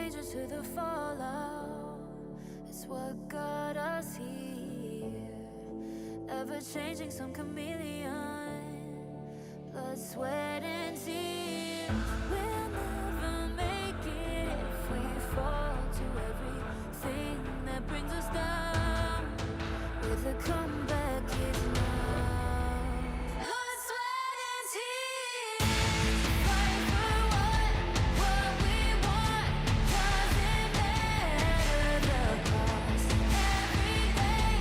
danger to the fallout. It's what got us here. Ever changing, some chameleon. Blood, sweat, and tears. We'll never make it if we fall to everything that brings us down. With a comeback is now. Blood, sweat, and tears. Fight for what we want. Doesn't matter the cost. Every day,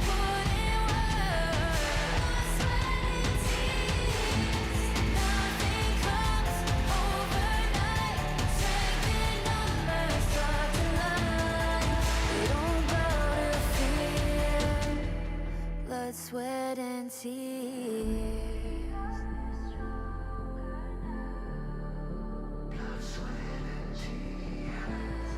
put in work. Blood, sweat, and tears. Nothing comes overnight. Strength in numbers start to line. We don't bow to fear. Blood, sweat, and tears. Blood, sweat, and tears.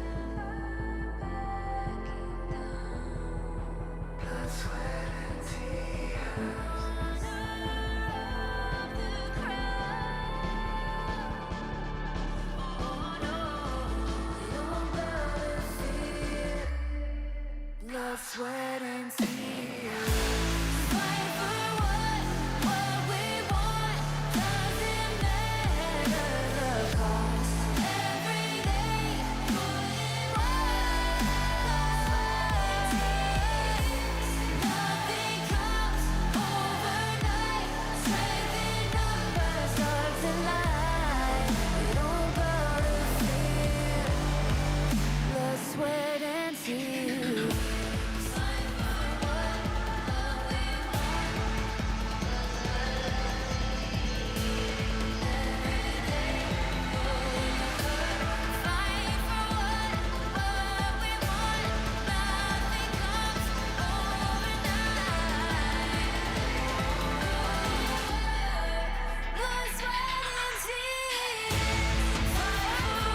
Blood, sweat, and tears. Honor of the crowd. Oh no, we don't bow to fear. Blood, sweat, and tears. Fight for what we want. Doesn't matter the cost. Every day, put in work. Nothing comes overnight. Strength in numbers start to line. We don't bow to fear. Blood, sweat, and tears. Fight for what we want. Every day, put in work. Fight for what we want. Nothing comes overnight. Blood, sweat, and tears. Fight for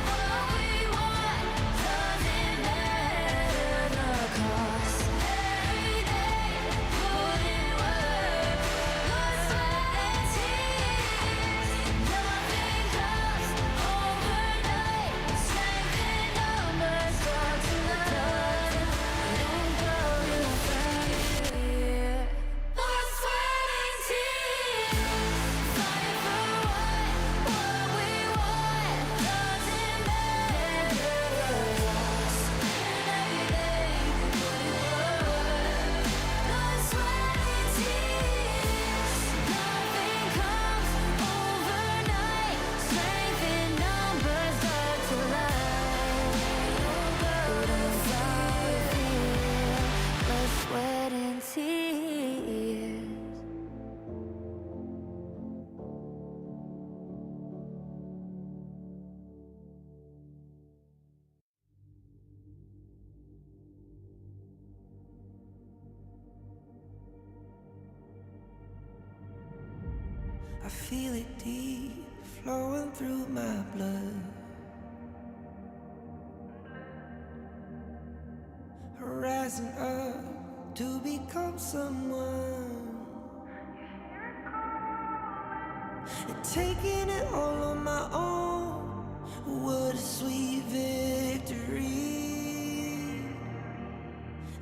what we want. Doesn't matter the cost. Every day, put in work. Blood, sweat, and tears. Nothing comes overnight. Strength in numbers start to line. We don't bow to fear. Blood, sweat, and tears. Fight for what we want. Doesn't matter the cost. Every day, put in work. Blood, sweat, and tears. Nothing comes overnight. Strength in numbers start to line. We don't bow to fear. Blood, sweat, and tears. I feel it deep flowing through my blood. Rising up to become someone. And taking it all on my own. What a sweet victory.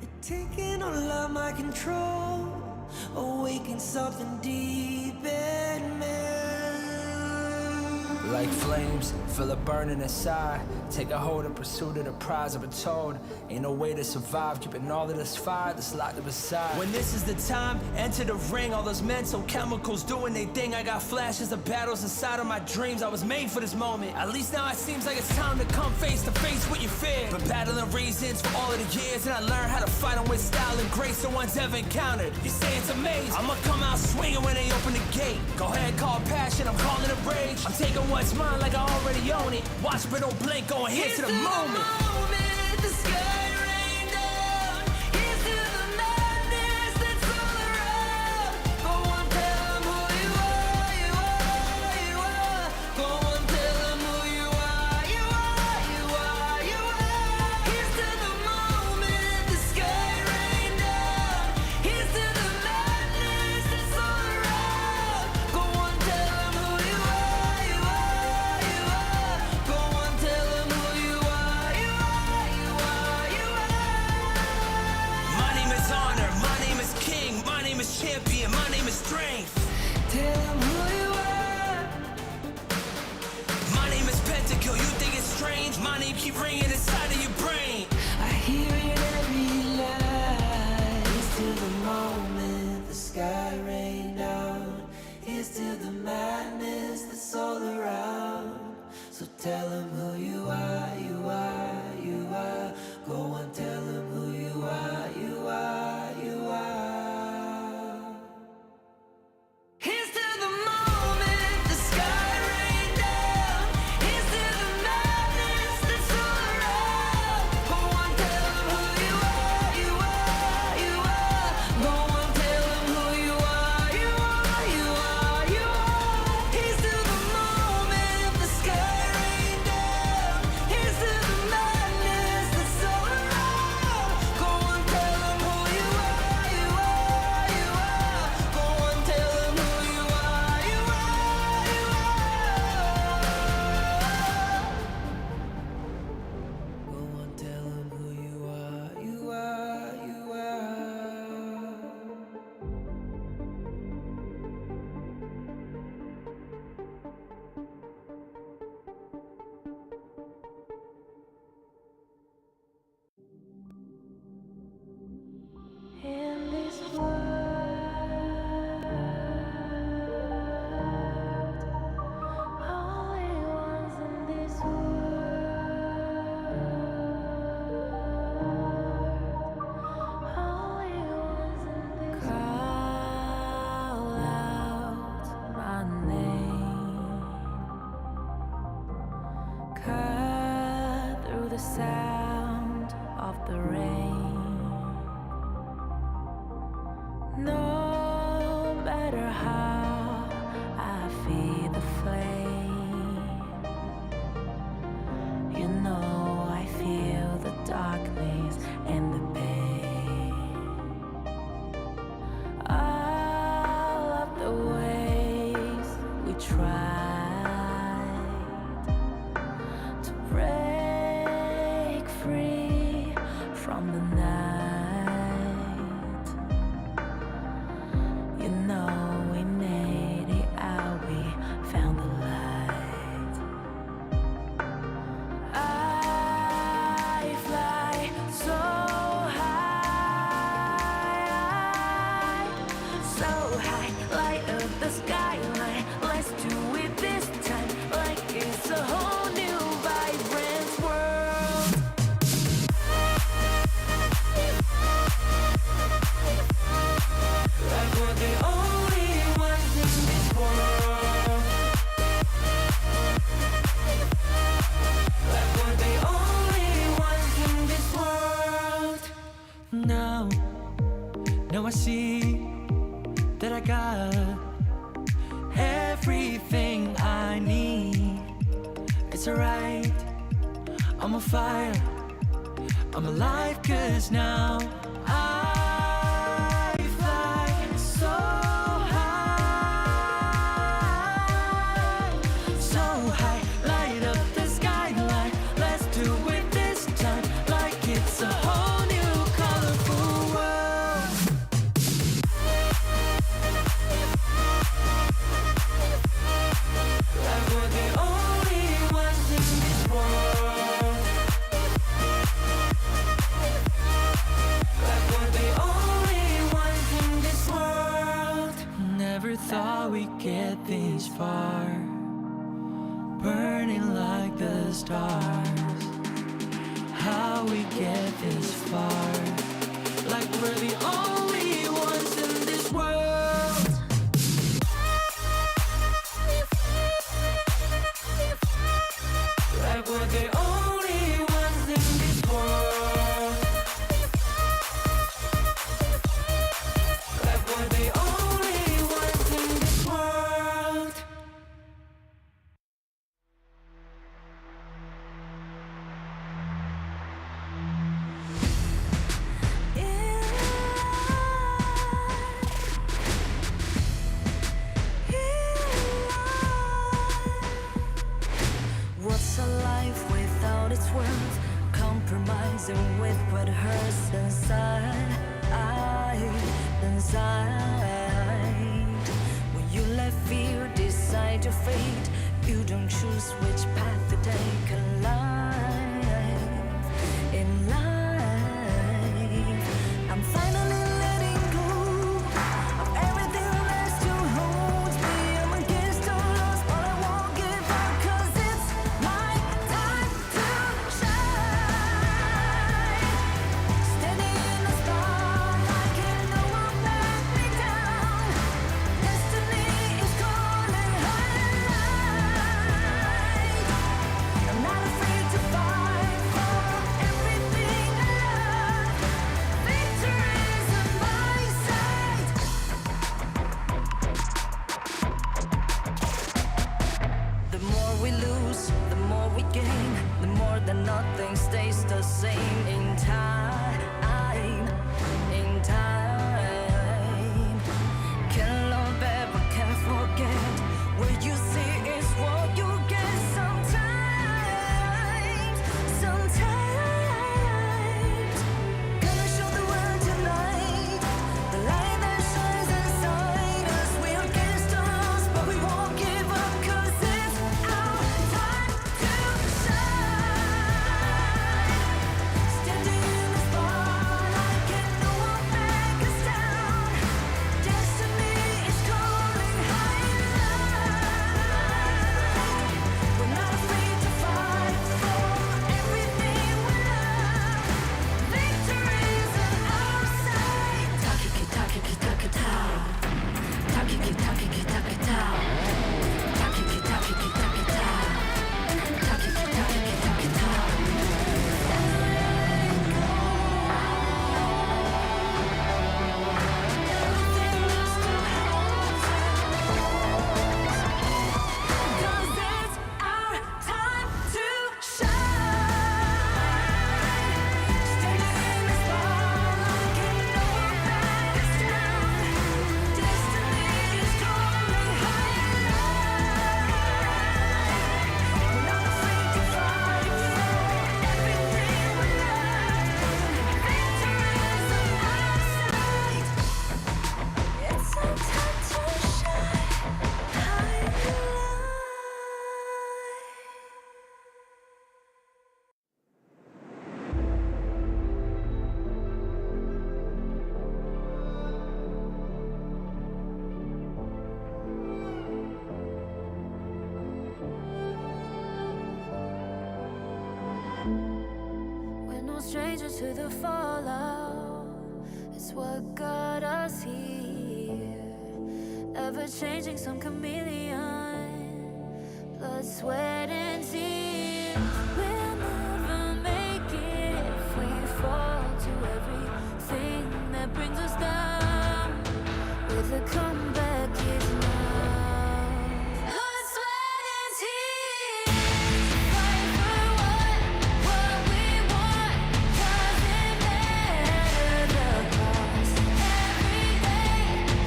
And taking all of my control. Awaken something deep in me. Like flames, feel it burning inside. Take a hold in pursuit of the prize. I've been told, ain't no way to survive. Keeping all of this fire that's locked up inside. When this is the time, enter the ring. All those mental chemicals doing their thing. I got flashes of battles inside of my dreams. I was made for this moment. At least now it seems like it's time to come face to face with your fear. Been battling reasons for all of the years, and I learned how to fight them with style and grace no one's ever encountered. You say it's amazing. I'ma come out swinging when they open the gate. Go ahead, call passion, I'm calling it rage. I'm taking what's mine like I already own it. Watch but don't blink, going here to the moment. The sky rained down. Here's to the madness that's all around. Go on, tell 'em who you are, you are, you are. Go on, tell 'em who you are, you are, you are, you are. Here's to the moment. The sky rained down. Here's to the madness that's all around. Go on, tell 'em who you are, you are, you are. Go on, tell 'em who you tell them who you are. My name is Pentakill, you think it's strange? My name keep ringing inside of your brain. I hear it every night. Here's to the moment the sky rained down. Here's to the madness that's all around. So tell them who you are, you are, you are. Go on, tell them who you are, you are, you are. Here's to the moment the sky rained down. Here's to the madness that's all around. Go on, tell them who you are, you are, you are. Go on, tell them who you are, you are, you are, you are. Here's to the moment the sky rained down. Here's to the madness that's all around. Go on, tell them who you are, you are, you are. Go on, tell them who you are, you are, you are. Go on, tell them who you are, you are, you are. In this world, only ones in this world, only ones in this call out my name, cut through the sound of the rain. No matter how I feed the flame, you know I feel the darkness and the pain. All of the ways we tried to break free from the night. You know we made it out, we found the light. I fly so high, light up the skyline. Let's do it this time, like it's a whole new vibrant world. Like we're the only ones in this world. Like we're the only ones in this world. Now I see that I got everything I need. It's alright, I'm on fire, I'm alive, 'cause now I fly so high, light up the skyline. Let's do it this time, like it's a whole new colorful world. Like we're the only ones in this world. Like we're the only ones in this world. Never thought we'd get this far, burning like the stars. How we get this far, like we're the only ones in this world. Like we're the only ones in this world. Like we're the only ones in this world. choose which path to take alive. In life, I'm finally letting go of everything that still holds me. I'm against all odds, but I won't give up, 'cause it's my time to shine. Standing in the spotlight, and no one let me down. Destiny is calling high. I'm not afraid to fight for everything I love. Victory is in my sight. The more we lose, the more we gain. The more that nothing stays the same. In time, in time. Can't love ever, can't forget. What you see is what you get. Sometimes, gonna show the world tonight. The light that shines inside us. We're against us, but we won't give up, 'cause it's our time to shine. Standing in the spotlight, can no one back us down. Destiny is calling high. We're not afraid to fight for everything we love. Victory is in our sight. Takiki takiki takitao. Takiki takiki takitao. Takiki takiki takitao. Takiki takiki takitao. Everything that still holds us. 'Cause it's our time to shine. Standing in the spotlight, can no one back us down. Destiny is calling high. We're not afraid to fight for everything we love. Victory is in our sight. It's our time to shine. High light. We're no strangers to the fallout. It's what got us here. Ever changing, some chameleon. Blood, sweat, and tears. We'll never make it if we fall to everything that brings us down. With a comeback is now. Blood, sweat, and tears. Fight for what we want. Doesn't matter the cost. Every day,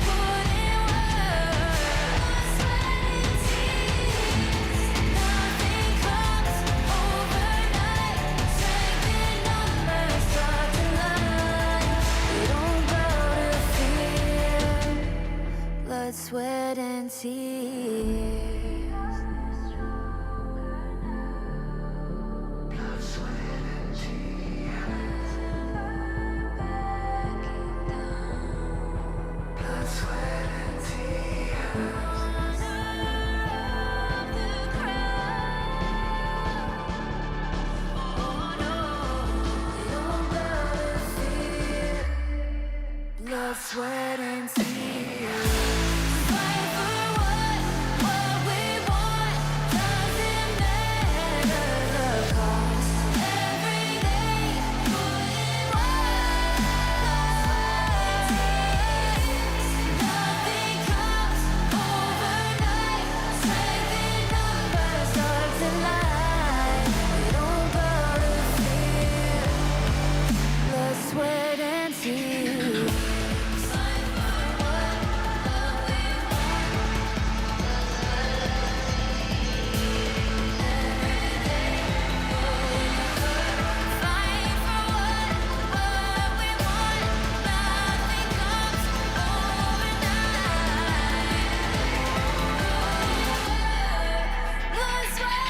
put in work. Blood, sweat, and tears. Nothing comes overnight. Strength in numbers, start to line. We don't bow to fear. Blood, sweat, and tears. Blood, sweat, and tears. Fight for what we want. Doesn't matter the cost. Every day, put in work. Nothing comes overnight. Strength in numbers, stars align. We don't bow to fear. Blood, sweat, and tears. Fight for what we want. Blood, sweat,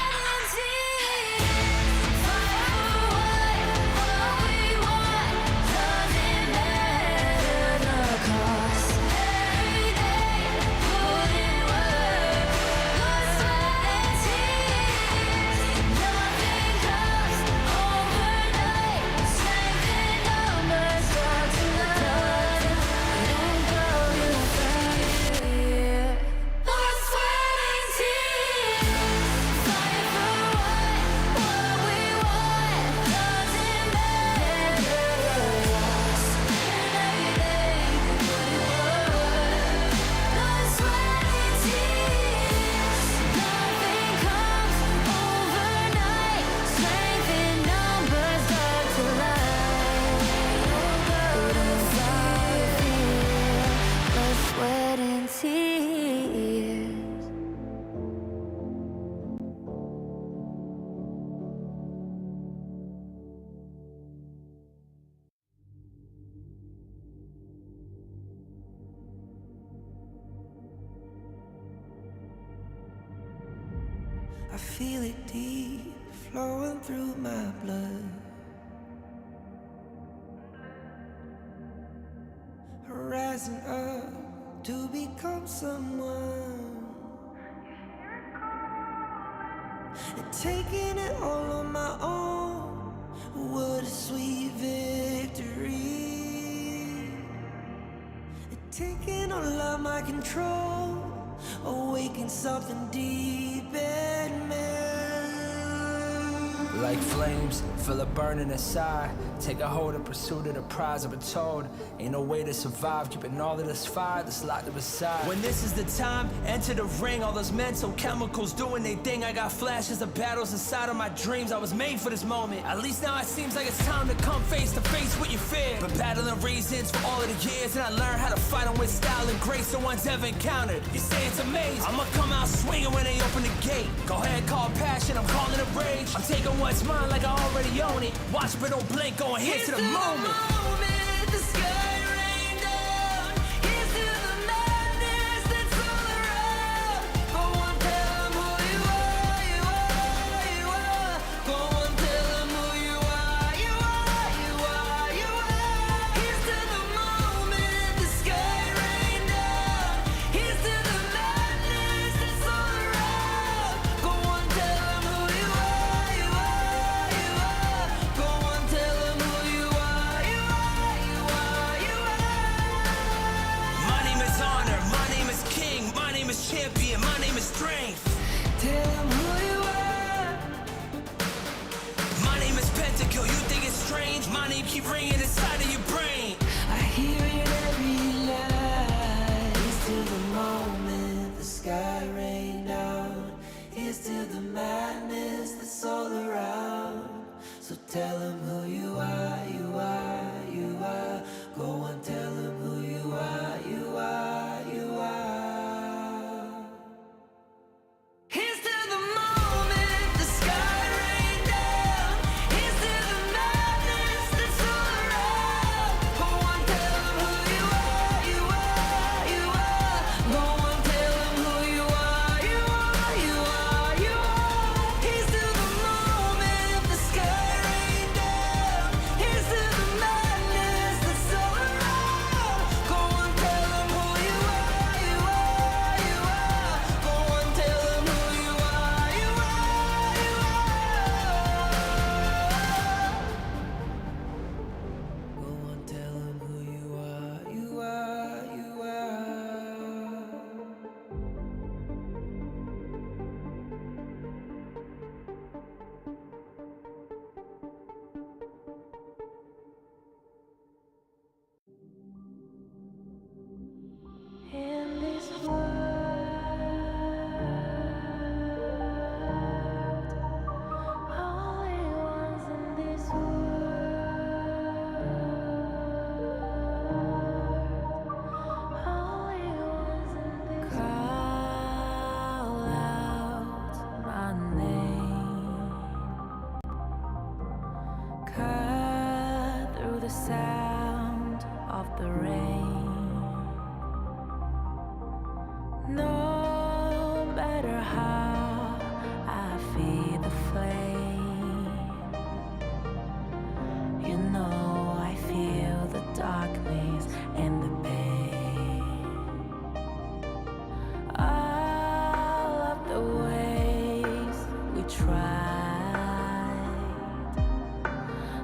I feel it deep flowing through my blood. Rising up to become someone, and taking it all on my own. What a sweet victory. And taking all of my control, awaken something deep in me. Like flames, feel it burning inside. Take a hold in pursuit of the prize. I've been told ain't no way to survive, keeping all of this fire that's locked up inside. When this is the time, enter the ring. All those mental chemicals doing their thing. I got flashes of battles inside of my dreams. I was made for this moment. At least now it seems like it's time to come face to face with your fear. Been battling reasons for all of the years, and I learned how to fight them with style and grace no one's ever encountered. You say it's amazing, I'ma come out swinging when they open the gate. Go ahead, call passion, I'm calling it rage. I'm taking what's mine like I already own it. Watch but don't blink, going here to the moment. The sky rain down. Here's to the madness that's all around. Go on, tell 'em who you are, you are, you are. Go on, tell 'em who you are, you are, you are, you are. Here's to the moment, the sky rain down. Here's to the madness that's all around. Go on, tell 'em who you are, you are, you are. Go on, tell 'em who you are, you are, you are, you are. My name is honor, my name is king, my name is champion, my name is strength. Tell 'em who you are. My name is Pentakill, you think it's strange? My name keep ringing inside of your brain. I hear it every night. Here's to the moment the sky rain down. Here's to the madness that's all around. So tell 'em who you are, you are, you are. Go on, tell 'em who you are, you are, you are. Here's to the moment the sky rain down. Here's to the madness that's all around. Go on, tell 'em who you are, you are, you are. Go on, tell 'em who you are, you are, you are, you are. Here's to the moment the sky rain down. Here's to the madness that's all around. Go on, tell 'em who you are, you are, you are. Go on, tell 'em who you are, you are, you are. Go on, tell 'em who you are, you are, you are. In this world, only ones in this world, only ones in this call out my name, cut through the sound of the rain. No matter how I feed the flame, you know I feel the darkness and the pain. All of the ways we tried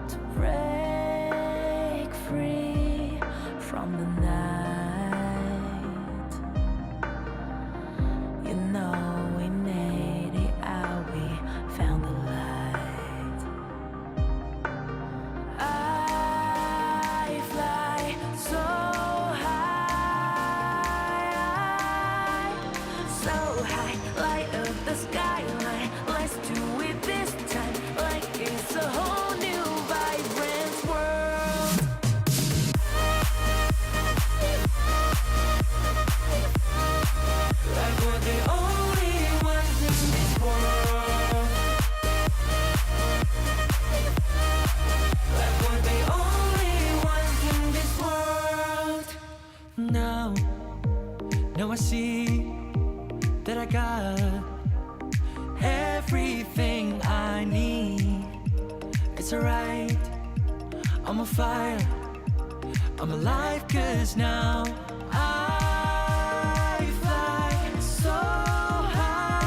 to break free from the night. You know we made it out, we found the light. I fly so high, light up the skyline. Let's do it this time, like it's a whole new vibrant world. Like we're the only ones in this world. Like we're the only ones in this world. Now I see that I got I'm alive 'cause now I fly so high,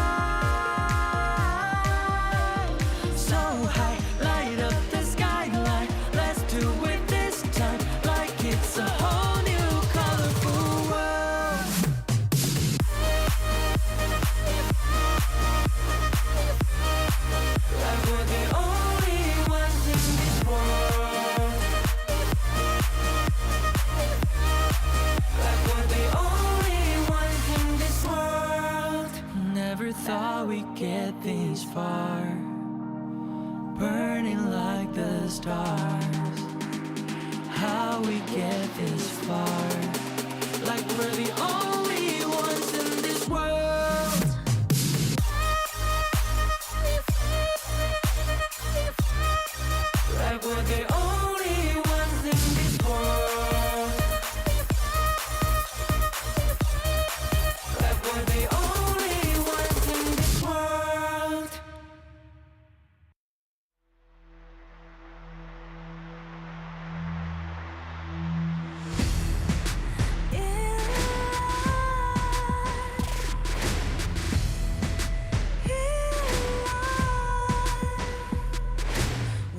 so high, light up the skyline. Let's do it this time, like it's a whole new colorful world. Like we're the only ones in this world. Like we're the only ones in this world. Never thought we'd get this far, burning like the stars. How we get this far, like we're the only ones in this world. Like we're the only ones in this world. Like we're the only ones in this world.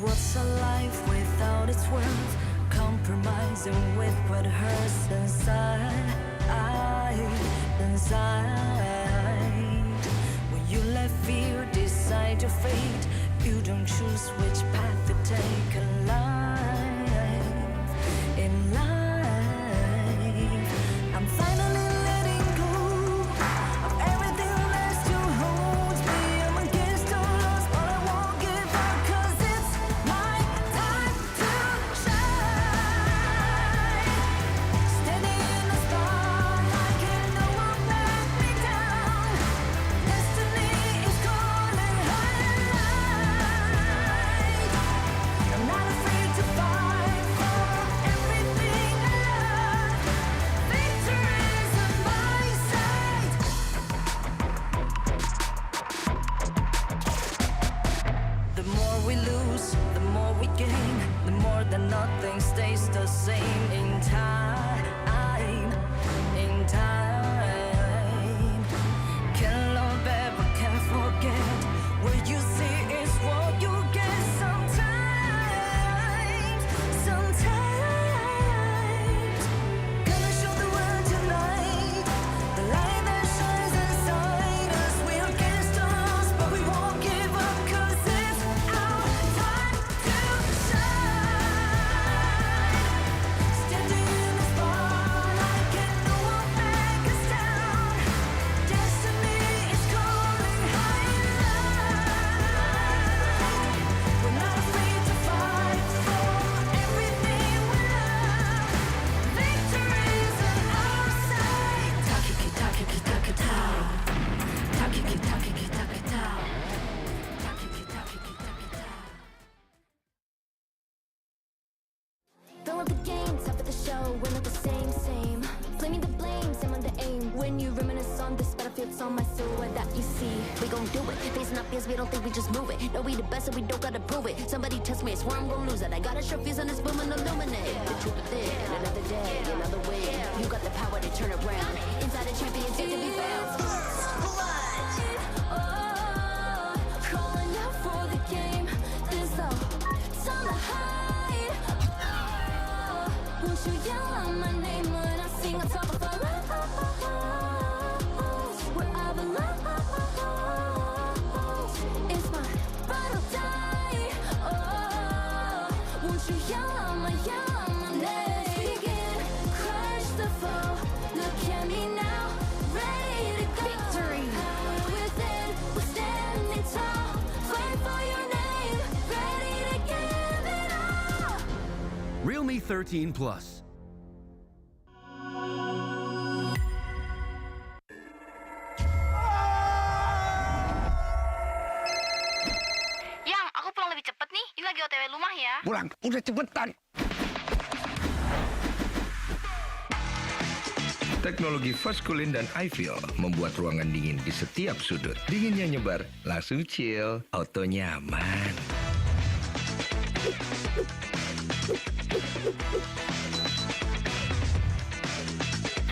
What's a life without its worth? Compromising with what hurts inside. When you let fear decide your fate, you don't choose which path to take in life. I'm finally letting go of everything that still holds me. I'm against all odds, but I won't give up, 'cause it's my time to shine. Standing in the spotlight, and no one back me down. Destiny is calling high. I'm not afraid to fight for everything I love. Victory is on my side. The more we lose, the more we gain. The more that nothing stays the same in time. Can't love ever, can't forget. What you see is what you get sometimes. Gonna show the world tonight the light that shines inside us. We're against us, but we won't give up, 'cause it's our time to shine. Standing in the spotlight, can no one back us down. Destiny is calling high. We're not afraid to fight for everything we love. Victory is on our side. Takiki takiki takitao. Takiki takiki takitao. Takiki takiki takitao. Fill up the game, top of the show, we're not the same. Flaming the blame, same on the aim. When you reminisce on this battlefield, it's on my silhouette that you see. We gon' do it, facing our fears, we don't think we just move it. No, we the best and we don't gotta prove it. Somebody test me, I swear I'm gon' lose it. I got a sure fuse on this boom and illuminate. The truth is there, another day, another way. You got the power to turn around. Inside a champion, yet to be found. Calling out for the game. There's no time to hide. Won't you yell out my name when I sing on top of our lungs? Where I belong. It's my ride or die. Won't you yell out my name? Let's begin. Crush the foe. Look at me now. Ready to go. Victory. Power within. We're standing tall. Fight for your name. Ready to give it all. Realme 13 Plus. Yang, aku pulang lebih cepet nih. Ini lagi OTW rumah ya. Pulang, udah cepetan. Teknologi Fast Cooling dan iFeel membuat ruangan dingin di setiap sudut. Dinginnya nyebar, langsung chill, auto nyaman.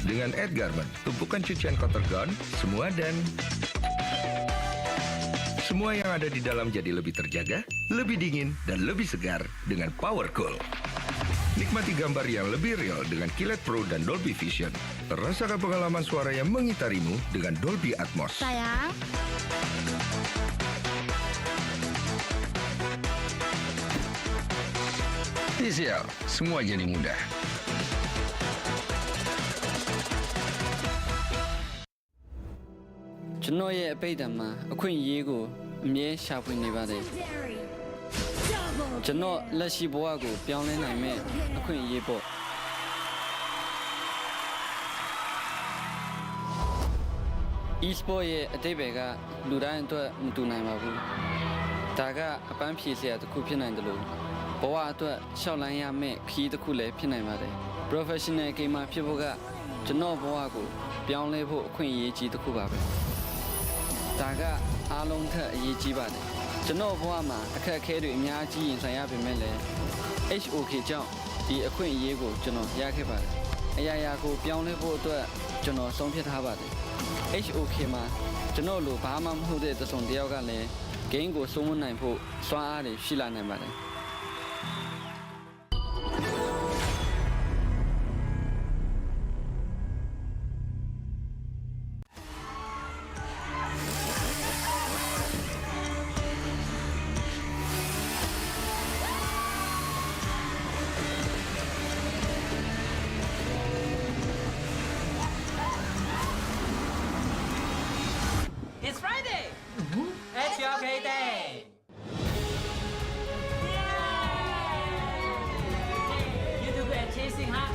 Dengan Edgarment, tumpukan cucian kotor gone, semua dan semua yang ada di dalam jadi lebih terjaga, lebih dingin, dan lebih segar dengan Power Cool. Nikmati gambar yang lebih real dengan Kilat Pro dan Dolby Vision. Rasakan pengalaman suara yang mengitarimu dengan Dolby Atmos. Sayang. TCL, semua jadi mudah. ကျွန်တော်ရဲ့အပိတ်တံမှာအခွင့်အရေးကိုအမြဲရှာဖွေနေပါတယ်ကျွန်တော်လက်ရှိဘဝကိုပြောင်းလဲနိုင်မဲ့အခွင့်အရေးပေါ့ e-sport ရဲ့အတိတ်ဘယ်ကလူတိုင်းအတွက်မတူနိုင်ပါဘူးဒါကအပန်းဖြေစရာတစ်ခုဖြစ်နိုင်တယ်လို့ဘဝအတွက်ရှောက်လန်းရမယ့်ခီးတစ်ခုလည်းဖြစ်နိုင်ပါတယ် professional gamer ဖြစ်ဖို့ကကျွန်တော်ဘဝကိုပြောင်းလဲဖို့အခွင့်အရေးကြီးတစ်ခုပါပဲ ဒါကအားလုံးထက်အရေးကြီးပါတယ်ကျွန်တော်ဘဝမှာအခက်အခဲတွေအများကြီးရင်ဆိုင်ရပေမဲ့လည်း HOK ကြောင့်ဒီအခွင့်အရေးကိုကျွန်တော်ရခဲ့ပါတယ်အရာရာကိုပြောင်းလဲဖို့အတွက်ကျွန်တော်ဆုံးဖြတ်ထားပါတယ် HOK မှာကျွန်တော်လိုဘာမှမဟုတ်တဲ့တစုံတစ်ယောက်ကလည်း game ကိုစိုးမနိုင်ဖို့စွမ်းအားတွေရှိလာနိုင်ပါတယ် It's Friday! FLCN Day! Yay! You do good at chasing, huh?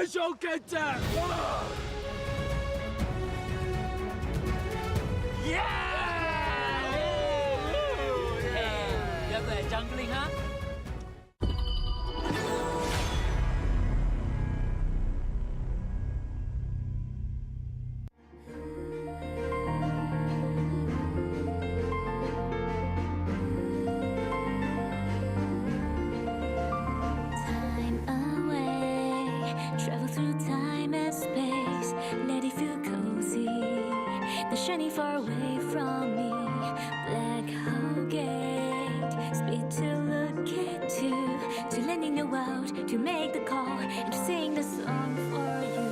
FLCN Day! Yeah! Hey, you're good at jungling, huh? Time away, travel through time and space. Let it feel cozy. the shining far away from me. Black hole gate, speed to look at to letting you out, to make the call and to sing the song for you.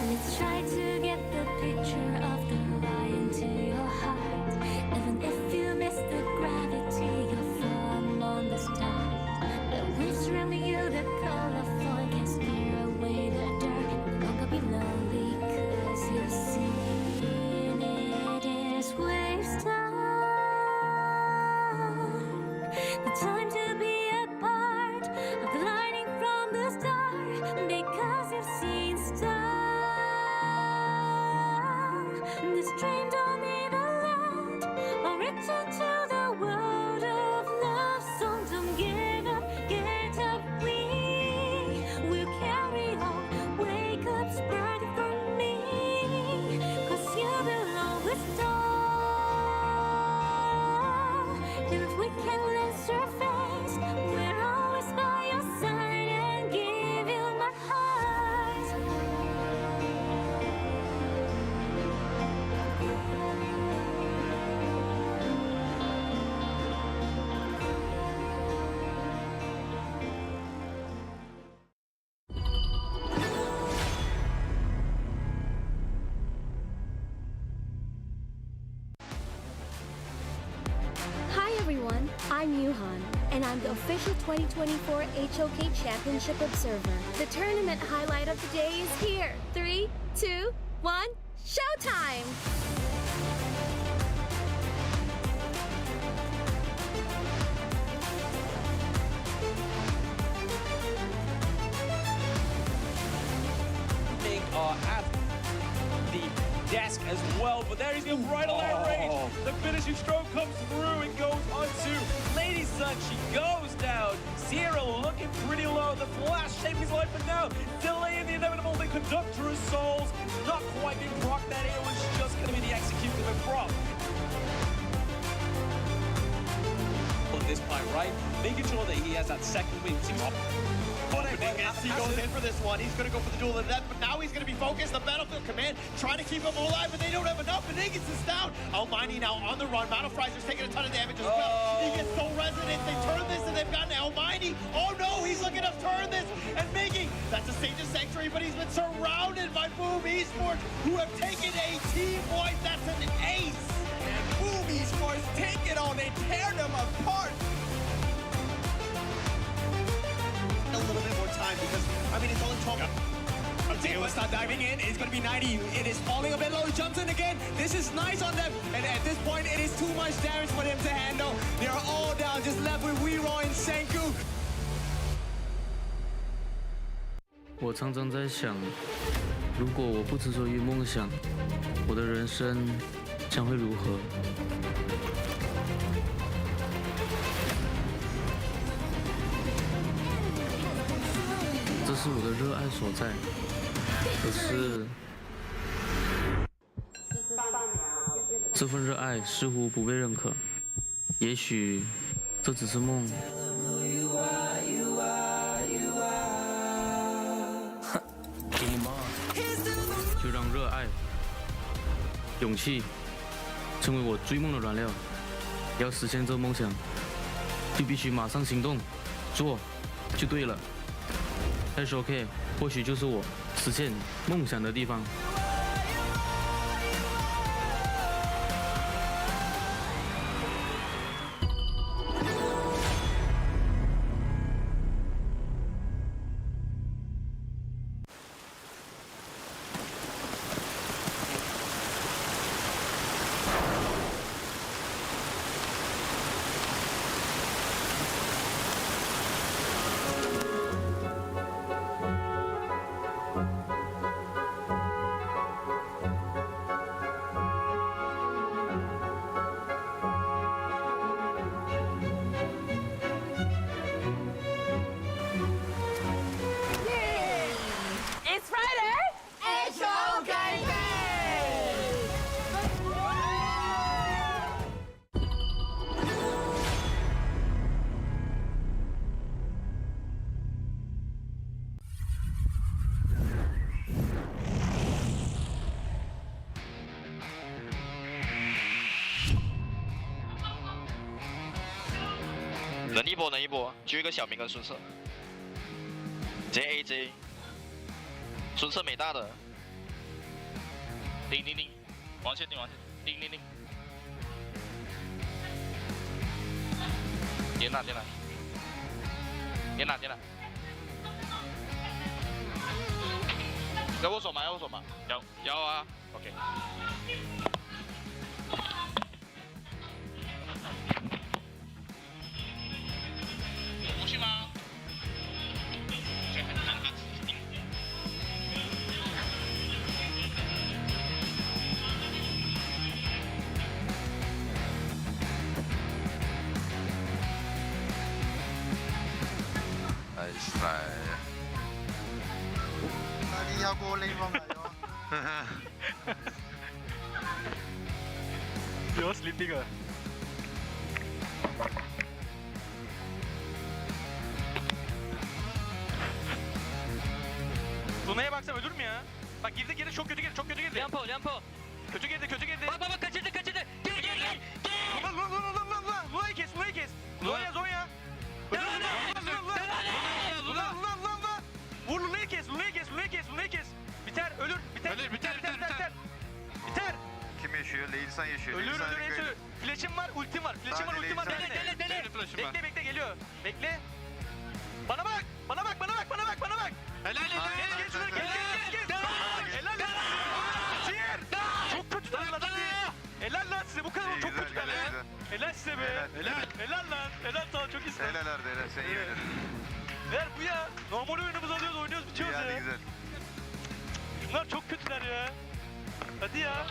Let's try to get the picture of the lion to your heart. Even if you miss the gravity, you'll fall on the stars. The wind surrounding you, the colorful can scare away the dark. No longer be lonely, 'cause you've seen it is waves time. The time to be a part of the lightning from the star, because you've seen stars. This dream don't need a land or return to the world of love. So don't give up, get up, we will carry on. Wake up, spread it for me, 'cause you belong with stars. If we can let surface, we're always by your side and give you my heart. Hi everyone, I'm Yuhan, and I'm the official 2024 HOK Championship Observer. The tournament highlight of the day is here. 3, 2, 1, showtime! At the desk as well, but there he's going right on that range. The finishing stroke comes through and goes onto Lady Sun. She goes down. Sierra looking pretty low. The flash saving his life, but now delaying the inevitable. The conductor of souls not quite being proc that. It was just going to be the executive of proc. At this point, right? Making sure that he has that second win. He goes in for this one. He's going to go for the duel of death, but now he's going to be focused. The Battlefield Command trying to keep him alive, but they don't have enough. And Venegas is down. Almighty now on the run. Battle Fryzer's taking a ton of damage as well. He gets so resonant. They turn this and they've gotten Almighty. Oh no, he's looking to turn this and making. That's a Sage's Sanctuary, but he's been surrounded by Boom Esports, who have taken a team point. That's an ace. And Boom Esports take it on. They tear them apart. A little bit more time because, I mean, it's only 12. They will start diving in. It's going to be 90. It is falling a bit low. He jumps in again. This is nice on them. And at this point, it is too much damage for them to handle. They are all down, just left with Weero and Senku. 我常常在想，如果我不执着于梦想，我的人生将会如何？这是我的热爱所在，可是这份热爱似乎不被认可。也许这只是梦。就让热爱、勇气成为我追梦的燃料。要实现这梦想，就必须马上行动，做就对了。FLCN或许就是我实现梦想的地方。忍一波，忍一波，就一个小明跟孙策。JAJ， 孙策没大的。顶，往前顶，顶。点哪？要我手吗？要啊 ，OK。不去吗？Tadi ako ulit mo ngayon. You're sleeping ah? Tuna'ya baksana ölür mü ya? Bak girdi çok kötü girdi. Lampo. Kötü girdi. Bak kaçırdı. Gel. Luna'yı kes. Zonya. Luna. Vur Luna'yı kes. Biter. Kim yaşıyor? Leilsan yaşıyor. Ölür Leilsan hepsi ölür. Flash'im var, ultim var. Dene. Bekle geliyor. Bekle. Bana bak. Helal. Gel şuna gel. Helal lan. Sihir. Çok kötü lan. Helal lan size bu kadar çok kötü lan. Helal size be. Helal lan. Helal sana çok iyisin. Helal Arda helal. Sen iyi oynadın. Ver bu ya. Normal oyunumuzu oynuyoruz bitiyoruz ya. İyi hadi güzel. Bunlar çok kötüler ya. Hadi ya.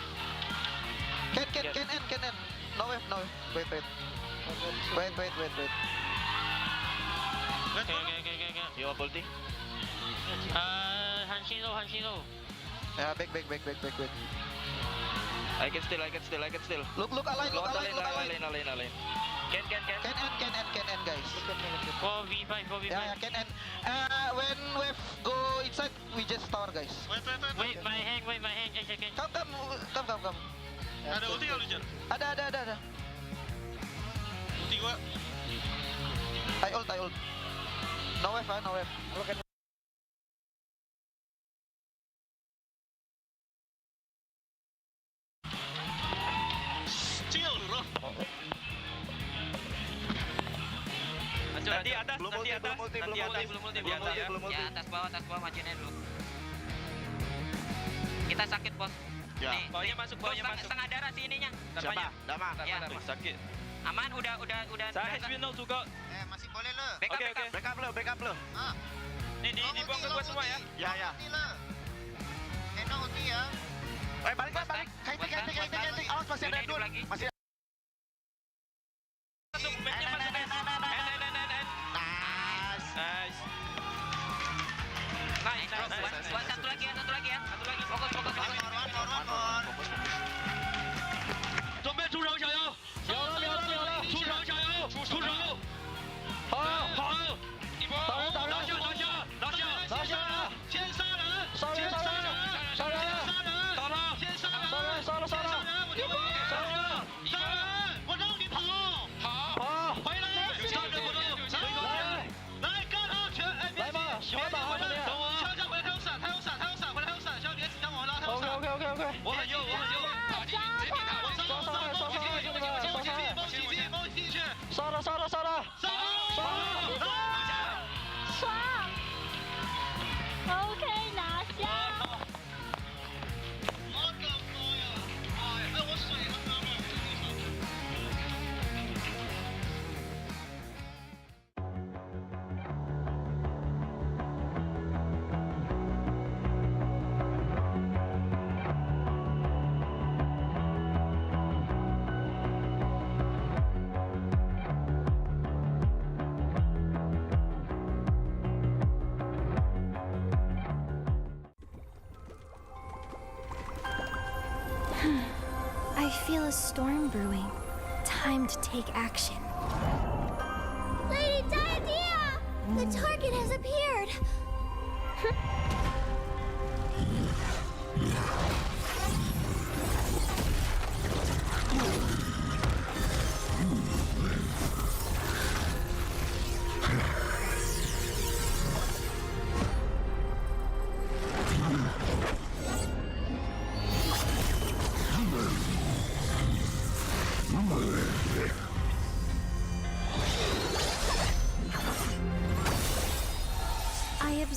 Can end. No. Wait. Okay. You want ulti? Hanshin low. Yeah, back. I can steal. Look alive. Lane. Can end, guys. 4v5. Yeah, can end. When wave go inside, we just tower, guys. Wait, my hand. Second. Come. Ada ulti nggak lu, Jar? Ada. Ulti gua. I ult. No wave. Look at. Chill, bro. Nanti atas. Belum ulti. Di atas bawah majuin dulu. Kita sakit, Bos. Ya. Nih, bawahnya masuk. Setengah darah sih ininya. Siapa? Dama. Ya. Sakit. Aman, udah. Saya HB0 juga. Masih boleh lo. Backup lo. Nih, dibuang ke gua semua ya. Ya. Eno ulti ya. Balik. Kaiting. Awas masih ada dua. Masih ada. Masuk, matchnya masuk. Nice. Satu lagi ya. Fokus. 准备出手小妖，有了，出手，好，一波，拿下，先杀人，打他，先杀人，我让你跑，好，回来，来干他，全 A B， 来吧，等我，枪回来，他有闪，小别子将我拉，他有闪 ，OK， 我很右，打进去，我猫进去，杀了，爽 ，OK 拿下。我的妈呀！哎，我水了，哥们儿。 I feel a storm brewing. Time to take action. Lady Diadea! The target has appeared!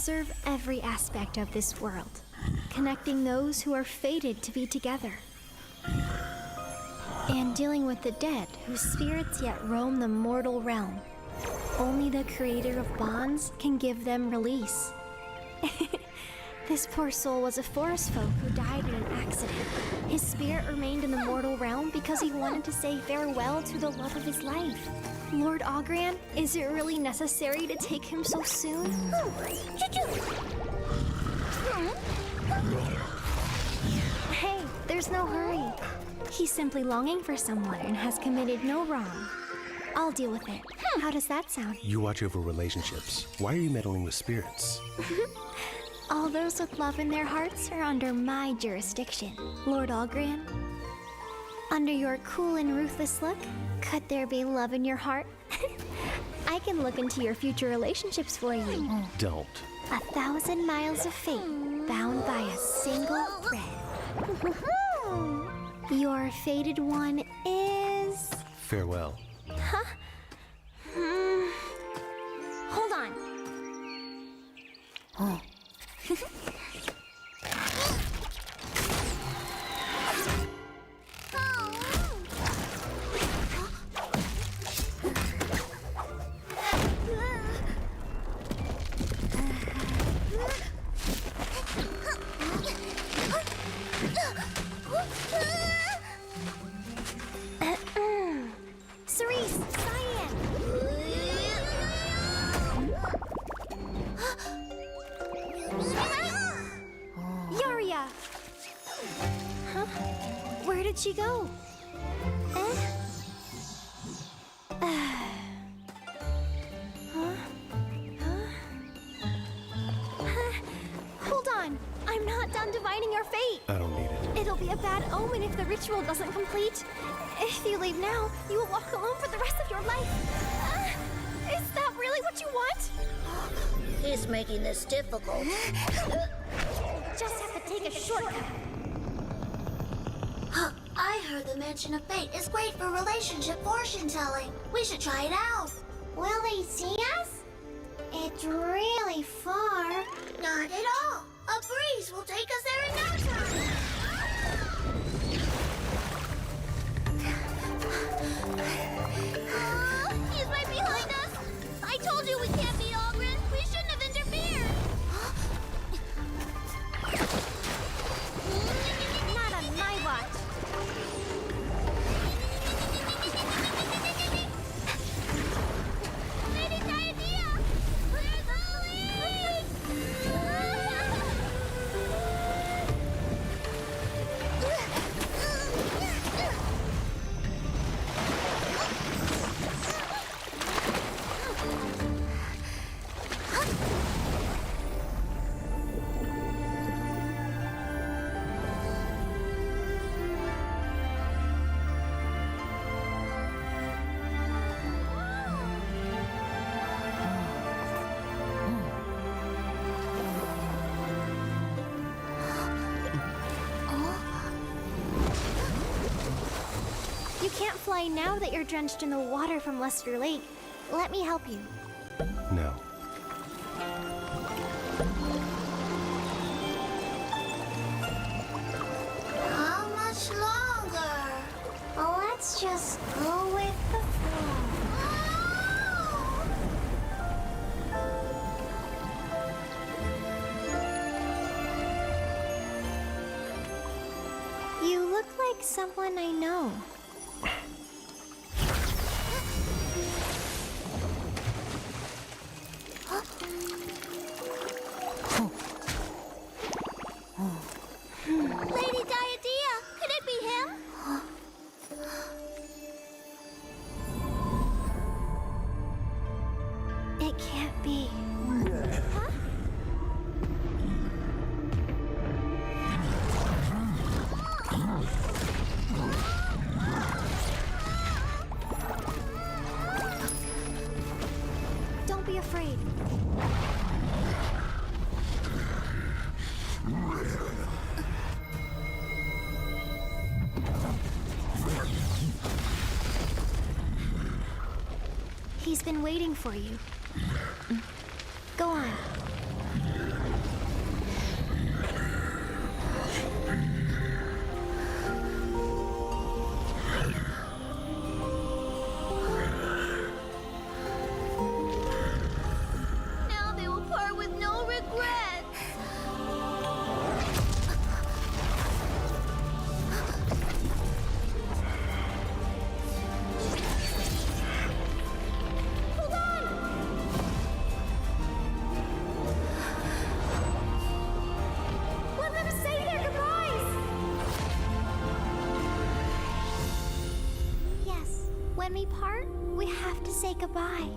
observe every aspect of this world, connecting those who are fated to be together. And dealing with the dead whose spirits yet roam the mortal realm. Only the creator of bonds can give them release. This poor soul was a forest folk who died in an accident. His spirit remained in the mortal realm because he wanted to say farewell to the love of his life. Lord Ogran, is it really necessary to take him so soon? Hey, there's no hurry. He's simply longing for someone and has committed no wrong. I'll deal with it. How does that sound? You watch over relationships. Why are you meddling with spirits? All those with love in their hearts are under my jurisdiction, Lord Ogran. Under your cool and ruthless look, could there be love in your heart? I can look into your future relationships for you. Don't. 1,000 miles of fate bound by a single thread. Your fated one is... Farewell. Huh? Hold on. Oh. Cerise, Cyan! Yaria! Huh? Where did she go? Hold on! I'm not done divining your fate! I don't need it. It'll be a bad omen if the ritual doesn't complete. If you leave now, you will walk alone for the rest of your life. Is that really what you want? He's making this difficult. Just have to take a shortcut. I heard the mention of fate is great for relationship fortune telling. We should try it out. Will they see us? It's really far. Not at all. A breeze will take us there in no time. He's right behind us. I told you we can't beat Ogren. We shouldn't have interfered. Not on my watch. Lady Diadea! Where's Ollie? You can't fly now that you're drenched in the water from Luster Lake. Let me help you. No. How much longer? Let's just go with the flow. You look like someone I know. Lady Diadea, could it be him? It can't be. Huh? Don't be afraid. He's been waiting for you. Go on. when we part, we have to say goodbye.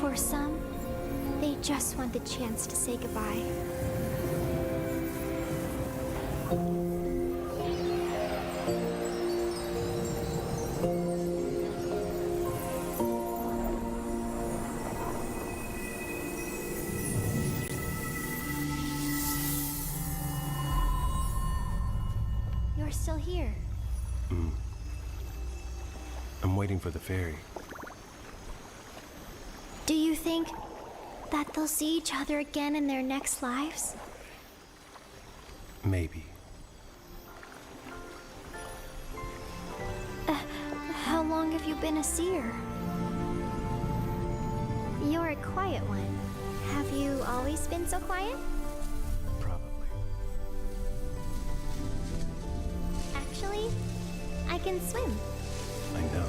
For some, they just want the chance to say goodbye. You're still here. I'm waiting for the ferry. Do you think that they'll see each other again in their next lives? Maybe. How long have you been a seer? You're a quiet one. Have you always been so quiet? Probably. Actually, I can swim. I know.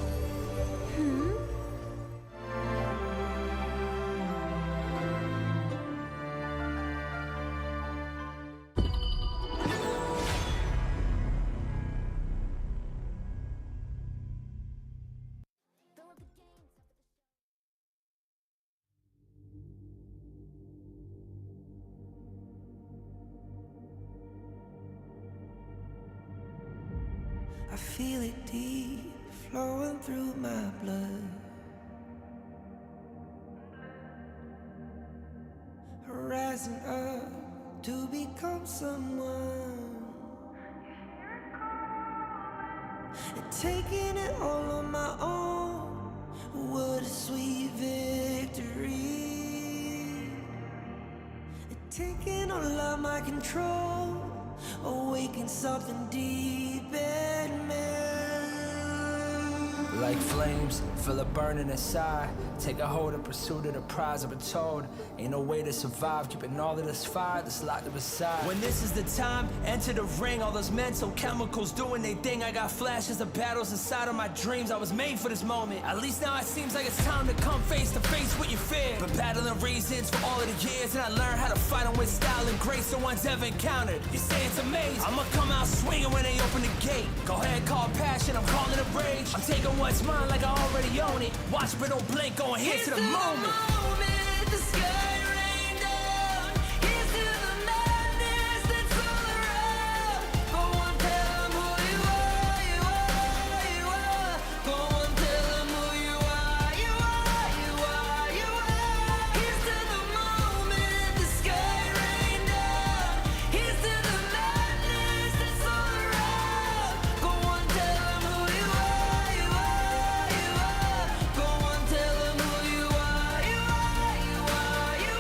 I feel it deep flowing through my blood. Rising up to become someone. And taking it all on my own. What a sweet victory. And taking all of my control. Awaken something deep in me. Like flames, feel it burning inside. Take a hold of pursuit of the prize. I've been told ain't no way to survive, keeping all of this fire that's locked up inside. When this is the time, enter the ring. All those mental chemicals doing their thing. I got flashes of battles inside of my dreams. I was made for this moment. At least now it seems like it's time to come face to face with your fear. Been battling reasons for all of the years, and I learned how to fight them with style and grace no one's ever encountered. You say it's amazing, I'ma come out swinging when they open the gate. Go ahead, call passion, I'm calling it rage. I'm taking what's mine like I already own it. Watch but don't blink, going here to the moment. The sky rained down. Here's to the madness that's all around. Go on, tell them who you are, you are, you are. Go on, tell them who you are, you are, you are, you are. Here's to the moment the sky rained down. Here's to the madness that's all around. Go on, tell them who you are, you are, you are. Go on, tell them who you are, you are, you are, you are.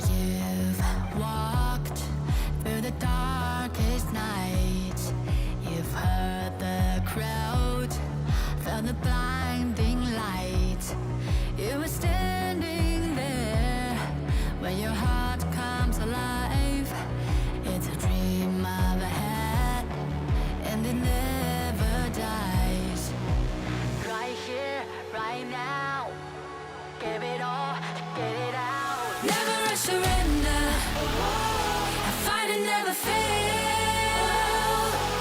You've walked through the darkest night. You've heard the crowd, felt the blinding light. You were standing there when your heart comes alive. It's a dream I've had, and it never dies. Right here, right now, give it all, get it out. Never surrender, I fight and never fail.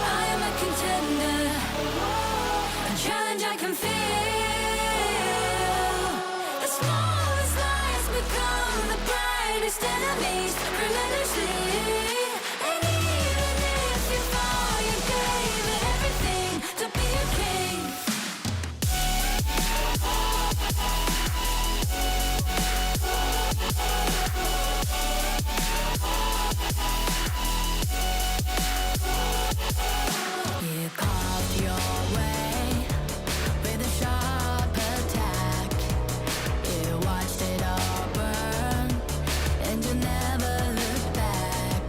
I am a contender, a challenge I can feel. The smallest lies become the brightest enemies, relentlessly. And even if you fall, you gave it everything to be a king. You carved your way with a sharp attack. You watched it all burn, and you never looked back.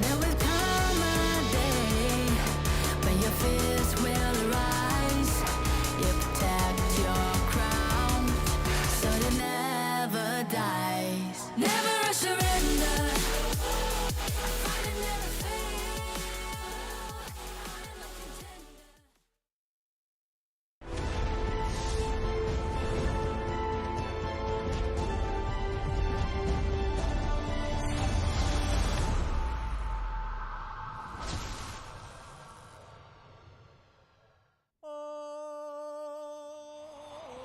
There will come a day when your fears will rise. You protect your crown, so it never dies. Never a surrender. Fight and never fail.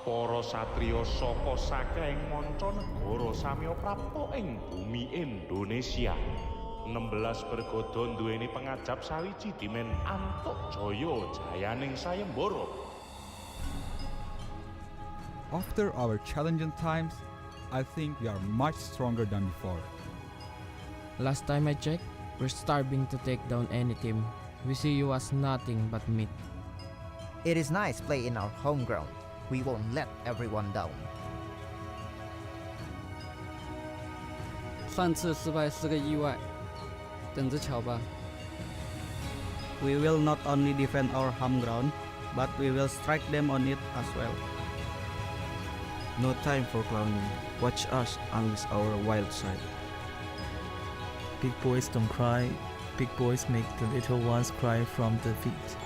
Para satriya saka saking manca negara samya prapta ing bumi Indonesia. 16 bergodo nduweni pengajap sawiji dimen antuk jaya jayaning sayembara. After our challenging times, I think we are much stronger than before. Last time I checked, we're starving to take down any team. We see you as nothing but meat. It is nice play in our home ground. We won't let everyone down. 上次失败是个意外，等着瞧吧。 We will not only defend our home ground, but we will strike them on it as well. No time for clowning. Watch us unleash our wild side. Big boys don't cry. Big boys make the little ones cry from defeat.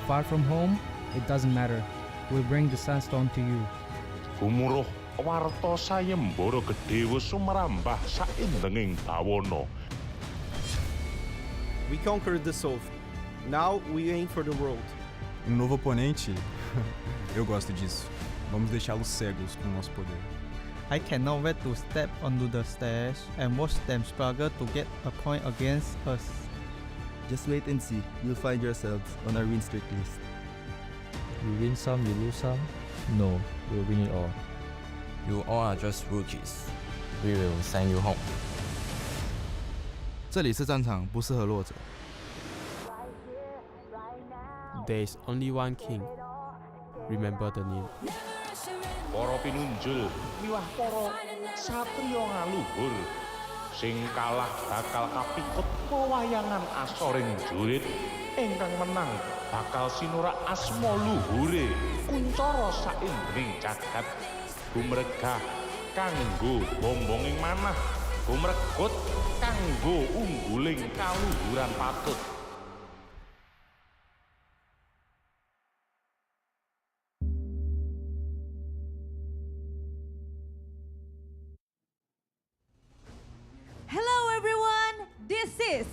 Far from home, it doesn't matter. We'll bring the sandstone to you. Gumuruh warta sayembara gedhe wis sumrambah saindenging bawana. We conquered the South. Now we aim for the world. Novo oponente? Eu gosto disso. Vamos deixá-los cegos com o nosso poder. I cannot wait to step onto the stage and watch them struggle to get a point against us. Just wait and see. You'll find yourselves on our win streak list. You win some, you lose some. No, we'll win it all. You all are just rookies. We will send you home. 这里是战场，不适合弱者。 There's only one king. Remember the name. Para pinunjul miwah para satriya ngaluhur sing kalah bakal kapikut pewayangan asoring jurit, ingkang menang bakal sinurak asma luhure kuncara saindenging jagat, gumregah kanggo bombonging manah, gumregut kanggo ungguling kaluhuran patut. Hello everyone, this is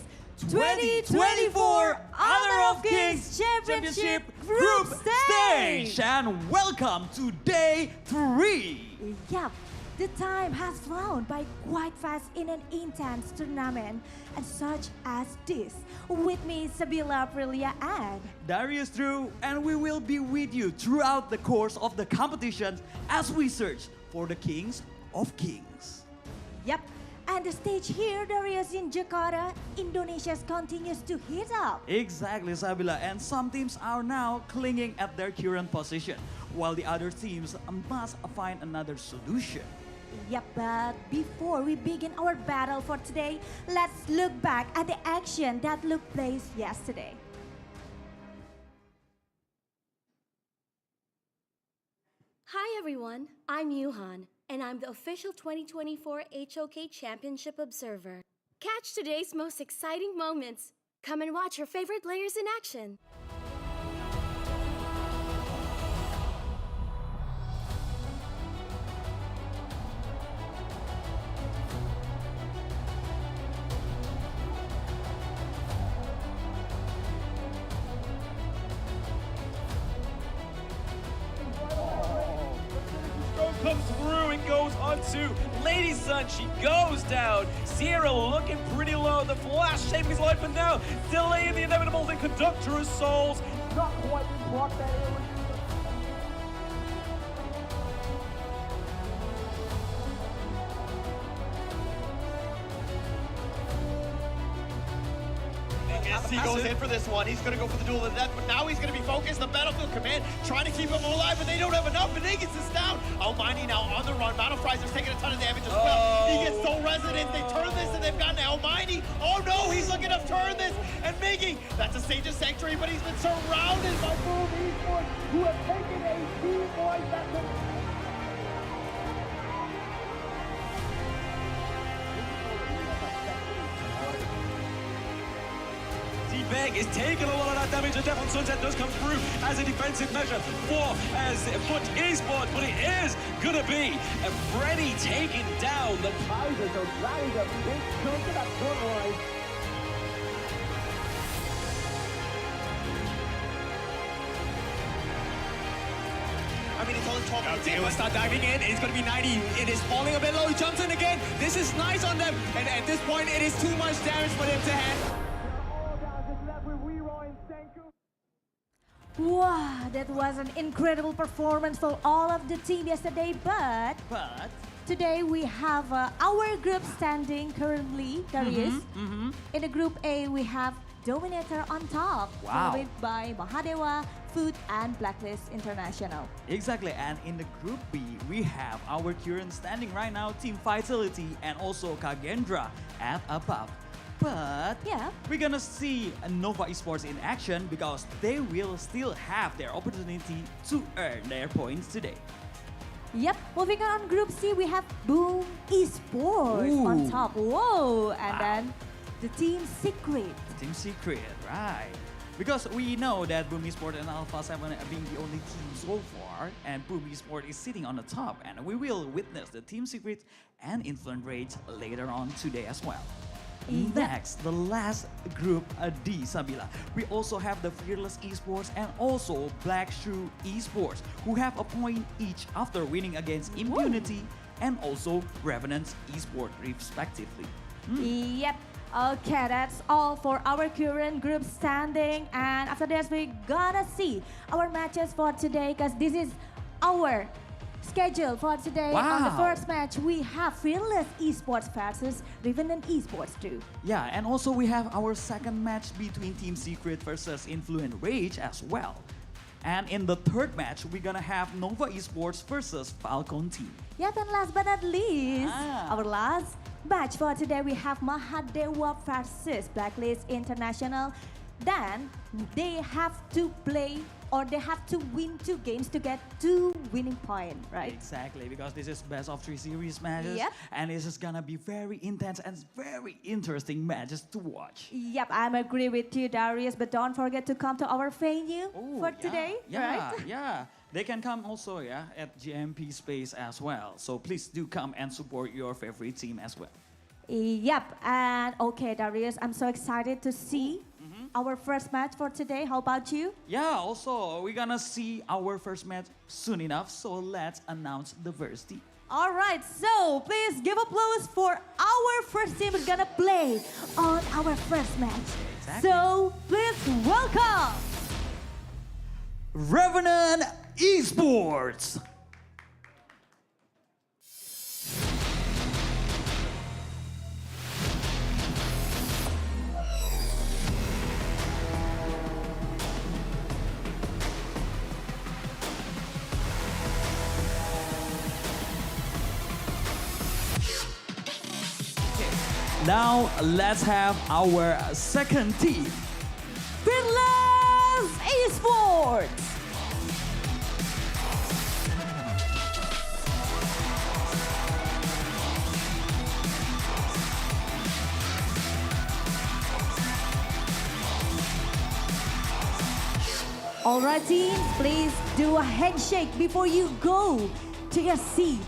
2024 Honor of Kings Championship Group Stage, and welcome to day 3. Yep, the time has flown by quite fast in an intense tournament, and such as this. With me, Sabila, Aprilia, and Darius Drew, and we will be with you throughout the course of the competition as we search for the Kings of Kings. Yep. And the stage here, Darius, in Jakarta, Indonesia continues to heat up. Exactly, Sabila. And some teams are now clinging at their current position, while the other teams must find another solution. Yep, but before we begin our battle for today, let's look back at the action that took place yesterday. Hi everyone, I'm Yuhan, and I'm the official 2024 HOK Championship Observer. Catch today's most exciting moments. Come and watch your favorite players in action. Comes through and goes onto Lady Sun. She goes down. Sierra looking pretty low. The flash saving his life, but now delaying the inevitable. The conductor of souls not quite blocked that area. Yes, he goes in for this one. He's going to go for the duel of death, but now he's going to be focused. The Battlefield Command trying to keep him alive, but they don't have enough. Venegas is down. Almighty now on the run. Battle Fryzer's taking a ton of damage as well. He gets Soul Resonance. They turn this, and they've gotten Almighty. Oh no, he's looking to turn this. And Miggy, that's a Sage's Sanctuary, but he's been surrounded by Boom Esports, who have taken a B-boy back to Beg is taking a lot of that damage, and Devon Sunset does come through as a defensive measure for as Foot Esports, but it is gonna be Freddy taking down the Kaiser, so that is a big chunk of that front line. I mean, it's only 12 minutes. He'll start diving in. It's going to be 90. It is falling a bit low. He jumps in again. This is nice on them. And at this point, it is too much damage for them to handle. Wow, that was an incredible performance for all of the team yesterday, but today we have our group standing currently, Darius. In the group A, we have Dominator on top, followed by Mahadewa, Food, and Blacklist International. Exactly, and in the group B, we have our current standing right now, Team Vitality and also Kagendra at above. But we're gonna see Nova Esports in action because they will still have their opportunity to earn their points today. Yep, moving on Group C, we have Boom Esports on top. Whoa, and then the Team Secret. Team Secret, right. Because we know that Boom Esports and Alpha 7 are being the only team so far, and Boom Esports is sitting on the top, and we will witness the Team Secret and Influence Rage later on today as well. Next, the last group D, Sabila. We also have the Fearless Esports and also Black Shoe Esports, who have a point each after winning against Impunity and also Revenant Esports, respectively. Yep. Okay, that's all for our current group standing. And after this, we're gonna see our matches for today because this is our schedule for today. On the first match, we have Fearless Esports versus Revenant Esports too. Yeah, and also we have our second match between Team Secret versus Influence Rage as well. And in the third match, we're gonna have Nova Esports versus Falcon Team. Yep, and last but not least, our last match for today, we have Mahadewa versus Blacklist International. Then they have to play or they have to win 2 games to get 2 winning points, right? Exactly, because this is best of 3 series matches. Yep. And this is gonna be very intense and very interesting matches to watch. Yep, I'm agree with you, Darius, but don't forget to come to our venue for today, right? Yeah, they can come also, at GMP Space as well. So please do come and support your favorite team as well. Yep, and okay, Darius, I'm so excited to see our first match for today. How about you? Yeah, also, we're gonna see our first match soon enough, so let's announce the first team. All right, so please give applause for our first team who's gonna play on our first match. Exactly. So please welcome Revenant Esports. Now let's have our second team. Fearless Esports! Alright team, please do a handshake before you go to your seat.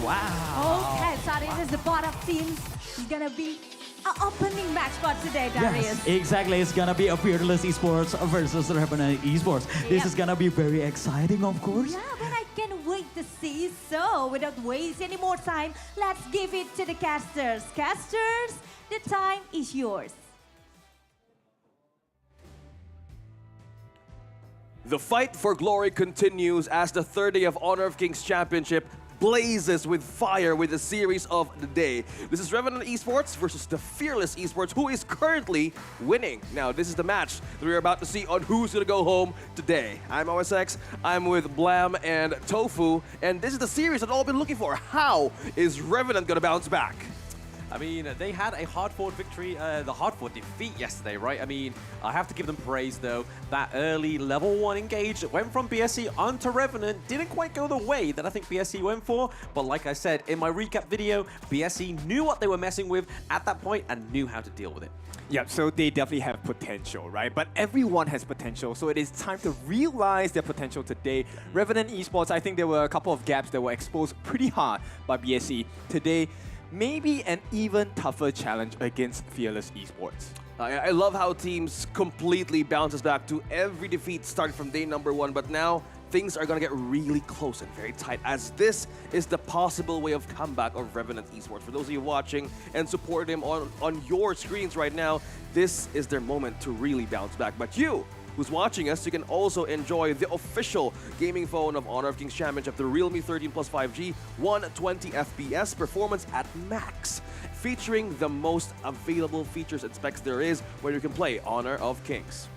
Wow. Okay, so this is the bottom team. It's gonna be an opening match for today, Darius. Yes, exactly. It's gonna be a Fearless Esports versus Revenant Esports. This is gonna be very exciting, of course. Yeah, but I can't wait to see. So, without wasting any more time, let's give it to the casters. Casters, the time is yours. The fight for glory continues as the third day of Honor of Kings Championship blazes with fire with the series of the day. This is Revenant Esports versus the Fearless Esports, who is currently winning. Now, this is the match that we're about to see on who's gonna go home today. I'm OSX, I'm with Blam and Tofu, and this is the series that all been looking for. How is Revenant gonna bounce back? I mean, they had a hard-fought victory, the hard-fought defeat yesterday, right? I mean, I have to give them praise, though. That early level 1 engage that went from BSC onto Revenant didn't quite go the way that I think BSC went for. But like I said in my recap video, BSC knew what they were messing with at that point and knew how to deal with it. Yeah, so they definitely have potential, right? But everyone has potential, so it is time to realize their potential today. Revenant Esports, I think there were a couple of gaps that were exposed pretty hard by BSC. Today, maybe an even tougher challenge against Fearless Esports. I love how teams completely bounces back to every defeat starting from day number 1, but now things are going to get really close and very tight, as this is the possible way of comeback of Revenant Esports. For those of you watching and supporting them on your screens right now, this is their moment to really bounce back. But you, who's watching us, you can also enjoy the official gaming phone of Honor of Kings Championship, the Realme 13 Plus 5G, 120 FPS, performance at max, featuring the most available features and specs there is where you can play Honor of Kings.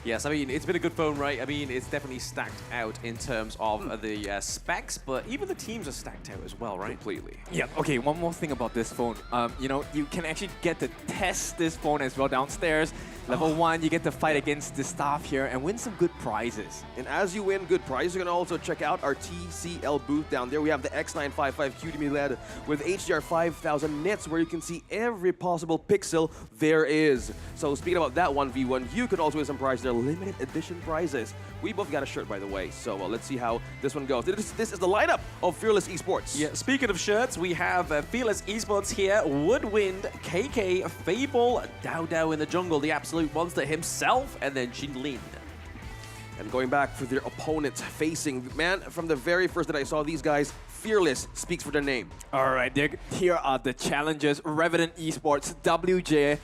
Yes, I mean, it's been a good phone, right? I mean, it's definitely stacked out in terms of the specs, but even the teams are stacked out as well, right? Completely. Yeah, okay, one more thing about this phone. You know, you can actually get to test this phone as well downstairs. Level 1, you get to fight against the staff here and win some good prizes. And as you win good prizes, you can also check out our TCL booth down there. We have the X955 QDMI LED with HDR 5000 nits, where you can see every possible pixel there is. So speaking about that 1v1, you could also win some prizes. They're limited edition prizes. We both got a shirt, by the way, so let's see how this one goes. This is the lineup of Fearless Esports. Yeah, speaking of shirts, we have Fearless Esports here, Woodwind, KK, Fable, Dao in the jungle, the absolute monster himself, and then Jinlin. And going back for their opponents facing, man, from the very first that I saw these guys, Fearless speaks for their name. All right, here are the challengers. Revenant Esports, WJ,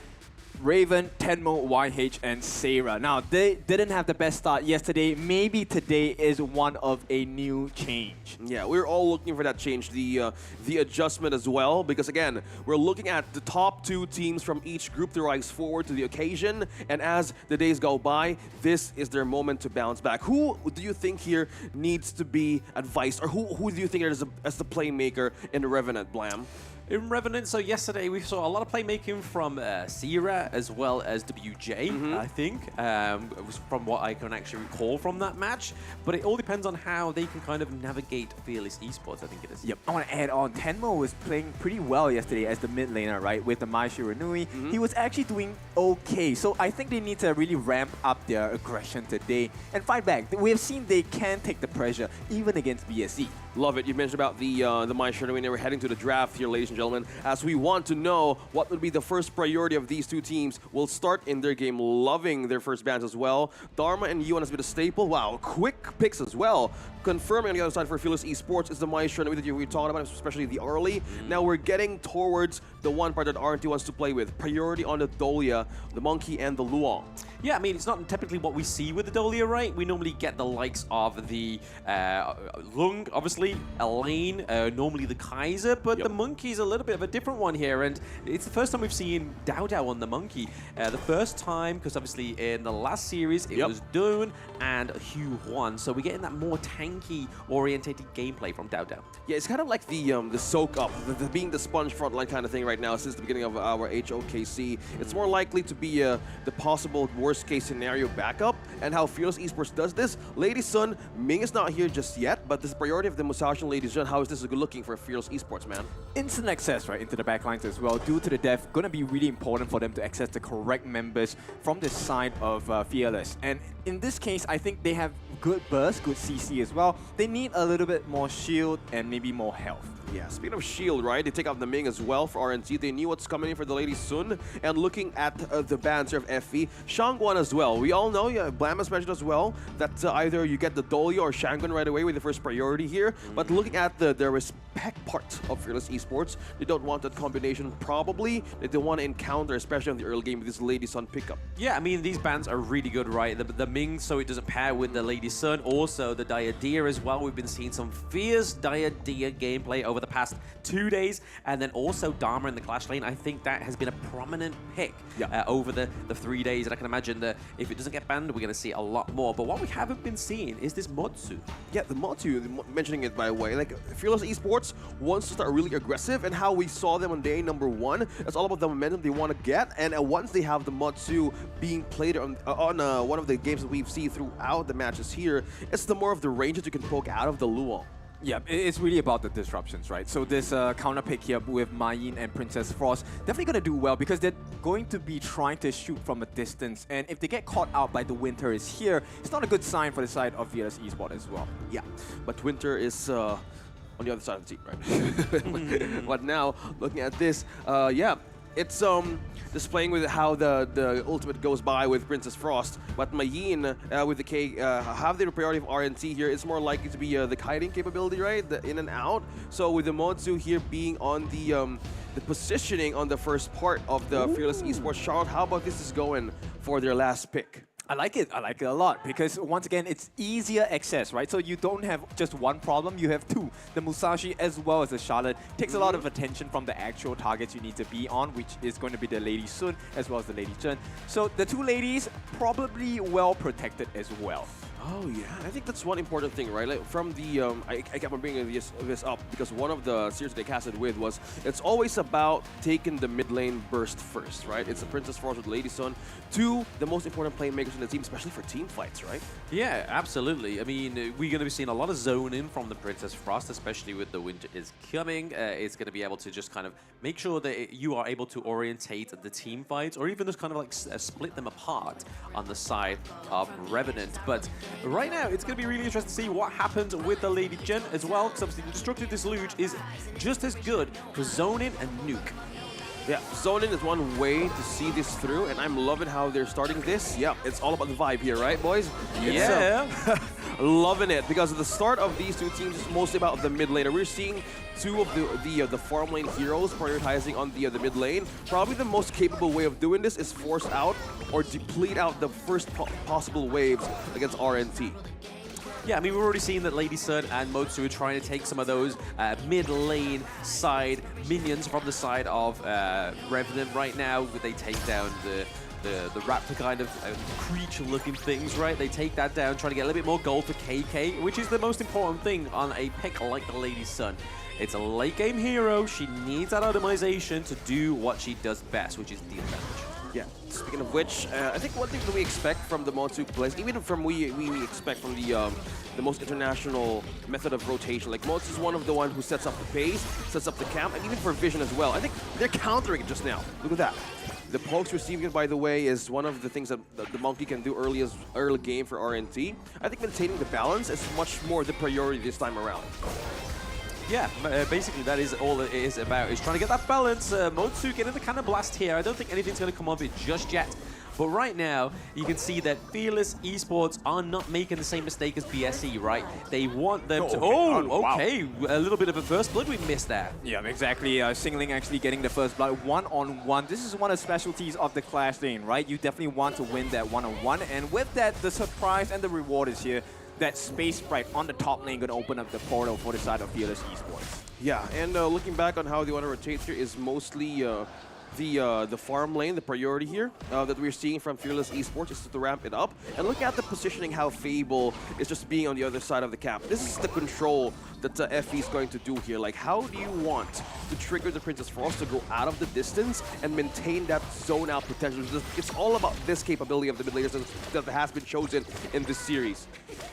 Raven, Tenmo, YH, and Sarah. Now, they didn't have the best start yesterday. Maybe today is one of a new change. Yeah, we're all looking for that change, the adjustment as well, because again, we're looking at the top 2 teams from each group to rise forward to the occasion, and as the days go by, this is their moment to bounce back. Who do you think here needs to be advised, or who do you think is as the playmaker in the Revenant, Blam? In Revenant, so yesterday we saw a lot of playmaking from Sierra as well as WJ, I think, it was from what I can actually recall from that match. But it all depends on how they can kind of navigate Fearless Esports, I think it is. Yep, I want to add on, Tenmo was playing pretty well yesterday as the mid laner, right, with the Mai Shiranui. He was actually doing okay, so I think they need to really ramp up their aggression today and fight back. We have seen they can take the pressure, even against BSC. Love it. You mentioned about the Mai Shiranui. We're heading to the draft here, ladies and gentlemen, as we want to know what would be the first priority of these 2 teams. Will start in their game loving their first bans as well. Dharma and Yuan has been a staple. Wow, quick picks as well. Confirming on the other side for Fearless Esports is the Mai Shiranui that we were talking about, especially the early. Now we're getting towards the one part that RNT wants to play with. Priority on the Dolia, the Monkey, and the Luong. Yeah, I mean, it's not typically what we see with the Dolia, right? We normally get the likes of the Lung, obviously, obviously a lane, normally the Kaiser, but the Monkey's a little bit of a different one here, and it's the first time we've seen Dao Dao on the Monkey. The first time, because obviously in the last series it was Dune and Hugh Huan, so we're getting that more tanky orientated gameplay from Dao Dao. Yeah, it's kind of like the soak up, the being the sponge frontline kind of thing right now since the beginning of our HOKC. It's more likely to be the possible worst case scenario backup, and how Fearless Esports does this. Lady Sun, Ming is not here just yet, but this priority of the Musashi and Lady Sun, how is this looking for Fearless Esports, man? Instant access, right, into the backlines as well. Due to the death, going to be really important for them to access the correct members from the side of Fearless. And in this case, I think they have good burst, good CC as well. They need a little bit more shield and maybe more health. Yeah, speaking of shield, right, they take out the Ming as well for RNC. They knew what's coming in for the Lady Sun. And looking at the banter of FE, Shangguan as well. We all know, Blam has mentioned as well, that either you get the Dolio or Shangguan right away with the first priority here. But looking at the respect part of Fearless Esports, they don't want that combination probably. They don't want to encounter, especially in the early game, with this Lady Sun pickup. Yeah, I mean, these bans are really good, right? The Ming, so it doesn't pair with the Lady Sun. Also, the Diadea as well. We've been seeing some fierce Diadea gameplay over the past 2 days. And then also Dharma in the Clash lane. I think that has been a prominent pick over the 3 days. And I can imagine that if it doesn't get banned, we're going to see a lot more. But what we haven't been seeing is this Motsu. Yeah, the Motsu, mentioning it by the way, like Fearless Esports wants to start really aggressive, and how we saw them on day number 1. It's all about the momentum they want to get, and once they have the Motsu being played on one of the games that we've seen throughout the matches here, it's the more of the range that you can poke out of the Luong. Yeah, it's really about the disruptions, right? So this counter pick here with Mayin and Princess Frost definitely going to do well because they're going to be trying to shoot from a distance. And if they get caught out by the Winter is here, it's not a good sign for the side of Fearless Esports as well. Yeah, but Winter is on the other side of the team, right? But now, looking at this, yeah, it's displaying with how the ultimate goes by with Princess Frost, but Mayin with the K have the priority of RNC here. It's more likely to be the kiting capability, right? The in and out. So with the Motsu here being on the positioning on the first part of the Fearless Esports, Charlotte, how about this is going for their last pick? I like it a lot because once again, it's easier access, right? So you don't have just one problem, you have two. The Musashi as well as the Charlotte takes a lot of attention from the actual targets you need to be on, which is going to be the Lady Sun as well as the Lady Chen. So the two ladies probably well protected as well. Oh yeah, I think that's one important thing, right? Like from the, I kept on bringing this up because one of the series they casted with was, it's always about taking the mid lane burst first, right? It's the Princess Frost with Lady Sun, two the most important playmakers in the team, especially for team fights, right? Yeah, absolutely. I mean, we're going to be seeing a lot of zone in from the Princess Frost, especially with the Winter is coming. It's going to be able to just kind of make sure that you are able to orientate the team fights, or even just kind of like split them apart on the side of Revenant. But right now, it's going to be really interesting to see what happens with the Lady Jen as well, because obviously the Destructive Disilluge is just as good for zoning and nuke. Yeah, zoning is one way to see this through, and I'm loving how they're starting this. Yeah, it's all about the vibe here, right, boys? Yeah. Loving it, because at the start of these two teams is mostly about the mid laner. We're seeing two of the farm lane heroes prioritizing on the mid lane. Probably the most capable way of doing this is force out or deplete out the first possible waves against RNT. Yeah, I mean, we've already seen that Lady Sun and Motsu are trying to take some of those mid-lane side minions from the side of Revenant right now. They take down the raptor kind of creature-looking things, right? They take that down, trying to get a little bit more gold for KK, which is the most important thing on a pick like the Lady Sun. It's a late-game hero. She needs that itemization to do what she does best, which is deal damage. Yeah, speaking of which, I think one thing that we expect from the Motsu plays, even from we expect from the most international method of rotation, like Motsu is one of the one who sets up the pace, sets up the camp, and even for Vision as well. I think they're countering it just now. Look at that. The pokes receiving it, by the way, is one of the things that the Monkey can do early game for RNT. I think maintaining the balance is much more the priority this time around. Yeah, basically that is all it is about, is trying to get that balance. Motsu getting the kind of blast here. I don't think anything's going to come of it just yet. But right now, you can see that Fearless Esports are not making the same mistake as BSE, right? They want them to... Oh, okay. Wow. A little bit of a first blood we missed there. Yeah, exactly. Singling actually getting the first blood one-on-one. This is one of the specialties of the Clash lane, right? You definitely want to win that one-on-one. And with that, the surprise and the reward is here. that Space Sprite on the top lane going to open up the portal for the side of Fearless Esports. Yeah, and looking back on how they want to rotate here is mostly the farm lane, the priority here that we're seeing from Fearless Esports is to ramp it up. And look at the positioning, how Fable is just being on the other side of the cap. This is the control that FE is going to do here. Like, how do you want to trigger the Princess Frost to go out of the distance and maintain that zone out potential? It's all about this capability of the mid laners that has been chosen in this series.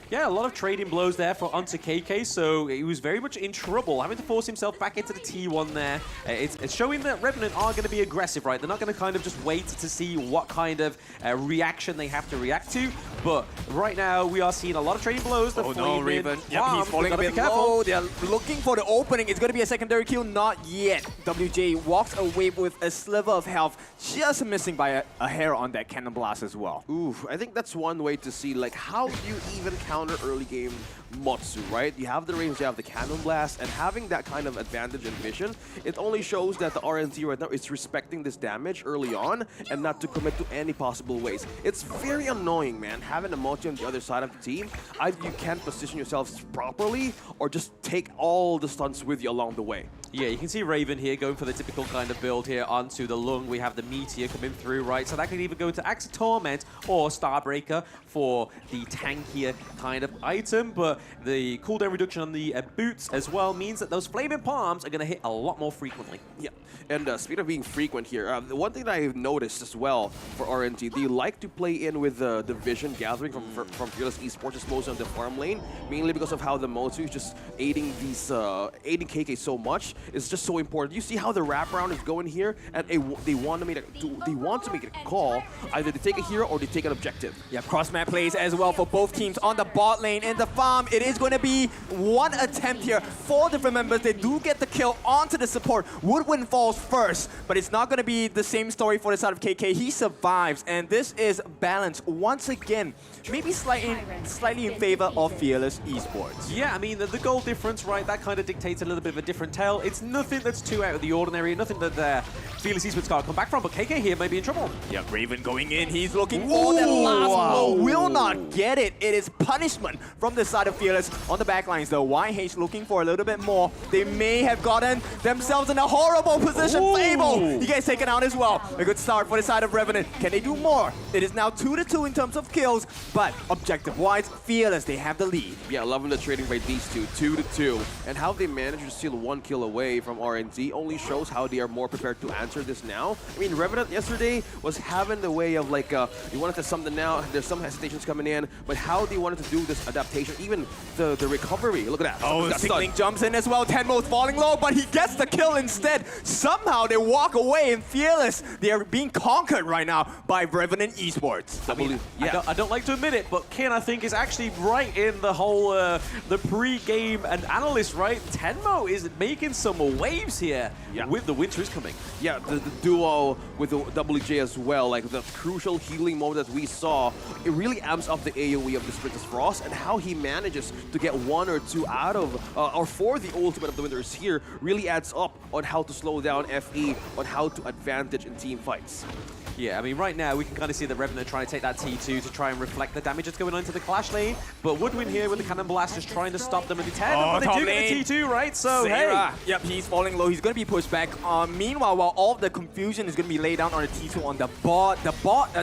Yeah, a lot of trading blows there for KK, so he was very much in trouble, having to force himself back into the T1 there. It's showing that Revenant are going to be aggressive, right? They're not going to kind of just wait to see what kind of reaction they have to react to. But right now, we are seeing a lot of trading blows. Oh no, Raven. Yep, he's falling a bit low. They're looking for the opening. It's going to be a secondary kill. Not yet. WJ walks away with a sliver of health, just missing by a hair on that cannon blast as well. Ooh, I think that's one way to see, like, how do you even counter early game Motsu, right? You have the range, you have the cannon blast, and having that kind of advantage in vision, it only shows that the RNG right now is respecting this damage early on and not to commit to any possible ways. It's very annoying, man, having a Motsu on the other side of the team. Either you can't position yourselves properly or just take all the stunts with you along the way. Yeah, you can see Raven here going for the typical kind of build here onto the Lung. We have the Meteor coming through, right? So that could either go into Axe of Torment or Starbreaker for the tankier kind of item. But the cooldown reduction on the boots as well means that those Flaming Palms are going to hit a lot more frequently. Yeah, and speaking of being frequent here, the one thing that I've noticed as well for RNG, they like to play in with the vision gathering from Fearless Esports, just mostly on the farm lane, mainly because of how the Motsu is just aiding aiding KK so much. It's just so important. You see how the wraparound is going here, and they want to make a call. Either they take a hero or they take an objective. Yeah, cross-map plays as well for both teams on the bot lane. In the farm, it is going to be one attempt here. 4 different members, they do get the kill onto the support. Woodwind falls first, but it's not going to be the same story for the side of KK. He survives, and this is balanced once again. Maybe slightly in favor of Fearless Esports. Yeah, I mean, the goal difference, right, that kind of dictates a little bit of a different tale. It's nothing that's too out of the ordinary, nothing that Fearless Esports got to come back from, but KK here may be in trouble. Yeah, Raven going in. He's looking for that last blow. Will not get it. It is punishment from the side of Fearless. On the backlines, though, YH looking for a little bit more. They may have gotten themselves in a horrible position. Fable, he gets taken out as well. A good start for the side of Revenant. Can they do more? It is now 2-2 in terms of kills, but objective-wise, Fearless, they have the lead. Yeah, loving the trading by these two, 2-2. And how they managed to steal 1 kill away from RNZ only shows how they are more prepared to answer this now. I mean, Revenant yesterday was having the way of like, you wanted to something now, there's some hesitations coming in, but how they wanted to do this adaptation, even the recovery, look at that. Oh, Sickling jumps in as well, Tenmo's falling low, but he gets the kill instead. Somehow they walk away, and Fearless, they are being conquered right now by Revenant Esports. I mean, I don't like to admit it, but Ken, I think, is actually right in the whole, the pre-game and analyst, right? Tenmo is making some waves here with the Winter is coming. Yeah, the duo with the WJ as well, like the crucial healing moment that we saw, it really amps up the AoE of this Princess Frost, and how he manages to get 1 or 2 out of, or for the ultimate of the Winter is here, really adds up on how to slow down FE, on how to advantage in team fights. Yeah, I mean, right now we can kind of see the Revenant trying to take that T2 to try and reflect the damage that's going on into the Clash lane. But Woodwind here with the Cannon Blast just trying to stop them at the 10. But they do get the T2, right? So, Sarah. Hey. Yep, he's falling low. He's going to be pushed back. Meanwhile, while all of the confusion is going to be laid down on the T2 on the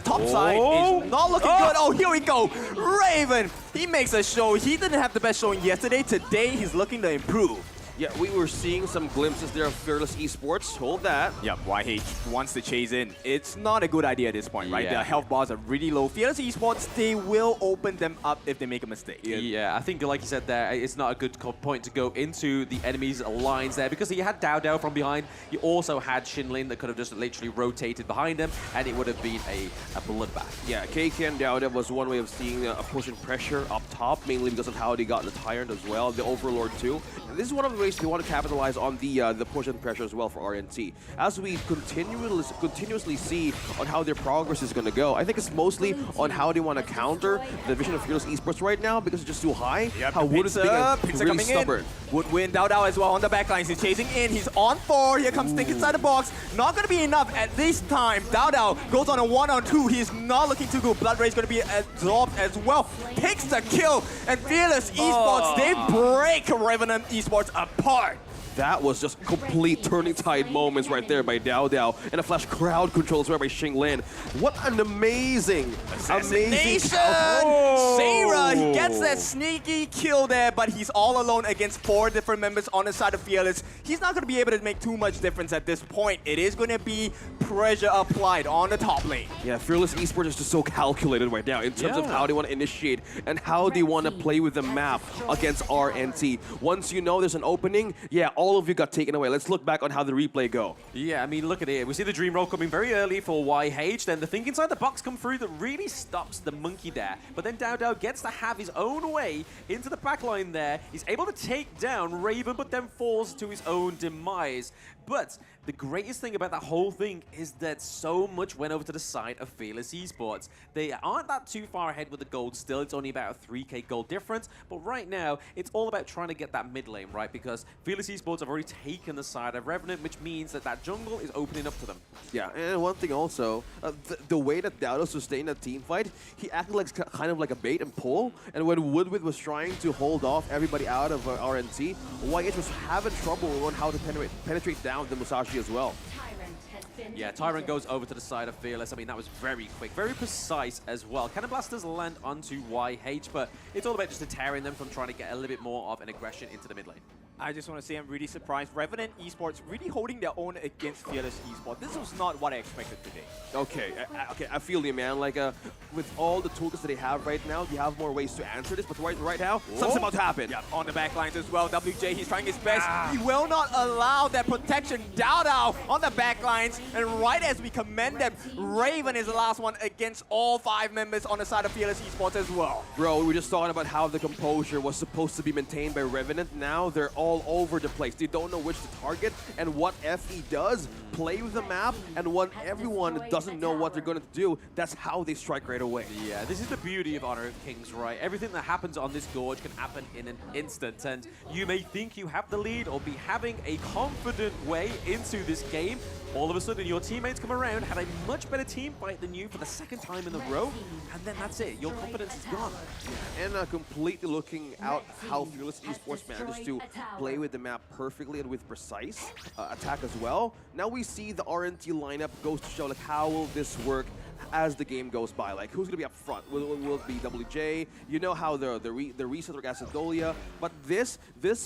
top side is not looking good. Oh, here we go. Raven, he makes a show. He didn't have the best showing yesterday. Today, he's looking to improve. Yeah, we were seeing some glimpses there of Fearless Esports. Hold that. Yep, YH wants to chase in. It's not a good idea at this point, right? The health bars are really low. Fearless Esports, they will open them up if they make a mistake. Yeah, I think, like you said there, it's not a good point to go into the enemy's lines there, because you had Dao Dao from behind. You also had Shinlin that could have just literally rotated behind him, and it would have been a bloodbath. Yeah, KK and Dao Dao was one way of seeing a push and pressure up top, mainly because of how they got the Tyrant as well, the Overlord too. And this is one of the ways ways they want to capitalize on the push and pressure as well for RNT. As we continuously see on how their progress is going to go, I think it's mostly on how they want to counter the vision of Fearless Esports right now because it's just too high. Yep, How Wood is being Pizza really coming stubborn. in. Would win Dao as well on the backlines. He's chasing in. He's on 4. Here comes Think inside the box. Not going to be enough at this time. Dao goes on a 1-on-2. He's not looking too good. Blood Ray's going to be absorbed as well. Takes the kill. And Fearless Esports, they break Revenant Esports apart. That was just complete turning tide moments right there by Dao and a flash crowd control as well by Xinglin. What an amazing Assassination! Oh! Sarah, he gets that sneaky kill there, but he's all alone against 4 different members on the side of Fearless. He's not going to be able to make too much difference at this point. It is going to be pressure applied on the top lane. Yeah, Fearless Esports is just so calculated right now in terms of how they want to initiate and how they want to play with the map against RNT. Once you know there's an opening, yeah, all of you got taken away. Let's look back on how the replay go. Yeah, I mean, look at it. We see the Dream Roll coming very early for YH. Then the Think inside the box come through that really stops the monkey there. But then Dao gets to have his own way into the backline there. He's able to take down Raven, but then falls to his own demise. But the greatest thing about that whole thing is that so much went over to the side of Fearless Esports. They aren't that too far ahead with the gold still. It's only about a 3k gold difference. But right now, it's all about trying to get that mid lane, right? Because Fearless Esports have already taken the side of Revenant, which means that that jungle is opening up to them. Yeah, and one thing also, the way that Dao sustained that team fight, he acted like kind of like a bait and pull. And when Woodward was trying to hold off everybody out of RNT, YH was having trouble on how to penetrate down the Musashi as well. Yeah, Tyrant goes over to the side of Fearless. I mean, that was very quick, very precise as well. Cannon Blasters land onto YH, but it's all about just deterring them from trying to get a little bit more of an aggression into the mid lane. I just want to say I'm really surprised. Revenant Esports really holding their own against Fearless Esports. This was not what I expected today. Okay, I feel you, man. Like, with all the toolkits that they have right now, they have more ways to answer this. But right now, something's about to happen. Yeah, on the back lines as well. WJ, he's trying his best. He will not allow that protection. Dao on the back lines. And right as we commend them, Raven is the last one against all 5 members on the side of Fearless Esports as well. Bro, we were just talking about how the composure was supposed to be maintained by Revenant. Now they're all over the place. They don't know which to target and what FE does. Play with the map, and when everyone doesn't know what they're going to do, that's how they strike right away. Yeah, this is the beauty of Honor of Kings, right? Everything that happens on this gorge can happen in an instant, and you may think you have the lead or be having a confident way into this game. All of a sudden, your teammates come around, have a much better team fight than you for the 2nd time in a row, and then that's it. Your confidence is gone. And completely looking out how Fearless Esports manages to play with the map perfectly and with precise attack as well. Now we see the RNT lineup goes to show like how will this work as the game goes by. Like, who's going to be up front? Will it be WJ? You know how the reset or Gasodolia, but this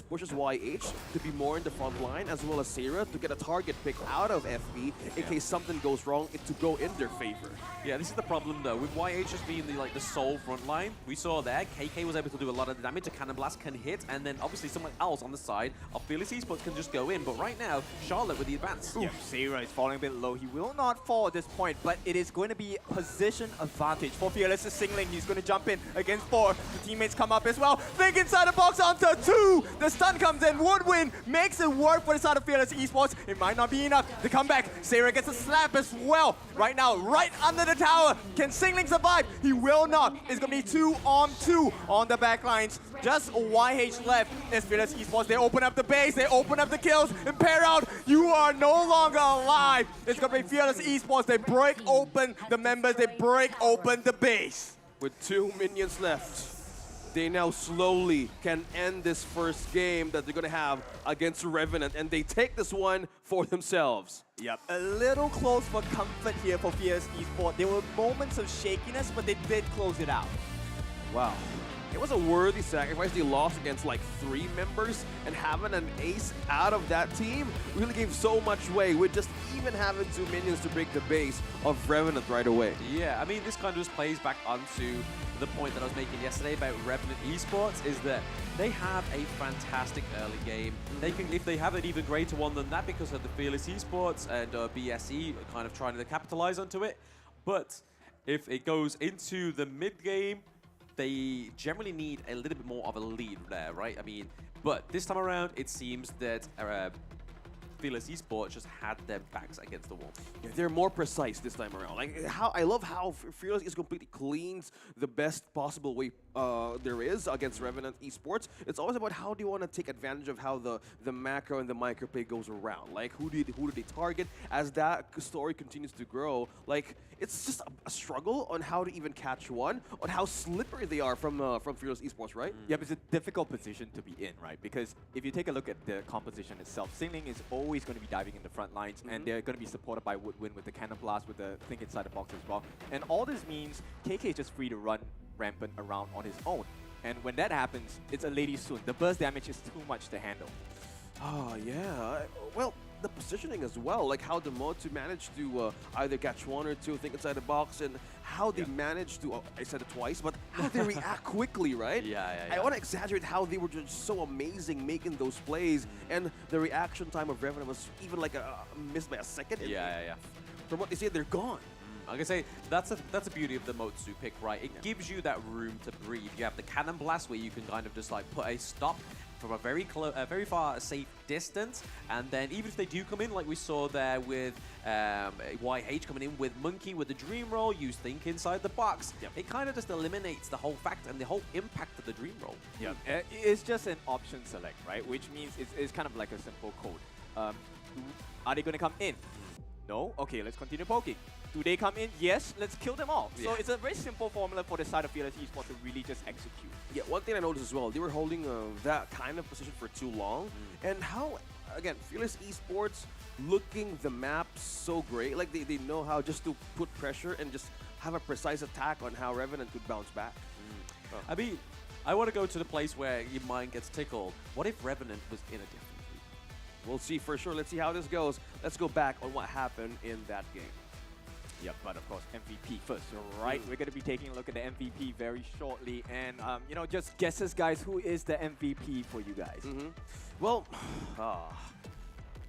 pushes YH to be more in the front line, as well as Sarah to get a target pick out of FB in case something goes wrong, to go in their favor. Yeah, this is the problem though. With YH just being the sole front line, we saw there, KK was able to do a lot of the damage, a Cannon Blast can hit, and then obviously someone else on the side of Fearless Esports can just go in. But right now, Charlotte with the advance. Yeah, Sarah is falling a bit low. He will not fall at this point, but it is going to be position advantage for Fearless. Singling, he's going to jump in against 4. The teammates come up as well. Think inside the box onto 2. The stun comes in. Woodwind makes it work for the side of Fearless Esports. It might not be enough to come back. Sarah gets a slap as well. Right now, right under the tower. Can Singling survive? He will not. It's going to be 2-on-2 on the back lines. Just YH left. As Fearless Esports, they open up the base. They open up the kills. And pair out, you are no longer alive. It's going to be Fearless Esports. They break open the members. They break open the base. With 2 minions left, they now slowly can end this first game that they're going to have against Revenant, and they take this one for themselves. Yep, a little close for comfort here for Fearless Esports. There were moments of shakiness, but they did close it out. Wow. It was a worthy sacrifice. They lost against like 3 members, and having an ace out of that team really gave so much way with just even having 2 minions to break the base of Revenant right away. Yeah, I mean, this kind of just plays back onto the point that I was making yesterday about Revenant Esports, is that they have a fantastic early game. They can, if they have an even greater one than that, because of the Fearless Esports and BSE kind of trying to capitalize onto it. But if it goes into the mid game, they generally need a little bit more of a lead there, right? I mean, But this time around, it seems that Fearless Esports just had their backs against the wall. Yeah, they're more precise this time around. Like how I love how Fearless is completely cleans the best possible way there is against Revenant Esports. It's always about how do you want to take advantage of how the macro and the micro play goes around. Like who do they target as that story continues to grow? Like it's just a struggle on how to even catch one, on how slippery they are from Fearless Esports, right? Yep, it's a difficult position to be in, right? Because if you take a look at the composition itself, Singling is always going to be diving in the front lines, and they're going to be supported by Woodwind with the Cannon Blast, with the thing inside the box as well. And all this means KK is just free to run rampant around on his own. And when that happens, it's a lady soon. The burst damage is too much to handle. Oh, yeah. Well, the positioning as well, like how the Motu managed to either catch one or two, think inside the box, and how they managed to, I said it twice, but how they react quickly, right? Yeah. I want to exaggerate how they were just so amazing making those plays, and the reaction time of Revenant was even like a miss by a second. Yeah. From what they say, they're gone. Like I say, that's a beauty of the Motsu pick, right? It gives you that room to breathe. You have the Cannon Blast where you can kind of just like put a stop from a very far safe distance, and then even if they do come in, like we saw there with YH coming in with Monkey with the Dream Roll, you think inside the box. It kind of just eliminates the whole fact and the whole impact of the Dream Roll. Yeah, it's just an option select, right? Which means it's kind of like a simple code. Are they going to come in? No? Okay, let's continue poking. Do they come in? Yes, let's kill them all. So it's a very simple formula for the side of Fearless Esports to really just execute. Yeah, one thing I noticed as well, they were holding that kind of position for too long. And how, again, Fearless Esports looking the map so great. Like they know how just to put pressure and just have a precise attack on how Revenant could bounce back. I mean, I want to go to the place where your mind gets tickled. What if Revenant was in a different league? We'll see for sure. Let's see how this goes. Let's go back on what happened in that game. Yep, but of course, MVP first, right? We're going to be taking a look at the MVP very shortly. And, you know, just guesses, guys, who is the MVP for you guys? Well,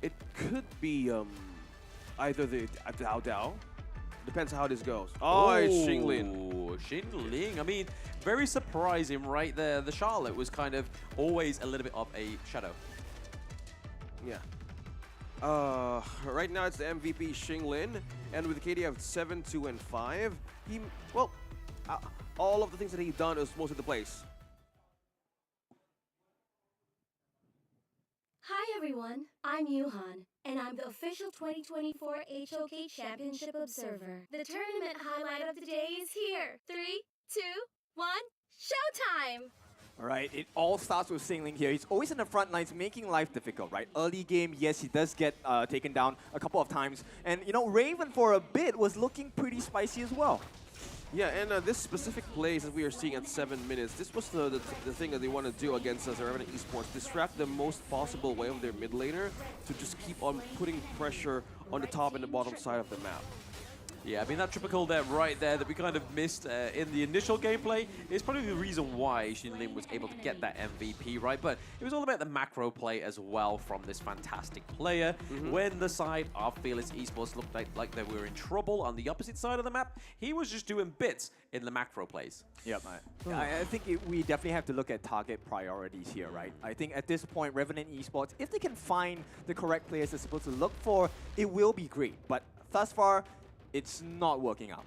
it could be either the Dao Dao. Depends how this goes. Oh, it's Xinglin. Xinglin. I mean, very surprising right there. The Charlotte was kind of always a little bit of a shadow. Yeah. Right now it's the MVP Xinglin, and with KD of 7, 2, and 5, he, well, all of the things that he done is most of the place. Hi everyone, I'm Yuhan, and I'm the official 2024 HOK Championship Observer. The tournament highlight of the day is here. 3, 2, 1, showtime! All right, it all starts with Singling here. He's always in the front lines, making life difficult, right? Early game, yes, he does get taken down a couple of times. And, you know, Raven for a bit was looking pretty spicy as well. Yeah, and this specific play that we are seeing at 7 minutes, this was the thing that they want to do against us, Revenant Esports. Distract the most possible way of their mid laner to just keep on putting pressure on the top and the bottom side of the map. Yeah, I mean, that triple kill there, right there, that we kind of missed in the initial gameplay is probably the reason why Xinglin was able to get that MVP, right? But it was all about the macro play as well from this fantastic player. When the side of Fearless Esports looked like they were in trouble on the opposite side of the map, he was just doing bits in the macro plays. Yep, I think we definitely have to look at target priorities here, right? I think at this point, Revenant Esports, if they can find the correct players they're supposed to look for, it will be great. But thus far, it's not working out.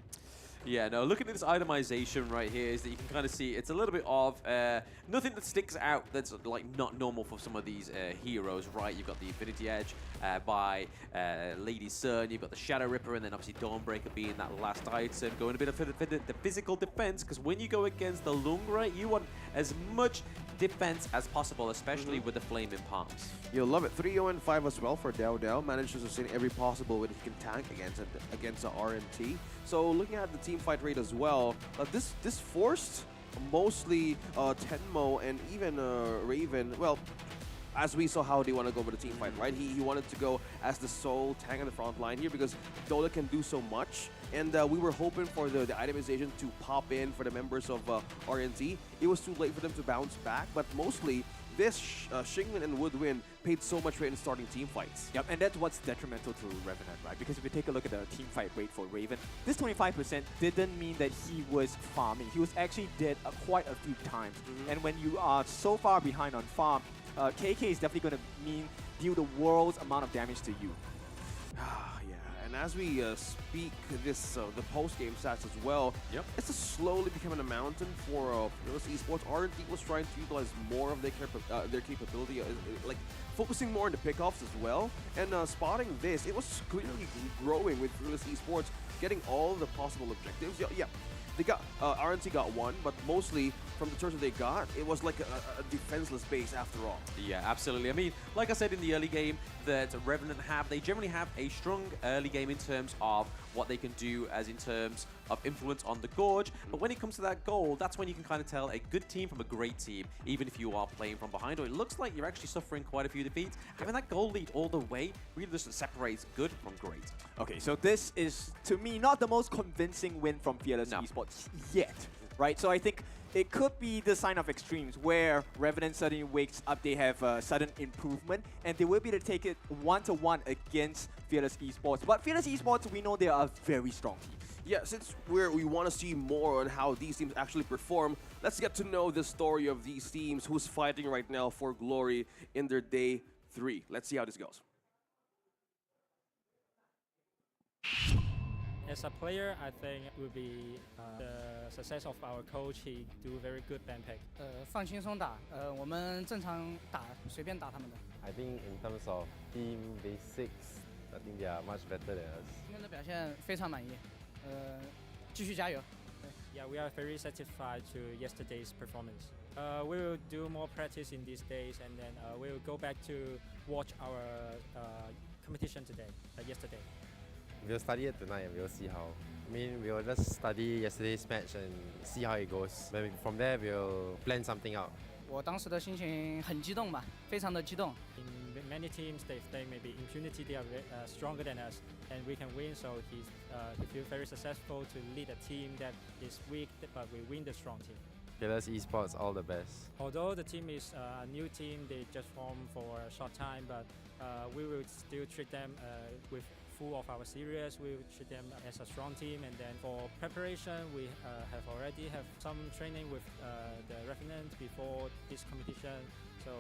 Yeah, no, looking at this itemization right here is that you can kind of see it's a little bit of nothing that sticks out that's like not normal for some of these heroes, right? You've got the Infinity Edge by Lady Sun, you've got the Shadow Ripper, and then obviously Dawnbreaker being that last item, going a bit of the physical defense, because when you go against the Lungra, you want as much defense as possible, especially with the Flaming Palms. You'll love it. 3-0 and 5 as well for Dao Dao. Managed to sustain every possible way he can tank against the RNT. So looking at the team fight rate as well, this forced mostly Tenmo and even Raven, well, as we saw how they want to go with the team fight, right? He wanted to go as the sole tank on the front line here because Dola can do so much. And we were hoping for the itemization to pop in for the members of RNT. It was too late for them to bounce back, but mostly this Xinglin and Woodwind paid so much rate in starting team fights. Yep, and that's what's detrimental to Revenant, right? Because if you take a look at the team fight rate for Raven, this 25% didn't mean that he was farming. He was actually dead quite a few times. And when you are so far behind on farm, KK is definitely going to deal the world's amount of damage to you. Yeah, and as we speak this the post-game stats as well, it's just slowly becoming a mountain for Fearless Esports. R&D was trying to utilize more of their capability, like focusing more on the pickoffs as well, and spotting this, it was clearly growing with Fearless Esports, getting all the possible objectives. Yeah, they got RNC got one, but mostly from the turns that they got, it was like a defenseless base after all. Yeah, absolutely. I mean, like I said in the early game, that Revenant they generally have a strong early game in terms of what they can do as in terms of influence on the Gorge. But when it comes to that goal, that's when you can kind of tell a good team from a great team, even if you are playing from behind, or it looks like you're actually suffering quite a few defeats. Having that goal lead all the way really just separates good from great. Okay, so this is, to me, not the most convincing win from Fearless Esports yet, right? So I think it could be the sign of extremes where Revenant suddenly wakes up, they have a sudden improvement, and they will be able to take it 1-to-1 against Fearless Esports. But Fearless Esports, we know they are a very strong team. Yeah, since we want to see more on how these teams actually perform, let's get to know the story of these teams, who's fighting right now for glory in their day 3. Let's see how this goes. As a player, I think it will be the success of our coach. He do very good band pick. 放轻松打，我们正常打，随便打他们的。I think in terms of team basics, I think they are much better than us. 今天的表现非常满意，继续加油。Yeah, we are very satisfied to yesterday's performance. We will do more practice in these days, and then we will go back to watch our competition today, yesterday. We'll study it tonight and we'll see how. I mean, we'll just study yesterday's match and see how it goes. Then from there, we'll plan something out. 我当时的心情很激动吧，非常的激动。In many teams, they think maybe impunity they are stronger than us, and we can win. So he feels very successful to lead a team that is weak, but we win the strong team. Fearless Esports, all the best. Although the team is a new team, they just formed for a short time, but we will still treat them with full of our serious. We will treat them as a strong team, and then for preparation, we have already some training with the Revenant before this competition. So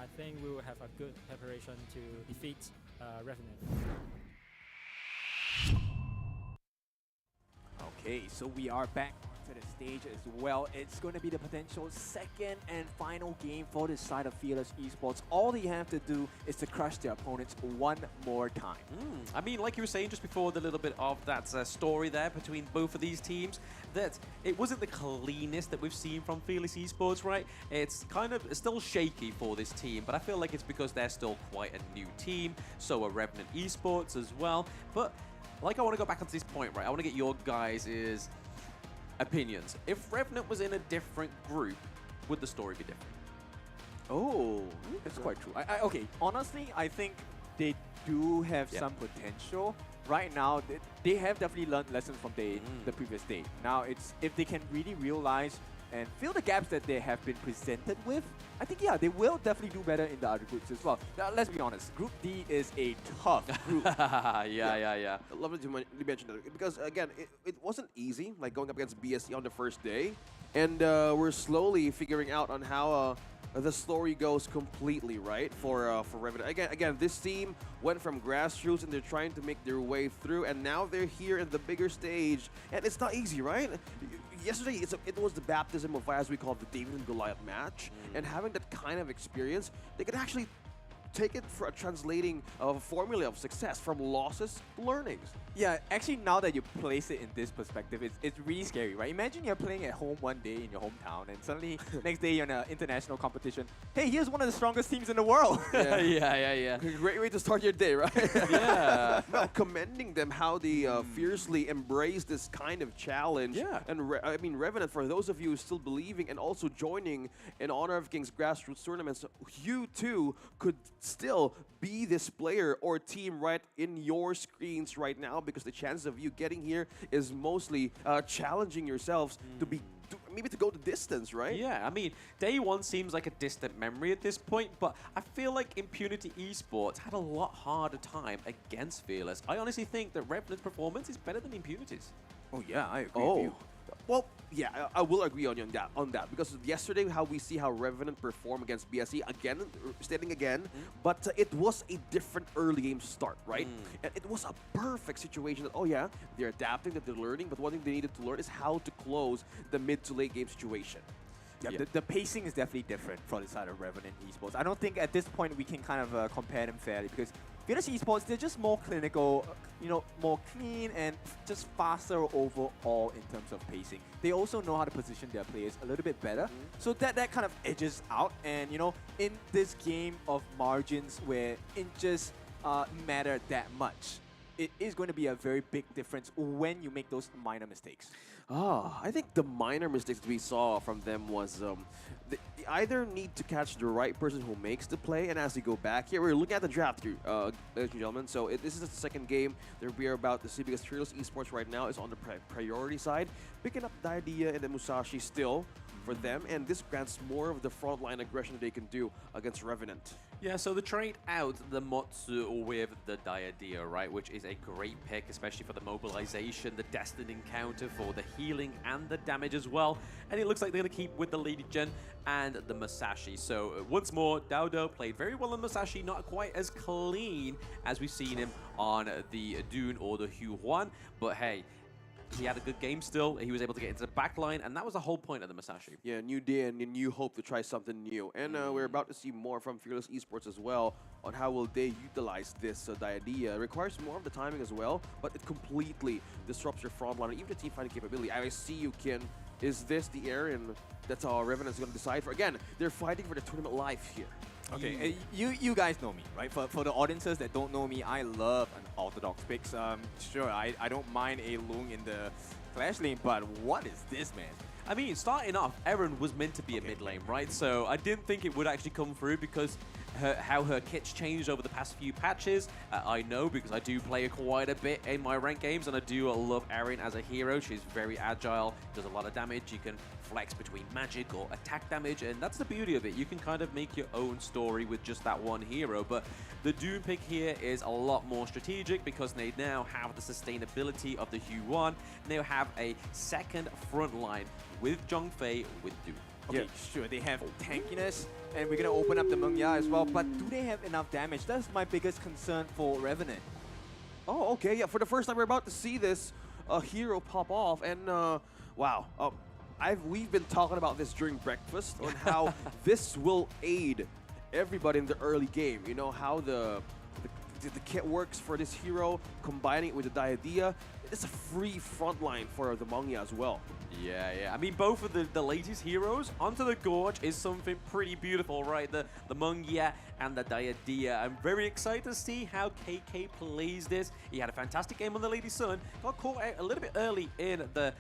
I think we will have a good preparation to defeat Revenant. Okay, so we are back to the stage as well. It's going to be the potential second and final game for this side of Fearless Esports. All they have to do is to crush their opponents one more time. I mean, like you were saying just before, the little bit of that story there between both of these teams, that it wasn't the cleanest that we've seen from Fearless Esports, right? It's kind of still shaky for this team, but I feel like it's because they're still quite a new team. So are Revenant Esports as well. But like, I want to go back onto this point, right? I want to get your guys' opinions. If Revenant was in a different group, would the story be different? Oh, that's quite true. Okay, honestly, I think they do have some potential. Right now, they have definitely learned lessons from the previous day. Now, it's if they can really realize and fill the gaps that they have been presented with, I think, yeah, they will definitely do better in the other groups as well. Now, let's be honest, Group D is a tough group. Yeah. I love that you mentioned that, because, again, it wasn't easy, like going up against BSC on the first day, and we're slowly figuring out on how the story goes completely, right, for Revenant. Again, this team went from grassroots, and they're trying to make their way through, and now they're here in the bigger stage, and it's not easy, right? Yesterday, it was the baptism of fire, as we call it, the David and Goliath match, and having that kind of experience, they could actually take it for a translating of a formula of success from losses to learnings. Yeah, actually, now that you place it in this perspective, it's really scary, right? Imagine you're playing at home one day in your hometown, and suddenly next day you're in an international competition. Hey, here's one of the strongest teams in the world. Yeah. Great way to start your day, right? Yeah. No, commending them how they fiercely embrace this kind of challenge. Yeah. And I mean, Revenant, for those of you still believing and also joining in Honor of Kings grassroots tournaments, you too could still be this player or team right in your screens right now, because the chances of you getting here is mostly challenging yourselves maybe to go the distance, right? Yeah, I mean, day one seems like a distant memory at this point, but I feel like Impunity Esports had a lot harder time against Fearless. I honestly think that Revenant's performance is better than Impunity's. Oh yeah, I agree with you. Well, yeah, I will agree on you on that because yesterday how we see how Revenant performed against BSE again, standing again, but it was a different early game start, right? And it was a perfect situation that, oh yeah, they're adapting, that they're learning, but one thing they needed to learn is how to close the mid to late game situation. Yeah, the pacing is definitely different for the side of Revenant Esports. I don't think at this point we can kind of compare them fairly because Venus Esports, they're just more clinical, more clean and just faster overall in terms of pacing. They also know how to position their players a little bit better, so that kind of edges out. And in this game of margins where inches matter that much, it is going to be a very big difference when you make those minor mistakes. I think the minor mistakes we saw from them was they either need to catch the right person who makes the play, and as we go back here, we're looking at the draft here, ladies and gentlemen. So this is the second game that we are about to see because Fearless Esports right now is on the priority side, picking up the idea and the Musashi still for them, and this grants more of the frontline aggression that they can do against Revenant. Yeah, so the trade out the Motsu with the Diadea, right, which is a great pick, especially for the mobilization, the destined encounter for the healing and the damage as well. And it looks like they're going to keep with the Lady Gen and the Musashi. So once more, Dowdo played very well on Musashi, not quite as clean as we've seen him on the Dune or the Hugh Huan, but hey, he had a good game still. He was able to get into the back line, and that was the whole point of the Musashi. Yeah, new day and a new hope to try something new. And we're about to see more from Fearless Esports as well on how will they utilize this Diadea. It requires more of the timing as well, but it completely disrupts your front line, even the team fighting capability. I see you, Kin. Is this the area that's how Revenant's going to decide for? Again, they're fighting for the tournament life here. Okay, you guys know me, right? For the audiences that don't know me, I love an orthodox picks. Sure, I don't mind a Lung in the Clash lane, but what is this, man? I mean, starting off, Eren was meant to be a mid lane, right? So I didn't think it would actually come through because how her kit's changed over the past few patches. I know because I do play quite a bit in my ranked games, and I do love Eren as a hero. She's very agile, does a lot of damage. You can flex between magic or attack damage, and that's the beauty of it. You can kind of make your own story with just that one hero, but the Doom pick here is a lot more strategic because they now have the sustainability of the Hugh One. They have a second front line with Zhongfei, with Doom. Okay, sure, they have tankiness, and we're going to open up the Mengya as well, but do they have enough damage? That's my biggest concern for Revenant. Oh, okay, yeah, for the first time we're about to see this hero pop off, and wow. We've been talking about this during breakfast on how this will aid everybody in the early game. You know, how the kit works for this hero, combining it with the Diadea. It's a free front line for the Mengya as well. Yeah. I mean, both of the latest heroes onto the Gorge is something pretty beautiful, right? The Mengya and the Diadea. I'm very excited to see how KK plays this. He had a fantastic game on the Lady Sun. Got caught out a little bit early in the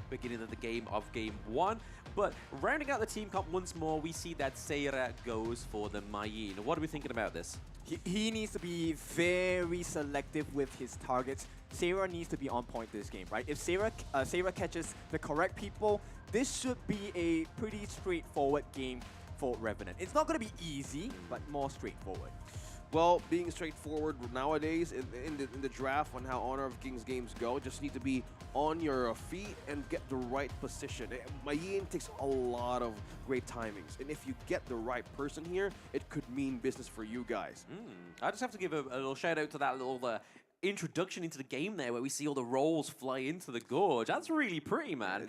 beginning of the game of Game 1. But rounding out the team comp once more, we see that Seira goes for the Mayin. What are we thinking about this? He needs to be very selective with his targets. Seira needs to be on point this game, right? If Seira catches the correct people, this should be a pretty straightforward game for Revenant. It's not going to be easy, but more straightforward. Well, being straightforward nowadays in the draft on how Honor of Kings games go, just need to be on your feet and get the right position. Mayin takes a lot of great timings, and if you get the right person here, it could mean business for you guys. I just have to give a little shout out to that little introduction into the game there, where we see all the rolls fly into the Gorge. That's really pretty, man.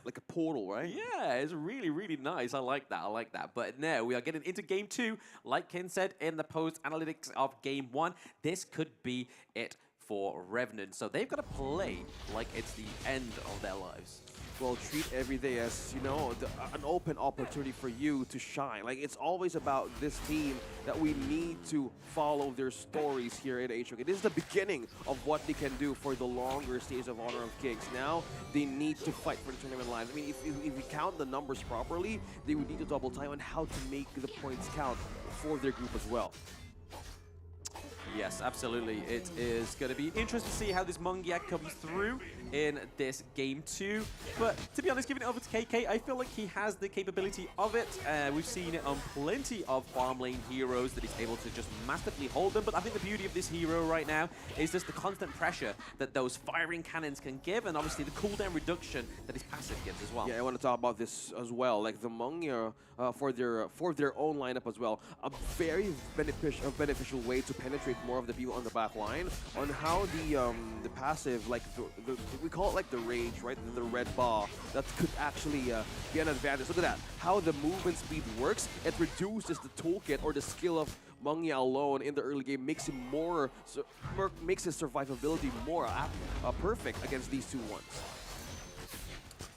Like a portal, right? Yeah, it's really, really nice. I like that. But now we are getting into Game 2. Like Ken said in the post-analytics of Game 1, this could be it for Revenant. So they've got to play like it's the end of their lives. Well, treat every day as, you know, an open opportunity for you to shine. Like, it's always about this team that we need to follow their stories here at HOK. This is the beginning of what they can do for the longer stage of Honor of Kings. Now, they need to fight for the tournament lines. I mean, if we count the numbers properly, they would need to double time on how to make the points count for their group as well. Yes, absolutely. It is going to be interesting to see how this Mungia comes through in this game 2. But to be honest, giving it over to KK, I feel like he has the capability of it. We've seen it on plenty of farm lane heroes that he's able to just masterfully hold them. But I think the beauty of this hero right now is just the constant pressure that those firing cannons can give, and obviously the cooldown reduction that his passive gives as well. Yeah, I want to talk about this as well. Like the Mungia for their own lineup as well. A very beneficial way to penetrate more of the people on the back line on how the passive, like we call it like the rage, right? The red bar that could actually be an advantage. Look at that, how the movement speed works. It reduces the toolkit or the skill of Mungia alone in the early game, makes him makes his survivability more perfect against these 2-1s.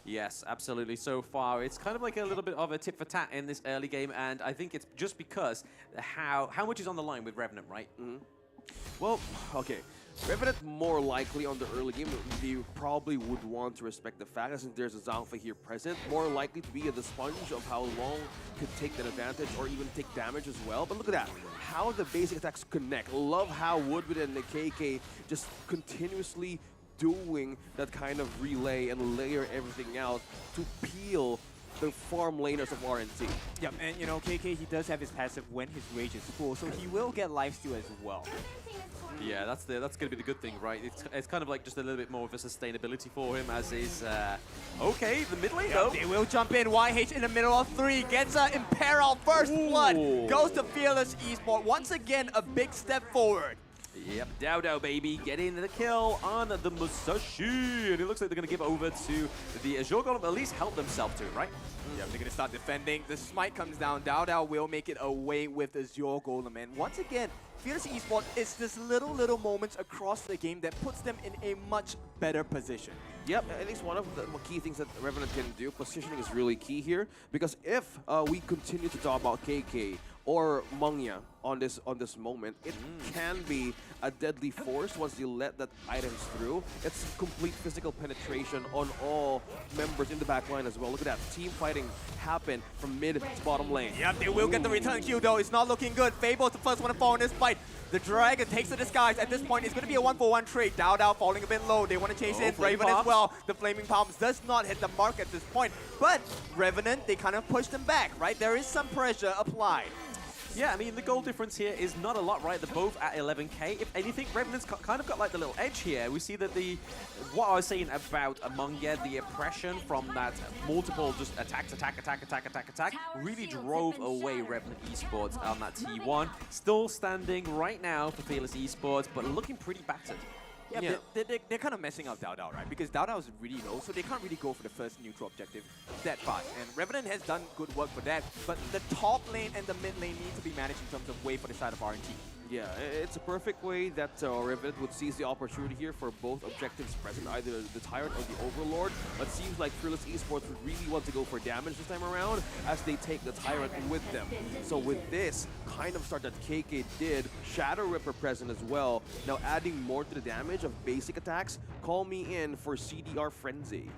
Yes, absolutely. So far, it's kind of like a little bit of a tit for tat in this early game, and I think it's just because how much is on the line with Revenant, right? Well, okay. Revenant more likely on the early game, they probably would want to respect the fact that since there's a Zhangfei here present, more likely to be the sponge of how long could take that advantage or even take damage as well. But look at that, how the basic attacks connect. Love how Woodward and the KK just continuously doing that kind of relay and layer everything out to peel the farm laners of RNT. Yep, and you know, KK, he does have his passive when his rage is full, so he will get lifesteal as well. Yeah, that's going to be the good thing, right? It's kind of like just a little bit more of a sustainability for him as is... okay, the mid lane though. They will jump in. YH in the middle of 3. Gets a Imperil first blood. Goes to Fearless Esports. Once again, a big step forward. Yep, Dow baby getting the kill on the Musashi. And it looks like they're going to give over to the Azure Golem, at least help themselves to it, right? Yeah, they're going to start defending. The smite comes down. Dow will make it away with the Azure Golem. And once again, Fearless Esports is this little moments across the game that puts them in a much better position. Yep, at least one of the key things that Revenant can do, positioning is really key here, because if we continue to talk about KK or Mungia on this moment, it can be a deadly force once you let that items through. It's complete physical penetration on all members in the back line as well. Look at that, team fighting happen from mid to bottom lane. Yep, they will get the return kill though. It's not looking good. Fable's the first one to fall in this fight. The Dragon takes the disguise. At this point, it's going to be a 1-for-1 trade. Dow falling a bit low. They want to chase in Raven as well. The Flaming Palms does not hit the mark at this point. But Revenant, they kind of push them back, right? There is some pressure applied. Yeah, I mean, the goal difference here is not a lot, right? They're both at 11k. If anything, Revenant's kind of got like the little edge here. We see that what I was saying about Mungia, the oppression from that multiple just attack, really drove away Revenant Esports on that T1. Still standing right now for Fearless Esports, but looking pretty battered. Yeah, they're kind of messing up Dow, right? Because Dow is really low, so they can't really go for the first neutral objective that fast. And Revenant has done good work for that, but the top lane and the mid lane need to be managed in terms of way for the side of RNT. Yeah, it's a perfect way that Revenant would seize the opportunity here for both objectives present, either the Tyrant or the Overlord. But seems like Fearless Esports would really want to go for damage this time around as they take the Tyrant with them. So with this kind of start that KK did, Shadow Ripper present as well, now adding more to the damage of basic attacks, call me in for CDR Frenzy.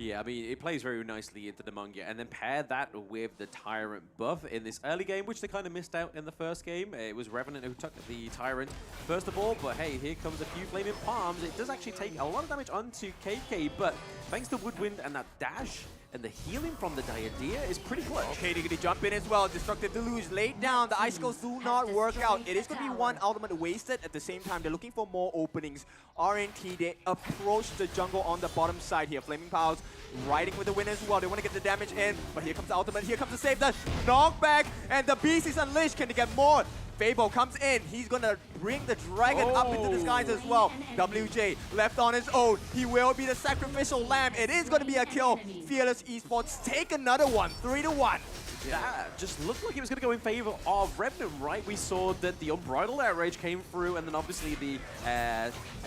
Yeah, I mean, it plays very nicely into the Mungia, and then pair that with the Tyrant buff in this early game, which they kind of missed out in the first game. It was Revenant who took the Tyrant first of all, but hey, here comes a few Flaming Palms. It does actually take a lot of damage onto KK, but thanks to Woodwind and that dash, and the healing from the Diadea is pretty clutch. Okay, they're going to jump in as well. Destructive Deluge laid down. The Icicles do not work out. It is going to be one ultimate wasted. At the same time, they're looking for more openings. RNT, they approach the jungle on the bottom side here. Flaming Powers riding with the win as well. They want to get the damage in, but here comes the ultimate. Here comes the save. The knockback, and the beast is unleashed. Can they get more? Fable comes in. He's going to bring the Dragon up into the skies as well. WJ left on his own. He will be the sacrificial lamb. It is going to be a kill. Fearless Esports take another one. 3-1. That just looked like it was going to go in favor of Revenant, right? We saw that the Unbridled Outrage came through, and then obviously the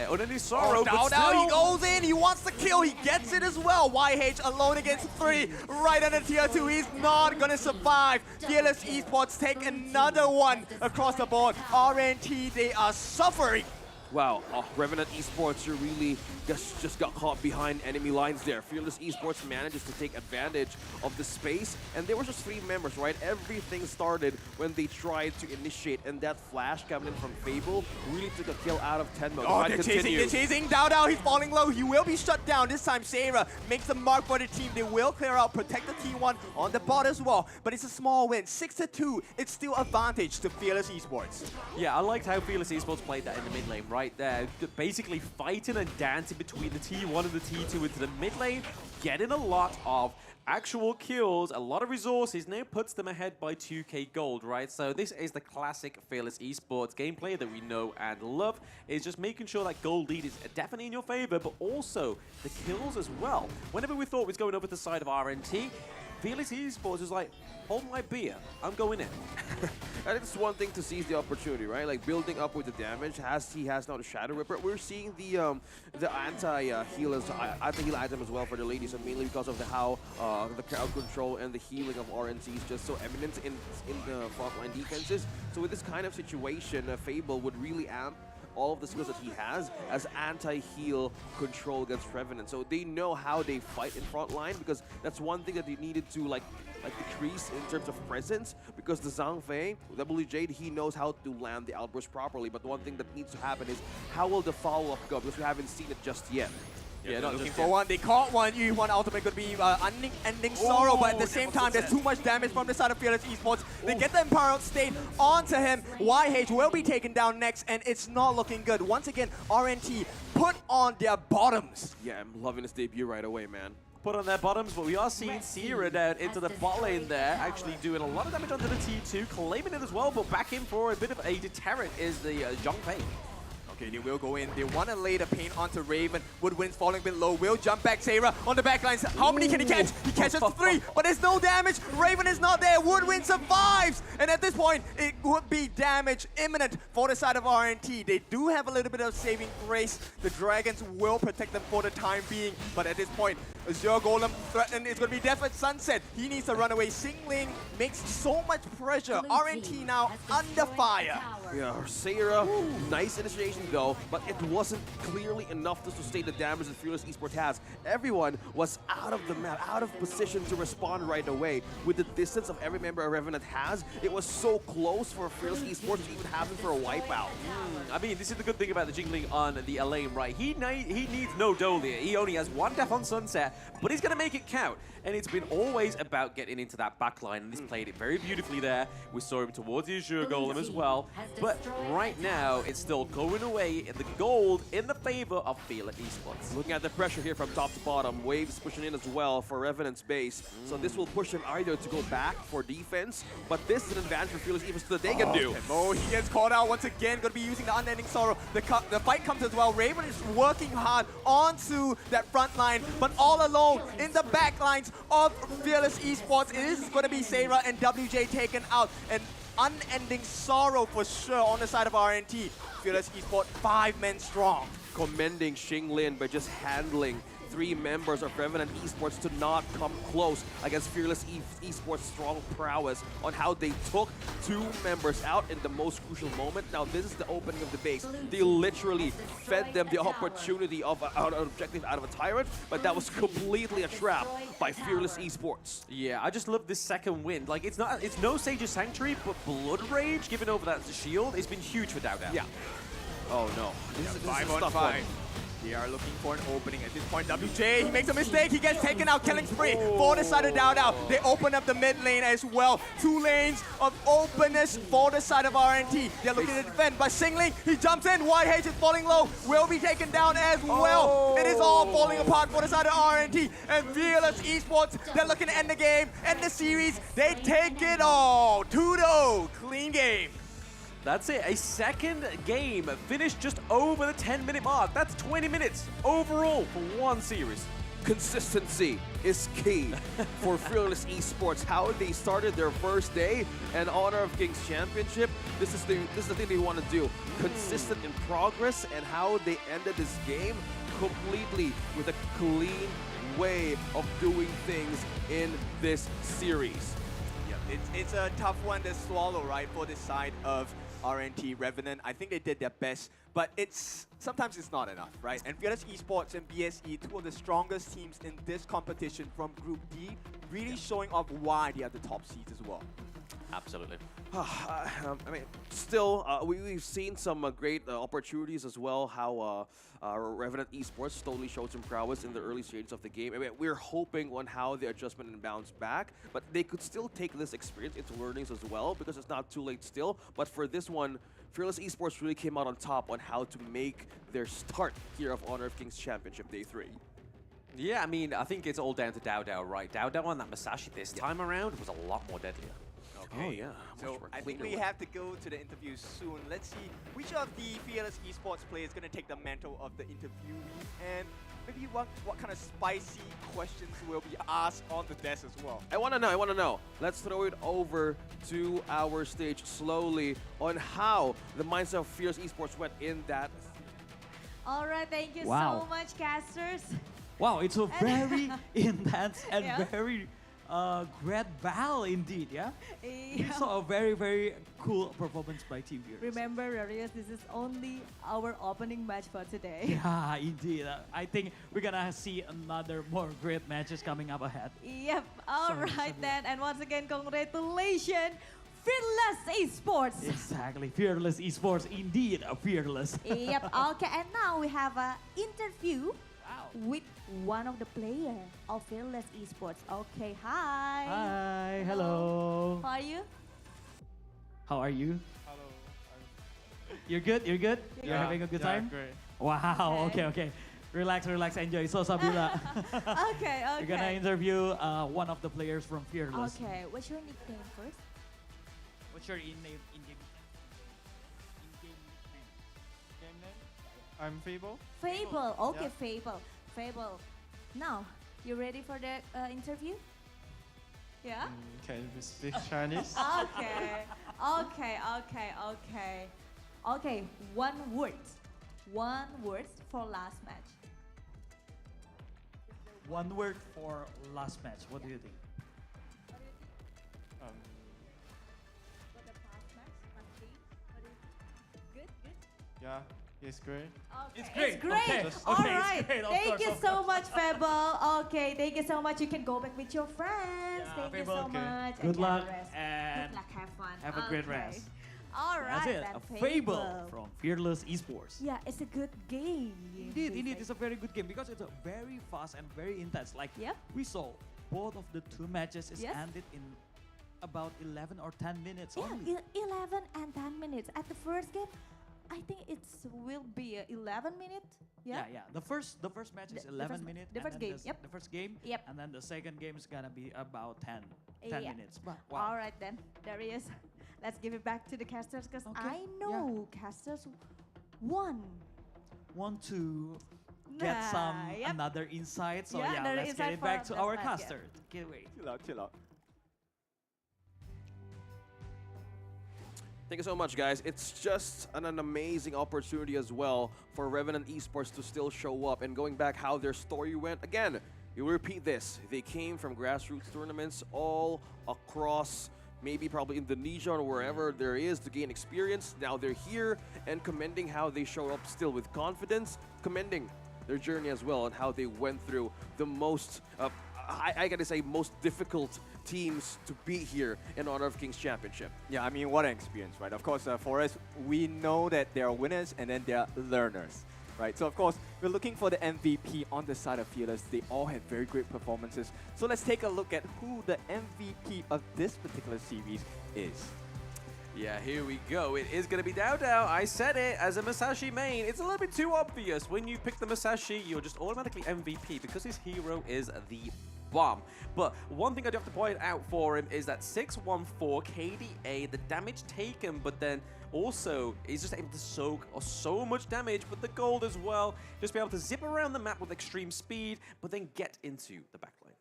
Unending Sorrow. Dow, he goes in, he wants the kill, he gets it as well. YH alone against 3, right under tier 2, he's not going to survive. Fearless Esports take another one across the board. RNT, they are suffering. Wow, Revenant Esports, you really just got caught behind enemy lines there. Fearless Esports manages to take advantage of the space, and there were just 3 members, right? Everything started when they tried to initiate, and that flash coming in from Fable really took a kill out of 10 mode. Oh, they're chasing. Dao, he's falling low. He will be shut down. This time, Sarah makes the mark for the team. They will clear out, protect the T1 on the bot as well. But it's a small win, 6-2. It's still advantage to Fearless Esports. Yeah, I liked how Fearless Esports played that in the mid lane, right there. Basically fighting and dancing between the T1 and the T2 into the mid lane, getting a lot of actual kills, a lot of resources, now puts them ahead by 2k gold, right? So this is the classic Fearless Esports gameplay that we know and love. Is just making sure that gold lead is definitely in your favor, but also the kills as well. Whenever we thought it was going over to the side of RNT, Fearless Esports was like, hold my beer, I'm going in. I think it's one thing to seize the opportunity, right? Like building up with the damage. He has now the Shadow Ripper. We're seeing the anti-heal item as well for the ladies, and mainly because of how the crowd control and the healing of RNC is just so eminent in the frontline defenses. So with this kind of situation, Fable would really amp all of the skills that he has as anti-heal control against Revenant. So they know how they fight in front line, because that's one thing that they needed to like decrease in terms of presence, because the Zhang Fei, WJ, he knows how to land the outburst properly. But the one thing that needs to happen is how will the follow-up go, because we haven't seen it just yet. Yeah, not looking for one. They caught one. Yu1 ultimate could be ending sorrow, but at the same time, there's too much damage from the side of Fearless Esports. They get the Empowered State onto him. YH will be taken down next, and it's not looking good. Once again, RNT put on their bottoms. Yeah, I'm loving his debut right away, man. Put on their bottoms, but we are seeing Sierra down into the bot lane there, actually doing a lot of damage onto the T2, claiming it as well, but back in for a bit of a deterrent is the Zhang Fei. Okay, they will go in. They want to lay the pain onto Raven. Woodwind's falling a bit low. Will jump back. Sarah on the back lines. How many can he catch? He catches 3, but there's no damage. Raven is not there. Woodwind survives. And at this point, it would be damage imminent for the side of RNT. They do have a little bit of saving grace. The Dragons will protect them for the time being. But at this point, Azure Golem threatened. It's going to be death at sunset. He needs to run away. Singling makes so much pressure. RNT now under fire. Yeah, Sarah, nice initiation though, but it wasn't clearly enough to sustain the damage that Fearless Esports has. Everyone was out of the map, out of position to respond right away. With the distance of every member Revenant has, it was so close for Fearless Esports to even happen for a wipeout. I mean, this is the good thing about the jingling on the Elaine, right? He needs no Dolia. He only has 1 death on Sunset, but he's going to make it count. And it's been always about getting into that backline, and he's played it very beautifully there. We saw him towards the Azure Golem as well. But right now, it's still going away in the gold in the favor of Fearless Esports. Looking at the pressure here from top to bottom, Waves pushing in as well for Revenant's base. So this will push him either to go back for defense, but this is an advantage for Fearless Esports that they can do. Oh, he gets caught out once again. Going to be using the Unending Sorrow. The fight comes as well. Raven is working hard onto that front line, but all alone in the back lines of Fearless Esports. It is going to be Sarah and WJ taken out. And unending sorrow for sure on the side of RNT. Fearless Esports 5 men strong. Commending Xinglin by just handling 3 members of Revenant Esports to not come close against Fearless Esports' strong prowess on how they took 2 members out in the most crucial moment. Now this is the opening of the base. They literally fed them the opportunity of an objective out of a tyrant, but that was completely a trap by Fearless Esports. Yeah, I just love this second win. Like, it's no Sage's Sanctuary, but Blood Rage giving over that shield has been huge for Dao Dao. Yeah. Oh no. This is 5 a on tough 5. one. They are looking for an opening at this point. WJ, he makes a mistake. He gets taken out. Killing spree for the side of Dao Dao. They open up the mid lane as well. 2 lanes of openness for the side of RNT. They're looking to defend, but Singling, he jumps in. YH is falling low. Will be taken down as well. It is all falling apart for the side of RNT. And Fearless Esports, they're looking to end the game, end the series. They take it all. 2-0. Clean game. That's it, a second game finished just over the 10-minute mark. That's 20 minutes overall for one series. Consistency is key for Fearless Esports. How they started their first day and Honor of Kings Championship. This is the thing they want to do. Consistent in progress, and how they ended this game completely with a clean way of doing things in this series. Yeah, it's a tough one to swallow, right, for this side of RNT Revenant. I think they did their best but sometimes it's not enough, right? And Fearless Esports and BSE, two of the strongest teams in this competition from Group D, really showing off why they are the top seeds as well. Absolutely. I mean, still, we've seen some great opportunities as well, how Revenant Esports totally showed some prowess in the early stages of the game. I mean, we're hoping on how the adjustment and bounce back, but they could still take this experience into learnings as well, because it's not too late still. But for this one, Fearless Esports really came out on top on how to make their start here of Honor of Kings Championship Day 3. Yeah, I mean, I think it's all down to Dao, right? Dao on that Masashi this time around was a lot more deadlier. Oh, yeah. So I think we have to go to the interview soon. Let's see which of the Fearless Esports players is going to take the mantle of the interviewee, and maybe what kind of spicy questions will be asked on the desk as well. I want to know. Let's throw it over to our stage slowly on how the mindset of Fearless Esports went in that. All right, thank you so much, casters. Wow, it's a very intense and Yeah. very great battle indeed, yeah? We Yeah. saw a very, very cool performance by Team Fearless. Remember, Darius, this is only our opening match for today. Yeah, indeed. I think we're gonna see another more great matches coming up ahead. Yep. All right then. And once again, congratulations, Fearless Esports. Exactly. Fearless Esports, indeed, fearless. Yep. Okay. And now we have an interview with one of the players of Fearless Esports. Okay. Hi. Hi. Hello. How are you? How are you? Hello. You're good? You're good? You're Yeah, having a good yeah, time? great. Wow. Okay. Relax, enjoy. So, Sabila, Okay. we're gonna interview one of the players from Fearless. Okay. What's your nickname first? What's your in-game name? Game name? I'm Fable. Fable. Okay, Yeah. Fable. Now, you ready for the interview? Yeah? Can you speak Chinese? Okay. Okay, one word for last match. One word for last match. What do you think? For the past match, past game, what do you think? Good? Yeah, it's great. Okay. It's great. It's great. Okay. All Okay, it's right. great. Of Thank course, you of so course. much, Fable. Okay, thank you so much. You can go back with your friends. Yeah, Thank you Fable. so Okay. much. Good And luck rest. and Good luck. Have fun. have a great Okay. rest. All right. That's it. then, A Fable from Fearless Esports. Yeah, it's a good game. Indeed, it's a very good game because it's a very fast and very intense. Like we saw, both of the two matches is Yes. ended in about 11 or 10 minutes Yeah, only. 11 and 10 minutes. At the first game, I think it will be 11 minutes. Yeah. Yeah. The first match is The 11 first- minutes. the and first then game, yep. The first game. Yep. And then the second game is gonna be about 10 Yeah. minutes. But All right then, there he is. Let's give it back to the casters because Okay, I know casters won. want to get some Yep. another insight. So Yeah, yeah, another let's get insight it back for to our this match, yeah. caster. Get away. Chill out. Thank you so much, guys. It's just an amazing opportunity as well for Revenant Esports to still show up. And going back how their story went, again, you will repeat this. They came from grassroots tournaments all across, maybe probably Indonesia or wherever there is to gain experience. Now they're here and commending how they show up still with confidence, commending their journey as well and how they went through the most, I gotta say, most difficult teams to beat here in Honor of Kings Championship. Yeah, I mean, what an experience, right? Of course, for us, we know that there are winners and then there are learners, right? So, of course, we're looking for the MVP on the side of Fearless. They all had very great performances. So let's take a look at who the MVP of this particular series is. Yeah, here we go. It is going to be Dao. I said it as a Masashi main. It's a little bit too obvious. When you pick the Masashi, you're just automatically MVP because his hero is the bomb. But one thing I do have to point out for him is that 614 KDA, the damage taken, but then also he's just able to soak so much damage, but the gold as well. Just be able to zip around the map with extreme speed, but then get into the backline.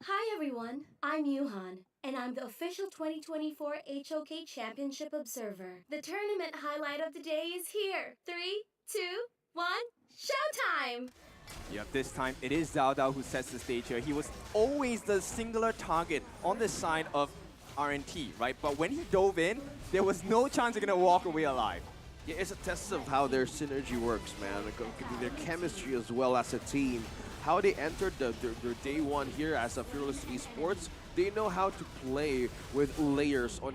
Hi everyone, I'm Yuhan, and I'm the official 2024 HOK Championship Observer. The tournament highlight of the day is here. 3, 2, 1, showtime! Yep, this time it is Dao who sets the stage here. He was always the singular target on the side of RNT, right? But when he dove in, there was no chance he's gonna walk away alive. Yeah, it's a test of how their synergy works, man. Their chemistry as well as a team. How they entered their day one here as a Fearless Esports, they know how to play with layers on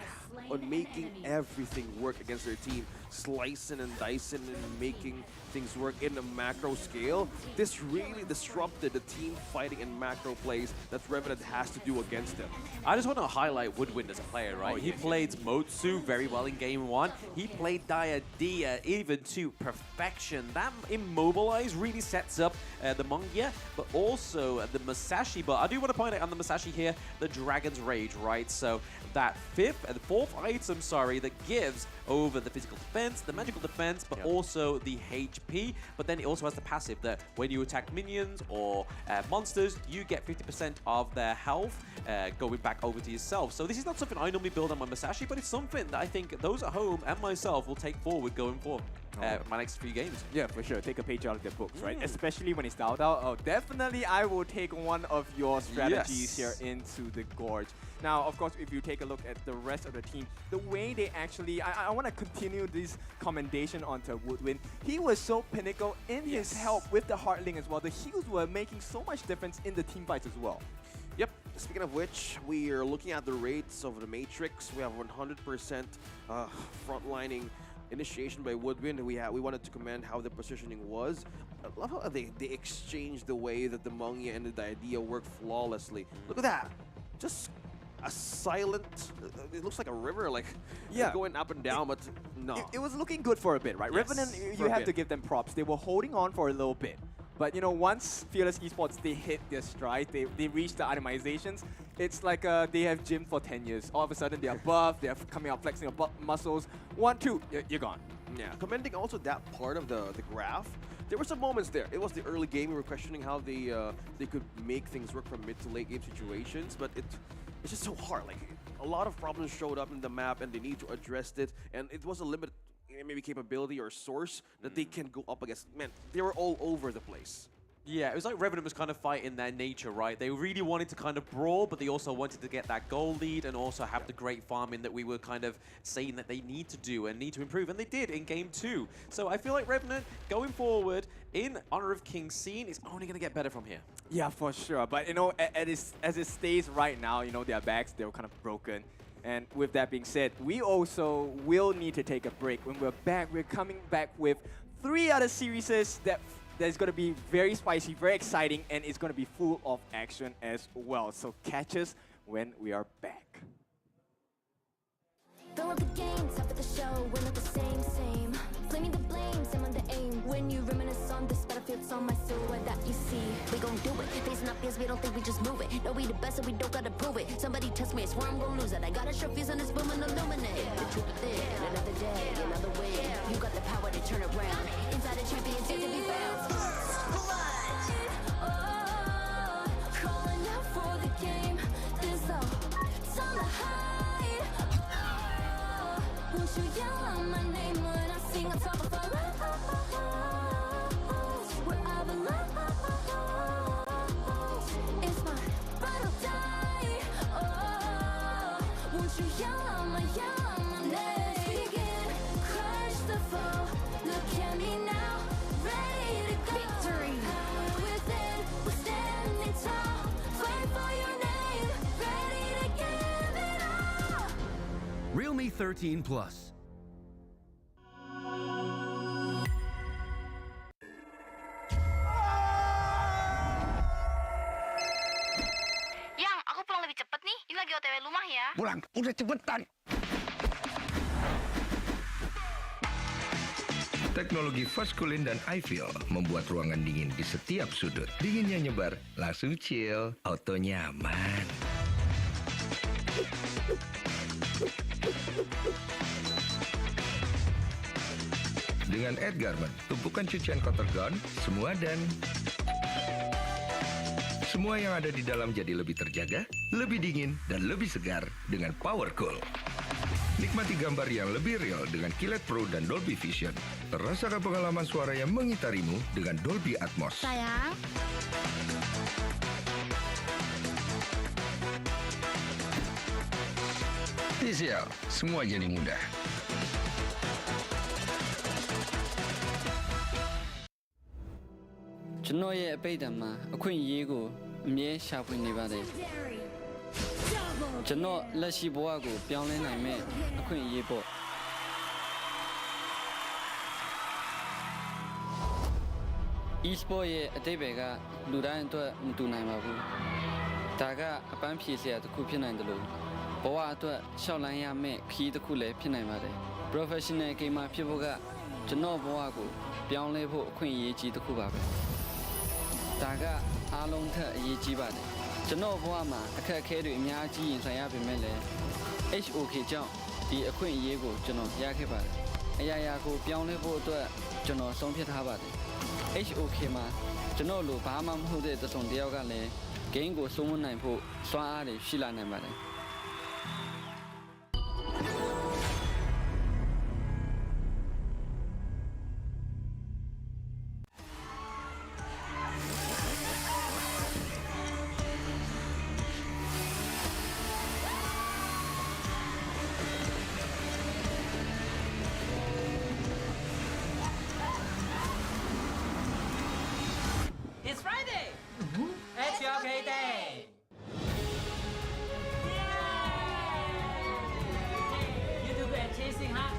making everything work against their team, slicing and dicing and making things work in a macro scale. This really disrupted the team fighting in macro plays that Revenant has to do against them. I just want to highlight Woodwind as a player, right? He played Motsu very well in game one. He played Diadea even to perfection. That Immobilize really sets up the Mungia, but also the Masashi. But I do want to point out on the Masashi here, the Dragon's Rage, right? So that fourth item, that gives over the physical defense, the magical defense, but also the HP. But then it also has the passive that when you attack minions or monsters, you get 50% of their health going back over to yourself. So this is not something I normally build on my Masashi, but it's something that I think those at home and myself will take forward going forward. My next few games. Yeah, for sure. Take a page out of the books, right? Especially when it's dialed out. Oh, definitely I will take one of your strategies here into the Gorge. Now, of course, if you take a look at the rest of the team, the way they actually... I want to continue this commendation onto Woodwind. He was so pinnacle in his help with the Heartling as well. The heals were making so much difference in the team fights as well. Yep. Speaking of which, we are looking at the rates of the Matrix. We have 100% frontlining initiation by Woodwind. We wanted to commend how the positioning was. I love how they exchanged the way that the Mungia and the Diadea work flawlessly. Look at that. Just a silent, it looks like a river, like going up and down, but no. It was looking good for a bit, right? Yes, Revenant, you have to give them props. They were holding on for a little bit. But, you know, once Fearless Esports, they hit their stride, they reach the itemizations, it's like they have gym for 10 years. All of a sudden, they are buff, they're coming out flexing their muscles. 1, 2, you're gone. Yeah, commending also that part of the graph. There were some moments there. It was the early game. We were questioning how they could make things work from mid to late game situations, but it's just so hard. Like, a lot of problems showed up in the map, and they need to address it, and it was a limited maybe capability or source that they can go up against. Man, they were all over the place. Yeah, it was like Revenant was kind of fighting their nature, right? They really wanted to kind of brawl, but they also wanted to get that goal lead and also have the great farming that we were kind of saying that they need to do and need to improve, and they did in game 2. So I feel like Revenant, going forward, in Honor of Kings scene, is only going to get better from here. Yeah, for sure. But, you know, as it stays right now, you know, their backs, they're kind of broken. And with that being said, we also will need to take a break. When we're back, we're coming back with 3 other series that's going to be very spicy, very exciting, and it's going to be full of action as well. So catch us when we are back. Fill up the game, top of the show, we're not the same. Flaming the blame, same on the aim. When you reminisce on this battlefield, it's on my silhouette that you see. We gon' do it, facing up fears, we don't think we just move it. No, we the best and we don't gotta prove it. Somebody test me, I swear I'm gon' lose it. I got a sharp fuse on this boom and illuminate. The truth is it, another day, another way. You got the power to turn around. Inside a champion, yet to be found. Calling out for the game, there's no time to hide. Won't you yell out my name when I sing on top of our lungs? Wherever lies, it's my ride or die. Oh, won't you yell out my name? Begin, crush the foe. Look at me now, ready to go. Victory. Power within, we're standing tall. Fight for your name, ready to give it all. Realme 13 Plus. Yang, aku pulang lebih cepet nih. Ini lagi OTW rumah ya. Pulang, udah cepetan. Teknologi Fast Cooling dan iFeel membuat ruangan dingin di setiap sudut. Dinginnya nyebar, langsung chill, auto nyaman. Dengan Edgarment, tumpukan cucian kotor gaun, semua yang ada di dalam jadi lebih terjaga, lebih dingin, dan lebih segar dengan Power Cool. Nikmati gambar yang lebih real dengan Kilet Pro dan Dolby Vision. Rasakan pengalaman suara yang mengitarimu dengan Dolby Atmos. Sayang. TCL, semua jadi mudah. ကျွန်တော်ရဲ့အပိတ်တံမှာအခွင့်အရေးကိုအမြဲရှာဖွေနေပါတယ်ကျွန်တော်လက်ရှိဘဝကိုပြောင်းလဲနိုင်မဲ့အခွင့်အရေးပေါ့ e-sport ရဲ့အတိတ်ဘယ်ကလူတိုင်းအတွက်မတူနိုင်ပါဘူးဒါကအပန်းဖြေစရာတစ်ခုဖြစ်နိုင်တယ်လို့ဘဝအတွက်ရှောက်လန်းရမယ့်ခီးတစ်ခုလည်းဖြစ်နိုင်ပါတယ် professional gamer ဖြစ်ဖို့ကကျွန်တော်ဘဝကိုပြောင်းလဲဖို့အခွင့်အရေးကြီးတစ်ခုပါပဲဒါကအားလုံးထက်အရေးကြီးပါတယ်ကျွန်တော်ဘဝမှာအခက်အခဲတွေအများကြီးရင်ဆိုင်ရပေမဲ့လည်း HOK ကြောင့်ဒီအခွင့်အရေးကိုကျွန်တော်ရခဲ့ပါတယ်အရာရာကိုပြောင်းလဲဖို့အတွက်ကျွန်တော်ဆုံးဖြတ်ထားပါတယ် HOK မှာကျွန်တော်လိုဘာမှမဟုတ်တဲ့တစုံတစ်ယောက်ကလည်း game ကိုစိုးမိုးနိုင်ဖို့စွမ်းအားတွေရှိလာနိုင်ပါတယ် It's Friday! It's your okay day! Yay! You do good at chasing, huh?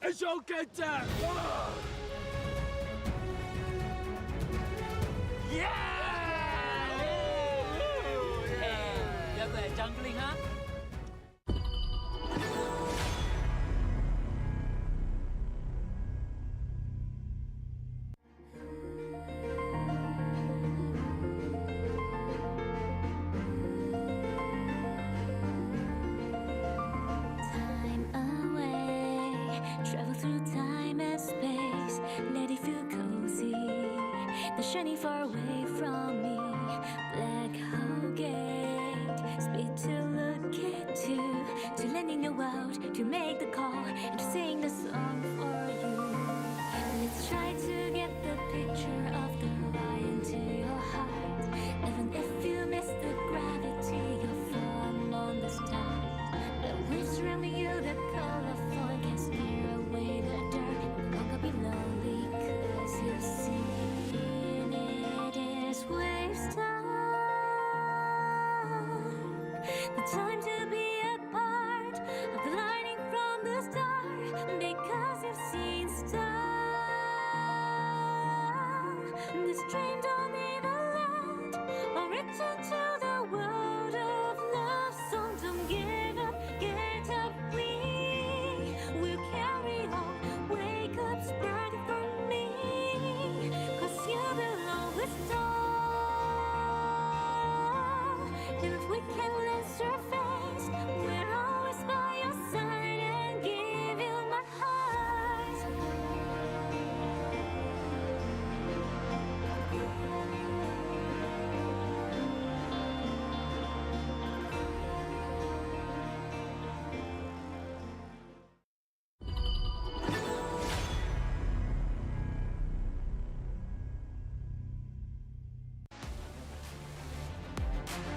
It's okay, Dad! Yeah! Hey, you're good at jungling, huh? Shining far away from me, black hole gate. Speed to look at you, to landing the world, to make the call, and to sing the song for you. Let's try to get the picture of the Orion to your heart. Even if you miss the gravity, you'll fall on the stars. The waves surrounding you, the colorful can steer away the dark. You won't be lonely 'cause you've seen it. The time to be a part of the lightning from the start, because you've seen stars. This dream don't need a land or return to the world of love. So don't give up, get up, we will carry on. Wake up, spread it for me, 'cause you belong with stars. If we can let surface, we're always by your side and give you my heart.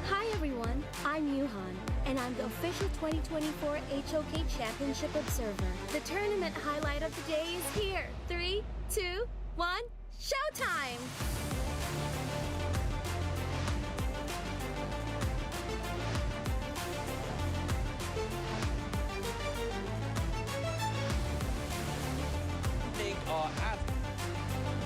Hi everyone, I'm Yuhan, and I'm the official 2024 HOK Championship Observer. The tournament highlight of the day is here. 3, 2, 1, showtime! At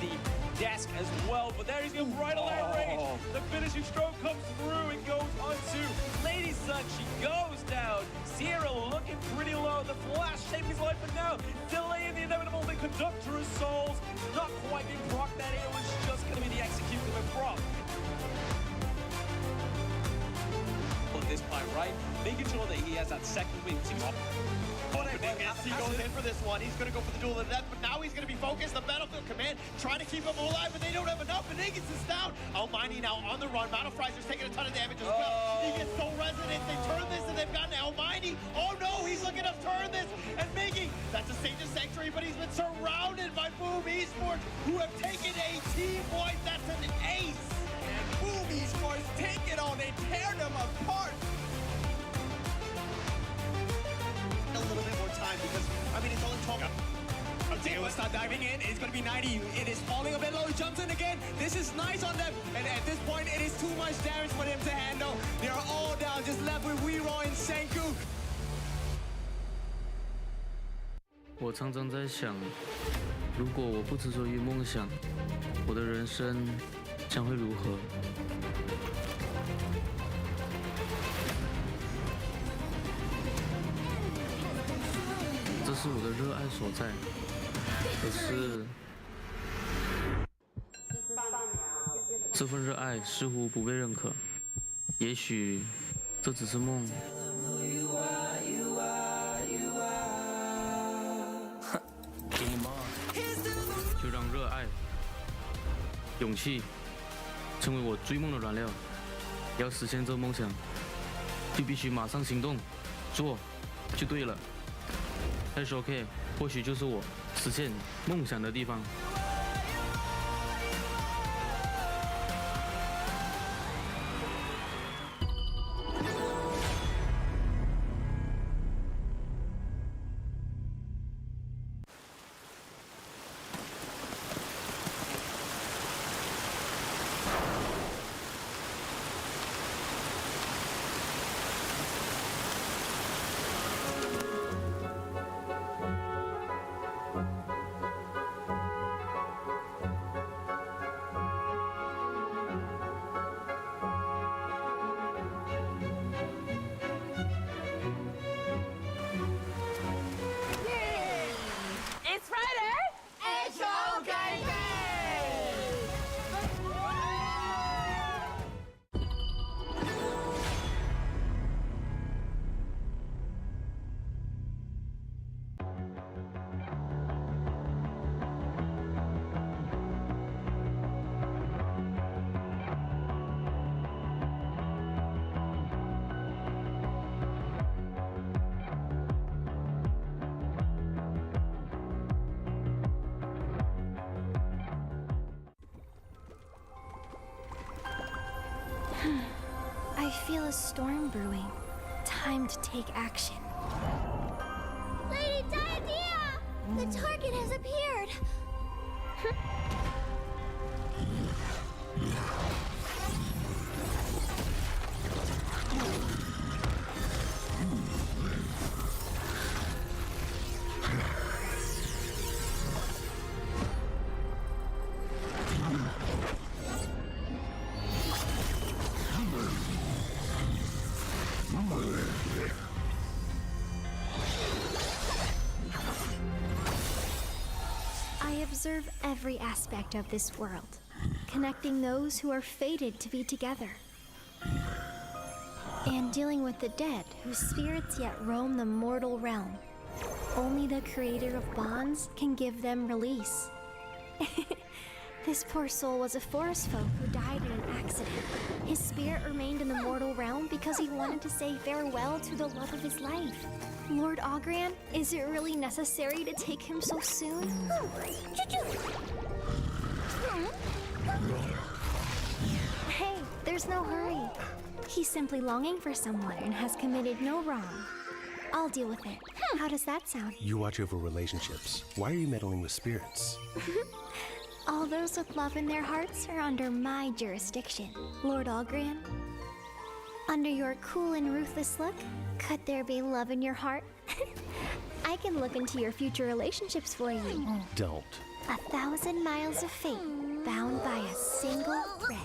the desk as well, but there he's going right on that range. The finishing stroke comes through and goes onto Lady Sun. She goes down. Sierra looking pretty low. The flash saving his life, but now delaying the inevitable. The conductor of souls not quite being procced. That it was just going to be the execute coming from. On this time, right? Making sure that he has that second wing to He goes in for this one. He's going to go for the duel of the death, but now he's going to be focused. The Battlefield Command trying to keep him alive, but they don't have enough. And Higgins is down. Almighty now on the run. Battle Fryer's taking a ton of damage as well. He gets so resonant. They turn this and they've gotten Almighty. Oh no, he's looking to turn this and making. That's a Sage's Sanctuary, but he's been surrounded by Boom Esports, who have taken a team point. That's an ace. And Boom Esports take it on. They tear them apart. A little bit more time because, I mean, it's only 12. They will start diving in. It's going to be 90. It is falling a bit low. He jumps in again. This is nice on them. And at this point, it is too much damage for them to handle. They are all down, just left with Weero and Senku. 我常常在想，如果我不执着于梦想，我的人生将会如何？这是我的热爱所在，可是这份热爱似乎不被认可。也许这只是梦。就让热爱、勇气成为我追梦的燃料。要实现这梦想，就必须马上行动，做就对了。FLCN 或许就是我实现梦想的地方。It's Friday! HOK! I feel a storm brewing. Time to take action. Lady Diadea! The target has appeared! observe every aspect of this world, connecting those who are fated to be together, and dealing with the dead whose spirits yet roam the mortal realm. Only the creator of bonds can give them release. This poor soul was a forest folk who died in an accident. His spirit remained in the mortal realm because he wanted to say farewell to the love of his life. Lord Ogran, is it really necessary to take him so soon? Hey, there's no hurry. He's simply longing for someone and has committed no wrong. I'll deal with it. How does that sound? You watch over relationships. Why are you meddling with spirits? All those with love in their hearts are under my jurisdiction, Lord Ogran. Under your cool and ruthless look, could there be love in your heart? I can look into your future relationships for you. Don't. 1,000 miles of fate bound by a single thread.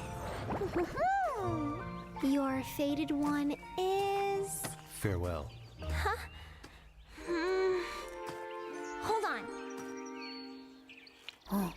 Your fated one is... Farewell. Huh? Hold on. Oh.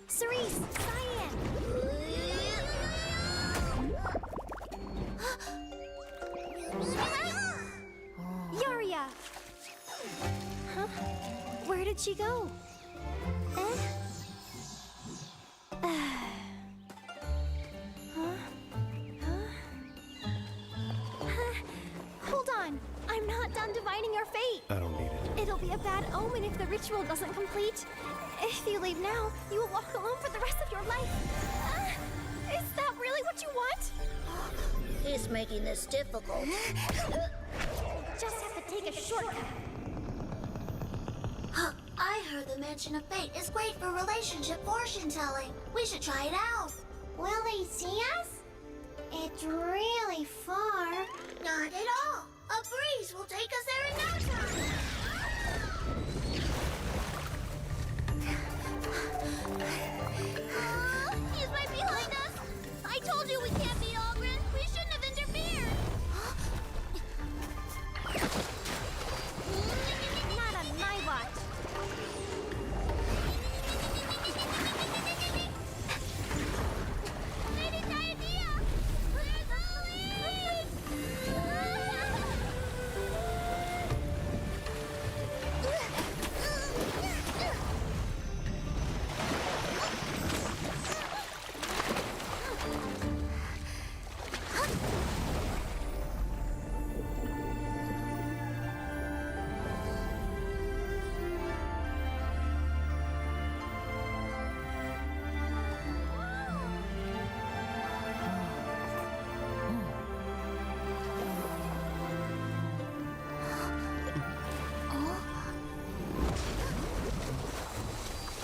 Cerise, Cyan! Yaria! Huh? Where did she go? Hold on! I'm not done divining your fate! I don't need it. It'll be a bad omen if the ritual doesn't complete. If you leave now, you will walk alone for the rest of your life. Is that really what you want? He's making this difficult. Just have to take a shortcut. I heard the mention of fate is great for relationship fortune telling. We should try it out. Will they see us? It's really far. Not at all. A breeze will take us there in no time. He's right behind us. I told you we can't beat Ogren. We shouldn't have interfered. Not on my watch. Lady Diadea! Where's Ollie?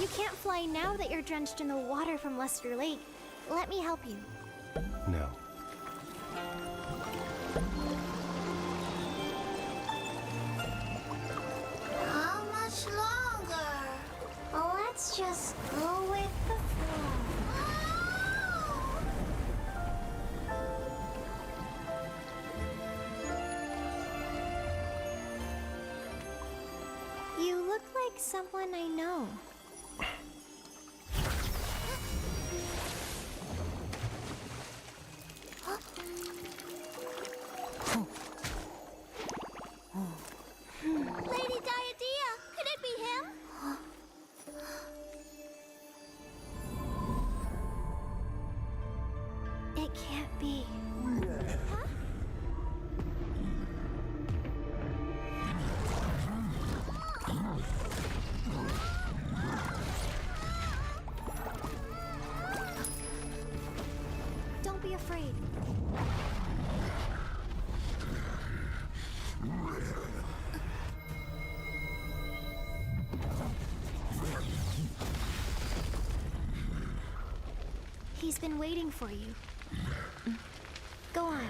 You can't fly now that you're drenched in the water from Lester Lake. Let me help you. No. How much longer? Let's just go with the flow. You look like someone I know. Lady Diadea, could it be him? It can't be. Huh? Don't be afraid. He's been waiting for you. Go on.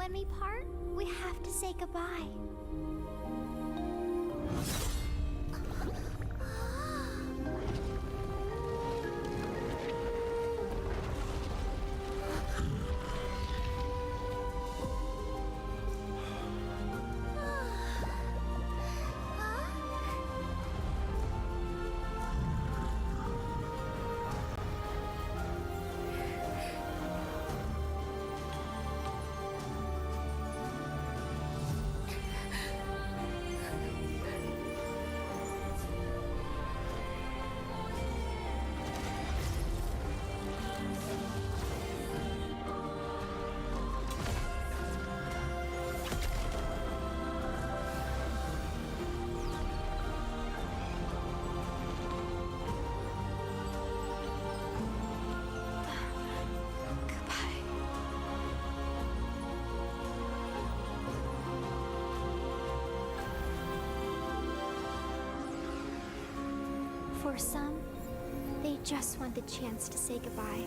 When we part, we have to say goodbye. For some, they just want the chance to say goodbye.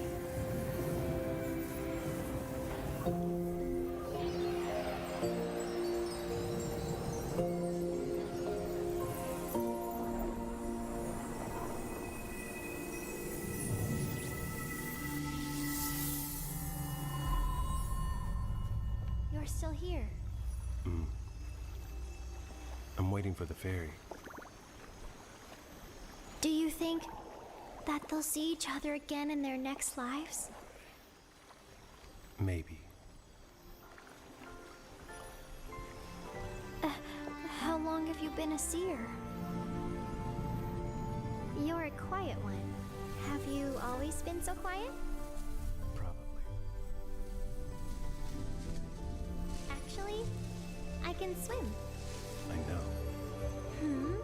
You're still here. I'm waiting for the ferry. Do you think that they'll see each other again in their next lives? Maybe. How long have you been a seer? You're a quiet one. Have you always been so quiet? Probably. Actually, I can swim. I know. Hmm?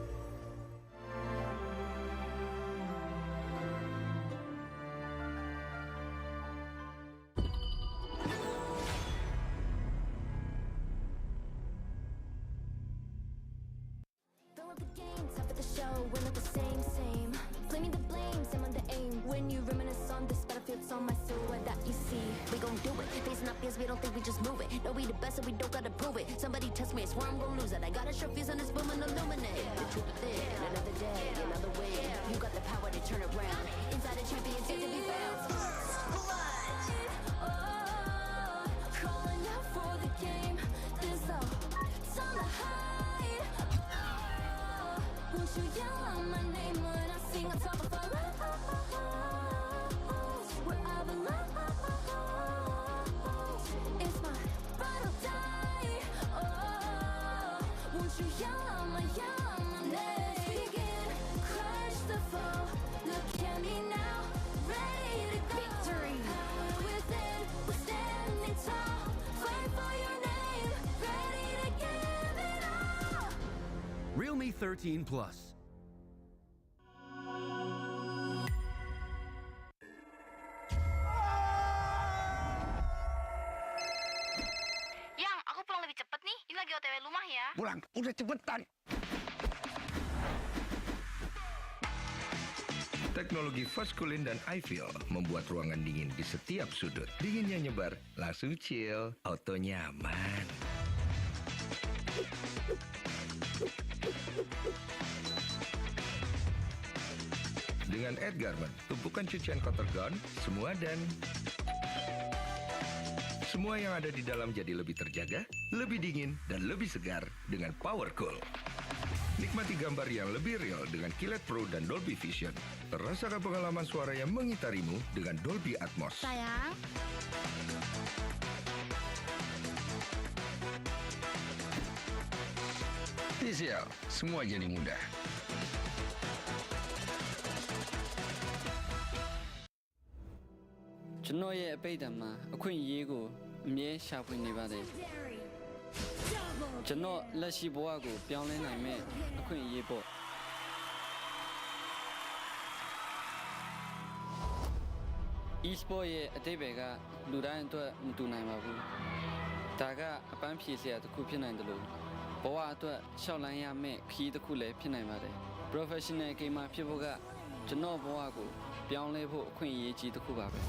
We don't think we just move it. No, we the best and we don't gotta prove it. Somebody test me, I swear I'm gonna lose it. I got a sure fuse on this boom and illuminate. The truth is thin, another day, another way. You got the power to turn around. Inside a champion, yet to be found. Calling out for the game. There's no time to hide. Won't you yell out my name when I sing on top of our lungs? Wherever love. Realme 13 Plus. Yang, aku pulang lebih cepet nih. Ini lagi OTW rumah ya. Pulang, udah cepetan. Teknologi fast cooling dan iFeel membuat ruangan dingin di setiap sudut. Dinginnya nyebar, langsung chill, auto nyaman. Dengan Edgarment, tumpukan cucian kotor gone, semua yang ada di dalam jadi lebih terjaga, lebih dingin, dan lebih segar dengan Power Cool. Nikmati gambar yang lebih real dengan Kilet Pro dan Dolby Vision. Rasakan pengalaman suara yang mengitarimu dengan Dolby Atmos. Sayang. TCL, semua jadi mudah. Chino ye beidama, akun yego, mie shapu ni bade. Chino la shi boago, pianle na me, akun yebo. Esport ye adebega, luran to mtu na mabu. Daga apan pise at ku pina ndelo. Bawa to xiaolan ya me khi de ku le pina ma de. Professional gamer people ga chino boago, pianle pho khwin ye ji de ku ba be.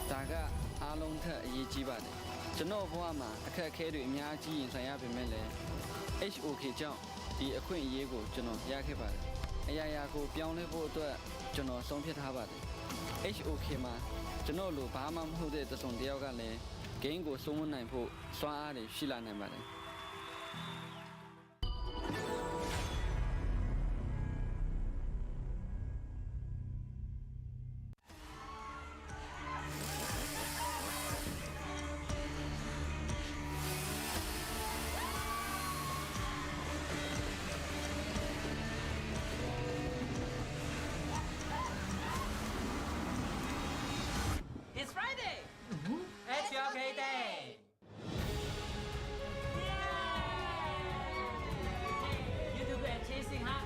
大家အားလုံးထက်အရေးကြီးပါတယ် ကျွန်တော်ဘဝမှာအခက်အခဲတွေအများကြီးရင်ဆိုင်ရပေမဲ့လည်း HOK ကြောင့်ဒီအခွင့်အရေးကိုကျွန်တော်ရခဲ့ပါတယ်။အရာရာကိုပြောင်းလဲဖို့အတွက်ကျွန်တော်ဆုံးဖြတ်ထားပါတယ်။ HOK မှာကျွန်တော်လိုဘာမှမဟုတ်တဲ့တစုံတစ်ယောက်ကလည်း game ကိုစိုးမိုးနိုင်ဖို့စွမ်းအားတွေရှိလာနိုင်ပါတယ်။ It's Friday! FLCN Day! You do good at chasing, huh?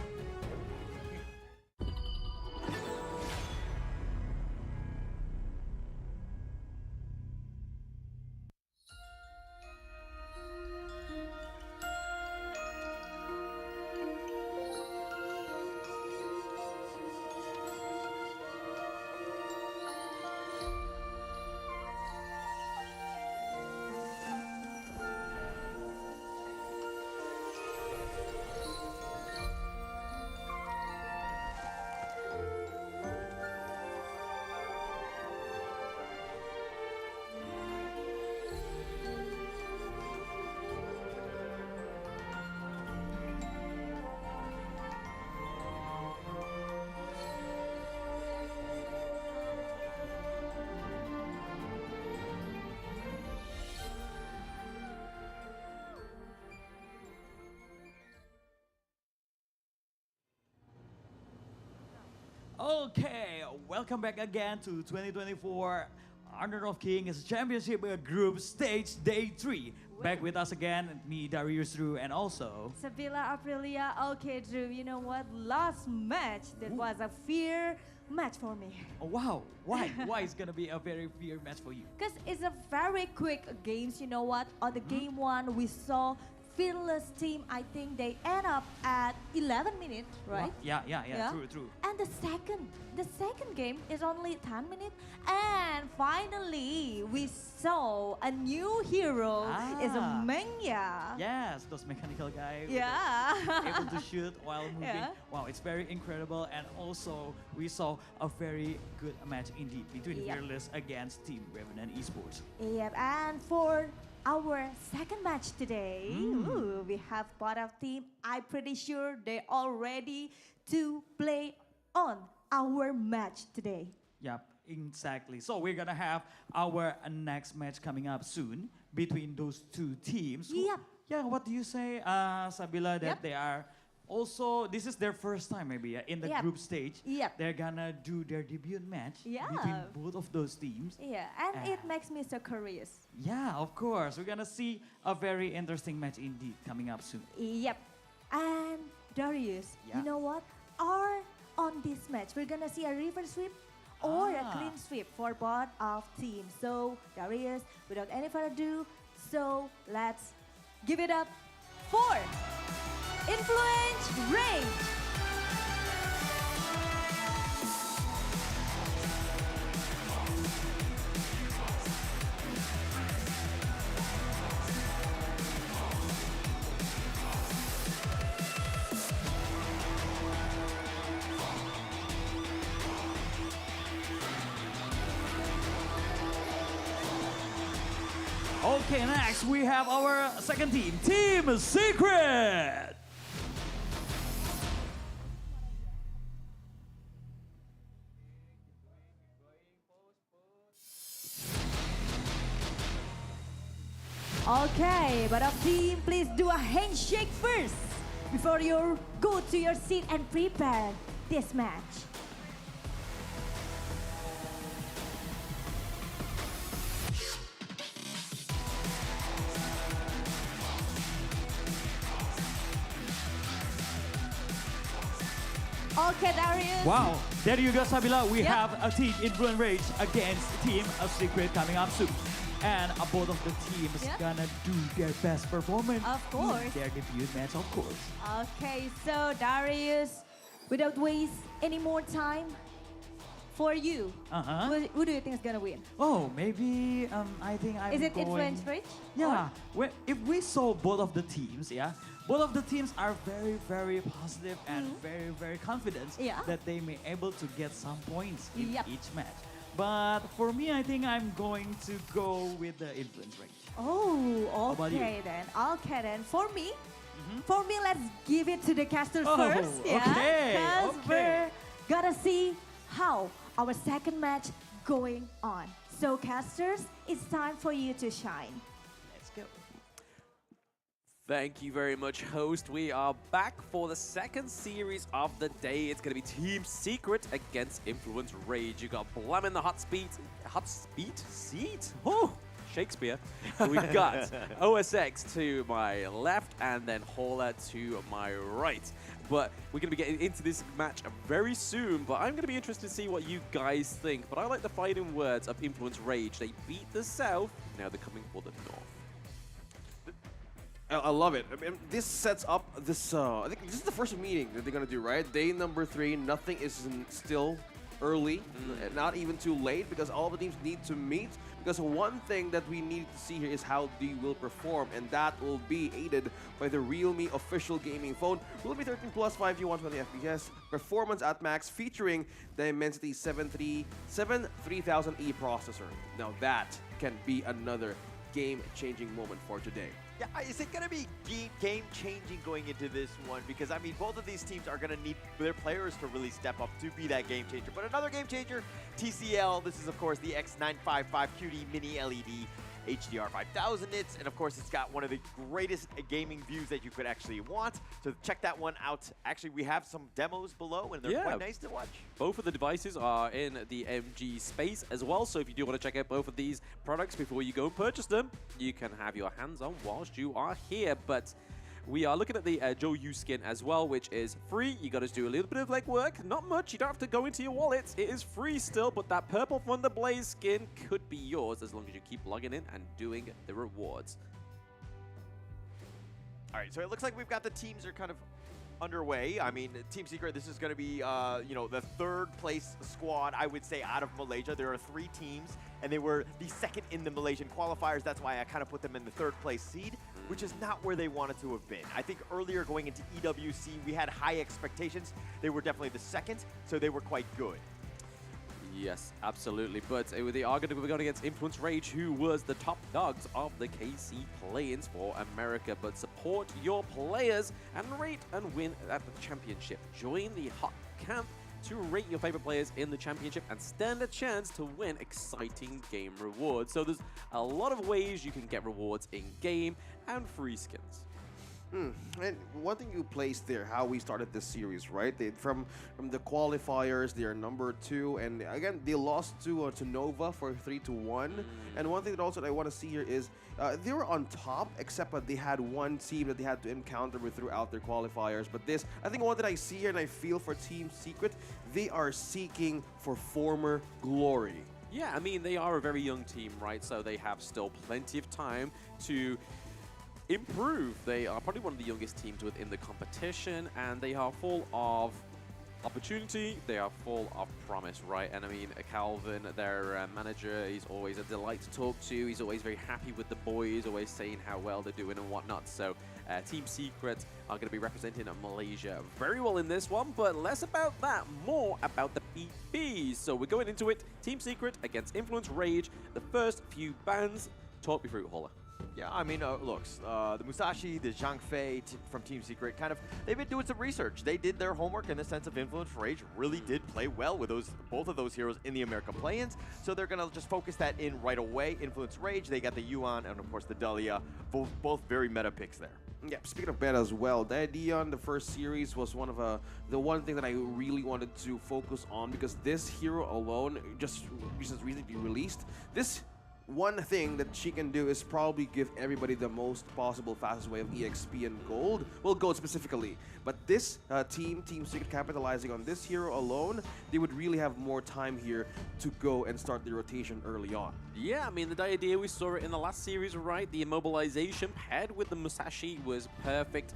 Okay, welcome back again to 2024 Honor of Kings Championship Group Stage Day 3. Back with us again, me, Darius Drew, and also... Sabila Aprilia. Okay, Drew, you know what? Last match, that was a fear match for me. Oh, wow, why? Why is gonna be a very fear match for you? Because it's a very quick games, you know what? On the game one, we saw Fearless team, I think they end up at 11 minutes, right? Yeah, true. And the second game is only 10 minutes. And finally, we saw a new hero. Is a Menya. Yes, those mechanical guys. Yeah. Able to shoot while moving. Yeah. Wow, it's very incredible. And also, we saw a very good match indeed between Fearless against Team Revenant Esports. Yep, and for our second match today, we have part of team. I'm pretty sure they're all ready to play on our match today. Yep, exactly. So we're gonna have our next match coming up soon between those two teams. Yep. Yeah, what do you say, Sabila, that they are also, this is their first time maybe in the group stage. Yep. They're gonna do their debut match between both of those teams. Yeah, and it makes me so curious. Yeah, of course. We're gonna see a very interesting match indeed coming up soon. Yep. And Darius, you know what? On this match, we're gonna see a reverse sweep or a clean sweep for both of teams. So, Darius, without any further ado, so let's give it up for Influence Range. Okay, next we have our second team, Team Secret. Okay, but of team, please do a handshake first before you go to your seat and prepare this match. Okay, Darius. Wow, there you go, Sabila. We have a team Influence Rage against Team of Secret coming up soon. And both of the teams gonna do their best performance in their debut match, of course. Okay, so Darius, without waste any more time, for you, who do you think is gonna win? Oh, maybe I think I'm Is it going... Influence Rage? Yeah. If we saw both of the teams, both of the teams are very, very positive and very, very confident that they may able to get some points in each match. But for me, I think I'm going to go with the Influence Rage. Oh, okay then. Okay then. For me, let's give it to the casters first. Because we're gonna see how our second match going on. So casters, it's time for you to shine. Let's go. Thank you very much, host. We are back for the second series of the day. It's going to be Team Secret against Influence Rage. You got Blam in the hot seat? Oh, Shakespeare. We've got OSX to my left and then Hola to my right. But we're going to be getting into this match very soon, but I'm going to be interested to see what you guys think. But I like the fighting words of Influence Rage. They beat the South, now they're coming for the North. I love it. I mean, this sets up this, I think this is the first meeting that they're going to do, right? Day number 3, nothing is still early, not even too late, because all the teams need to meet. Because one thing that we need to see here is how they will perform, and that will be aided by the Realme official gaming phone. Realme 13 Plus 5G 120 FPS, performance at max, featuring the Dimensity 3000E processor. Now that can be another game-changing moment for today. Yeah, is it going to be game-changing going into this one? Because, I mean, both of these teams are going to need their players to really step up to be that game-changer. But another game-changer, TCL. This is, of course, the X955QD Mini LED HDR 5000 nits, and of course it's got one of the greatest gaming views that you could actually want. So check that one out. Actually, we have some demos below, and they're quite nice to watch. Both of the devices are in the MG space as well, so if you do want to check out both of these products before you go and purchase them, you can have your hands on whilst you are here. But we are looking at the Joyu skin as well, which is free. You got to do a little bit of legwork. Not much. You don't have to go into your wallet. It is free still, but that purple Thunder Blaze skin could be yours as long as you keep logging in and doing the rewards. All right, so it looks like we've got the teams are kind of underway. I mean, Team Secret, this is going to be, you know, the third place squad, I would say, out of Malaysia. There are 3 teams, and they were the second in the Malaysian qualifiers. That's why I kind of put them in the 3rd place seed, which is not where they wanted to have been. I think earlier going into EWC, we had high expectations. They were definitely the 2nd, so they were quite good. Yes, absolutely. But they are going to be going against Influence Rage, who was the top dogs of the KC play-ins for America. But support your players and rate and win at the championship. Join the hot camp to rate your favorite players in the championship and stand a chance to win exciting game rewards. So there's a lot of ways you can get rewards in-game and free skins. And one thing you placed there, how we started this series, right? From the qualifiers, they are number 2, and again they lost to Nova for 3-1. And one thing that also I want to see here is they were on top, except that they had one team that they had to encounter with throughout their qualifiers. But this, I think, one that I see here and I feel for Team Secret, they are seeking for former glory. Yeah, I mean they are a very young team, right? So they have still plenty of time to improve. They are probably one of the youngest teams within the competition, and they are full of opportunity. They are full of promise, right? And I mean, Calvin, their manager, he's always a delight to talk to. He's always very happy with the boys, always saying how well they're doing and whatnot. So Team Secret are going to be representing Malaysia very well in this one, but less about that, more about the PPs. So we're going into it. Team Secret against Influence Rage. The first few bands. Talk me through it, Holla. Yeah, I mean, looks, the Musashi, the Zhang Fei from Team Secret, they've been doing some research. They did their homework in the sense of Influence Rage, really did play well with both of those heroes in the American play-ins, so they're going to just focus that in right away. Influence Rage, they got the Yuan and, of course, the Dahlia, both very meta picks there. Yeah, speaking of meta as well, the idea on the first series was one of the one thing that I really wanted to focus on, because this hero alone, just recently released, this one thing that she can do is probably give everybody the most possible fastest way of EXP and gold. Well, gold specifically. But this Team Secret, capitalizing on this hero alone, they would really have more time here to go and start the rotation early on. Yeah, I mean, the idea, we saw it in the last series, right? The immobilization paired with the Musashi was perfect.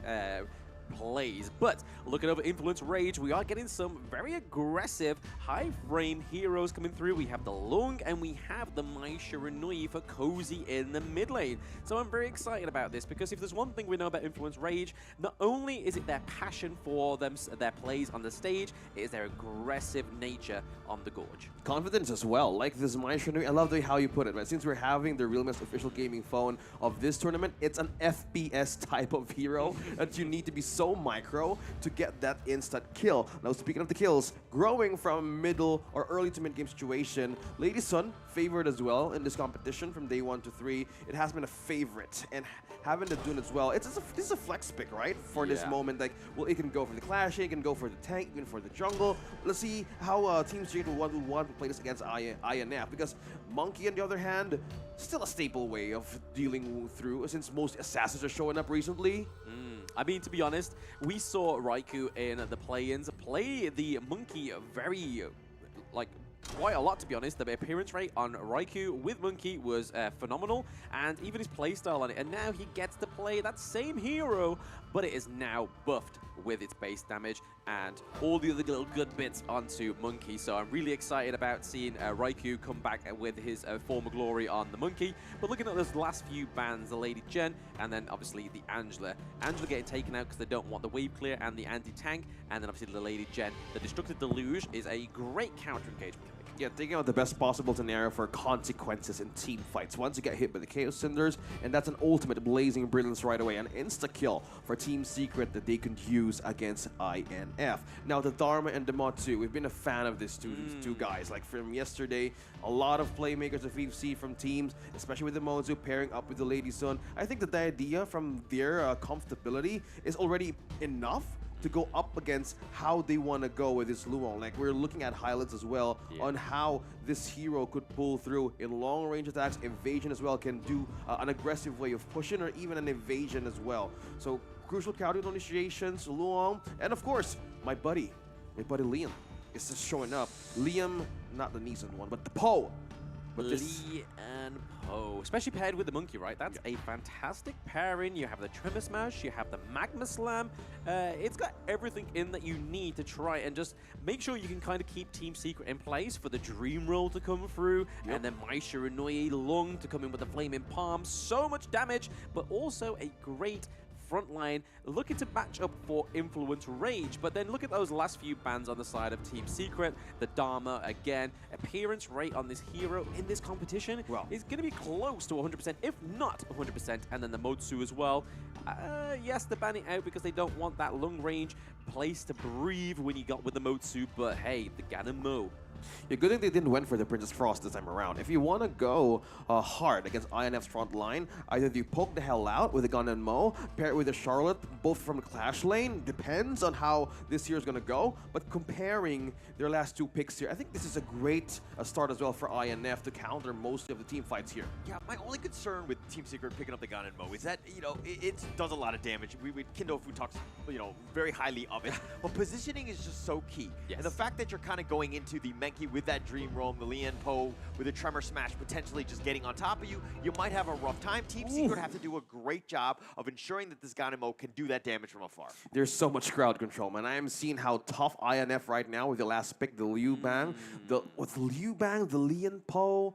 plays. But looking over Influence Rage, we are getting some very aggressive, high-frame heroes coming through. We have the Lung and we have the Mai Shiranui for Cozy in the mid lane. So I'm very excited about this because if there's one thing we know about Influence Rage, not only is it their passion for their plays on the stage, it is their aggressive nature on the Gorge. Confidence as well, like this Mai Shiranui. I love the way how you put it, right? Since we're having the Realmist official gaming phone of this tournament, it's an FPS type of hero that you need to be so micro to get that instant kill. Now, speaking of the kills, growing from middle or early to mid game situation, Lady Sun favored as well in this competition from day 1 to 3. It has been a favorite, and having the Dune as well, this is a flex pick, right? For this moment, like, well, it can go for the clashing, it can go for the tank, even for the jungle. Let's see how Team Secret will want to play this against INF, because Monkey, on the other hand, still a staple way of dealing through, since most assassins are showing up recently. I mean, to be honest, we saw Raikou in the play-ins play the Monkey very, quite a lot, to be honest. The appearance rate on Raikou with Monkey was phenomenal, and even his playstyle on it. And now he gets to play that same hero, but it is now buffed with its base damage and all the other little good bits onto Monkey. So I'm really excited about seeing Raikou come back with his former glory on the Monkey. But looking at those last few bans, the Lady Jen, and then obviously the Angela. Angela getting taken out because they don't want the wave clear and the anti-tank, and then obviously the Lady Jen. The Destructive Deluge is a great counter-engagement. Yeah, thinking out the best possible scenario for consequences in team fights. Once you get hit by the Chaos Cinders, and that's an ultimate Blazing Brilliance right away, an insta-kill for Team Secret that they could use against INF. Now, the Dharma and the Matsu, we've been a fan of these two guys. Like from yesterday, a lot of playmakers that we've seen from teams, especially with the Mozu pairing up with the Lady Sun. I think that the idea from their comfortability is already enough to go up against how they want to go with this Luong. Like, we're looking at highlights as well on how this hero could pull through in long-range attacks, evasion as well, can do an aggressive way of pushing or even an evasion as well. So, crucial counter initiations, Luong, and of course, my buddy Liam is just showing up. Liam, not the Neeson one, but the Poe. But Lee and Poe, especially paired with the Monkey, right? That's a fantastic pairing. You have the Tremor Smash, you have the Magma Slam. It's got everything in that you need to try and just make sure you can kind of keep Team Secret in place for the Dream Roll to come through, and then Mai Shiranui Lung to come in with the Flaming Palm. So much damage, but also a great front line looking to match up for Influence Rage. But then look at those last few bans on the side of Team Secret. The Dharma, again, appearance rate on this hero in this competition is going to be close to 100%, if not 100%. And then the Motsu as well. Yes, they're banning out because they don't want that long range place to breathe when you got with the Motsu, but hey, the Ganamo. Yeah, good thing they didn't went for the Princess Frost this time around. If you want to go hard against INF's front line, either you poke the hell out with a Gun and Mo, pair it with a Charlotte, both from the Clash lane, depends on how this year is going to go. But comparing their last two picks here, I think this is a great start as well for INF to counter most of the team fights here. Yeah, my only concern with Team Secret picking up the Gun and Mo is that, it does a lot of damage. Kendo Fu talks, very highly of it. But positioning is just so key. Yes. And the fact that you're kind of going into the Menki with that Dream Roam, the Lian Po with a Tremor Smash potentially just getting on top of you, you might have a rough time. Team Secret have to do a great job of ensuring that this Ganemo can do that damage from afar. There's so much crowd control, man. I am seeing how tough INF right now with the last pick, the Liu Bang. With Liu Bang, the Lian Po,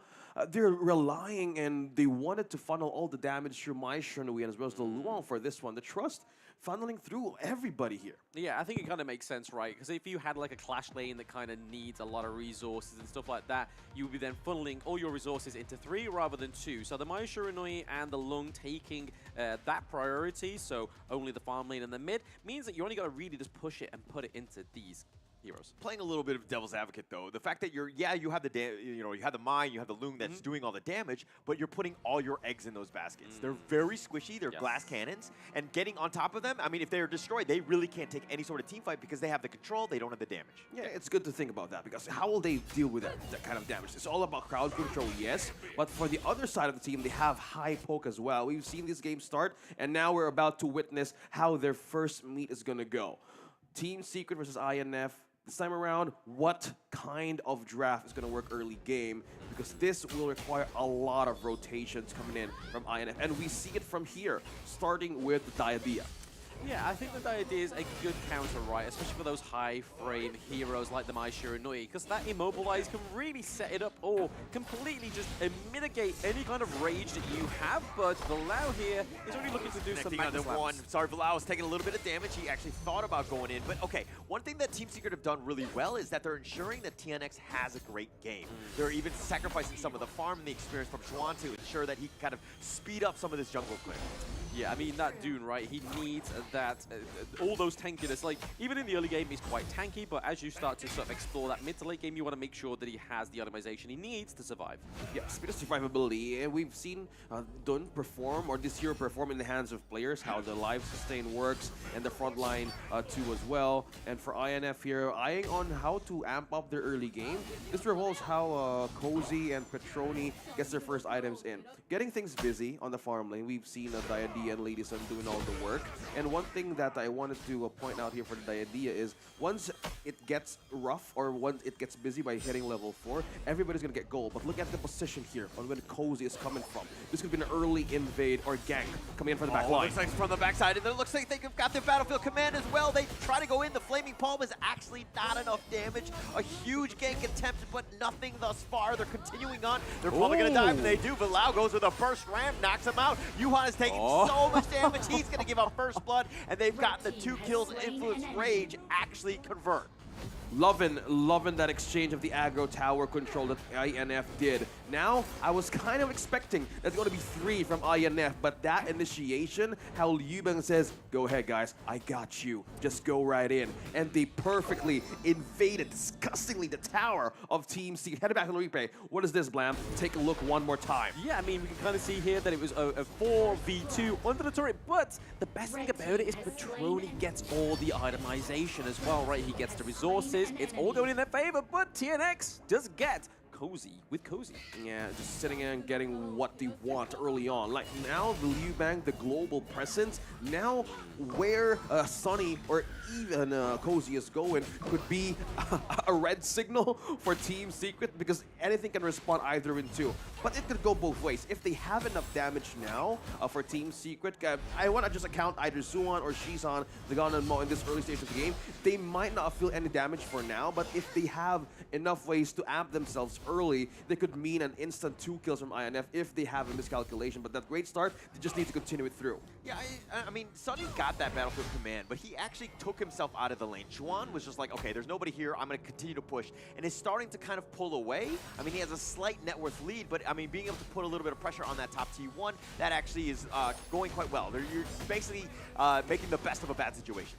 they're relying and they wanted to funnel all the damage through Mai Shiranui as well as the Luong for this one. The trust funneling through everybody here. Yeah, I think it kind of makes sense, right? Because if you had like a Clash lane that kind of needs a lot of resources and stuff like that, you would be then funneling all your resources into 3 rather than 2. So the Mai Shiranui and the Lung taking that priority, so only the farm lane and the mid, means that you only got to really just push it and put it into these heroes. Playing a little bit of devil's advocate though, the fact that you have the you have the Mai, you have the Lung that's doing all the damage, but you're putting all your eggs in those baskets. They're very squishy, they're glass cannons, and getting on top of them, I mean, if they're destroyed, they really can't take any sort of team fight because they have the control, they don't have the damage. Yeah, it's good to think about that because how will they deal with that kind of damage? It's all about crowd control, yes, but for the other side of the team, they have high poke as well. We've seen this game start, and now we're about to witness how their first meet is going to go. Team Secret versus INF. This time around, what kind of draft is going to work early game? Because this will require a lot of rotations coming in from INF. And we see it from here, starting with the Diabea. Yeah, I think that the idea is a good counter, right? Especially for those high-frame heroes like the Mai Shiranui, because that Immobilize can really set it up or completely just mitigate any kind of rage that you have, but Valau here is only looking to do some Connecting Magnus onto one. Slams. Sorry, Valau is taking a little bit of damage. He actually thought about going in, but okay. One thing that Team Secret have done really well is that they're ensuring that TNX has a great game. They're even sacrificing some of the farm and the experience from Xuan to ensure that he can kind of speed up some of this jungle clear. Yeah, I mean, that Dune, right, he needs that, all those tankiness. Like, even in the early game, he's quite tanky, but as you start to sort of explore that mid to late game, you want to make sure that he has the itemization he needs to survive. Yeah, speed of survivability. We've seen Dune perform, or this hero perform in the hands of players, how the life sustain works, and the front line too as well. And for INF here, eyeing on how to amp up their early game. This revolves how Cozy and Petroni gets their first items in. Getting things busy on the farm lane. We've seen Diadea and Lady Sun doing all the work. And one thing that I wanted to point out here for the Diadea is once it gets rough or once it gets busy by hitting level 4, everybody's gonna get gold. But look at the position here on where Cozy is coming from. This could be an early invade or gank coming in from the back line. Looks like it's from the backside, and then it looks like they've got their Battlefield Command as well. They try to go in. The Flaming Palm is actually not enough damage. A huge gank attempt, but nothing thus far. They're continuing on. They're probably going to die when they do. Valau goes with a first ram, knocks him out. Yuhan is taking so much damage. He's going to give up first blood, and they've gotten the 2 kills. Influence Rage actually convert. Loving that exchange of the aggro tower control that INF did. Now, I was kind of expecting that's going to be 3 from INF, but that initiation, how Liu Bang says, go ahead guys, I got you, just go right in. And they perfectly invaded, disgustingly, the tower of Team C. Headed back to the replay. What is this, Blam? Take a look one more time. Yeah, I mean, we can kind of see here that it was a 4v2 under the turret, but the best thing about it is Petroni gets all the itemization as well, right? He gets the resources, it's all going in their favor, but TNX does get Cozy with Cozy. Yeah, just sitting in and getting what they want early on. Like now, the Liu Bang, the global presence, now where Sunny or even Cozy is going could be a red signal for Team Secret because anything can respond either in 2. But it could go both ways. If they have enough damage now for Team Secret, I want to just account either Zuan or Shizan, the Ganon in this early stage of the game. They might not feel any damage for now, but if they have enough ways to amp themselves early, they could mean an instant 2 kills from INF if they have a miscalculation. But that great start, they just need to continue it through. Yeah, I mean, Sunny's got that Battlefield Command, but he actually took himself out of the lane. Xuan was just like, okay, there's nobody here, I'm going to continue to push, and is starting to kind of pull away. I mean, he has a slight net worth lead, but I mean, being able to put a little bit of pressure on that top T1, that actually is going quite well. You're basically making the best of a bad situation.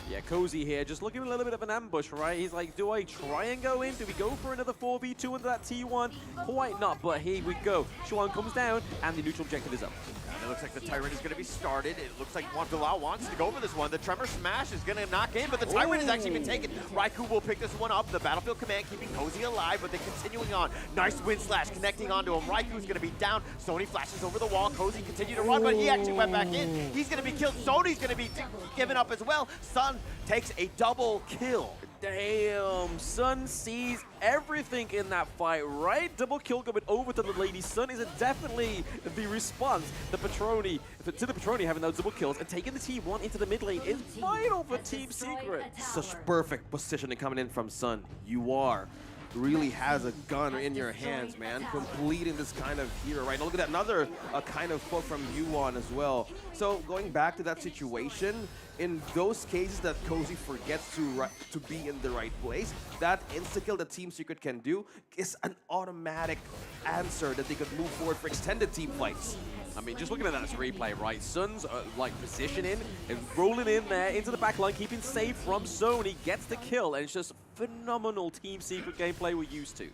Yeah, Cozy here, just looking a little bit of an ambush, right? He's like, do I try and go in? Do we go for another 4v2 into that T1? Quite not, but here we go. Xuan comes down, and the neutral objective is up. And it looks like the Tyrant is going to be started. It looks like Valau wants to go for this one. The Tremor Smash is going to knock in, but the Tyrant has actually been taken. Raikou will pick this one up. The Battlefield Command keeping Cozy alive, but they're continuing on. Nice wind slash connecting onto him. Raikou's going to be down. Sony flashes over the wall. Cozy continued to run, but he actually went back in. He's going to be killed. Sony's going to be given up as well. Sun takes a double kill. Damn, Sun sees everything in that fight, right? Double kill going over to the Lady Sun is definitely the response. To the Petroni having those double kills and taking the T1 into the mid lane is vital for Team Secret. Such perfect positioning coming in from Sun. You are really has a gun in your hands, man. Completing this kind of hero, right? Now look at that, another kind of quote from Yuan as well. So going back to that situation, in those cases that Cozy forgets to be in the right place, that insta-kill that Team Secret can do is an automatic answer that they could move forward for extended team fights. I mean, just looking at that as replay, right? Sun's like positioning and rolling in there into the back line, keeping safe from Sony, gets the kill, and it's just phenomenal Team Secret gameplay we're used to.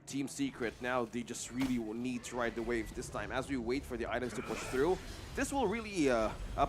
Team Secret, now they just really will need to ride the waves this time. As we wait for the items to push through, this will really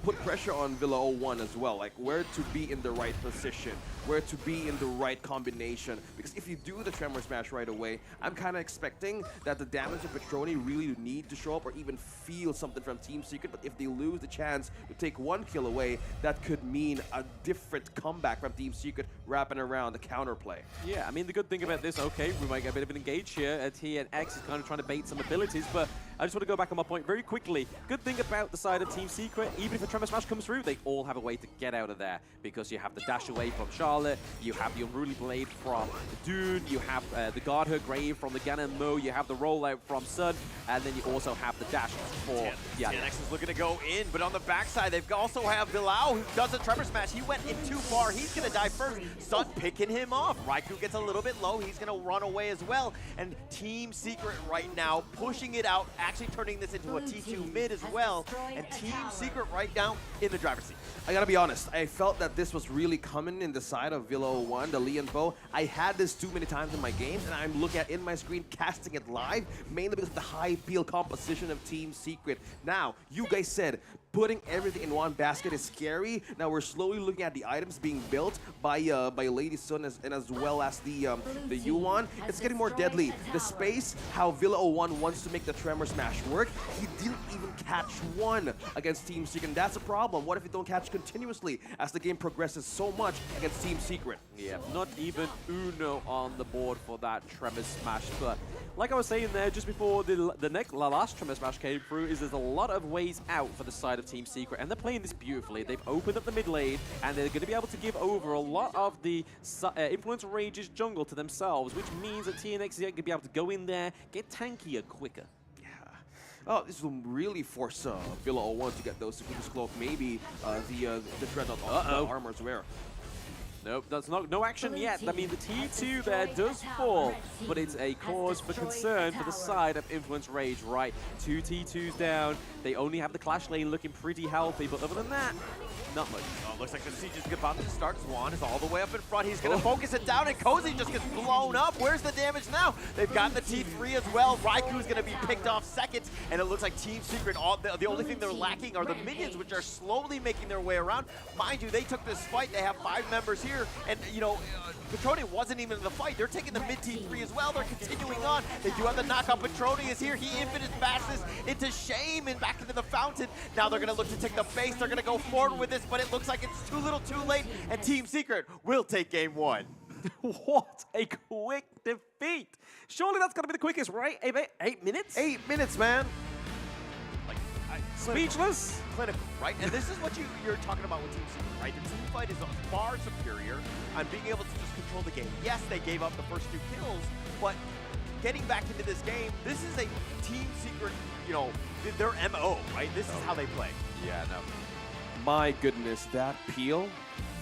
put pressure on Villa 01 as well, like where to be in the right position, where to be in the right combination. Because if you do the Tremor Smash right away, I'm kind of expecting that the damage of Petroni really need to show up or even feel something from Team Secret. But if they lose the chance to take 1 kill away, that could mean a different comeback from Team Secret wrapping around the counterplay. Yeah, I mean, the good thing about this, okay, we might get a bit of an engage here. TNX is kind of trying to bait some abilities, but I just want to go back on my point very quickly. Good thing about the side of Team Secret, even if a Tremor Smash comes through, they all have a way to get out of there because you have the dash away from Charlotte, you have the Unruly Blade from Dune, you have the Guard Her Grave from the Ganon Mo, you have the rollout from Sun, and then you also have the dash for the TNX is looking to go in, but on the backside, they've also have Bilal, who does a Tremor Smash. He went in too far. He's going to die first. Sun picking him off. Raikou gets a little bit low. He's going to run away as well. And Team Secret right now pushing it out, actually turning this into a T2 mid as well. And Team Secret right now in the driver's seat. I gotta be honest, I felt that this was really coming in the side of Villa 01, the Lee and Bo. I had this too many times in my games, and I'm looking at it in my screen, casting it live, mainly because of the high peel composition of Team Secret. Now, you guys said putting everything in one basket is scary. Now we're slowly looking at the items being built by Lady Sun and as well as the Yuan. It's getting more deadly. The space, how Villa 01 wants to make the Tremor Smash work, he didn't even catch one against Team Secret, and that's a problem. What if you don't catch continuously as the game progresses so much against Team Secret? Yeah, not even Uno on the board for that Tremor Smash. But like I was saying there, just before the last Tremor Smash came through, is there's a lot of ways out for the side of Team Secret, and they're playing this beautifully. They've opened up the mid lane, and they're going to be able to give over a lot of the Influence Rage's jungle to themselves, which means that TNX is going to be able to go in there, get tankier quicker. Oh, this will really force Villa 01 to get those Security's Cloak, maybe the Dreadnought armor's wear. Nope, that's no action yet. I mean, the T2 there does fall, but it's a cause for concern for the side of Influence Rage, right? 2 T2s down. They only have the Clash lane looking pretty healthy, but other than that, not much. Oh, looks like the siege is about to start. Swan is all the way up in front. He's going to focus it down, and Cozy just gets blown up. Where's the damage now? They've got the T3 as well. Raikou's going to be picked off second, and it looks like Team Secret, the only thing they're lacking are the minions, which are slowly making their way around. Mind you, they took this fight. They have 5 members here, and, you know, Petroni wasn't even in the fight. They're taking the mid T3 as well. They're continuing on. They do have the knockout. Petroni is here. He infinite fastest into Shame and back into the fountain. Now they're going to look to take the base. They're going to go forward with this, but it looks like it's too little too late, and Team Secret will take game 1. What a quick defeat. Surely that's got to be the quickest, right? 8 minutes? 8 minutes, man. Speechless. Clinical, right? And this is what you're talking about with Team Secret, right? The team fight is far superior on being able to just control the game. Yes, they gave up the first 2 kills, but getting back into this game, this is a Team Secret, you know, their MO, right? This is how they play. Yeah, no. My goodness, that peel.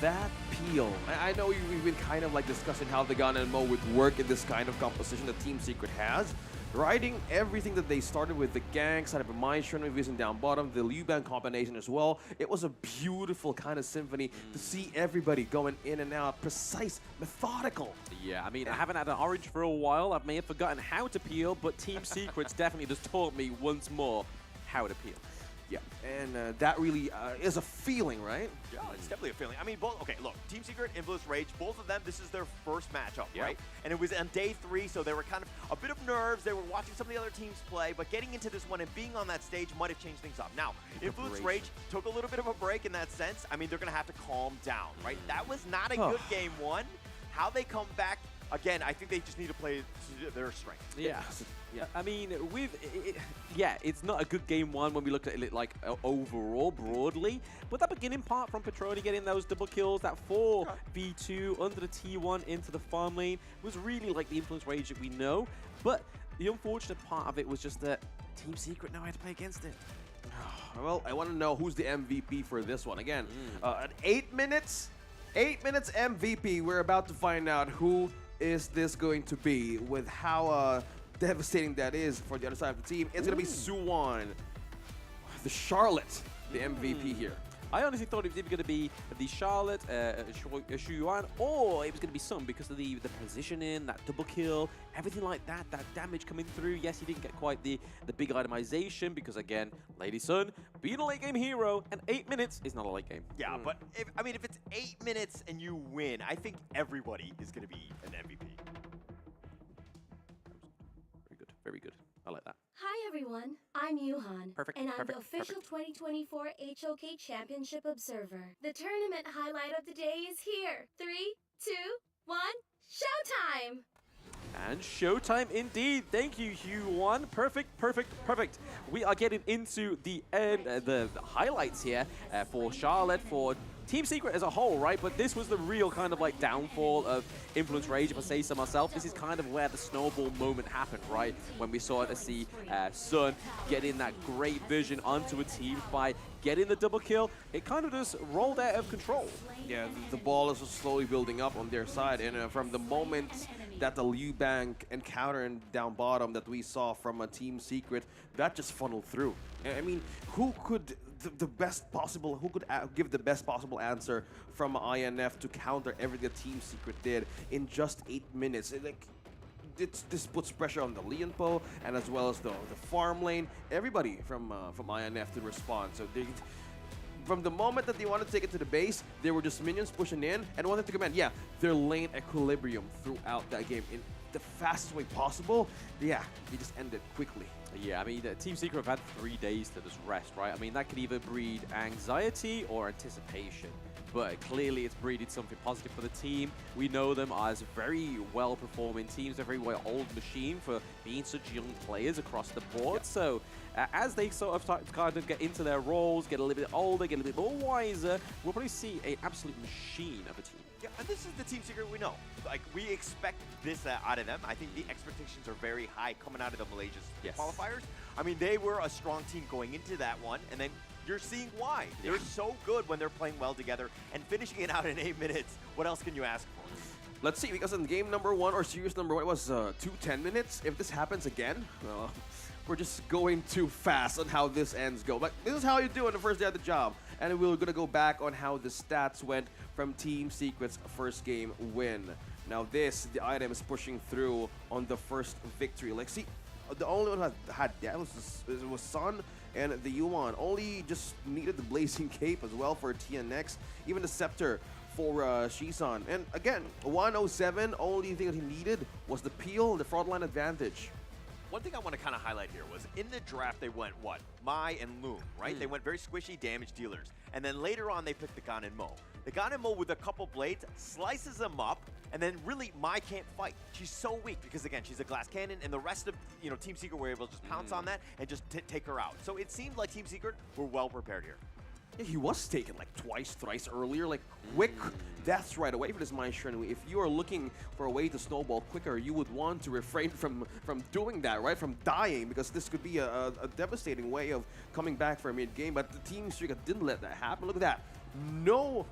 That peel. I know we've been kind of like discussing how the Ganon Mo would work in this kind of composition that Team Secret has. Riding everything that they started with, the gang, set up a Mind Shrine Vision down bottom, the Liu Bang combination as well. It was a beautiful kind of symphony to see everybody going in and out, precise, methodical. Yeah, I mean, I haven't had an orange for a while. I may have forgotten how to peel, but Team Secrets definitely just taught me once more how to peel. Yeah, and that really is a feeling, right? Yeah, it's definitely a feeling. I mean, both, okay, look, Team Secret, Influence Rage, both of them, this is their first matchup, right? And it was on day 3, so they were kind of a bit of nerves. They were watching some of the other teams play, but getting into this one and being on that stage might have changed things up. Now, Influence Rage took a little bit of a break in that sense. I mean, they're going to have to calm down, right? That was not a good game 1. How they come back, again, I think they just need to play to their strength. Yeah. Yeah, I mean, it's not a good game 1 when we look at it like overall, broadly, but that beginning part from Petroni getting those double kills, that 4v2 under the T1 into the farm lane was really like the Influence Rage that we know, but the unfortunate part of it was just that Team Secret know how to play against it. Well, I want to know who's the MVP for this one. Again, at 8 minutes MVP, we're about to find out who is this going to be with how devastating that is for the other side of the team. It's going to be Suwon, the Charlotte, the MVP here. I honestly thought it was either going to be the Charlotte, Shuyuan, or it was going to be Sun because of the positioning, that double kill, everything like that, that damage coming through. Yes, he didn't get quite the big itemization because, again, Lady Sun being a late game hero, and 8 minutes is not a late game. Yeah, but if it's 8 minutes and you win, I think everybody is going to be an MVP. Very good. I like that. Hi everyone, I'm Yuhan. Perfect. And I'm the official 2024 HOK Championship Observer. The tournament highlight of the day is here. 3, 2, 1, showtime! And showtime indeed. Thank you, Hugh1. Perfect, perfect, perfect. We are getting into the end, the highlights here for Charlotte, for Team Secret as a whole, right? But this was the real kind of like downfall of Influence Rage, if I say so myself. This is kind of where the snowball moment happened, right? When we saw see Sun getting that great vision onto a team by getting the double kill. It kind of just rolled out of control. Yeah, the ball is slowly building up on their side, and from the moment that the Liu Bang encounter down bottom that we saw from a Team Secret, that just funneled through. I mean, who could who could give the best possible answer from INF to counter everything that Team Secret did in just 8 minutes? This puts pressure on the Lianpo and as well as the farm lane, everybody from INF to respond. So from the moment that they wanted to take it to the base, there were just minions pushing in and wanted to command, their lane equilibrium throughout that game in the fastest way possible. Yeah, they just ended quickly. Yeah, I mean, Team Secret have had 3 days to just rest, right? I mean, that could either breed anxiety or anticipation. But clearly it's breeded something positive for the team. We know them as very well-performing teams, a very well-oiled machine for being such young players across the board. So as they sort of start to kind of get into their roles, get a little bit older, get a little bit more wiser, we'll probably see an absolute machine of a team. Yeah, and this is the Team Secret we know. Like, we expect this out of them. I think the expectations are very high coming out of the Malaysia's qualifiers. I mean, they were a strong team going into that one, and then you're seeing why. They're so good when they're playing well together, and finishing it out in 8 minutes, what else can you ask for? Let's see, because in game number 1 or series number 1, it was 2 10 minutes. If this happens again, we're just going too fast on how this ends go. But this is how you do it the first day of the job. And we're going to go back on how the stats went from Team Secret's first game win. Now the item is pushing through on the first victory. Like, see, the only one who had that was Sun and the Yuan. Only just needed the Blazing Cape as well for TNX. Even the Scepter for Shisan. And again, 107, only thing that he needed was the peel, the frontline advantage. One thing I want to kind of highlight here was in the draft they went, what? Mai and Loom, right? They went very squishy damage dealers. And then later on they picked the Gan and Mo. The Gan and Mo with a couple blades slices them up, and then really Mai can't fight. She's so weak because, again, she's a glass cannon, and the rest of Team Secret were able to just pounce on that and just take her out. So it seemed like Team Secret were well prepared here. Yeah, he was taken like twice, thrice earlier, like quick deaths right away for this Maestro. If you are looking for a way to snowball quicker, you would want to refrain from doing that, right? From dying, because this could be a devastating way of coming back for a mid-game. But the Team Secret didn't let that happen. Look at that. No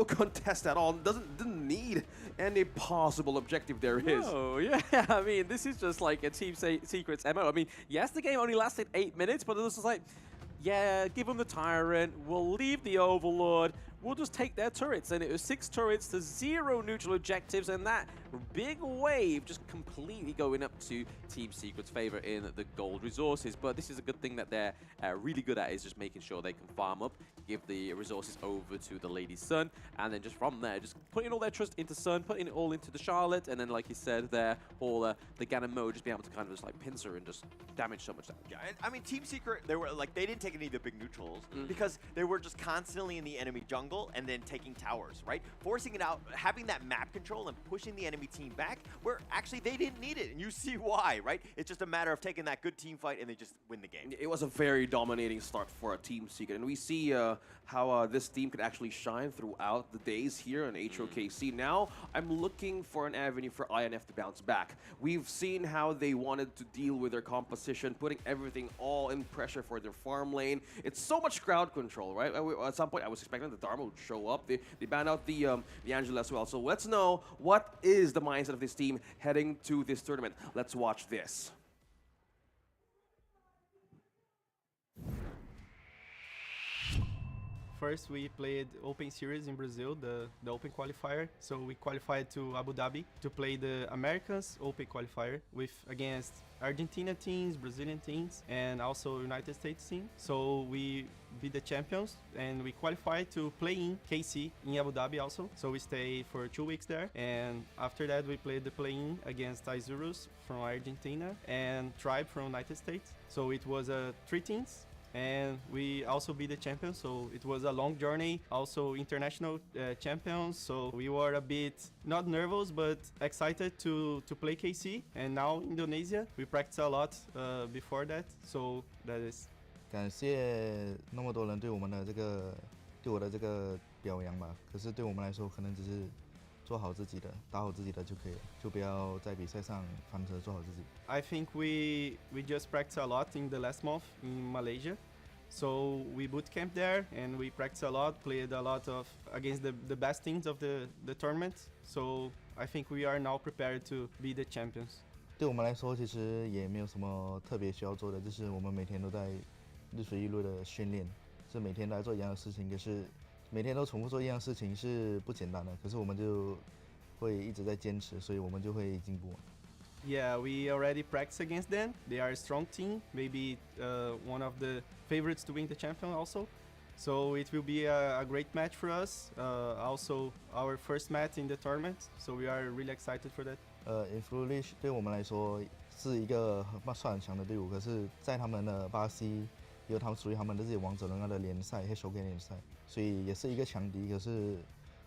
contest at all. Didn't need any possible objective there is. Oh, yeah. I mean, this is just like a Team Secret's MO. I mean, yes, the game only lasted 8 minutes, but it was just like, yeah, give them the Tyrant, we'll leave the Overlord, we'll just take their turrets. And it was 6 turrets to 0 neutral objectives, and that big wave just completely going up to Team Secret's favor in the gold resources. But this is a good thing that they're really good at, is just making sure they can farm up, give the resources over to the Lady Sun, and then just from there, just putting all their trust into Sun, putting it all into the Charlotte, and then like you said there, all the Gan and Mo just being able to kind of just like pincer and just damage so much damage. Yeah, and I mean, Team Secret, they didn't take any of the big neutrals because they were just constantly in the enemy jungle and then taking towers, right? Forcing it out, having that map control and pushing the enemy team back, where actually they didn't need it, and you see why, right? It's just a matter of taking that good team fight and they just win the game. It was a very dominating start for a Team Secret, and we see how this team could actually shine throughout the days here in HOKC. Now, I'm looking for an avenue for INF to bounce back. We've seen how they wanted to deal with their composition, putting everything all in pressure for their farm lane. It's so much crowd control, right? At some point, I was expecting the Dharma would show up. They banned out the Angela as well. So let's know what is the mindset of this team heading to this tournament. Let's watch this. First, we played Open Series in Brazil, the Open Qualifier. So we qualified to Abu Dhabi to play the Americans Open Qualifier against Argentina teams, Brazilian teams, and also United States team. So we beat the champions and we qualified to play in KC in Abu Dhabi also. So we stayed for 2 weeks there, and after that we played the play-in against Isurus from Argentina and Tribe from United States. So it was 3 teams. and we also be the champions. So it was a long journey, also international champions. So we were a bit not nervous, but excited to play KC. And now Indonesia, we practice a lot before that. So that is. 感谢那么多人对我的这个表扬吧。可是对我们来说，可能只是做好自己的，打好自己的就可以了，就不要在比赛上翻车，做好自己。I think we just practice a lot in the last month in Malaysia. So we boot camp there and we practice a lot, played a lot of against the best teams of the tournament. So I think we are now prepared to be the champions. 对我们来说，其实也没有什么特别需要做的，就是我们每天都在日水一路的训练，是每天都在做一样的事情，可是每天都重复做一样事情是不简单的，可是我们就会一直在坚持，所以我们就会进步。Yeah, we already practice against them. They are a strong team, maybe one of the favorites to win the champion also. So it will be a great match for us. Also our first match in the tournament. So we are really excited for that. FLCN 对我们来说是一个算很强的队伍，可是在他们的巴西有他们属于他们的自己王者荣耀的联赛，FLCN联赛，所以也是一个强敌。可是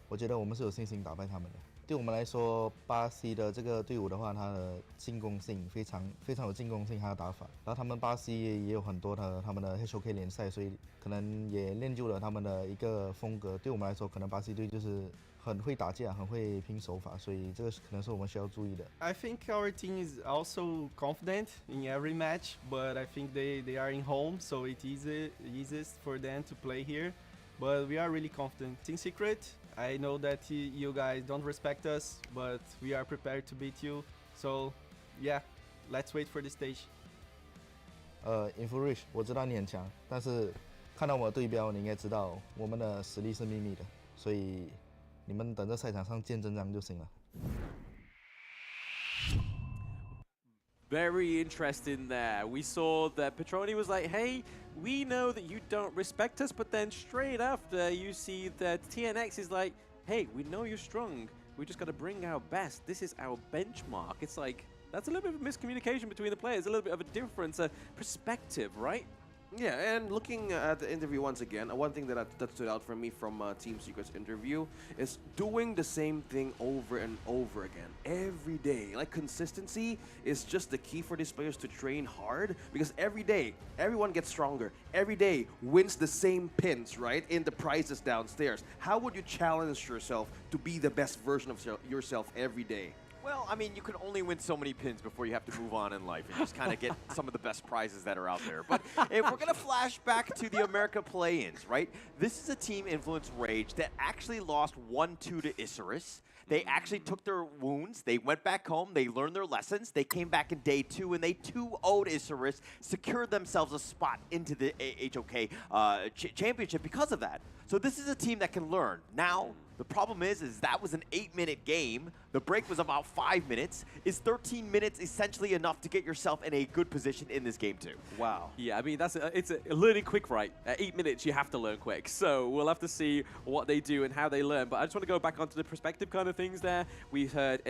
我觉得我们是有信心打败他们的。对我们来说，巴西的这个队伍的话，它的进攻性非常有进攻性，它的打法。然后他们巴西也有很多他们的 FLCN 联赛，所以可能也练就了他们的一个风格。对我们来说，可能巴西队就是很会打架，很会拼手法，所以这个可能是我们需要注意的。I think our team is also confident in every match, but I think they are in home, so it easiest for them to play here. But we are really confident. Team Secret, I know that you guys don't respect us, but we are prepared to beat you. So, yeah, let's wait for the stage. FLCN 我知道你很强，但是看到我的对标，你应该知道我们的实力是秘密的，所以你们等着赛场上见真章就行了。Very interesting there. We saw that Petroni was like, hey, we know that you don't respect us, but then straight after you see that TNX is like, hey, we know you're strong. We just got to bring our best. This is our benchmark. It's like, that's a little bit of miscommunication between the players, a little bit of a different perspective, right? Yeah, and looking at the interview once again, one thing that stood out for me from Team Secret's interview is doing the same thing over and over again, every day. Like, consistency is just the key for these players to train hard, because every day, everyone gets stronger. Every day wins the same pins, right, in the prizes downstairs. How would you challenge yourself to be the best version of yourself every day? Well, I mean, you can only win so many pins before you have to move on in life and just kind of get some of the best prizes that are out there. But if we're going to flash back to the America play-ins, right? This is a Team Influence Rage that actually lost 1-2 to Isurus. They actually took their wounds. They went back home. They learned their lessons. They came back in day 2, and they 2-0'd Isurus, secured themselves a spot into the HOK championship because of that. So this is a team that can learn. Now, the problem is that was an 8-minute game. The break was about 5 minutes. Is 13 minutes essentially enough to get yourself in a good position in this game too? Wow. Yeah, I mean, it's a learning quick, right? At 8 minutes, you have to learn quick. So we'll have to see what they do and how they learn. But I just want to go back onto the perspective kind of things there. We heard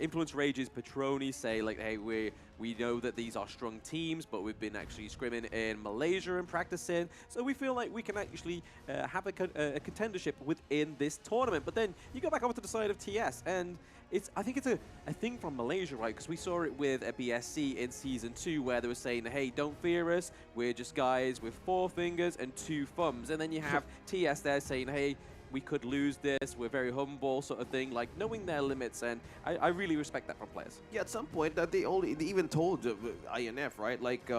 Influence Rage's Petroni say, like, hey, we know that these are strong teams, but we've been actually scrimming in Malaysia and practicing. So we feel like we can actually have a contendership within this tournament. But then you go back over to the side of TS, and I think it's a thing from Malaysia, right? Because we saw it with a BSC in Season 2, where they were saying, hey, don't fear us. We're just guys with 4 fingers and 2 thumbs. And then you have TS there saying, hey, we could lose this, we're very humble, sort of thing, like knowing their limits, and I really respect that from players. Yeah, at some point, they even told INF, right? Like,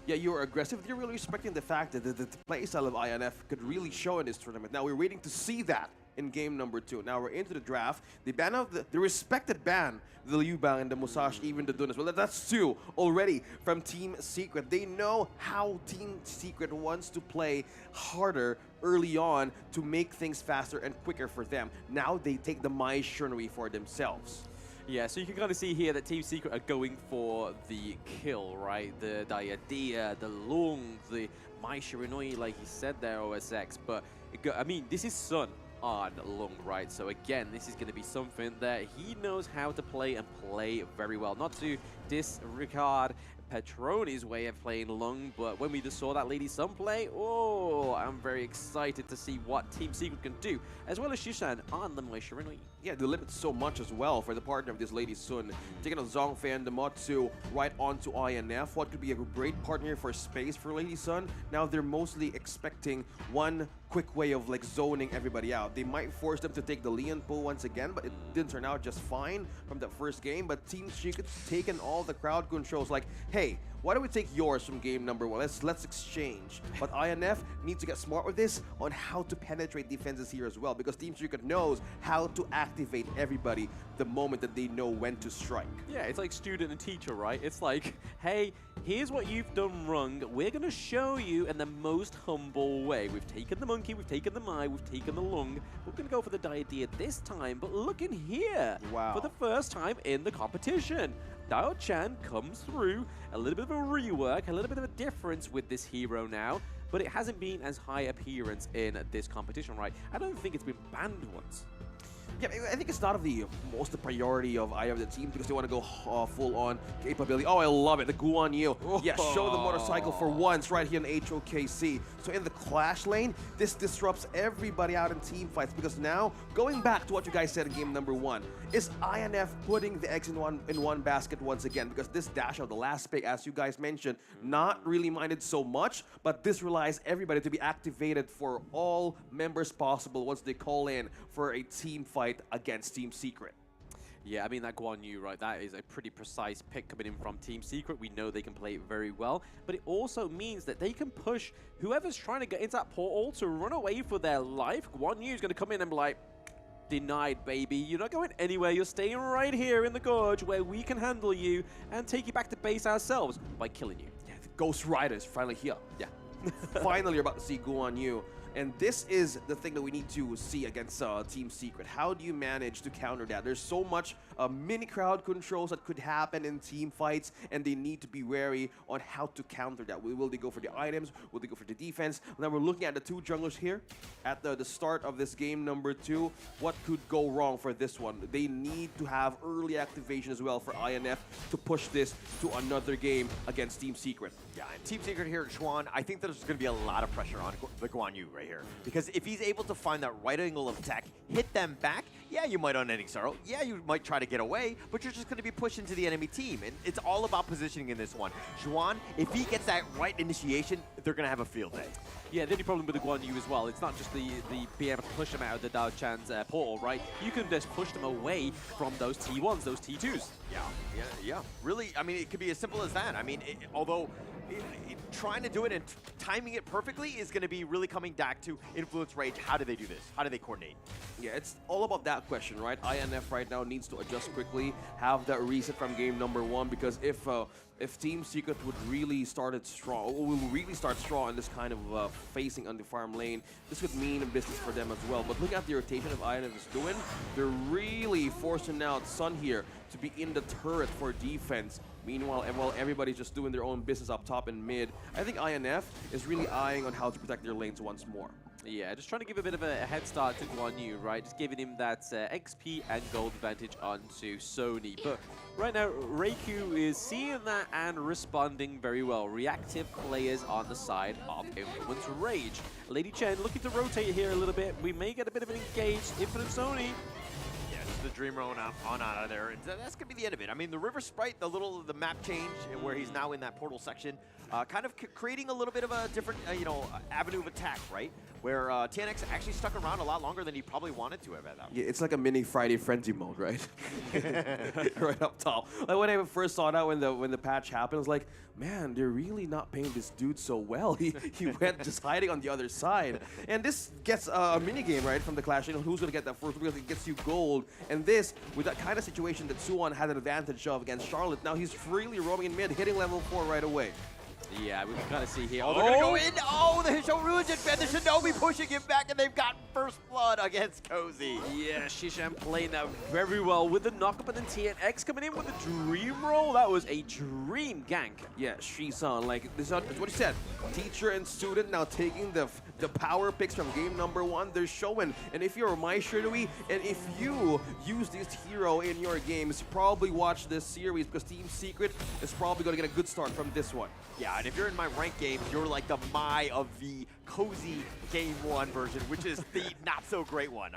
yeah, you're aggressive. You're really respecting the fact that the play style of INF could really show in this tournament. Now, we're waiting to see that in game number 2. Now, we're into the draft. The ban of the respected ban, the Liu Bang and the Musashi, even the Dun as well. That's 2 already from Team Secret. They know how Team Secret wants to play harder early on to make things faster and quicker for them. Now they take the Mai Shunri for themselves. Yeah, so you can kind of see here that Team Secret are going for the kill, right? The Diadea, the Lung, the Mai Shiranui, like he said there, OSX. But, I mean, this is Sun on Lung, right? So again, this is going to be something that he knows how to play and play very well. Not to disregard Petroni's way of playing Lung, but when we just saw that Lady Sun play, oh, I'm very excited to see what Team Secret can do, as well as Shishan on the Moishurinui. Yeah, they limit so much as well for the partner of this Lady Sun. Taking a Zhongfei and the Motsu right onto INF, what could be a great partner for space for Lady Sun. Now they're mostly expecting one quick way of like zoning everybody out. They might force them to take the Leon Po once again, but it didn't turn out just fine from that first game. But Team Secret's taken all the crowd controls like, hey, why don't we take yours from game number 1? Let's exchange. But INF needs to get smart with this on how to penetrate defenses here as well, because Team Secret knows how to activate everybody the moment that they know when to strike. Yeah, it's like student and teacher, right? It's like, hey, here's what you've done wrong. We're going to show you in the most humble way. We've taken the monkey, we've taken the Mai, we've taken the lung. We're going to go for the Diadea this time, but look in here. Wow. For the first time in the competition. Dao Chan comes through, a little bit of a rework, a little bit of a difference with this hero now, but it hasn't been as high appearance in this competition, right? I don't think it's been banned once. Yeah, I think it's not of the most priority of either of the teams because they want to go full-on capability. Oh, I love it. The Guan Yu. Yeah, show the motorcycle for once right here in HOKC. So in the clash lane, this disrupts everybody out in team fights because now, going back to what you guys said in game number 1, is INF putting the eggs in one basket once again, because this dash out, the last pick, as you guys mentioned, not really minded so much, but this relies everybody to be activated for all members possible once they call in for a team fight against Team Secret. Yeah, I mean, that Guan Yu, right, that is a pretty precise pick coming in from Team Secret. We know they can play it very well, but it also means that they can push whoever's trying to get into that portal to run away for their life. Guan Yu is going to come in and be like, denied, baby. You're not going anywhere. You're staying right here in the gorge where we can handle you and take you back to base ourselves by killing you. Yeah, the Ghost Rider is finally here. Yeah. Finally, you're about to see Guan Yu. And this is the thing that we need to see against Team Secret. How do you manage to counter that? There's so much mini crowd controls that could happen in team fights, and they need to be wary on how to counter that. Will they go for the items? Will they go for the defense? Now we're looking at the two junglers here at the start of this game number 2. What could go wrong for this one? They need to have early activation as well for INF to push this to another game against Team Secret. Yeah, and Team Secret here, Xuan, I think there's going to be a lot of pressure on the Guan Yu right here. Because if he's able to find that right angle of attack, hit them back, yeah, you might Unending Sorrow, yeah, you might try to get away, but you're just going to be pushed into the enemy team. And it's all about positioning in this one. Xuan, if he gets that right initiation, they're going to have a field day. Yeah, the only problem with the Guan Yu as well, it's not just the being able to push them out of the Dao Chan's portal, right? You can just push them away from those T1s, those T2s. Yeah. Really, I mean, it could be as simple as that. I mean, although trying to do it and timing it perfectly is going to be really coming back to Influence Rage. How do they do this? How do they coordinate? Yeah, it's all about that question, right? INF right now needs to adjust quickly, have that reset from game number 1, because if Team Secret would really start strong, or will really start strong in this kind of facing on the farm lane, this could mean a business for them as well. But look at the rotation of INF is doing. They're really forcing out Sun here to be in the turret for defense. Meanwhile, while everybody's just doing their own business up top and mid, I think INF is really eyeing on how to protect their lanes once more. Yeah, just trying to give a bit of a head start to Guan Yu, right? Just giving him that XP and gold advantage onto Sony. But right now, Reiku is seeing that and responding very well. Reactive players on the side of Influence Rage. Lady Chen looking to rotate here a little bit. We may get a bit of an engaged Infinite Sony. The Dreamer on out of there, and that's gonna be the end of it. I mean, the River Sprite, the map change where he's now in that portal section, kind of creating a little bit of a different, avenue of attack, right? Where TNX actually stuck around a lot longer than he probably wanted to have at that. Yeah, it's like a mini Friday Frenzy mode, right? Right up top. Like when I first saw that when the patch happened, I was like, man, they're really not paying this dude so well. He went just hiding on the other side. And this gets a mini game, right, from the Clash. You know, who's gonna get that first because it gets you gold. And this, with that kind of situation that Suwon had an advantage of against Charlotte, now he's freely roaming in mid, hitting level 4 right away. Yeah, we can kind of see here. Oh, they're gonna go in. Oh, the Shoryuken and the Shinobi pushing him back, and they've got first blood against Cozy. Yeah, Shishan playing that very well with the knock-up, and then TNX coming in with the dream roll. That was a dream gank. Yeah, Shisan, like this is what he said. Teacher and student now taking the power picks from game number 1. They're showing, and if you're my Shirui, and if you use this hero in your games, probably watch this series because Team Secret is probably gonna get a good start from this one. Yeah, and if you're in my ranked games, you're like the Mai of the Cozy Game 1 version, which is the not-so-great one.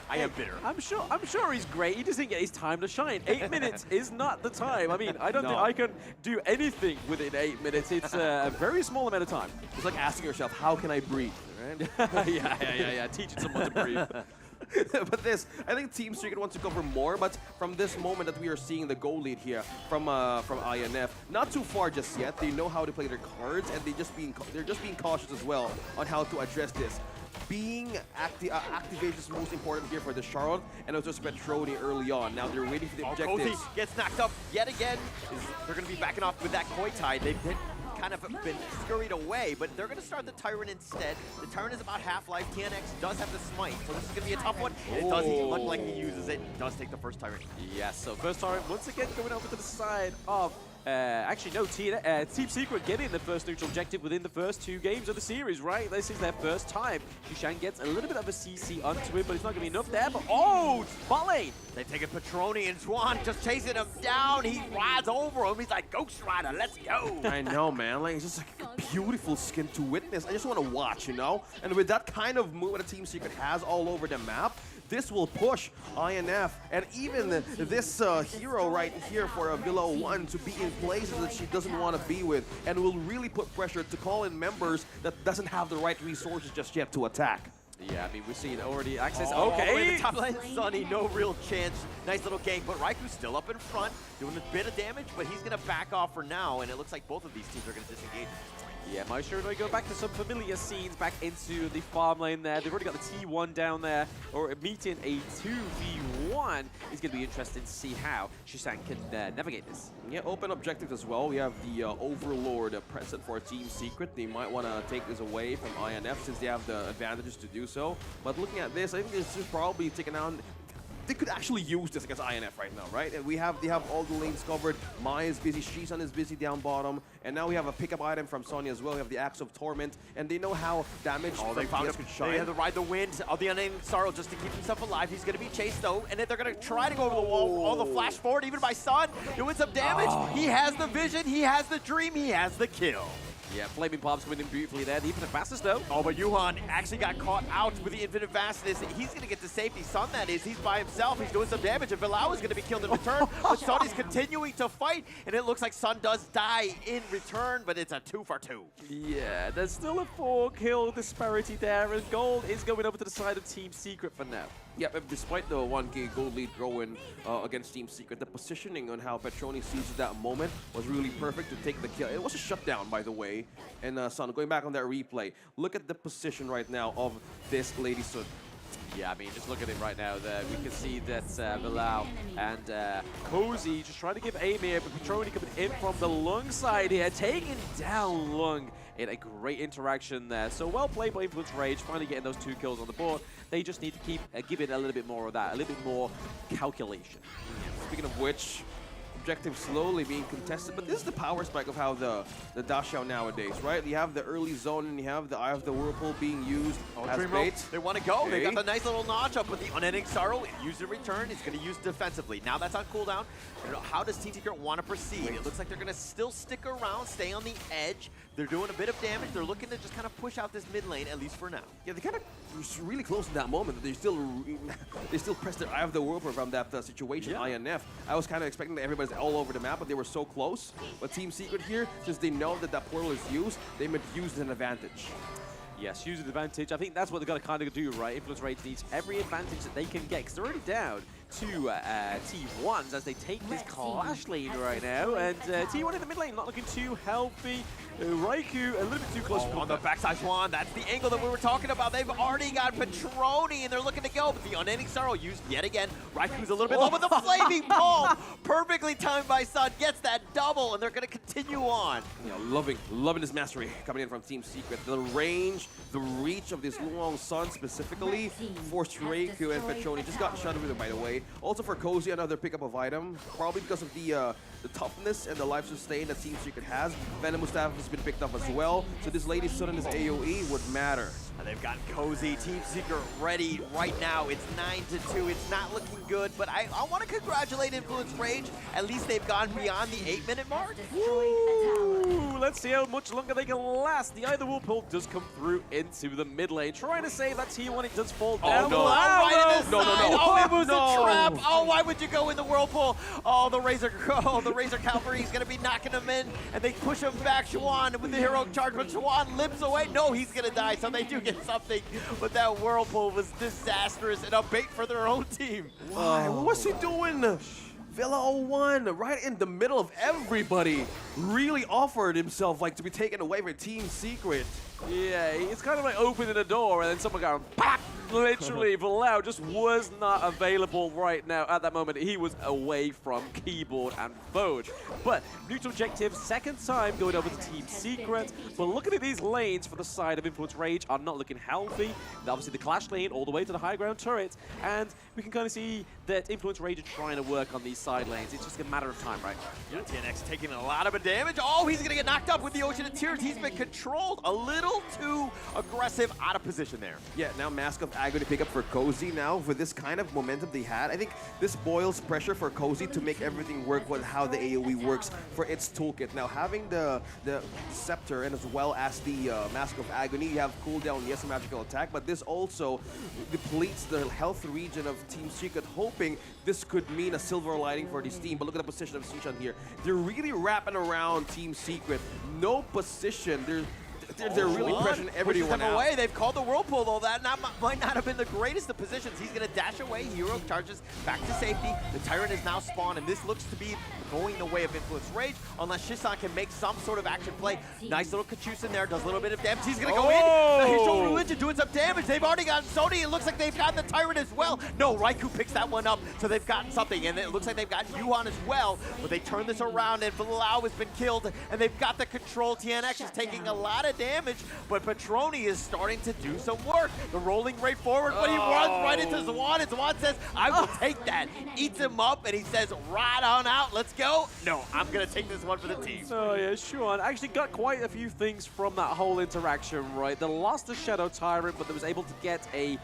I am bitter. I'm sure he's great. He just didn't get his time to shine. 8 minutes is not the time. I mean, I don't think I can do anything within 8 minutes. It's a very small amount of time. It's like asking yourself, how can I breathe? Right? yeah. Teaching someone to breathe. But this, I think Team Secret wants to cover more, but from this moment that we are seeing the goal lead here from INF, not too far just yet. They know how to play their cards, and they're just being cautious as well on how to address this. Being activation is most important here for the Charlotte, and also Petroni early on. Now they're waiting for the objectives. Cozy gets knocked up yet again. They're going to be backing off with that Koi Tide. They've kind of been scurried away, but they're going to start the Tyrant instead. The Tyrant is about half-life. TNX does have the Smite, so this is going to be a tough one. It does look like he uses it. Does take the first Tyrant. Yes, so first Tyrant once again going over to the side of actually, no, Team Secret getting the first neutral objective within the first 2 games of the series, right? This is their first time. Shishan gets a little bit of a CC onto him, but it's not going to be enough there. But, oh, bot lane. They've taken Petroni, and Swan just chasing him down. He rides over him. He's like, Ghost Rider, let's go. I know, man. Like, it's just like a beautiful skin to witness. I just want to watch, you know? And with that kind of move that Team Secret has all over the map, this will push INF and even this hero right here for a Villa 1 to be in places that she doesn't want to be with, and will really put pressure to call in members that doesn't have the right resources just yet to attack. Yeah, I mean, we've seen already access. Oh, okay. The top lane, Sunny, no real chance. Nice little gank, but Raiku's still up in front, doing a bit of damage, but he's going to back off for now, and it looks like both of these teams are going to disengage. Yeah, my Shiroi go back to some familiar scenes back into the farm lane there. They've already got the T1 down there, or meeting a 2v1. It's going to be interesting to see how Shisan can navigate this. Yeah, open objectives as well. We have the Overlord present for Team Secret. They might want to take this away from INF since they have the advantages to do so. But looking at this, I think this is probably taken down. They could actually use this against INF right now, right? And they have all the lanes covered. Mai is busy, Shisan is busy down bottom, and now we have a pickup item from Sonya as well. We have the Axe of Torment, and they know how damage they found him. could shine. They had to ride the wind of the unending sorrow just to keep himself alive. He's going to be chased though, and then they're going to try to go over the wall. Oh, the flash forward, even by Sun, doing some damage. He has the vision, he has the dream, he has the kill. Yeah, Flaming Bombs coming in beautifully there. The Infinite Fastness, though. Oh, but Yuhan actually got caught out with the Infinite Fastness. He's going to get to safety. Sun, that is. He's by himself. He's doing some damage, and Villau is going to be killed in return. But Sun is continuing to fight, and it looks like Sun does die in return, but it's a 2 for 2. Yeah, there's still a 4-kill disparity there, and gold is going over to the side of Team Secret for now. Yeah, but despite the 1K gold lead growing against Team Secret, the positioning on how Petroni seized that moment was really perfect to take the kill. It was a shutdown, by the way. And Son, going back on that replay, look at the position right now of this Lady Sun. Yeah, I mean, just look at it right now there. We can see that Villau and Cozy just trying to give aim here, but Petroni coming in from the Lung side here, taking down Lung in a great interaction there. So well played by Influence Rage, finally getting those 2 kills on the board. They just need to keep giving a little bit more of that, a little bit more calculation. Speaking of which, objective slowly being contested, but this is the power spike of how the Dashao nowadays, right? You have the early zone and you have the Eye of the Whirlpool being used as bait. They want to go. They got the nice little notch up with the Unending Sorrow. Used in return. He's going to use defensively. Now that's on cooldown. How does Team Secret want to proceed? It looks like they're going to still stick around, stay on the edge. They're doing a bit of damage. They're looking to just kind of push out this mid lane, at least for now. Yeah, they kind of really close in that moment. They still pressed their Eye of the Whirlpool from that situation, INF. I was kind of expecting that everybody's all over the map, but they were so close. But Team Secret here, since they know that that portal is used, they might use an advantage. Yes, use an advantage. I think that's what they've got to kind of do, right? Influence Rage needs every advantage that they can get, because they're already down to T1s as they take this Clash lead right now. And T1 in the mid lane not looking too healthy. Raikou a little bit too close for on the combat. backside Swan, that's the angle that we were talking about. They've already got Petroni and they're looking to go, but the unending sorrow used yet again. Raikou's a little bit low, but the flaming palm, perfectly timed by Sun, gets that double, and they're going to continue on. You know, loving this mastery coming in from Team Secret. The range, the reach of this Luong Sun specifically forced Raikou and Petroni. Just got shut with it, by the way. Also for Cozy, another pickup of item, probably because of the toughness and the life sustain that Team Secret has. Venom Mustafa has been picked up as well, so this Lady Sun and this AoE would matter. And they've got Cozy, Team Secret ready right now. It's 9-2. It's not looking good, but I want to congratulate Influence Rage. At least they've gone beyond the 8-minute mark. Ooh, let's see how much longer they can last. The Either Whirlpool does come through into the mid lane, trying to save that T1. It does fall down. no. Right in the No. side. Oh, it was No. a trap. Oh, why would you go in the Whirlpool? Oh, the Razor Cavalry is going to be knocking him in, and they push him back. Xuan with the heroic charge, but Xuan limps away. No, he's going to die, so they do get something, but that Whirlpool was disastrous and a bait for their own team. Why? What's he doing? Villa 01, right in the middle of everybody, really offered himself like to be taken away by Team Secret. Yeah, it's kind of like opening a door and then someone going, pop! Literally, Valau just was not available right now. At that moment, he was away from keyboard and phone. But neutral objective, second time going over to Team Secret. But looking at these lanes for the side of Influence Rage are not looking healthy. Obviously, the Clash lane all the way to the high ground turret. And we can kind of see that Influence Rage are trying to work on these side lanes. It's just a matter of time, right? Yeah, TNX taking a lot of damage. Oh, he's going to get knocked up with the Ocean of Tears. He's been controlled a little too aggressive, out of position there. Yeah, now Mask of Agony pick up for Cozy now. For this kind of momentum they had, I think this boils pressure for Cozy to make everything work with how the AoE works for its toolkit. Now having the Scepter and as well as the Mask of Agony, you have cooldown, yes, a magical attack, but this also depletes the health region of Team Secret, hoping this could mean a silver lining for this team. But look at the position of Sishan here. They're really wrapping around Team Secret. No position. They're really pressuring everyone out. Away. They've called the Whirlpool, though. That might not have been the greatest of positions. He's going to dash away. Hero charges back to safety. The Tyrant is now spawned, and this looks to be going the way of Influence Rage, unless Shisan can make some sort of action play. Nice little Kachus in there, does a little bit of damage. He's going to go in. He's showing religion, doing some damage. They've already gotten Sony. It looks like they've gotten the Tyrant as well. No, Raikou picks that one up, so they've gotten something, and it looks like they've got Yuan as well. But they turn this around, and Bilal has been killed, and they've got the control. TNX is taking a lot of damage, but Petroni is starting to do some work. The rolling right forward, but he runs right into Zwan, and Zwan says, I will take that. Eats him up, and he says, right on out, let's go. No, I'm going to take this one for the team. Oh yeah, Xuan actually got quite a few things from that whole interaction, right? They lost the Shadow Tyrant, but they was able to get a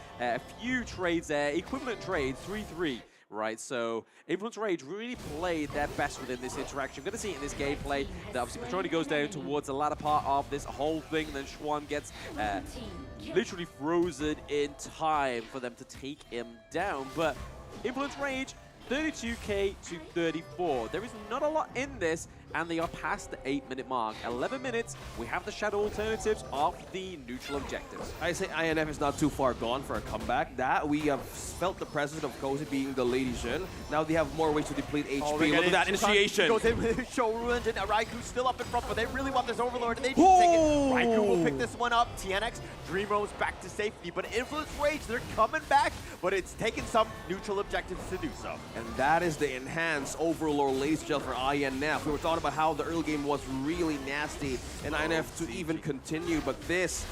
few trades there, equivalent trades, 3-3. Right, so Influence Rage really played their best within this interaction. We're going to see it in this gameplay that obviously Petroni goes down towards the latter part of this whole thing, and then Xuan gets literally frozen in time for them to take him down. But Influence Rage, 32k to 34. There is not a lot in this, and they are past the 8-minute mark. 11 minutes, we have the shadow alternatives of the neutral objectives. I say INF is not too far gone for a comeback. That we have felt the presence of Cozy being the Lady Jhin. Now they have more ways to deplete HP. Look at that initiation. Goes in with Showruin, and Raiku's still up in front, but they really want this Overlord, and they just take it. Raikou will pick this one up. TNX, Dream Rose back to safety, but Influence Rage, they're coming back, but it's taken some neutral objectives to do so. And that is the enhanced Overlord Lace Gel for INF. We were talking about how the early game was really nasty and INF to even continue, but this,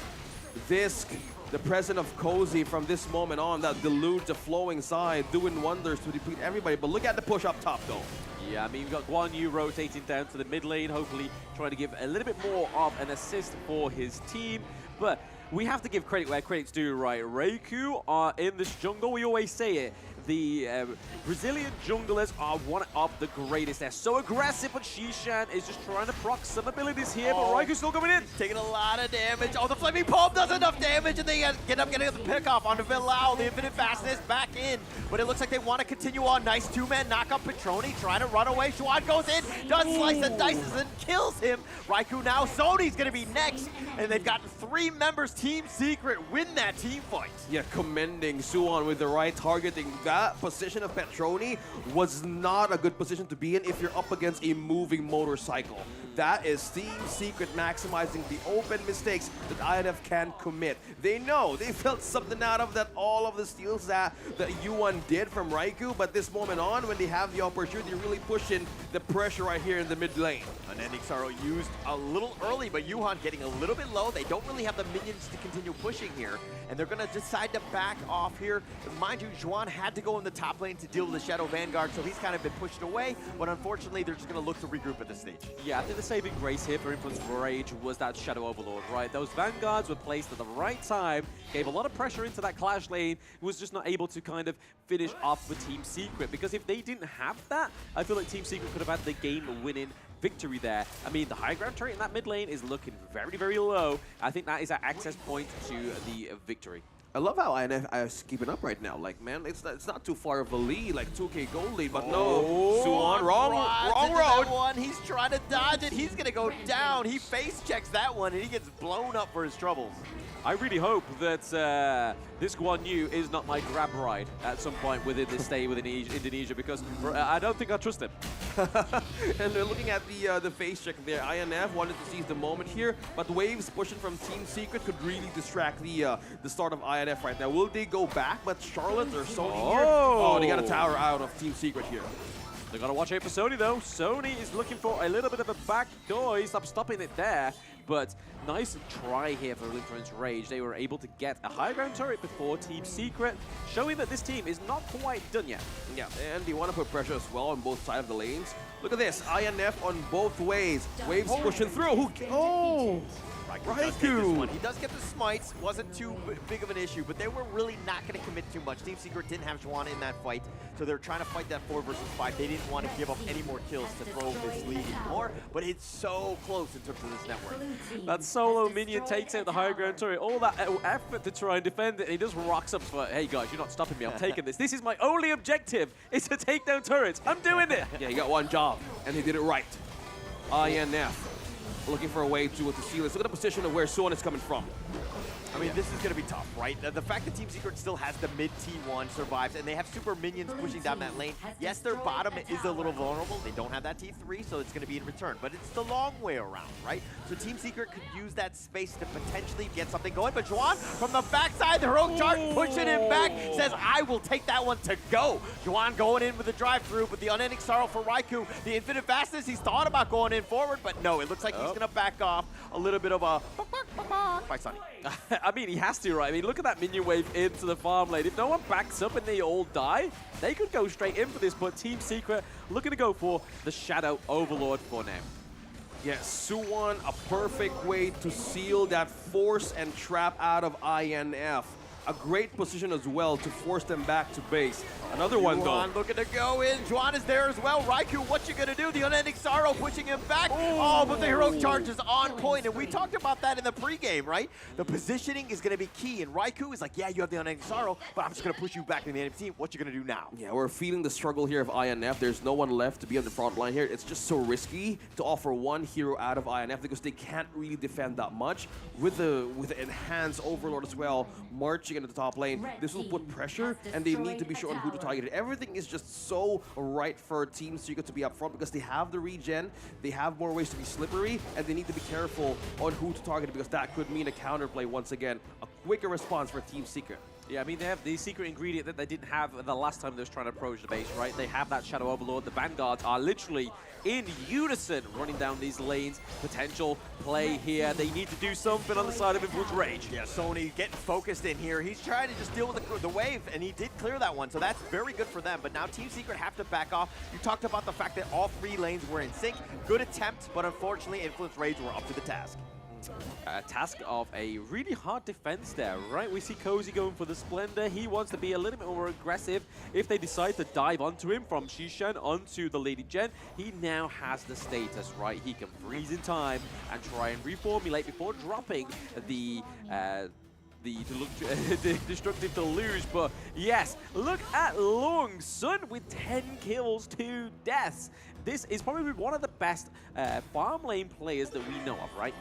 the presence of Cozy from this moment on, that deluge the flowing side, doing wonders to deplete everybody. But look at the push up top though. Yeah, I mean, we've got Guan Yu rotating down to the mid lane, hopefully trying to give a little bit more of an assist for his team. But we have to give credit where credit's due, right? Raikou are in this jungle, we always say it. The Brazilian junglers are one of the greatest. They're so aggressive, but Shishan is just trying to proc some abilities here, but Raikou's still coming in. Taking a lot of damage. Oh, the Flaming Palm does enough damage, and they end up getting the pick-off onto Bilal. The Infinite Fastness back in, but it looks like they want to continue on. Nice two-man knock-up. Petroni trying to run away. Xuan goes in, does slice and dices, and kills him. Raikou now. Sony's going to be next, and they've got 3 members. Team Secret win that team fight. Yeah, commending Xuan with the right targeting. That position of Petroni was not a good position to be in if you're up against a moving motorcycle. That is Team Secret maximizing the open mistakes that INF can commit. They know, they felt something out of that, all of the steals that U1 did from Raikou, but this moment on, when they have the opportunity, really pushing the pressure right here in the mid lane. Unending Sorrow used a little early, but Yuhan getting a little bit low. They don't really have the minions to continue pushing here, and they're going to decide to back off here. Mind you, Juan had to go in the top lane to deal with the Shadow Vanguard, so he's kind of been pushed away, but unfortunately, they're just going to look to regroup at this stage. Yeah, I think the saving grace here for Influence Rage was that Shadow Overlord, right? Those Vanguards were placed at the right time, gave a lot of pressure into that Clash lane, was just not able to kind of finish off for Team Secret, because if they didn't have that, I feel like Team Secret could have had the game-winning victory there. I mean, the high ground turret in that mid lane is looking very, very low. I think that is an access point to the victory. I love how INF is keeping up right now. Like, man, it's not too far of a lead, like 2K gold lead, but no. Suwon, wrong road. One. He's trying to dodge it. He's going to go down. He face checks that one, and he gets blown up for his troubles. I really hope that this Guan Yu is not my grab ride at some point within this stay within Indonesia, because I don't think I trust him. And they're looking at the face check there. INF wanted to seize the moment here, but waves pushing from Team Secret could really distract the start of INF right now. Will they go back? But Charlotte or Sony here? Oh, they got a tower out of Team Secret here. They gotta watch out for Sony though. Sony is looking for a little bit of a back door. He's stopping it there. But nice try here for Influence Rage. They were able to get a high ground turret before Team Secret, showing that this team is not quite done yet. Yeah, and they want to put pressure as well on both sides of the lanes. Look at this, INF on both ways. Waves pushing through. Oh! Raikou! He does get the smites, wasn't too big of an issue, but they were really not going to commit too much. Team Secret didn't have Juan in that fight, so they're trying to fight that 4 versus 5. They didn't want to give up any more kills to throw this lead anymore, but it's so close in terms of this network. That solo minion takes out the high ground turret, all that effort to try and defend it, and he just rocks up for, hey guys, you're not stopping me, I'm taking this. This is my only objective, is to take down turrets. I'm doing it! Yeah, he got one job, and he did it right. INF. Looking for a way to seal this. Look at the position of where Suwon is coming from. I mean, this is going to be tough, right? The fact that Team Secret still has the mid T1 survives, and they have super minions pushing down that lane. Yes, their bottom is a little vulnerable. They don't have that T3, so it's going to be in return. But it's the long way around, right? So Team Secret could use that space to potentially get something going. But Juan, from the backside, the heroic charge, pushing him back, says, I will take that one to go. Juan going in with the drive-through, but the Unending Sorrow for Raikou. The Infinite Fastness, he's thought about going in forward, but no, it looks like he's going to back off. A little bit of a by Sunny. I mean, he has to, right? I mean, look at that minion wave into the farm lane. If no one backs up and they all die, they could go straight in for this, but Team Secret looking to go for the Shadow Overlord for now. Yes, Suwon, a perfect way to seal that force and trap out of INF. A great position as well to force them back to base. Another one though. Juan looking to go in. Juan is there as well. Raikou, what you gonna do? The Unending Sorrow pushing him back. Oh, but the heroic charge is on point, and we talked about that in the pregame, right? The positioning is gonna be key, and Raikou is like, yeah, you have the Unending Sorrow, but I'm just gonna push you back in the enemy team. What you gonna do now? Yeah, we're feeling the struggle here of INF. There's no one left to be on the front line here. It's just so risky to offer one hero out of INF because they can't really defend that much. With the enhanced Overlord as well, marching into the top lane, this will put pressure, and they need to be sure on who to target. Everything is just so right for Team Secret to be up front because they have the regen, they have more ways to be slippery, and they need to be careful on who to target because that could mean a counterplay once again. A quicker response for Team Secret. Yeah, I mean, they have the secret ingredient that they didn't have the last time they was trying to approach the base, right? They have that Shadow Overlord. The Vanguards are literally in unison running down these lanes. Potential play here. They need to do something on the side of Influence Rage. Yeah, Sony getting focused in here. He's trying to just deal with the wave, and he did clear that one, so that's very good for them. But now Team Secret have to back off. You talked about the fact that all 3 lanes were in sync. Good attempt, but unfortunately, Influence Rage were up to the task. A task of a really hard defense there, right? We see Cozy going for the Splendor. He wants to be a little bit more aggressive. If they decide to dive onto him from Shishan onto the Lady Jen, he now has the status, right? He can freeze in time and try and reformulate before dropping the destructive deluge. But yes, look at Lung Sun with 10 kills, 2 deaths. This is probably one of the best farm lane players that we know of, right?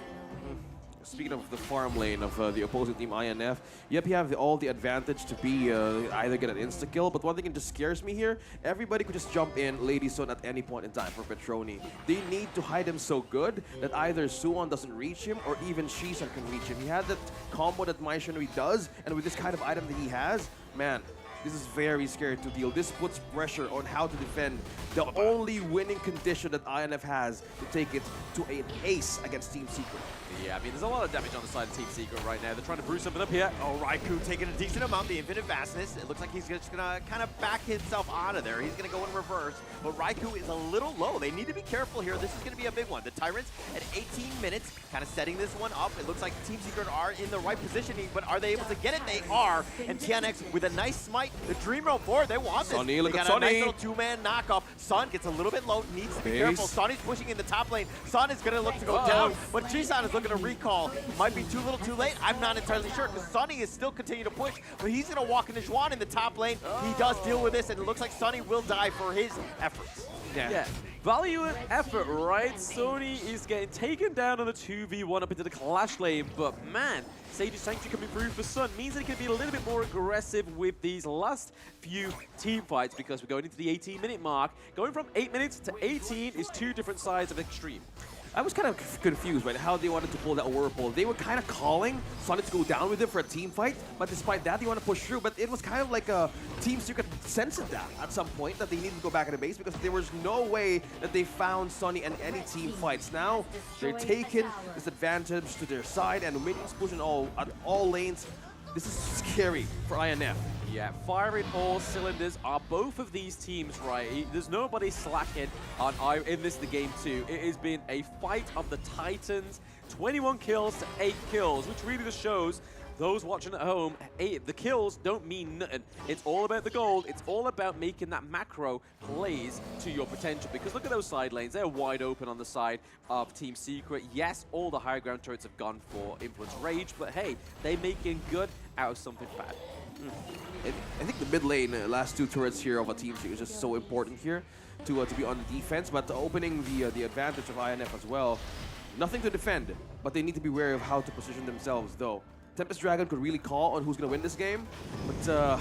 speaking of the farm lane of the opposing team INF, yep, you have all the advantage to be either get an insta-kill, but one thing that just scares me here, everybody could just jump in Lady Sun at any point in time for Petroni. They need to hide him so good that either Suwon doesn't reach him or even Shisan can reach him. He had that combo that Mai Shinui does, and with this kind of item that he has, man, this is very scary to deal. This puts pressure on how to defend the only winning condition that INF has to take it to an ace against Team Secret. Yeah, I mean, there's a lot of damage on the side of Team Secret right now. They're trying to brew something up here. Oh, Raikou taking a decent amount, the Infinite Vastness. It looks like he's just gonna kind of back himself out of there. He's gonna go in reverse, but Raikou is a little low. They need to be careful here. This is gonna be a big one. The Tyrants at 18 minutes, kind of setting this one up. It looks like Team Secret are in the right positioning, but are they able to get it? They are. And TNX with a nice smite. The Dream Realm forward, they want this. Sonny, look they at got a nice Sonny. little two-man knockoff. Sun gets a little bit low, needs to be Base. careful. Sonny's pushing in the top lane. Sun is gonna look to go down, but Jisan is looking to recall. Might be too little too late. I'm not entirely sure because Sonny is still continuing to push, but he's going to walk into Juan in the top lane. He does deal with this, and it looks like Sonny will die for his efforts. Yeah. Value and effort, right? Sony is getting taken down on a 2v1 up into the Clash lane, but man, Sage's Sanctuary coming through for Sun means that he can be a little bit more aggressive with these last few team fights because we're going into the 18-minute mark. Going from 8 minutes to 18 is two different sides of extreme. I was kind of confused, right, how they wanted to pull that Whirlpool. They were kind of calling Sonny to go down with him for a team fight, but despite that, they want to push through. But it was kind of like a Team Secret sensed that at some point, that they needed to go back in the base because there was no way that they found Sonny in any team fights. Now, they're taking this advantage to their side, and minions pushing at all lanes. This is scary for INF. Yeah, firing all cylinders are both of these teams, right? There's nobody slacking in the game too. It has been a fight of the Titans, 21 kills to 8 kills, which really just shows those watching at home, the kills don't mean nothing. It's all about the gold. It's all about making that macro plays to your potential. Because look at those side lanes. They're wide open on the side of Team Secret. Yes, all the high ground turrets have gone for Influence Rage, but hey, they're making good out of something bad. I think the mid lane, last two turrets here of a Team Secret is just so important here to be on the defense, but opening the advantage of INF as well. Nothing to defend, but they need to be wary of how to position themselves, though. Tempest Dragon could really call on who's going to win this game, but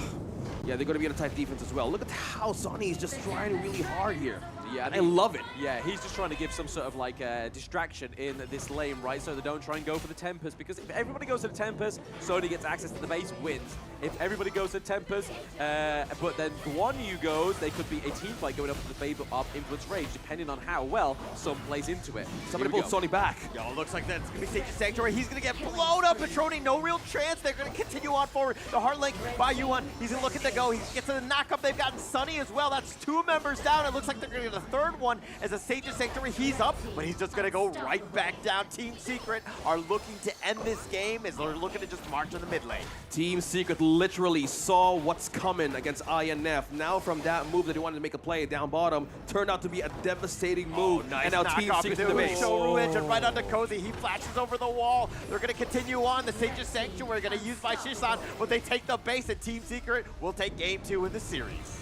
yeah, they're going to be in a tight defense as well. Look at how Sonny is just trying really hard here. Yeah, I love it. Yeah, he's just trying to give some sort of like distraction in this lane, right? So they don't try and go for the Tempest, because if everybody goes to the Tempest, Sony gets access to the base, wins. If everybody goes to the Tempest, but then Guan Yu goes, they could be a team fight going up to the favor of Influence Rage, depending on how well Sun plays into it. Somebody pulled Sony back. Yo, looks like that's going to be Sage's Sanctuary. He's going to get blown up. Petroni, no real chance. They're going to continue on forward. The Heart Link by Yuan. He's going to look at the go. He gets to the knockup. They've gotten Sunny as well. That's 2 members down. It looks like they're going to get a third one as a Sage's Sanctuary. He's up, but he's just going to go right back down. Team Secret are looking to end this game as they're looking to just march in the mid lane. Team Secret literally saw what's coming against INF. Now from that move that he wanted to make a play down bottom, turned out to be a devastating move. Nice and now Team Secret in the base. Shoru engine right onto Cozy. He flashes over the wall. They're going to continue on. The Sage's Sanctuary going to use by Shisan, but they take the base, and Team Secret will take game 2 in the series.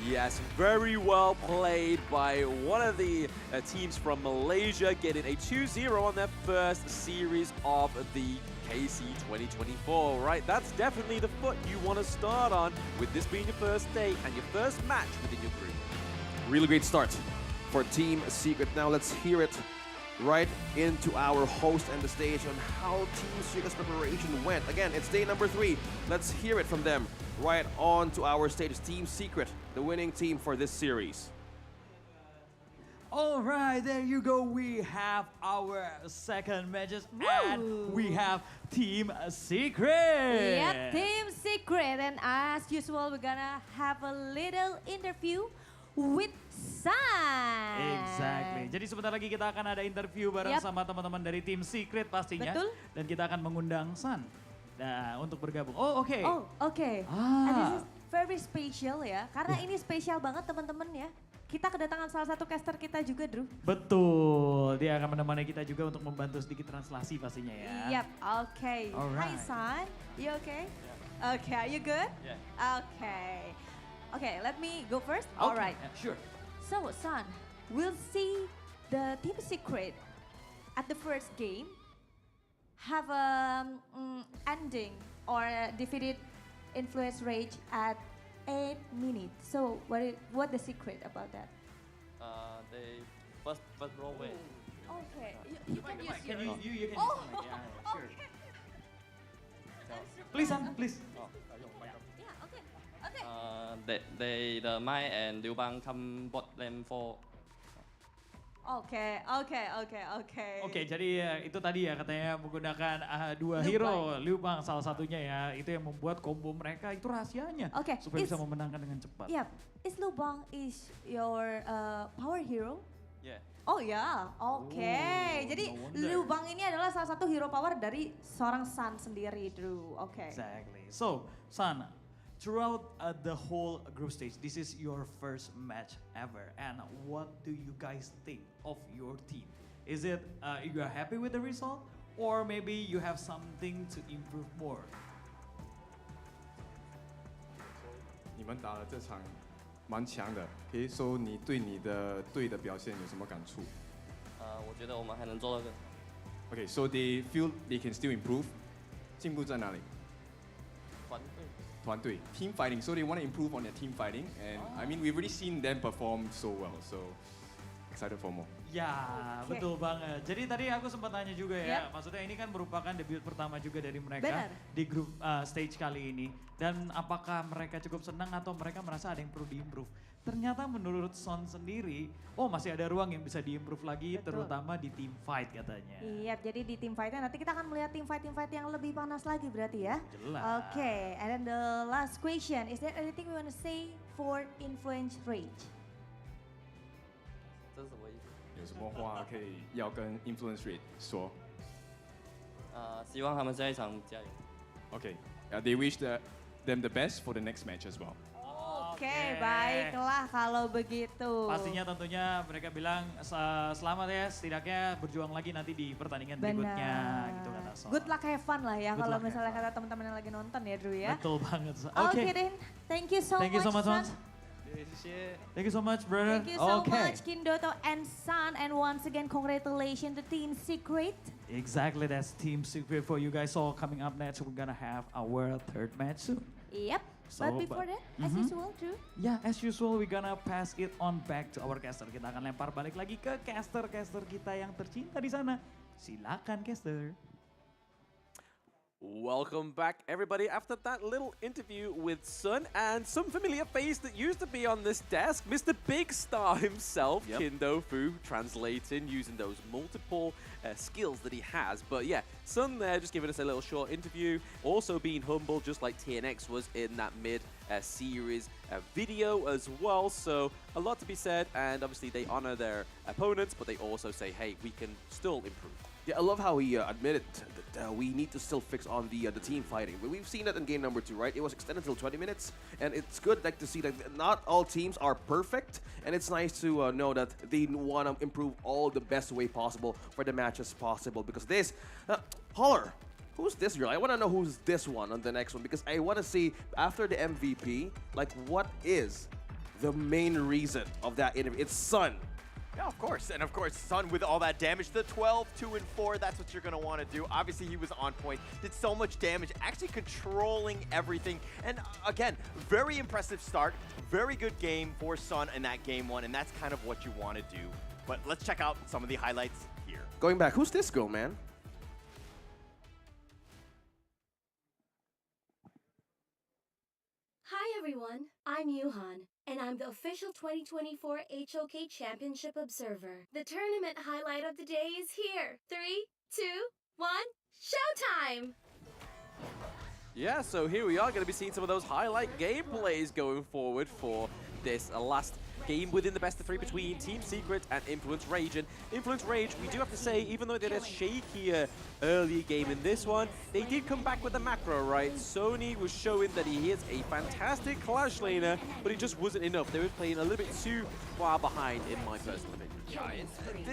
Yes, very well played by one of the teams from Malaysia, getting a 2-0 on their first series of the KC 2024, right? That's definitely the foot you want to start on, with this being your first day and your first match within your group. Really great start for Team Secret. Now let's hear it right into our host and the stage on how Team Secret's preparation went. Again, it's day number 3. Let's hear it from them right on to our stage. Team Secret, the winning team for this series. All right, there you go. We have our second matches, and we have Team Secret. Yep, Team Secret. And as usual, we're gonna have a little interview with Sun. Exactly. Jadi sebentar lagi kita akan ada interview bareng sama teman-teman dari Team Secret pastinya. Betul. Dan kita akan mengundang Sun untuk bergabung. Oh, oke. Oh, oke. And this is very special ya, karena ini spesial banget teman-teman ya. Kita kedatangan salah satu caster kita juga, Drew. Betul, dia akan menemani kita juga untuk membantu sedikit translasi pastinya ya. Yep, okay. Hi Sun, you okay? Yeah. Okay, are you good? Yeah. Okay. Okay, let me go first. Okay. All right. Yeah, sure. So, Sun, we'll see the Team Secret at the first game. have a ending or defeated Influence Rage at 8 minutes. So what the secret about that? They first row away. Okay, you can use Can yours. you can Oh, use the mic, yeah, sure. okay. Please, Sun, please. Yeah, okay. The Mai and Liu Bang come bot lane for. Oke. Oke, jadi itu tadi ya katanya menggunakan dua Liu hero, Liu Bang salah satunya ya, itu yang membuat combo mereka itu rahasianya. Oke, supaya bisa memenangkan dengan cepat. Yep, is Liu Bang is your power hero? Yeah. Oh ya, oke. Jadi no wonder. Liu Bang ini adalah salah satu hero power dari seorang Sun sendiri, Drew. Oke. Exactly. So, Sun, throughout the whole group stage, this is your first match ever. And what do you guys think of your team? Is it you are happy with the result, or maybe you have something to improve more? 你们打了这场蛮强的，可以说你对你的队的表现有什么感触我觉得我们还能做到更。 ？Okay, so they feel they can still improve. 进步在哪里？团队 team fighting. So they want to improve on their team fighting, and I mean we've already seen them perform so well. So excited for more. Ya, Oke. betul banget. Jadi tadi aku sempat tanya juga ya, Yep. maksudnya ini kan merupakan debut pertama juga dari mereka Benar. di grup stage kali ini. Dan apakah mereka cukup senang atau mereka merasa ada yang perlu diimprove? Ternyata menurut Son sendiri, masih ada ruang yang bisa diimprove lagi, Betul. terutama di team fight katanya. Iya, jadi di team fight-nya nanti kita akan melihat team fight yang lebih panas lagi berarti ya. Jelas. Oke, and then the last question, is there anything we want to say for Influence Rage? 这是什么意思？有什么话可以要跟 influence rate 说希望他们下一场加油。 ？Okay, they wish them the best for the next match as well. Oke, baiklah kalau begitu. Pastinya tentunya mereka bilang selamat ya, setidaknya berjuang lagi nanti di pertandingan berikutnya gitu kata Son. Good luck, have fun lah ya Good kalau luck, misalnya have kata teman-teman yang lagi nonton ya Drew ya. Betul banget. Son. Oke then, thank you so Thank you so much, Son. Son. Thank you so much, brother. Thank you so Okay. much, Kindoto and Sun. And once again, congratulations to Team Secret. Exactly, that's Team Secret for you guys. So coming up next, we're gonna have our third match soon. Yep. But before that, as usual, Drew. Ya, as usual, we're gonna pass it on back to our caster. Kita akan lempar balik lagi ke caster-caster kita yang tercinta di sana. Silakan, caster. Welcome back, everybody, after that little interview with Sun and some familiar face that used to be on this desk, Mr. Big Star himself, Kindo Fu, translating using those multiple skills that he has. But yeah, Sun there just giving us a little short interview, also being humble just like TNX was in that mid-series video as well. So a lot to be said, and obviously they honor their opponents, but they also say, hey, we can still improve. Yeah, I love how he admitted that we need to still fix on the team fighting. We've seen that in game number 2, right? It was extended until 20 minutes, and it's good to see that not all teams are perfect, and it's nice to know that they want to improve all the best way possible for the matches possible. Because this, Holler, who's this girl? I want to know who's this one on the next one, because I want to see after the MVP, like what is the main reason of that interview? It's Sun. Yeah, of course. And of course, Sun with all that damage, the 12, 2, and 4, that's what you're going to want to do. Obviously, he was on point, did so much damage, actually controlling everything. And again, very impressive start, very good game for Sun in that game 1, and that's kind of what you want to do. But let's check out some of the highlights here. Going back, who's this girl, man? Hi everyone, I'm Yuhan, and I'm the official 2024 HOK Championship Observer. The tournament highlight of the day is here. 3, 2, 1, showtime! Yeah, so here we are going to be seeing some of those highlight gameplays going forward for this last game within the best of 3 between Team Secret and Influence Rage. And Influence Rage, we do have to say, even though they had a shakier early game in this one, they did come back with the macro, right? Sony was showing that he is a fantastic Clash laner, but it just wasn't enough. They were playing a little bit too far behind, in my personal opinion. Yeah,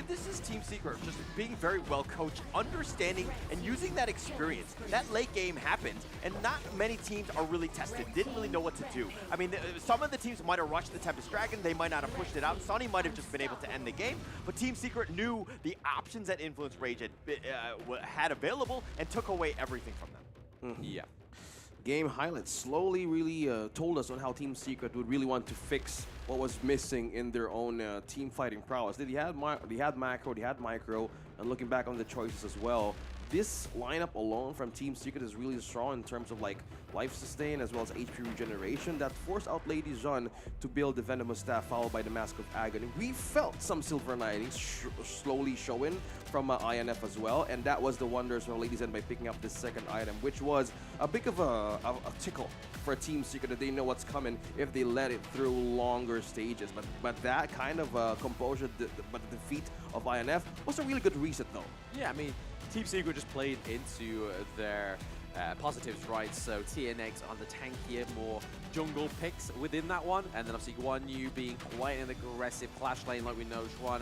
this is Team Secret just being very well coached, understanding and using that experience. That late game happened, and not many teams are really tested, didn't really know what to do. I mean, some of the teams might have rushed the Tempest Dragon, they might not have pushed it out. Sunny might have just been able to end the game, but Team Secret knew the options that Influence Rage had available and took away everything from them. Yeah. Game highlights slowly really told us on how Team Secret would really want to fix what was missing in their own team fighting prowess. They had macro, they had micro, and looking back on the choices as well, this lineup alone from Team Secret is really strong in terms of like life sustain as well as HP regeneration that forced out Lady Zhun to build the Venomous Staff followed by the Mask of Agony. We felt some silver linings slowly showing from INF as well, and that was the wonders from Lady Zhun by picking up this second item, which was a bit of a tickle for Team Secret that they know what's coming if they let it through longer stages. But that kind of composure, but the defeat of INF was a really good reset though. Yeah, I mean, Team Secret just played into their positives, right? So TNX on the tankier, more jungle picks within that one, and then obviously Guan Yu being quite an aggressive clash lane like we know Chuan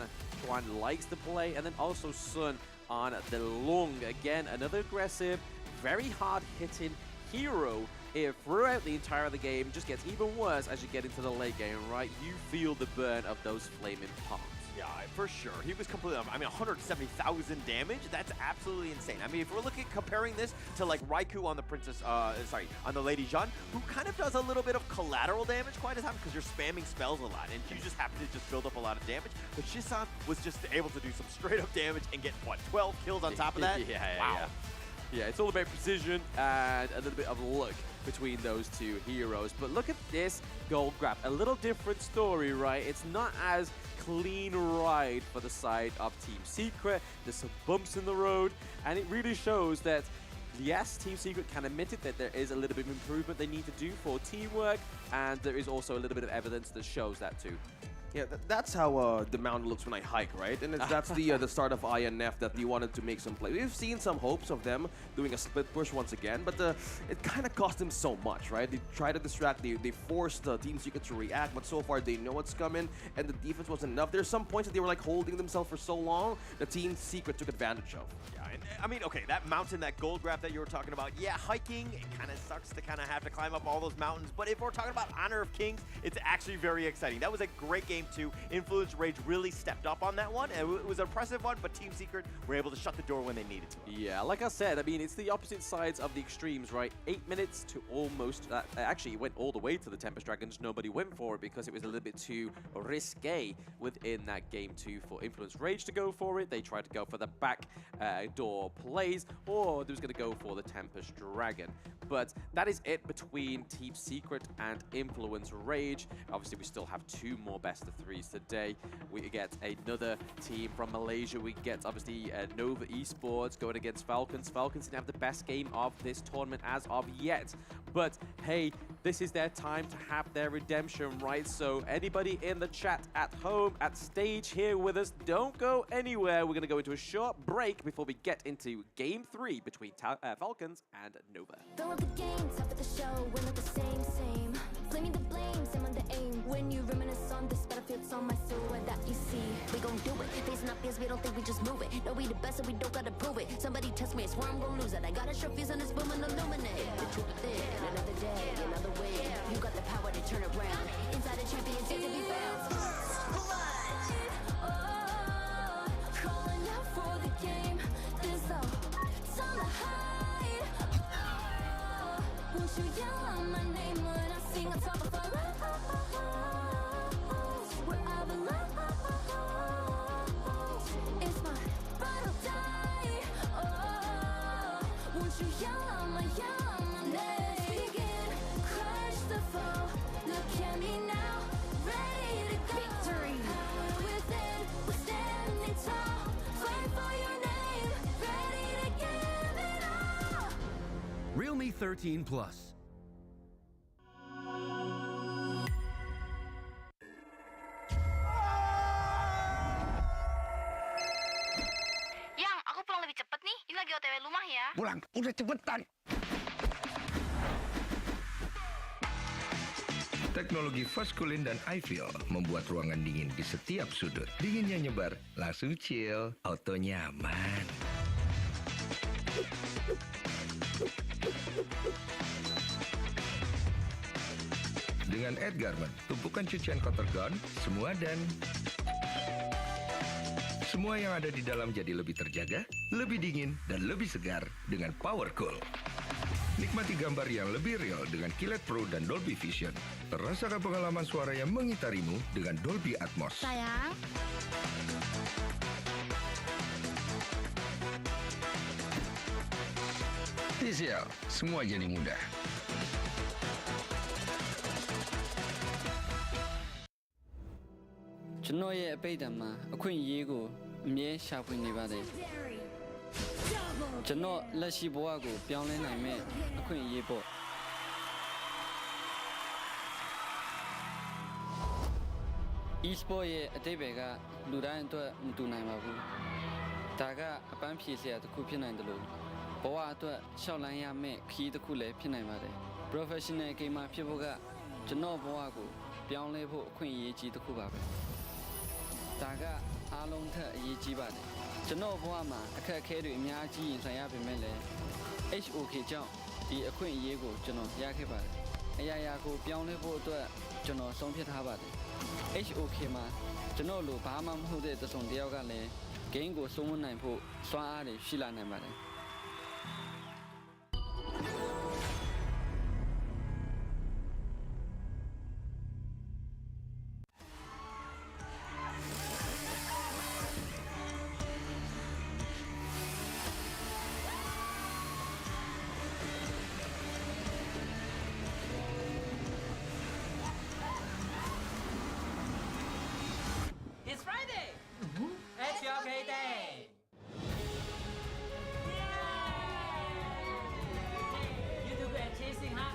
likes to play, and then also Sun on the Lung. Again, another aggressive, very hard-hitting hero. Throughout the entire of the game, just gets even worse as you get into the late game, right? You feel the burn of those flaming palms. Yeah, for sure. He was completely, I mean, 170,000 damage. That's absolutely insane. I mean, if we're looking comparing this to like Raikou on the on the Lady Zhun, who kind of does a little bit of collateral damage quite a time because you're spamming spells a lot and you just happen to just build up a lot of damage. But Shisan was just able to do some straight up damage and get, what, 12 kills on top of that? Yeah, it's all about precision and a little bit of luck between those two heroes. But look at this gold grab. A little different story, right? It's not as clean ride for the side of Team Secret. There's some bumps in the road, and it really shows that yes, Team Secret can admit it that there is a little bit of improvement they need to do for teamwork, and there is also a little bit of evidence that shows that too. Yeah, that's how the mountain looks when I hike, right? And that's the start of INF that they wanted to make some play. We've seen some hopes of them doing a split push once again, but it kind of cost them so much, right? They tried to distract, they forced Team Secret to react, but so far they know what's coming, and the defense wasn't enough. There's some points that they were like holding themselves for so long that Team Secret took advantage of. Yeah, and I mean, okay, that mountain, that gold grab that you were talking about, yeah, hiking, it kind of sucks to kind of have to climb up all those mountains, but if we're talking about Honor of Kings, it's actually very exciting. That was a great game too. Influence Rage really stepped up on that one, and it was an impressive one, but Team Secret were able to shut the door when they needed to. Yeah, like I said, I mean, it's the opposite sides of the extremes, right? 8 minutes to almost, actually, it went all the way to the Tempest Dragons. Nobody went for it because it was a little bit too risque within that game too for Influence Rage to go for it. They tried to go for the back door plays, or they was going to go for the Tempest Dragon. But that is it between Team Secret and Influence Rage. Obviously, we still have 2 more best of 3s today. We get another team from Malaysia. We get obviously Nova Esports going against Falcons. Falcons didn't have the best game of this tournament as of yet. But hey, this is their time to have their redemption, right? So anybody in the chat at home, at stage here with us, don't go anywhere. We're going to go into a short break before we get into Game 3 between Falcons and Nova. Fill up the game, top of the show, we're not the same. Blaming the blame, same on the aim. When you reminisce on this battlefield, it's on my silhouette that you see. We gon' do it, facing up fears, we don't think we just move it. No, we the best and we don't gotta prove it. Somebody test me, I swear I'm gon' lose it. I got a sure fuse on this boom and illuminate. The truth is there, another day, another way. You got the power to turn around. Inside a champion, yet to be found. Calling out for the game. There's no time to hide. Won't you yell out my name when I sing on top of our lungs? Where I belong. It's my ride or die. Won't you yell out my name? Let's begin. Crush the foe. Look at me now. Ready to go. Victory. Power within. We're standing tall. Fight for your name. Ready to give it all. Realme 13 Plus. Yang, aku pulang lebih cepet nih. Ini lagi OTW rumah ya. Pulang, udah cepetan. Teknologi fast cooling dan iFeel membuat ruangan dingin di setiap sudut. Dinginnya nyebar, langsung chill, auto nyaman. Dengan Ed Garment, tumpukan cucian kotor gone, semua yang ada di dalam jadi lebih terjaga, lebih dingin, dan lebih segar dengan Power Cool. Nikmati gambar yang lebih real dengan Kilet Pro dan Dolby Vision. Rasakan pengalaman suara yang mengitarimu dengan Dolby Atmos. Sayang. TCL, semua jadi mudah.ကျွန်တော်ရဲ့အပိတ်တံမှာအခွင့်အရေးကိုအမြဲရှာဖွေနေပါတယ်ကျွန်တော်လက်ရှိဘဝကိုပြောင်းလဲနိုင်မဲ့အခွင့်အရေးပေါ့ e-sport ရဲ့အတိတ်ဘယ်ကလူတိုင်းအတွက်မတူနိုင်ပါဘူးဒါကအပန်းဖြေစရာတစ်ခုဖြစ်နိုင်တယ်လို့ဘဝအတွက်ရှောက်လန်းရမယ့်ခီးတစ်ခုလည်းဖြစ်နိုင်ပါတယ် professional gamer ဖြစ်ဖို့ကကျွန်တော်ဘဝကိုပြောင်းလဲဖို့အခွင့်အရေးကြီးတစ်ခုပါပဲဒါကအားလုံးထက်အရေးကြီးပါတယ်ကျွန်တော်ဘဝမှာအခက်အခဲတွေအများကြီးရင်ဆိုင်ရပေမဲ့လည်း HOK ကြောင့်ဒီအခွင့်အရေးကိုကျွန်တော်ရခဲ့ပါတယ်အရာရာကိုပြောင်းလဲဖို့အတွက်ကျွန်တော်ဆုံးဖြတ်ထားပါတယ် HOK မှာကျွန်တော်လိုဘာမှမဟုတ်တဲ့တစုံတစ်ယောက်ကလည်း game ကိုစိုးမနိုင်ဖို့စွမ်းအားတွေရှိလာနိုင်ပါတယ် It's Friday! FLCN Day! You do good at chasing, huh?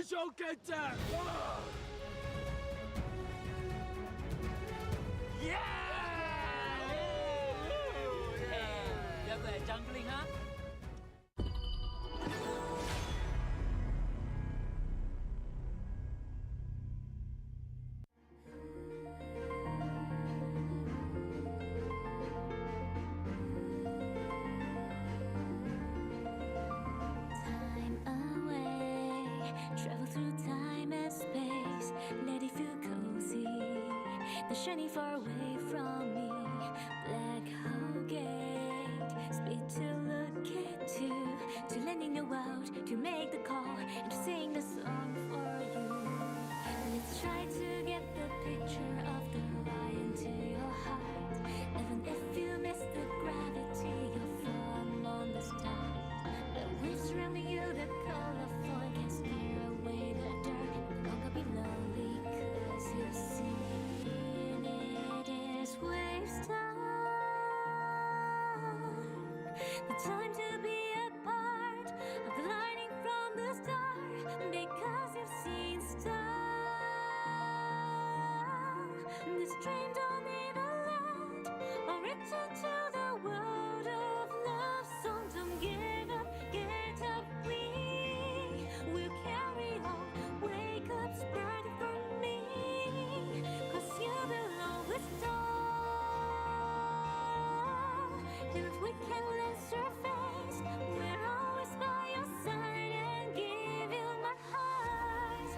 Showcase time! Yeah! Hey, you're good at jungling, huh? They're shining far away from me. Black hole gate, speed to look at you, to letting you out, to make the call, and to sing the song for you. Let's try to get the picture of the lion to your heart. Even if you miss the gravity, you'll fall on the stars. The waves surrounding you, the colorful can steer away the dark. No longer be lonely, 'cause you've seen it is waves time. The time to be a part of the lightning from the star, because you've seen stars. This dream don't need a land or return to the world of love. So don't give up, get up, we will carry on. Wake up, spread it for me, 'cause you belong with stars. If we can let surface, we're always by your side and give you my heart.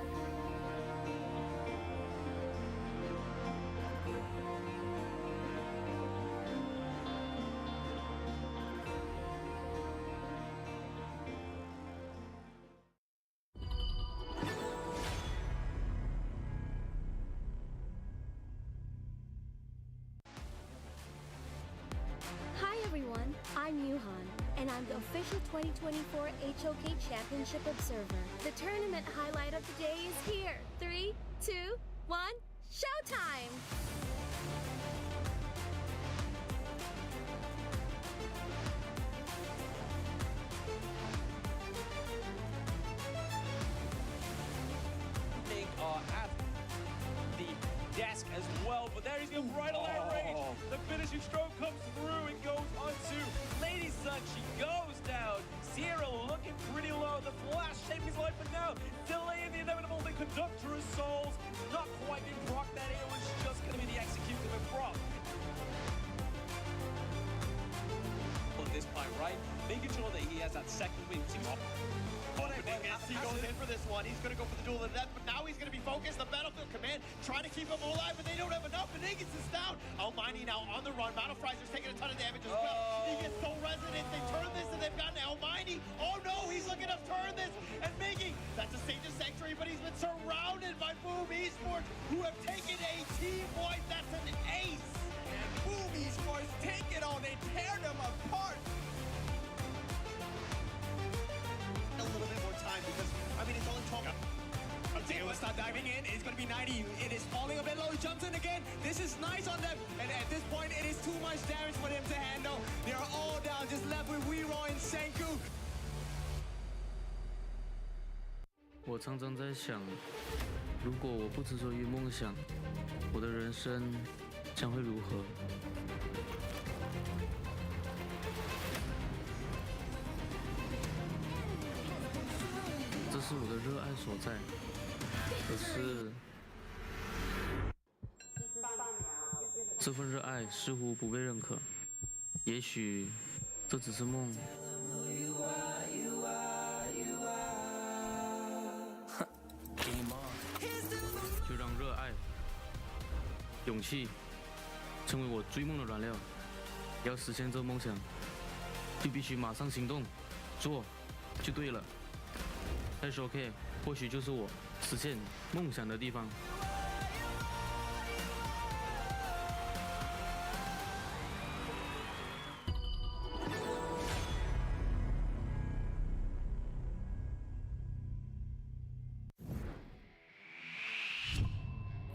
Hi everyone, I'm Yuhan, and I'm the official 2024 HOK Championship Observer. The tournament highlight of the day is here. 3, 2, 1, showtime! At the desk as well, but there he's going right on that range. The finishing stroke comes through and goes onto Lady Sun. She goes down. Sierra looking pretty low. The flash saving his life, but now delaying the inevitable. The conductor of souls not quite going to proc that. It was just going to be the executive of proc. At this point, right? Making sure that he has that second win. He goes in for this one. He's going to go for the duel to the death, but now he's going to be focused. The Battlefield Command trying to keep him alive, but they don't have enough. And Vegas is down. Almighty now on the run. Battle Fryzer's taking a ton of damage as well. He gets so resonant. They turn this and they've gotten Almighty. Oh no, he's looking to turn this and making. That's a Sage's Sanctuary, but he's been surrounded by Boom Esports, who have taken a team wipe. That's an ace. And Boom Esports take it all. They tear them apart. A little bit more time because, I mean, it's only 12. They will start diving in. It's going to be 90. It is falling a bit low. He jumps in again. This is nice on them. And at this point, it is too much damage for them to handle. They are all down, just left with Weero and Senku. 我常常在想，如果我不执着于梦想，我的人生将会如何？这是我的热爱所在，可是这份热爱似乎不被认可。也许这只是梦。就让热爱、勇气成为我追梦的燃料。要实现这梦想，就必须马上行动，做就对了。FLCN 或许就是我实现梦想的地方。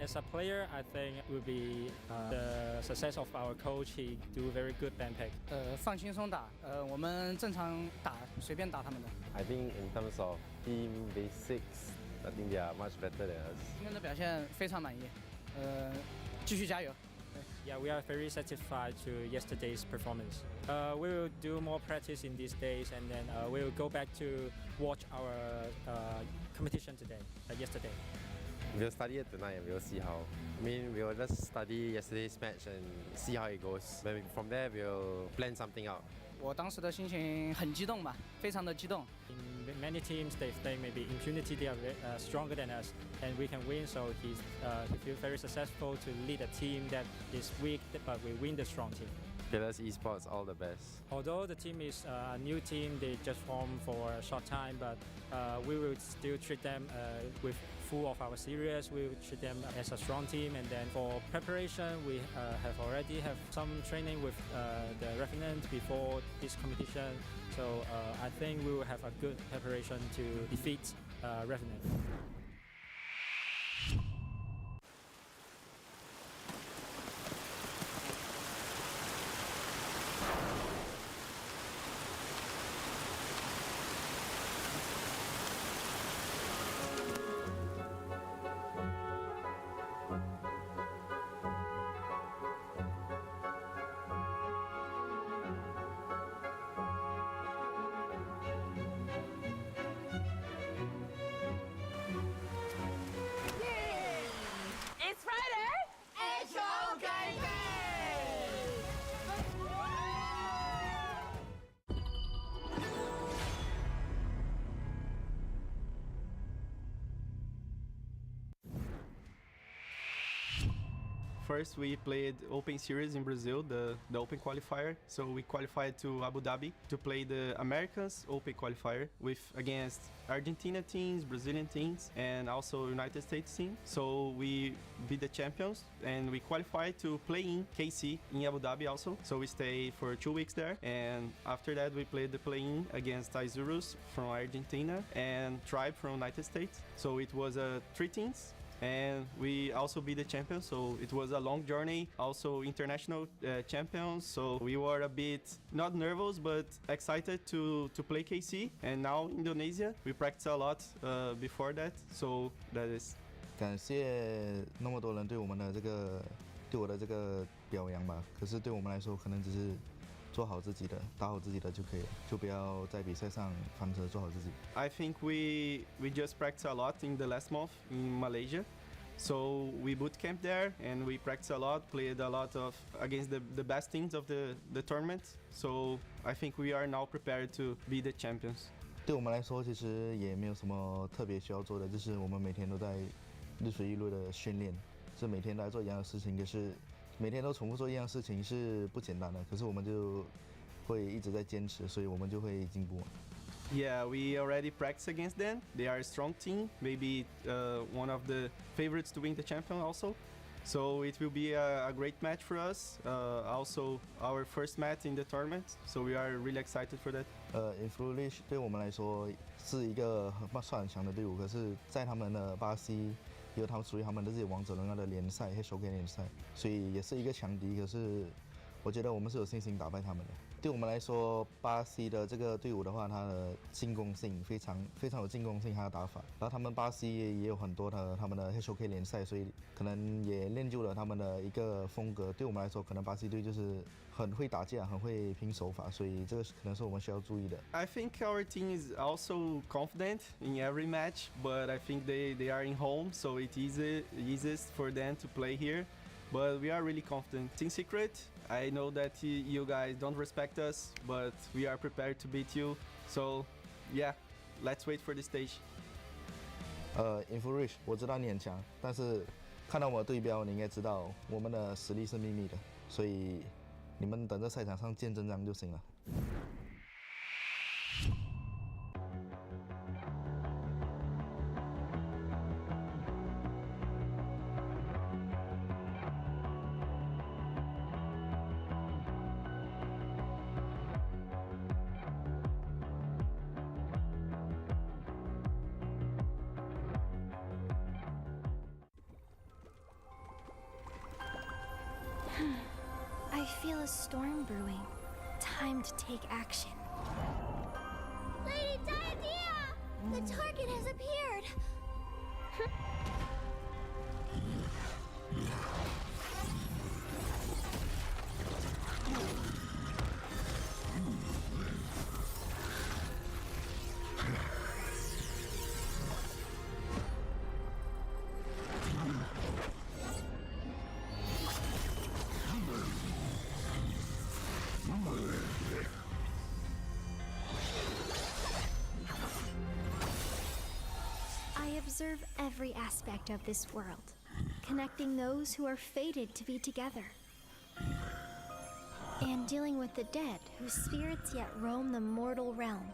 As a player, I think it would be the success of our coach. He do very good band pick. 放轻松打，我们正常打，随便打他们的。I think in terms of team basics, I think they are much better than us. 今天的表现非常满意，继续加油。 Yeah, we are very satisfied to yesterday's performance. We will do more practice in these days, and then we will go back to watch our competition today, yesterday. We'll study it tonight and we'll see how. I mean, we'll just study yesterday's match and see how it goes. Then from there, we'll plan something out. 我当时的心情很激动吧，非常的激动。 In many teams, they think maybe impunity they are stronger than us, and we can win. So he feels very successful to lead a team that is weak, but we win the strong team. BLS Esports, all the best. Although the team is a new team, they just formed for a short time, but we will still treat them with full of our serious. We will treat them as a strong team, and then for preparation, we have already have some training with the Revenant before this competition. So I think we will have a good preparation to defeat Revenant. It's Friday! HOKK! First, we played Open Series in Brazil, the Open Qualifier. So we qualified to Abu Dhabi to play the Americans Open Qualifier against Argentina teams, Brazilian teams, and also United States team. So we beat the champions and we qualified to play in KC in Abu Dhabi also. So we stayed for 2 weeks there, and after that we played the play-in against Isurus from Argentina and Tribe from United States. So it was 3 teams. And we also beat the champions, so it was a long journey. Also international champions, so we were a bit not nervous but excited to play KC. And now Indonesia, we practice a lot before that, so that is. 感谢那么多人对我的这个表扬吧。可是对我们来说，可能只是做好自己的，打好自己的就可以了，就不要在比赛上翻车，做好自己。I think we just practice a lot in the last month in Malaysia. So we boot camp there and we practice a lot, played a lot against the best teams of the tournament. So I think we are now prepared to be the champions. 对我们来说，其实也没有什么特别需要做的，就是我们每天都在日水一路的训练，是每天都在做一样的事情，可是每天都重复做一样事情是不简单的，可是我们就会一直在坚持，所以我们就会进步。Yeah, we already practiced against them. They are a strong team, maybe one of the favorites to win the champion also. So it will be a great match for us. Also our first match in the tournament, so we are really excited for that. Influence 对我们来说是一个算很强的队伍，可是在他们的巴西也有他们属于他们的自己王者荣耀的联赛，HOKK联赛，所以也是一个强敌。可是我觉得我们是有信心打败他们的。对我们来说，巴西的这个队伍的话，它的进攻性非常有进攻性，它的打法。然后他们巴西也有很多他们的 HOKK 联赛，所以可能也练就了他们的一个风格。对我们来说，可能巴西队就是很会打架，很会拼手法，所以这个可能是我们需要注意的。I think our team is also confident in every match, but I think they are in home, so it's easiest for them to play here. But we are really confident. Team Secret, I know that you guys don't respect us, but we are prepared to beat you. So, yeah, let's wait for the stage. Influence 我知道你很强，但是看到我的对标，你应该知道我们的实力是秘密的，所以你们等着赛场上见真章就行了。I feel a storm brewing. Time to take action. Lady Diadea! The target has appeared! every aspect of this world, connecting those who are fated to be together. And dealing with the dead whose spirits yet roam the mortal realm.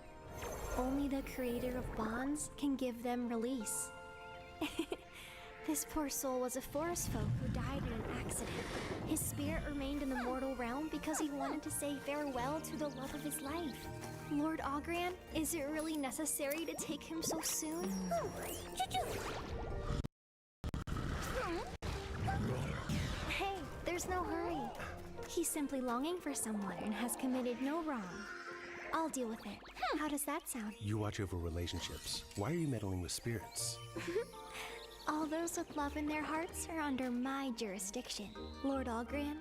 Only the creator of bonds can give them release. This poor soul was a forest folk who died in an accident. His spirit remained in the mortal realm because he wanted to say farewell to the love of his life. Lord Ogran, is it really necessary to take him so soon? Hey, there's no hurry. He's simply longing for someone and has committed no wrong. I'll deal with it. How does that sound? You watch over relationships. Why are you meddling with spirits? All those with love in their hearts are under my jurisdiction, Lord Ogran.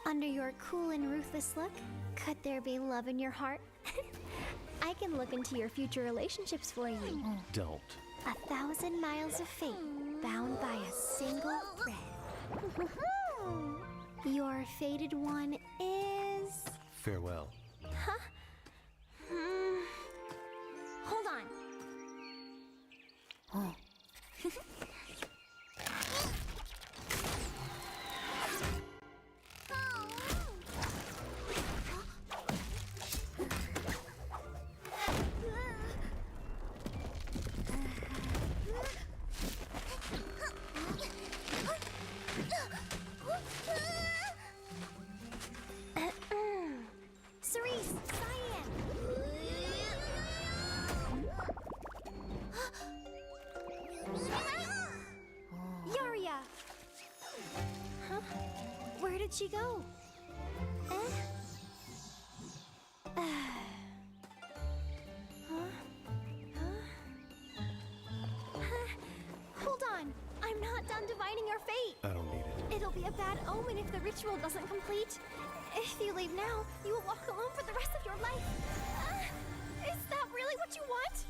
Under your cool and ruthless look, could there be love in your heart? I can look into your future relationships for you. Don't. 1,000 miles of fate bound by a single thread. Your fated one is... Farewell. Huh? Hold on. Cerise, Cyan! Yuria! Huh? Where did she go? Hold on! I'm not done divining your fate! I don't need it. It'll be a bad omen if the ritual doesn't complete. If you leave now, you will walk alone for the rest of your life. Is that really what you want?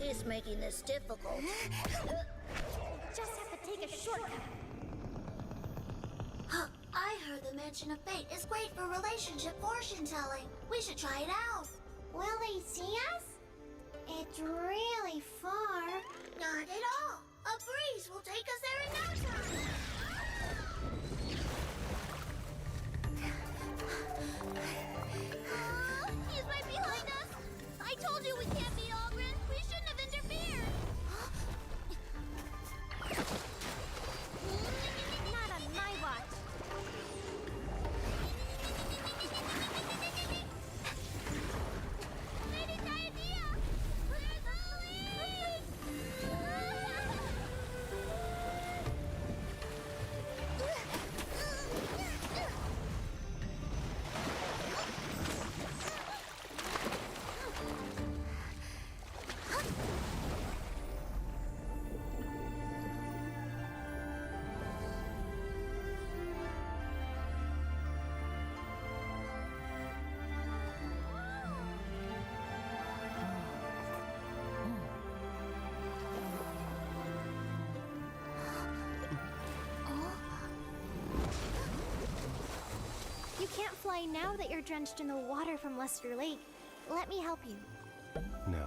He's making this difficult. Just have to take a shortcut. I heard the mention of fate is great for relationship fortune telling. We should try it out. Will they see us? It's really far. Not at all. A breeze will take us there in no time. He's right behind us. I told you we can't beat Ogren. We shouldn't have interfered. Not on my watch. Lady Diadea! Where's the police? You can't fly now that you're drenched in the water from Lester Lake. Let me help you. No.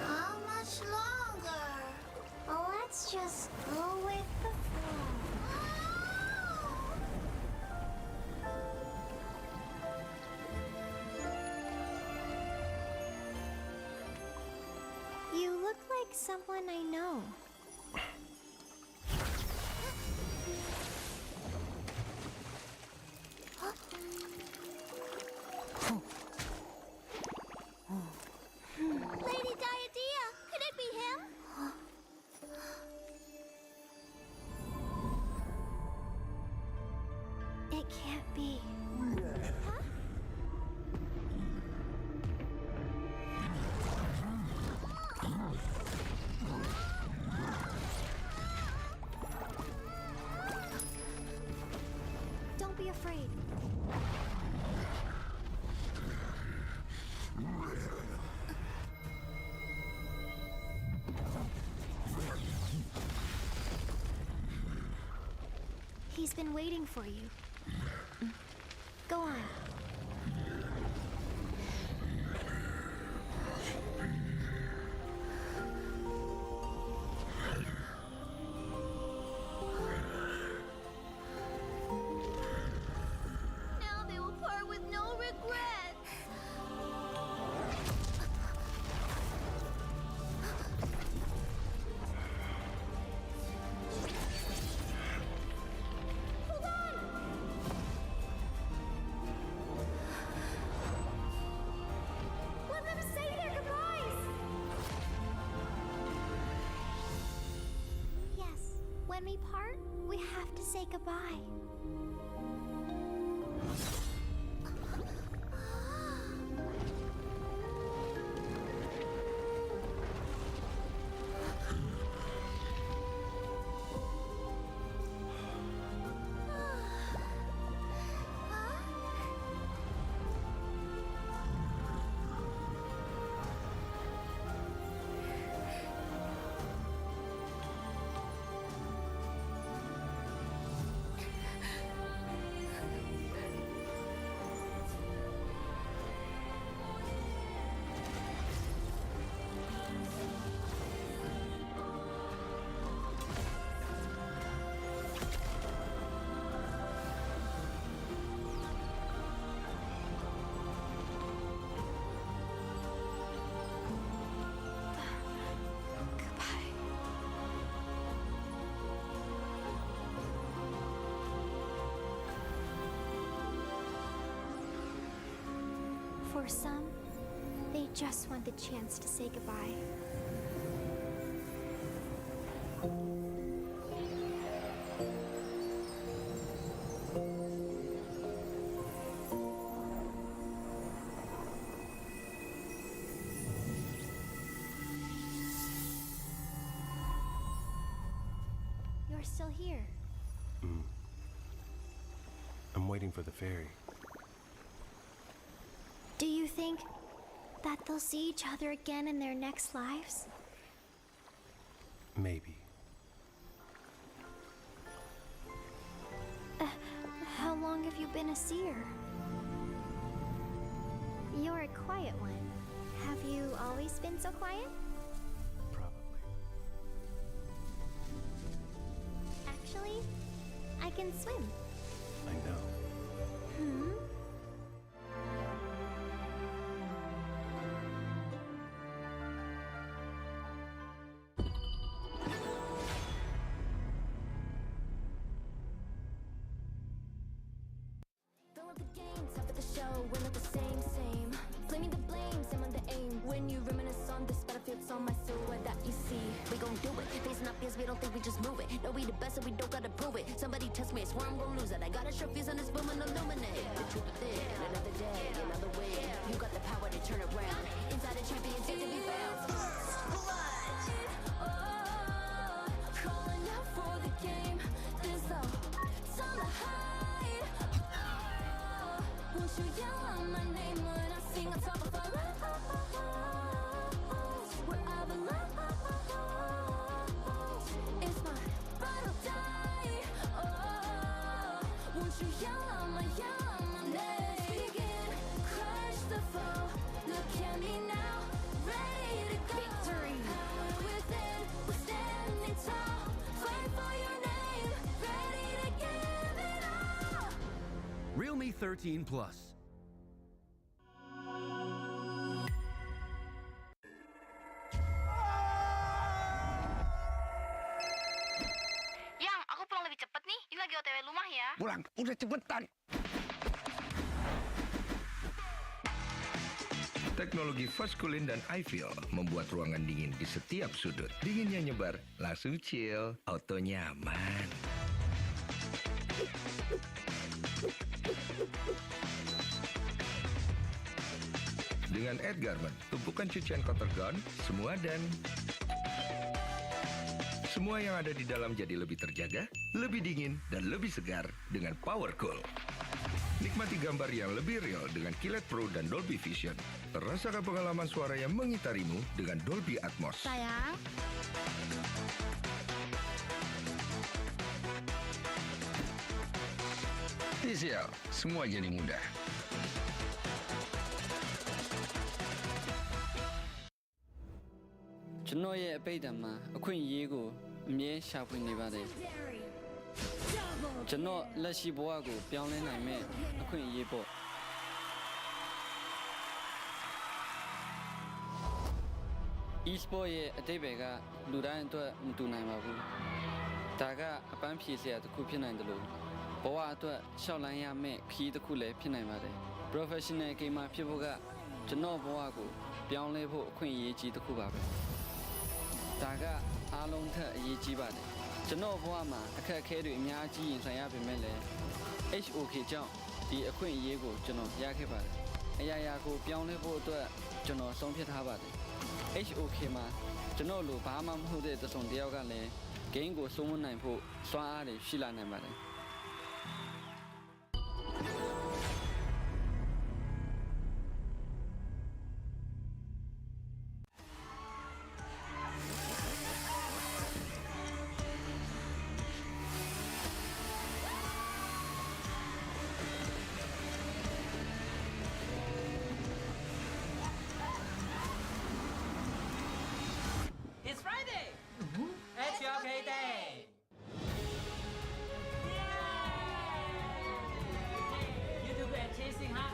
How much longer? Let's just go with the flow. You look like someone I know. Lady Diadea, could it be him? It can't be. Huh? Don't be afraid. He's been waiting for you. Go on. funny part? We have to say goodbye. For some, they just want the chance to say goodbye. You're still here. I'm waiting for the ferry. Do you think that they'll see each other again in their next lives? Maybe. How long have you been a seer? You're a quiet one. Have you always been so quiet? Probably. Actually, I can swim. I know. Hmm? We don't think we just move it. No, we the best and we don't gotta prove it. Somebody test me, I swear I'm gonna lose it. I got a trophies on this boom and illuminate. The truth is thin, another day, another way. You got the power to turn around. Inside a champion, yet to be found. Calling out for the game. There's no time to hide. Won't you yell out my name when I sing on top of our lungs? Where I belong. It's my final day. Won't you yell out my name? Let's begin. Crush the foe. Look at me now. Ready to go. Victory. Power within. We're standing tall. Fight for your name. Ready to give it all. Realme 13 Plus. Yang, aku pulang lebih cepet nih. Ini lagi OTW rumah ya. Pulang, udah cepetan. Teknologi fast cooling dan iFeel membuat ruangan dingin di setiap sudut. Dinginnya nyebar, langsung chill, auto nyaman. Dengan Add Garment, tumpukan cucian kotor gone, semua yang ada di dalam jadi lebih terjaga, lebih dingin, dan lebih segar dengan Power Cool. Nikmati gambar yang lebih real dengan Kilet Pro dan Dolby Vision. Rasakan pengalaman suara yang mengitarimu dengan Dolby Atmos. Sayang. TCL, semua jadi mudah.ကျွန်တော်ရဲ့အပိတ်တံမှာအခွင့်အရေးကိုအမြဲရှာဖွေနေပါတယ်ကျွန်တော်လက်ရှိဘဝကိုပြောင်းလဲနိုင်မဲ့အခွင့်အရေးပေါ့ e-sport ရဲ့အတိတ်ဘယ်ကလူတိုင်းအတွက်မတူနိုင်ပါဘူးဒါကအပန်းဖြေစရာတစ်ခုဖြစ်နိုင်တယ်လို့ဘဝအတွက်ရှောက်လန်းရမယ့်ခီးတစ်ခုလည်းဖြစ်နိုင်ပါတယ် professional gamer ဖြစ်ဖို့ကကျွန်တော်ဘဝကိုပြောင်းလဲဖို့အခွင့်အရေးကြီးတစ်ခုပါပဲဒါကအားလုံးထက်အရေးကြီးပါတယ် ကျွန်တော်ဘဝမှာအခက်အခဲတွေအများကြီးရင်ဆိုင်ရပေမဲ့လည်း HOK ကြောင့်ဒီအခွင့်အရေးကိုကျွန်တော်ရခဲ့ပါတယ်အရာရာကိုပြောင်းလဲဖို့အတွက်ကျွန်တော်ဆုံးဖြတ်ထားပါတယ် HOK မှာကျွန်တော်လိုဘာမှမဟုတ်တဲ့တစုံတစ်ယောက်ကလည်း game ကိုစိုးမနိုင်ဖို့စွမ်းအားတွေရှိလာနိုင်ပါတယ် It's Friday! FLCN Day! Yay! You do good at chasing, huh?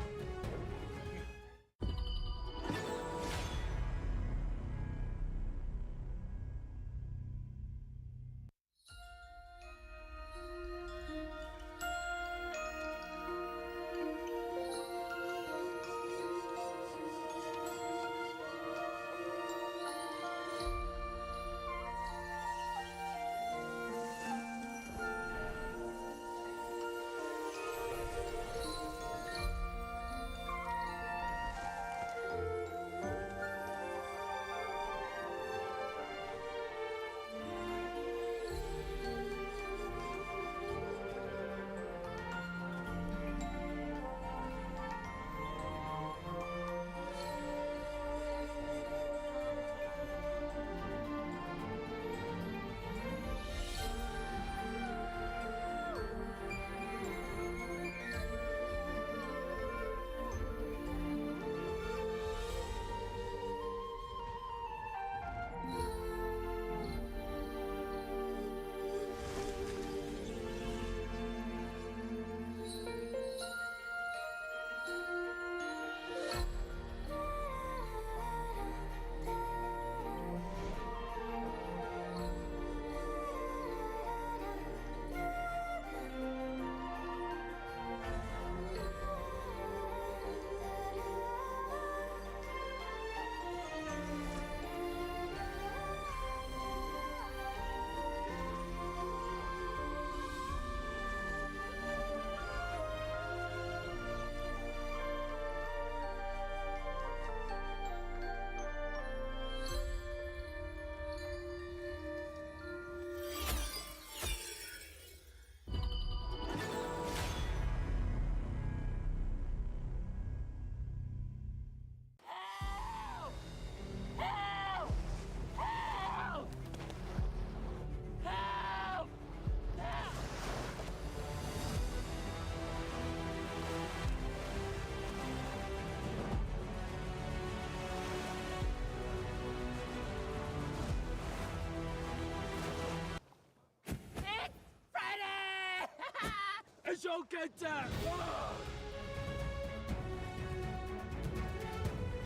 FLCN Day!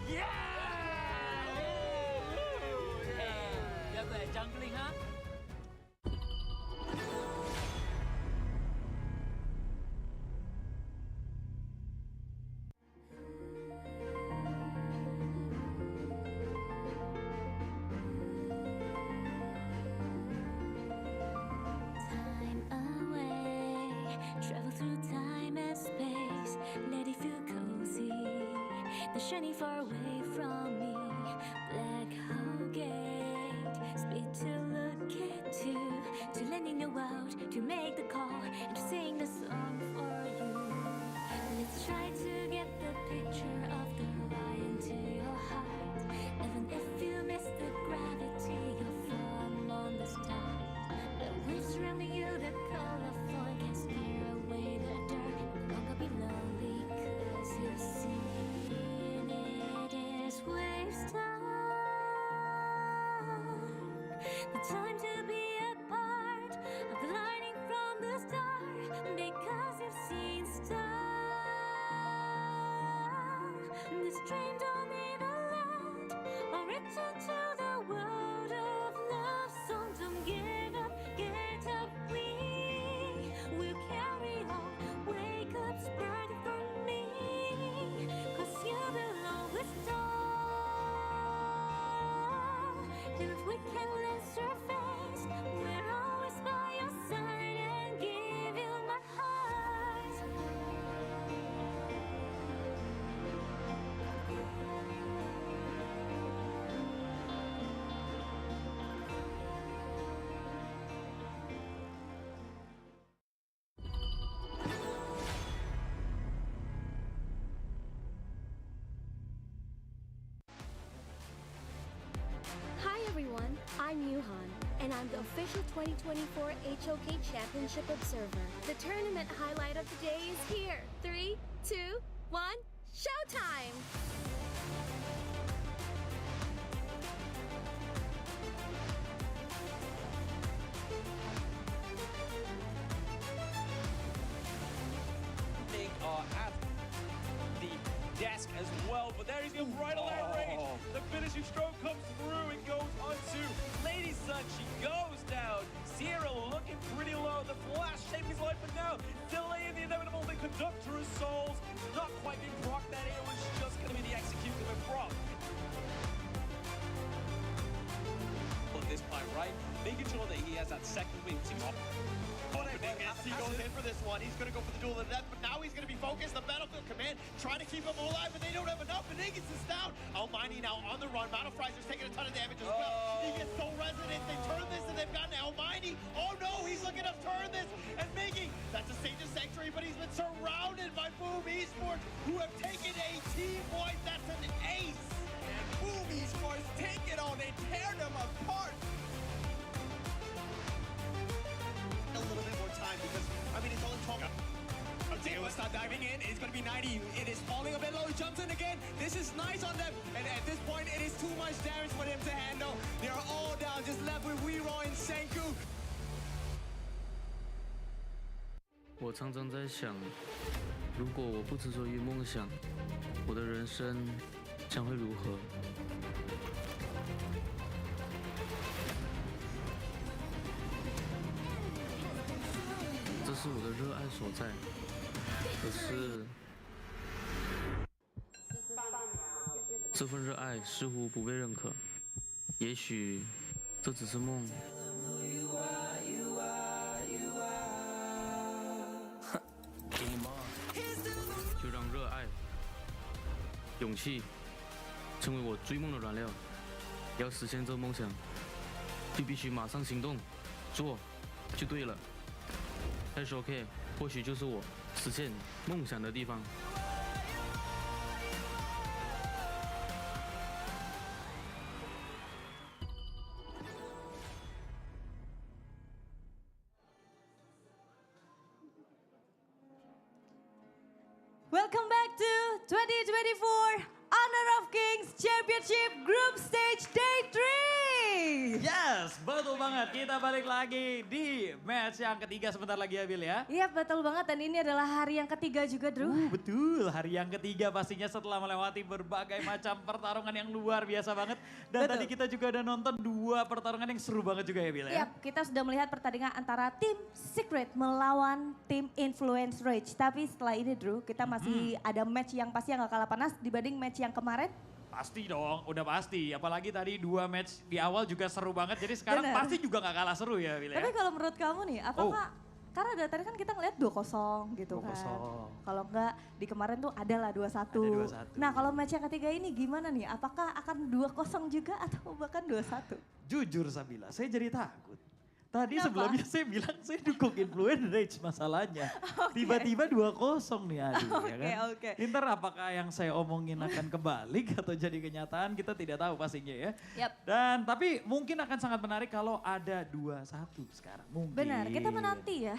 Yeah! You're good at jungling, huh? Time away, travel through time and space, let it feel cozy. The shining far away from me, black hole gate, speed to look at you, to land in the world, to make the call, and to sing the song for you. Let's try to get the picture of the lion to your heart. Even if you miss the gravity, you'll fall on the stars. The waves surrounding you, the colorful can scare away the dark. No longer be lonely, 'cause you've seen it is waves time. The time to be a part of the lightning from the star, because you've seen stars. This dream don't need a land or return to the world of love. So don't give up, get up, we will carry on. Wake up, spread it for me, 'cause you belong with stars. If we can let surface, we're always by I'm Yuhan, and I'm the official 2024 HOK Championship Observer. The tournament highlight of the day is here. 3, 2, 1, showtime! At the desk as well, but there he's going right on that range. The finishing stroke comes through and goes onto Lady Sun. She goes down. Sierra looking pretty low. The flash saving his life, but now delaying the inevitable. The Conductor's souls not quite being proc. That it was just going to be the execution of proc. At this point, right? Making sure that he has that second wing to He goes in for this one. He's going to go for the duel to the death, but now he's going to be focused. The Battlefield Command trying to keep him alive, but they don't have enough, and Aegis is down. Almighty now on the run. Battle Fryzer's taking a ton of damage as well. He gets so resonant. They turn this, and they've gotten Almighty. Oh no, he's looking to turn this and making. That's a Sage's Sanctuary, but he's been surrounded by Boom Esports, who have taken a team point. That's an ace. And Boom Esports take it on. They tear them apart. A little bit more time because, I mean, it's only 12. Untitled will start diving in. It's going to be 90. It is falling a bit low. He jumps in again. This is nice on them. And at this point, it is too much damage for them to handle. They are all down, just left with Weero and Senku. 我常常在想，如果我不执着于梦想，我的人生将会如何？这是我的热爱所在。可是，这份热爱似乎不被认可。也许这只是梦。就让热爱、勇气成为我追梦的燃料。要实现这梦想，就必须马上行动，做就对了。FLCN或许就是我实现梦想的地方。Welcome back to 2024 Honor of Kings Championship Group Stage Day 3. Yes, betul banget. Kita balik lagi di match yang ketiga sebentar lagi ya, Bill ya. Iya, betul banget. Dan ini adalah hari yang ketiga juga, Drew. Betul, hari yang ketiga pastinya setelah melewati berbagai macam pertarungan yang luar biasa banget. Dan Betul. tadi kita juga udah nonton 2 pertarungan yang seru banget juga ya, Bill ya. Iya, kita sudah melihat pertandingan antara tim Secret melawan tim Influence Rage. Tapi setelah ini, Drew, kita masih ada match yang pasti yang gak kalah panas dibanding match yang kemarin. Pasti dong, udah pasti. Apalagi tadi 2 match di awal juga seru banget. Jadi sekarang Bener. pasti juga gak kalah seru ya, Bill ya. Tapi kalau menurut kamu nih, apakah karena dari tadi kan kita ngeliat 2-0 gitu 2-0. kan. Kalau enggak di kemarin tuh adalah 2-1. Ada 2-1. Nah kalau match yang ketiga ini gimana nih? Apakah akan 2-0 juga atau bahkan 2-1? Jujur Sabila, saya jadi takut. Tadi Kenapa? sebelumnya saya bilang saya dukung Influence Rage masalahnya. Tiba-tiba 2-0 nih aduh ya kan. Oke. Ntar apakah yang saya omongin akan kebalik atau jadi kenyataan kita tidak tahu pastinya ya. Yap. Dan tapi mungkin akan sangat menarik kalau ada 2-1 sekarang mungkin. Benar, kita menanti ya.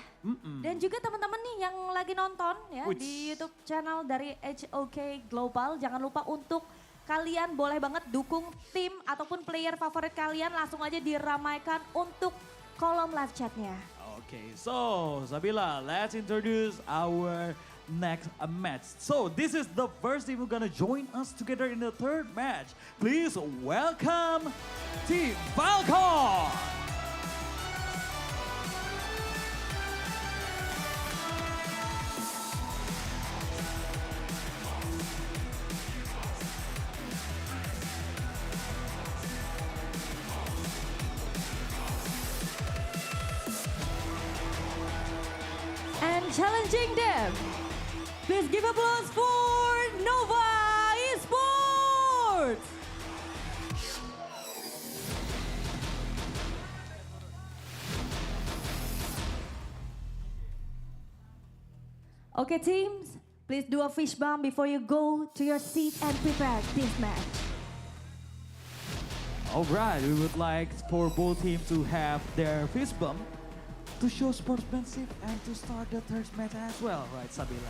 Dan juga teman-teman nih yang lagi nonton ya Wits. di YouTube channel dari HOK Global. Jangan lupa untuk kalian boleh banget dukung tim ataupun player favorit kalian. Langsung aja diramaikan untuk kolom live chatnya. Okay, so Sabila, let's introduce our next match. So this is the first team who's gonna join us together in the third match. Please welcome Team Falcon. And challenging them, please give applause for Nova Esports. Okay teams, please do a fish bump before you go to your seat and prepare this match. Alright, we would like for both teams to have their fist bump to show sportsmanship and to start the third match as well, right, Sabila?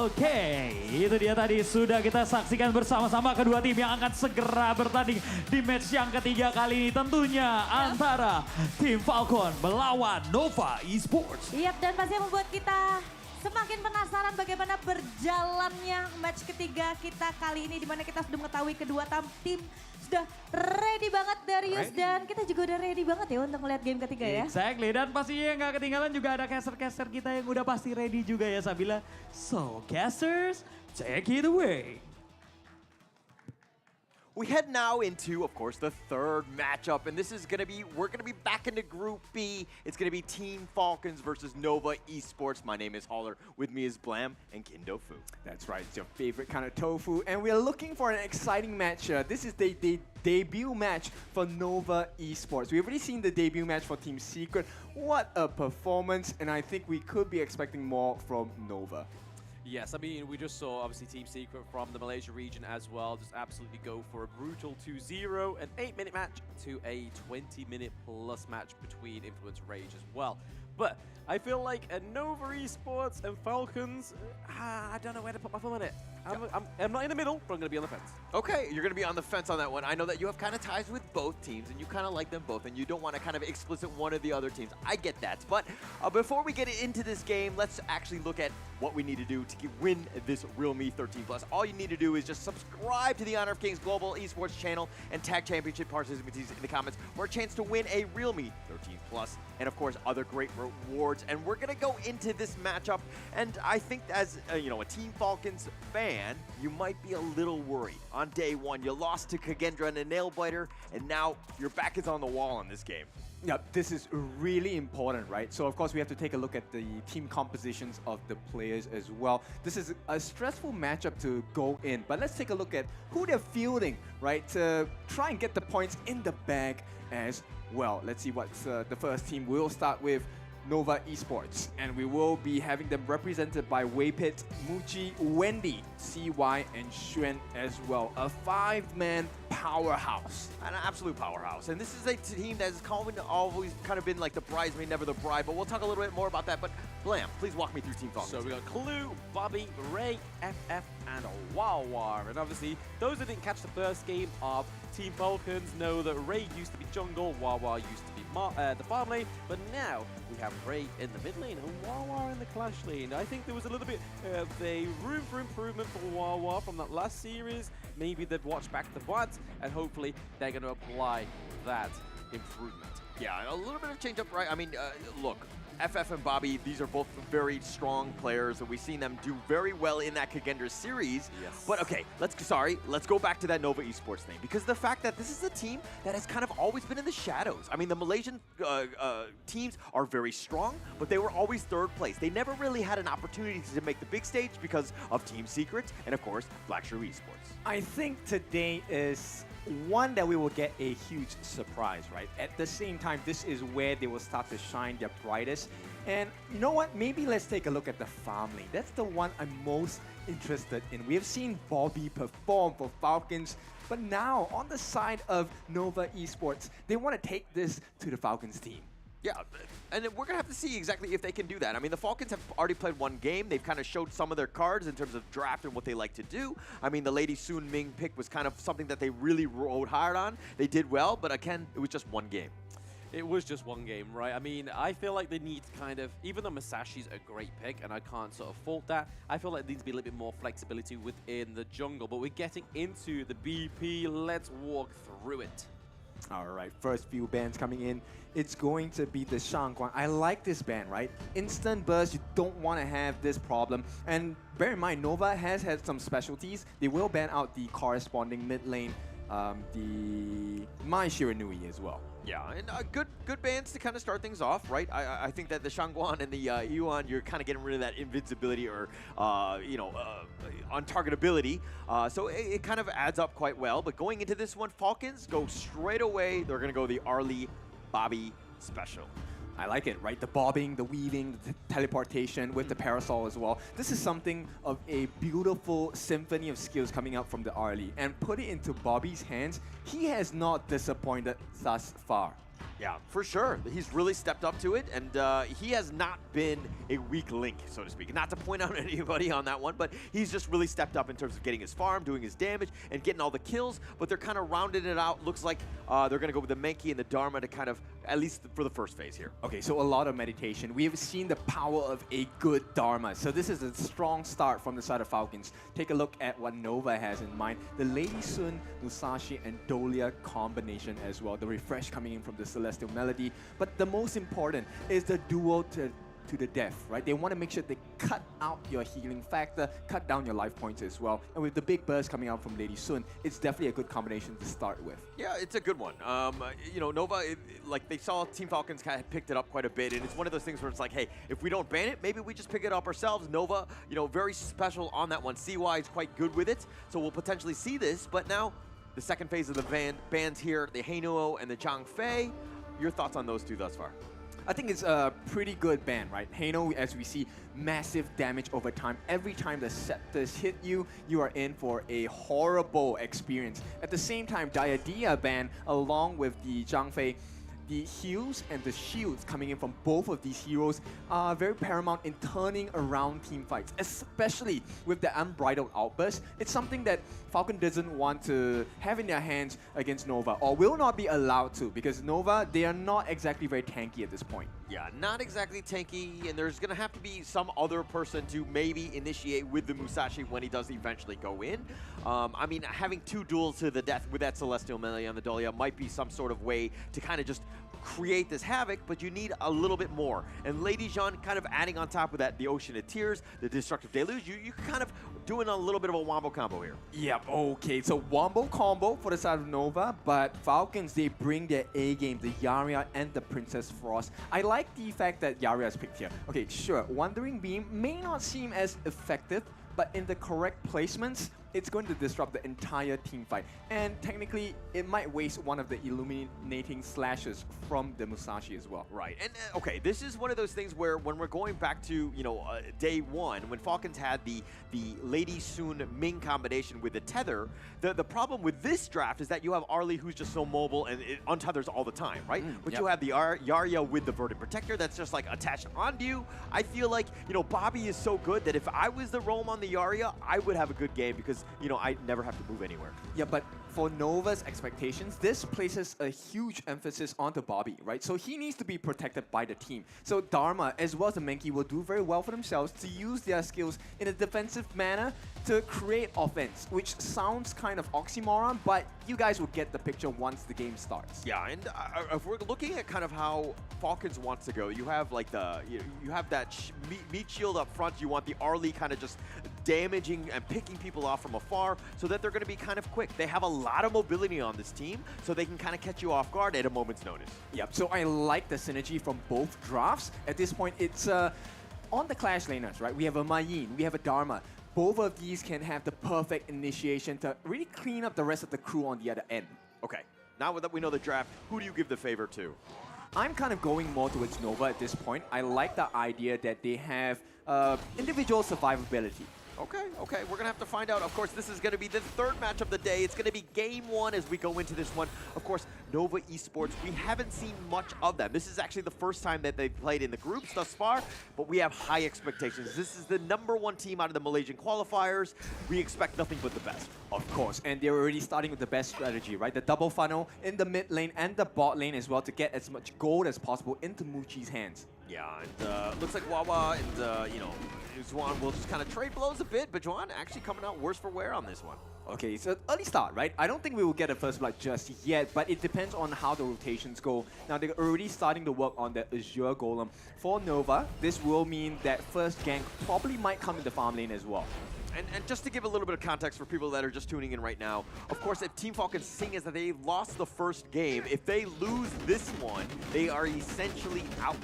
Oke, itu dia tadi sudah kita saksikan bersama-sama kedua tim yang akan segera bertanding di match yang ketiga kali ini tentunya antara tim Falcon melawan Nova Esports. Yap, dan pasti membuat kita semakin penasaran bagaimana berjalannya match ketiga kita kali ini, di mana kita sudah mengetahui kedua tim sudah ready banget Darius, dan kita juga udah ready banget ya untuk melihat game ketiga ya. Exactly, dan pastinya nggak ketinggalan juga ada caster-caster kita yang udah pasti ready juga ya Sabila. So casters, take it away. We head now into, of course, the third matchup, and this is going to be, we're going to be back into Group B. It's going to be Team Falcons versus Nova Esports. My name is Holler. With me is Blam and Kindofu. That's right, it's your favorite kind of tofu, and we are looking for an exciting match. This is the debut match for Nova Esports. We've already seen the debut match for Team Secret. What a performance, and I think we could be expecting more from Nova. Yes, I mean, we just saw, obviously, Team Secret from the Malaysia region as well just absolutely go for a brutal 2-0, an 8-minute match to a 20-minute plus match between Influence Rage as well. But I feel like a Nova Esports and Falcons, I don't know where to put my thumb on it. I'm not in the middle, but I'm going to be on the fence. Okay, you're going to be on the fence on that one. I know that you have kind of ties with both teams, and you kind of like them both, and you don't want to kind of explicit one of the other teams. I get that. But before we get into this game, let's actually look at what we need to do to win this Realme 13 Plus. All you need to do is just subscribe to the Honor of Kings Global Esports channel and tag championship participants in the comments for a chance to win a Realme 13 Plus, and of course other great rewards. And we're gonna go into this matchup, and I think as a Team Falcons fan, you might be a little worried. On day one, you lost to Kagendra and a nail biter, and now your back is on the wall in this game. Yeah, this is really important, right? So of course we have to take a look at the team compositions of the players as well. This is a stressful matchup to go in, but let's take a look at who they're fielding, right? To try and get the points in the bag as well. Let's see what the first team will start with. Nova Esports, and we will be having them represented by Waypit, Muji, Wendy, CY, and Xuan as well. A 5-man powerhouse. An absolute powerhouse. And this is a team that has always kind of been like the bridesmaid, never the bride, but we'll talk a little bit more about that. But Blam, please walk me through Team Falcons. So we got Clue, Bobby, Ray, FF, and Wawa. And obviously, those that didn't catch the first game of Team Falcons know that Ray used to be jungle, Wawa used to be the farm lane, but now we have Ray in the mid lane and Wawa in the clash lane. I think there was a little bit of a room for improvement for Wawa from that last series. Maybe they've watched back the VODs, and hopefully they're going to apply that improvement. Yeah, a little bit of change up, right? I mean, look, FF and Bobby, these are both very strong players, and we've seen them do very well in that Kagendra series. Yes. But okay, let's go back to that Nova Esports thing, because the fact that this is a team that has kind of always been in the shadows. I mean, the Malaysian teams are very strong, but they were always third place. They never really had an opportunity to make the big stage because of Team Secret and, of course, Black Shrew Esports. I think today is one that we will get a huge surprise, right? At the same time, this is where they will start to shine their brightest. And you know what? Maybe let's take a look at the farm lane. That's the one I'm most interested in. We have seen Bobby perform for Falcons, but now on the side of Nova Esports, they want to take this to the Falcons team. Yeah, and we're going to have to see exactly if they can do that. I mean, the Falcons have already played one game. They've kind of showed some of their cards in terms of draft and what they like to do. I mean, the Lady Soon Ming pick was kind of something that they really rode hard on. They did well, but again, it was just one game. It was just one game, right? I mean, I feel like they need kind of, even though Masashi's a great pick, and I can't sort of fault that, I feel like there needs to be a little bit more flexibility within the jungle. But we're getting into the BP. Let's walk through it. All right, first few bans coming in. It's going to be the Shangguan. I like this ban, right? Instant burst, you don't want to have this problem. And bear in mind, Nova has had some specialties. They will ban out the corresponding mid lane, the Mai Shiranui as well. Yeah, and good bans to kind of start things off, right? I think that the Shangguan and the Yuan, you're kind of getting rid of that invincibility or, untargetability. So it kind of adds up quite well. But going into this one, Falcons go straight away. They're going to go the Arlie Bobby special. I like it, right? The bobbing, the weaving, the teleportation with the parasol as well. This is something of a beautiful symphony of skills coming out from the Arlie. And put it into Bobby's hands, he has not disappointed thus far. Yeah, for sure. He's really stepped up to it, and he has not been a weak link, so to speak. Not to point out anybody on that one, but he's just really stepped up in terms of getting his farm, doing his damage, and getting all the kills, but they're kind of rounding it out. Looks like they're going to go with the Mankey and the Dharma to kind of, at least for the first phase here. Okay, so a lot of meditation. We have seen the power of a good Dharma, so this is a strong start from the side of Falcons. Take a look at what Nova has in mind. The Lady Sun, Musashi, and Dolia combination as well. The refresh coming in from the Celestial Melody. But the most important is the duo to the death, right? They want to make sure they cut out your healing factor, cut down your life points as well. And with the big burst coming out from Lady Sun, it's definitely a good combination to start with. Yeah, it's a good one. You know, Nova, like they saw Team Falcons kind of picked it up quite a bit, and it's one of those things where it's like, hey, if we don't ban it, maybe we just pick it up ourselves. Nova, you know, very special on that one. CY is quite good with it, so we'll potentially see this. But now, the second phase of the bans here, the Heinuo and the Zhang Fei. Your thoughts on those two thus far? I think it's a pretty good ban, right? Heino, as we see, massive damage over time. Every time the scepters hit you, you are in for a horrible experience. At the same time, Diadea ban, along with the Zhang Fei, the heals and the shields coming in from both of these heroes are very paramount in turning around team fights, especially with the Unbridled Outburst. It's something that Falcon doesn't want to have in their hands against Nova, or will not be allowed to, because Nova, they are not exactly very tanky at this point. Yeah, not exactly tanky, and there's going to have to be some other person to maybe initiate with the Musashi when he does eventually go in. I mean, having two duels to the death with that Celestial Melee on the Dolia might be some sort of way to kind of just create this havoc, but you need a little bit more. And Lady Jean kind of adding on top of that the Ocean of Tears, the Destructive Deluge, you kind of doing a little bit of a wombo combo here. Yep, okay, so wombo combo for the side of Nova, but Falcons, they bring their A game, the Yaria and the Princess Frost. I like the fact that Yaria is picked here. Okay, sure, Wandering Beam may not seem as effective, but in the correct placements, it's going to disrupt the entire team fight. And technically, it might waste one of the illuminating slashes from the Musashi as well. Right, and okay, this is one of those things where when we're going back to, you know, day one, when Falcons had the Lady Sun Ming combination with the tether, the problem with this draft is that you have Arlie who's just so mobile and it untethers all the time, right? But you have the Yaria with the Verdant Protector that's just like attached onto you. I feel like, you know, Bobby is so good that if I was the roam on the Yaria, I would have a good game because, you know, I never have to move anywhere. Yeah, but for Nova's expectations, this places a huge emphasis onto Bobby, right? So he needs to be protected by the team. So Dharma, as well as the Mankey, will do very well for themselves to use their skills in a defensive manner to create offense, which sounds kind of oxymoron, but you guys will get the picture once the game starts. Yeah, and if we're looking at kind of how Falcons wants to go, you have like you have that meat shield up front. You want the Arlie kind of just damaging and picking people off from afar so that they're going to be kind of quick. They have a lot of mobility on this team, so they can kind of catch you off guard at a moment's notice. Yep, so I like the synergy from both drafts. At this point, it's on the Clash laners, right? We have a Mayin, we have a Dharma. Both of these can have the perfect initiation to really clean up the rest of the crew on the other end. Okay, now that we know the draft, who do you give the favor to? I'm kind of going more towards Nova at this point. I like the idea that they have individual survivability. Okay, we're going to have to find out. Of course, this is going to be the third match of the day. It's going to be game one as we go into this one. Of course, Nova Esports, we haven't seen much of them. This is actually the first time that they've played in the groups thus far, but we have high expectations. This is the #1 team out of the Malaysian qualifiers. We expect nothing but the best. Of course, and they're already starting with the best strategy, right? The double funnel in the mid lane and the bot lane as well to get as much gold as possible into Muchi's hands. Yeah, and looks like Wawa and, you know, Juan will just kind of trade blows a bit, but Juan actually coming out worse for wear on this one. Okay, so early start, right? I don't think we will get a first blood just yet, but it depends on how the rotations go. Now, they're already starting to work on the Azure Golem. For Nova, this will mean that first gank probably might come in the farm lane as well. And just to give a little bit of context for people that are just tuning in right now, of course, if Team Falcons seeing is that they lost the first game, if they lose this one, they are essentially out.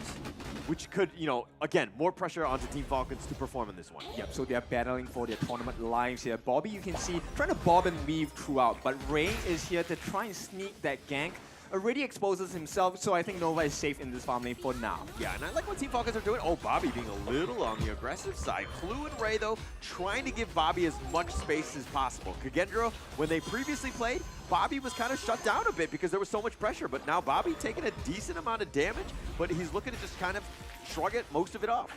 Which could, you know, again, more pressure onto Team Falcons to perform in this one. Yep, so they're battling for their tournament lives here. Bobby, you can see, trying to bob and weave throughout, but Ray is here to try and sneak that gank already exposes himself, so I think Nova is safe in this farm lane for now. Yeah, and I like what Team Falcons are doing. Oh, Bobby being a little on the aggressive side. Clue and Ray, though, trying to give Bobby as much space as possible. Kagendra, when they previously played, Bobby was kind of shut down a bit because there was so much pressure, but now Bobby taking a decent amount of damage, but he's looking to just kind of shrug it, most of it off.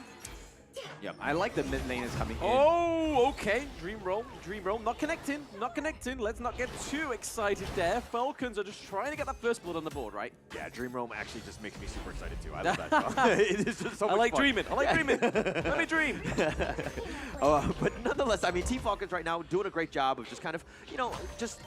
Yep, I like the mid laners coming in. Oh, okay. Dream roll, not connecting, Let's not get too excited there. Falcons are just trying to get that first blood on the board, right? Yeah, Dream Roam actually just makes me super excited too. I love that. It is just so much I like fun. dreaming. Let me dream. But nonetheless, I mean, Team Falcons right now doing a great job of just kind of, you know, just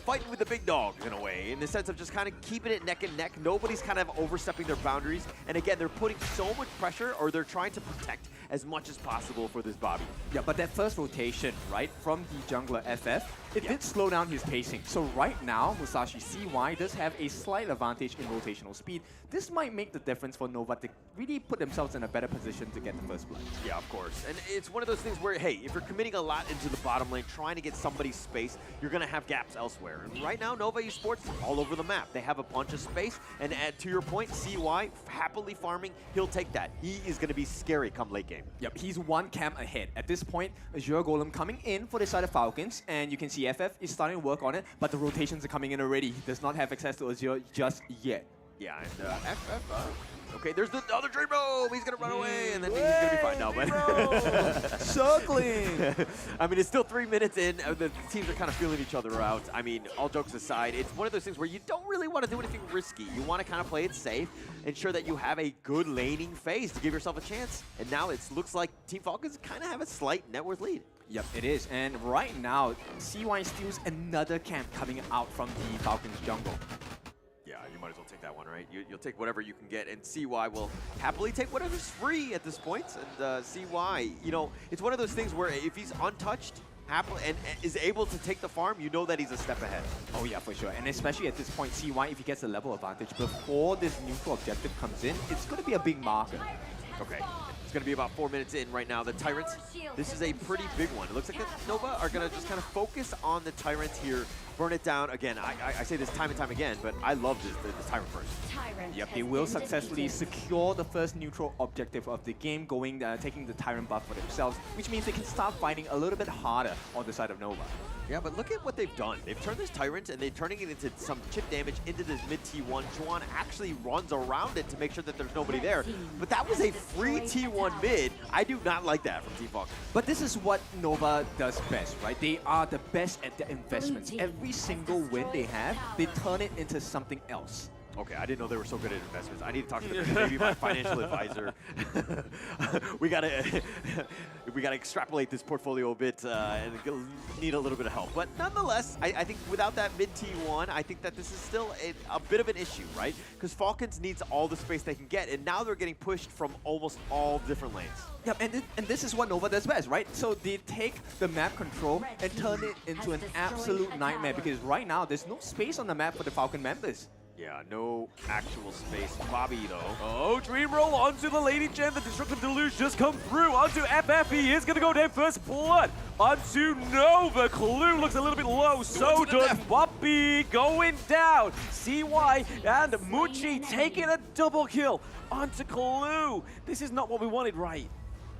fighting with the big dogs in a way, in the sense of just kind of keeping it neck and neck. Nobody's kind of overstepping their boundaries. And again, they're putting so much pressure, or they're trying to protect as much as possible for this Bobby. Yeah, but that first rotation, right, from the jungler FF, it did slow down his pacing. So right now, Musashi CY does have a slight advantage in rotational speed. This might make the difference for Nova to really put themselves in a better position to get the first blood. Yeah, of course. And it's one of those things where, hey, if you're committing a lot into the bottom lane, trying to get somebody's space, you're going to have gaps elsewhere. And right now, Nova Esports all over the map. They have a bunch of space. And to your point, CY, happily farming, he'll take that. He is going to be scary come late game. Yep, he's one camp ahead. At this point, Azure Golem coming in for the side of Falcons, and you can see FF is starting to work on it, but the rotations are coming in already. He does not have access to Azure just yet. Yeah, and FF, okay, there's the other Dream Roam. He's going to run away, and then he's going to be fine now. But circling! I mean, it's still 3 minutes in. The teams are kind of feeling each other out. I mean, all jokes aside, it's one of those things where you don't really want to do anything risky. You want to kind of play it safe, ensure that you have a good laning phase to give yourself a chance. And now it looks like Team Falcons kind of have a slight net worth lead. Yep, it is. And right now, CY steals another camp coming out from the Falcons jungle. Yeah, you might as well take that one, right? You'll take whatever you can get, and CY will happily take whatever's free at this point. And CY, you know, it's one of those things where if he's untouched and is able to take the farm, you know that he's a step ahead. Oh yeah, for sure. And especially at this point, CY, if he gets a level advantage before this neutral objective comes in, it's going to be a big marker. Okay. It's going to be about 4 minutes in right now. The Tyrants, this is a pretty big one. It looks like the Nova are going to just kind of focus on the Tyrants here, burn it down. Again, I say this time and time again, but I love this Tyrant first. Yep, they will successfully secure the first neutral objective of the game, taking the Tyrant buff for themselves, which means they can start fighting a little bit harder on the side of Nova. Yeah, but look at what they've done. They've turned this Tyrant, and they're turning it into some chip damage into this mid T1. Juan actually runs around it to make sure that there's nobody there. But that was a free T1 mid. I do not like that from Team Falcons. But this is what Nova does best, right? They are the best at their investments. Every single win they have, they turn it into something else. Okay, I didn't know they were so good at investments. I need to talk to them. Maybe my financial advisor. we gotta extrapolate this portfolio a bit and need a little bit of help. But nonetheless, I think without that mid T1, I think that this is still a bit of an issue, right? Because Falcons needs all the space they can get, and now they're getting pushed from almost all different lanes. Yep, and this is what Nova does best, right? So they take the map control and turn it into an absolute nightmare, because right now there's no space on the map for the Falcon members. Yeah, no actual space. Bobby, though. Oh, Dream Roll onto the Lady Gen. The Destructive Deluge just come through. Onto FF. He is going to go down first blood. Onto Nova. Clue looks a little bit low. So does Bobby going down. CY and Muchi taking a double kill. Onto Clue. This is not what we wanted, right?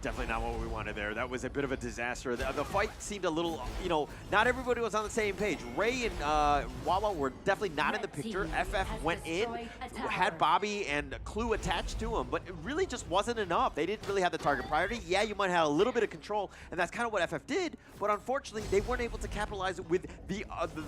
Definitely not what we wanted there. That was a bit of a disaster. The fight seemed a little, you know, not everybody was on the same page. Ray and Wawa were definitely not in the picture. FF went in, had Bobby and Clue attached to him, but it really just wasn't enough. They didn't really have the target priority. Yeah, you might have a little bit of control, and that's kind of what FF did, but unfortunately, they weren't able to capitalize with the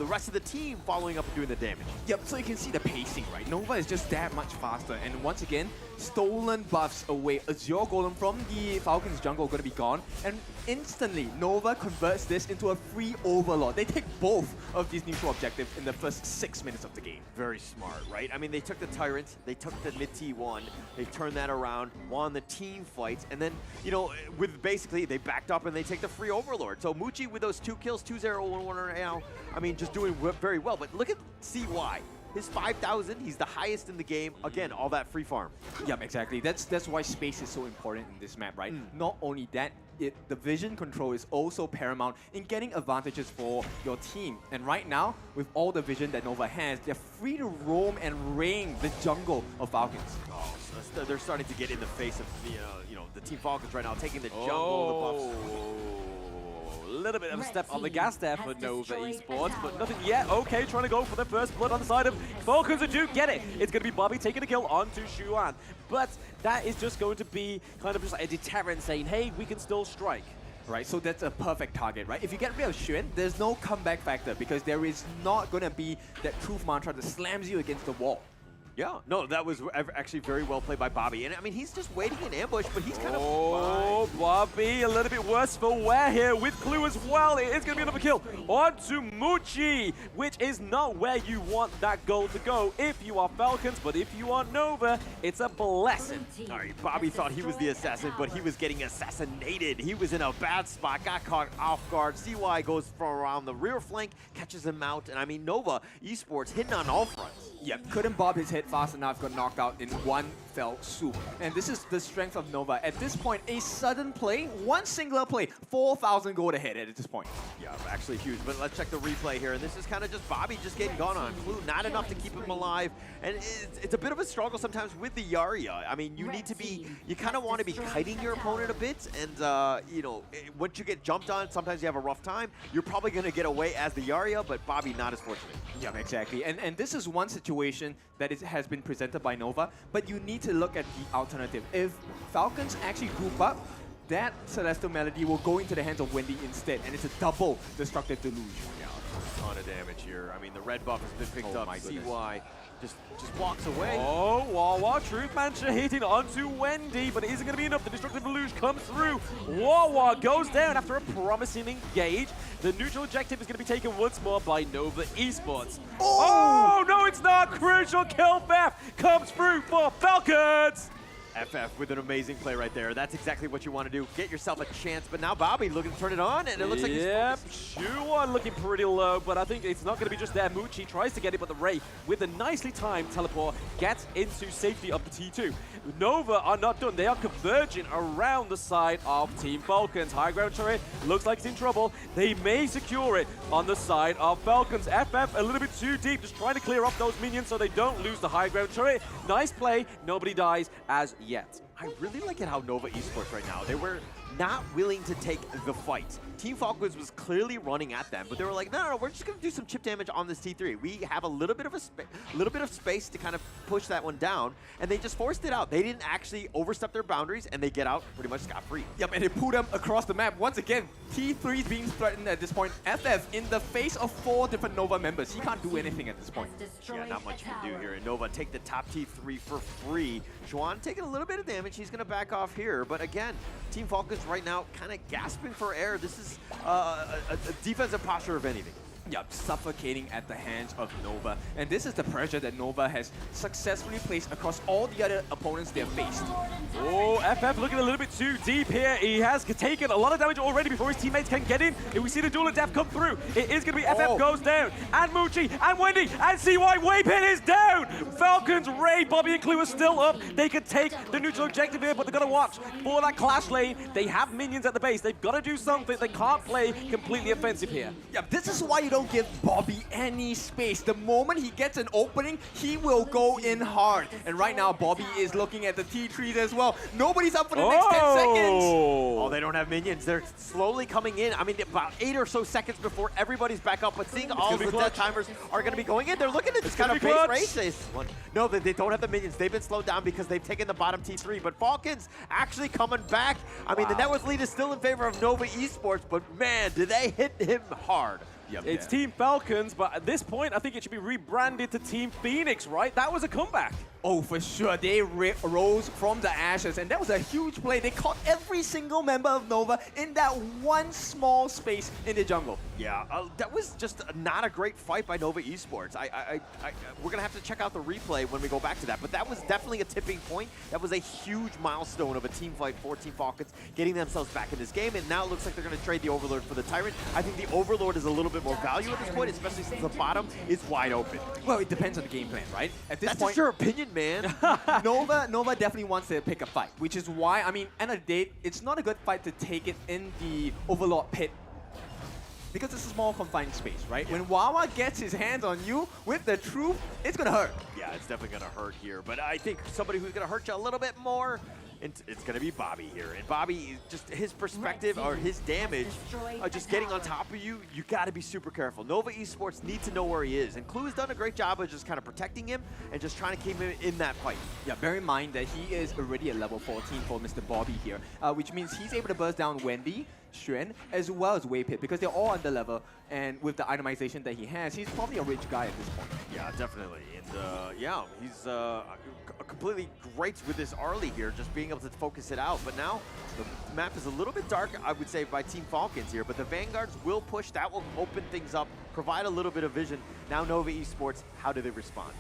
rest of the team following up and doing the damage. Yep, so you can see the pacing, right? Nova is just that much faster, and once again, stolen buffs away. Azure Golem from the Falcons jungle going to be gone, and instantly Nova converts this into a free Overlord. They take both of these neutral objectives in the first 6 minutes of the game. Very smart, right? I mean, they took the Tyrant, they took the mid T1, they turned that around, won the team fights, and then, you know, with basically, they backed up and they take the free Overlord. So Muchi with those 2 kills, 2-0-1-1 right now, I mean, just doing very well. But look at CY. his 5,000. He's the highest in the game. Again, all that free farm. Yep, exactly. That's why space is so important in this map, right? Not only that, the vision control is also paramount in getting advantages for your team. And right now, with all the vision that Nova has, they're free to roam and rain the jungle of Falcons. Oh, so they're starting to get in the face of the Team Falcons right now, taking the jungle, the buffs. A little bit of a step on the gas there for Nova Esports, but nothing yet. Okay, trying to go for their first blood on the side of Falcons, and do get it. It's going to be Bobby taking a kill onto Xuan. But that is just going to be kind of just like a deterrent saying, hey, we can still strike. Right, so that's a perfect target, right? If you get rid of Xuan, there's no comeback factor because there is not going to be that truth mantra that slams you against the wall. Yeah, no, that was actually very well played by Bobby. And I mean, he's just waiting in ambush, but he's kind of... Oh, Bobby, a little bit worse for wear here with Clue as well. It is going to be another kill onto Muchi, which is not where you want that goal to go if you are Falcons, but if you are Nova, it's a blessing. All right, Bobby thought he was the assassin, but he was getting assassinated. He was in a bad spot, got caught off guard. CY goes from around the rear flank, catches him out, and I mean, Nova Esports hitting on all fronts. Yep, couldn't bob his head fast enough, got knocked out in one fell swoop. And this is the strength of Nova. At this point, a sudden play, one singular play, 4,000 gold ahead at this point. Yeah, actually huge. But let's check the replay here. And this is kind of just Bobby just getting gone on. Clue, not enough to keep him alive. And it's a bit of a struggle sometimes with the Yarya. I mean, you need to be, you kind of want to be kiting your opponent a bit. And, you know, once you get jumped on, sometimes you have a rough time. You're probably going to get away as the Yarya, but Bobby not as fortunate. Yeah, exactly. And this is one situation that has been presented by Nova, but you need to look at the alternative. If Falcons actually group up, that Celestial Melody will go into the hands of Wendy instead, and it's a double destructive deluge. Yeah, a ton of damage here. I mean, the red buff has been picked up. CY just walks away. Oh, Wawa, Truth Mancha hitting onto Wendy, but it isn't going to be enough. The Destructive Deluge comes through. Wawa goes down after a promising engage. The neutral objective is going to be taken once more by Nova Esports. Oh, no, it's not. Crucial kill theft comes through for Falcons. FF with an amazing play right there. That's exactly what you want to do. Get yourself a chance. But now Bobby looking to turn it on, and it looks like he's Xuan looking pretty low, but I think it's not going to be just there. Muchi tries to get it, but the Ray, with a nicely timed teleport, gets into safety of the T2. Nova are not done. They are converging around the side of Team Falcons. High ground turret looks like it's in trouble. They may secure it on the side of Falcons. FF a little bit too deep, just trying to clear up those minions so they don't lose the high ground turret. Nice play. Nobody dies as yet. I really like it how Nova Esports right now, they were not willing to take the fight. Team Falcons was clearly running at them, but they were like, no, we're just going to do some chip damage on this T3. We have a little bit of space to kind of push that one down, and they just forced it out. They didn't actually overstep their boundaries, and they get out pretty much scot-free. Yep, and they pull them across the map. Once again, T3 is being threatened at this point. FF in the face of 4 different Nova members. He can't do anything at this point. Yeah, not much you can do here. And Nova take the top T3 for free. Xuan taking a little bit of damage. He's going to back off here. But again, Team Falcons right now kind of gasping for air. This is a defensive posture of anything. Yep, suffocating at the hands of Nova. And this is the pressure that Nova has successfully placed across all the other opponents they have faced. Oh, FF looking a little bit too deep here. He has taken a lot of damage already before his teammates can get in. If we see the duel of death come through, it is going to be FF goes down. And Muchi, and Wendy, and CY Waypin is down. Falcons, Ray, Bobby, and Clue are still up. They could take the neutral objective here, but they've got to watch for that clash lane. They have minions at the base. They've got to do something. They can't play completely offensive here. Yeah, this is why you don't give Bobby any space. The moment he gets an opening, he will go in hard. And right now, Bobby is looking at the T3s as well. Nobody's up for the next 10 seconds. Oh, they don't have minions. They're slowly coming in. I mean, about 8 or so seconds before everybody's back up. But seeing all the death timers are going to be going in, they're looking at this kind of base race. No, they don't have the minions. They've been slowed down because they've taken the bottom T3. But Falcons actually coming back. I mean, the net worth lead is still in favor of Nova Esports, but man, did they hit him hard. Yep, it's Team Falcons, but at this point, I think it should be rebranded to Team Phoenix, right? That was a comeback. Oh, for sure. They rose from the ashes, and that was a huge play. They caught every single member of Nova in that one small space in the jungle. Yeah, that was just not a great fight by Nova Esports. We're gonna have to check out the replay when we go back to that, but that was definitely a tipping point. That was a huge milestone of a team fight for Team Falcons, getting themselves back in this game, and now it looks like they're gonna trade the Overlord for the Tyrant. I think the Overlord is a little bit more value at this point, especially since the bottom is wide open. Well, it depends on the game plan, right? At this That's point, just your opinion, man. Nova definitely wants to pick a fight, which is why, I mean, end of the day, it's not a good fight to take it in the Overlord pit because it's a small confined space, right? Yeah. When Wawa gets his hands on you with the truth, it's gonna hurt. Yeah, it's definitely gonna hurt here, but I think somebody who's gonna hurt you a little bit more, it's gonna be Bobby here. And Bobby, just his perspective or his damage, just getting on top of you, you gotta be super careful. Nova Esports need to know where he is, and Clue's done a great job of just kind of protecting him and just trying to keep him in that fight. Yeah, bear in mind that he is already at level 14 for Mr. Bobby here, which means he's able to burst down Wendy, Xuan, as well as Waypit, because they're all under level, and with the itemization that he has, he's probably a rich guy at this point. Yeah, definitely. And yeah, he's completely great with this early here, just being able to focus it out. But now the map is a little bit dark, I would say, by Team Falcons here, but the Vanguards will push. That will open things up, provide a little bit of vision. Now Nova Esports, how do they respond?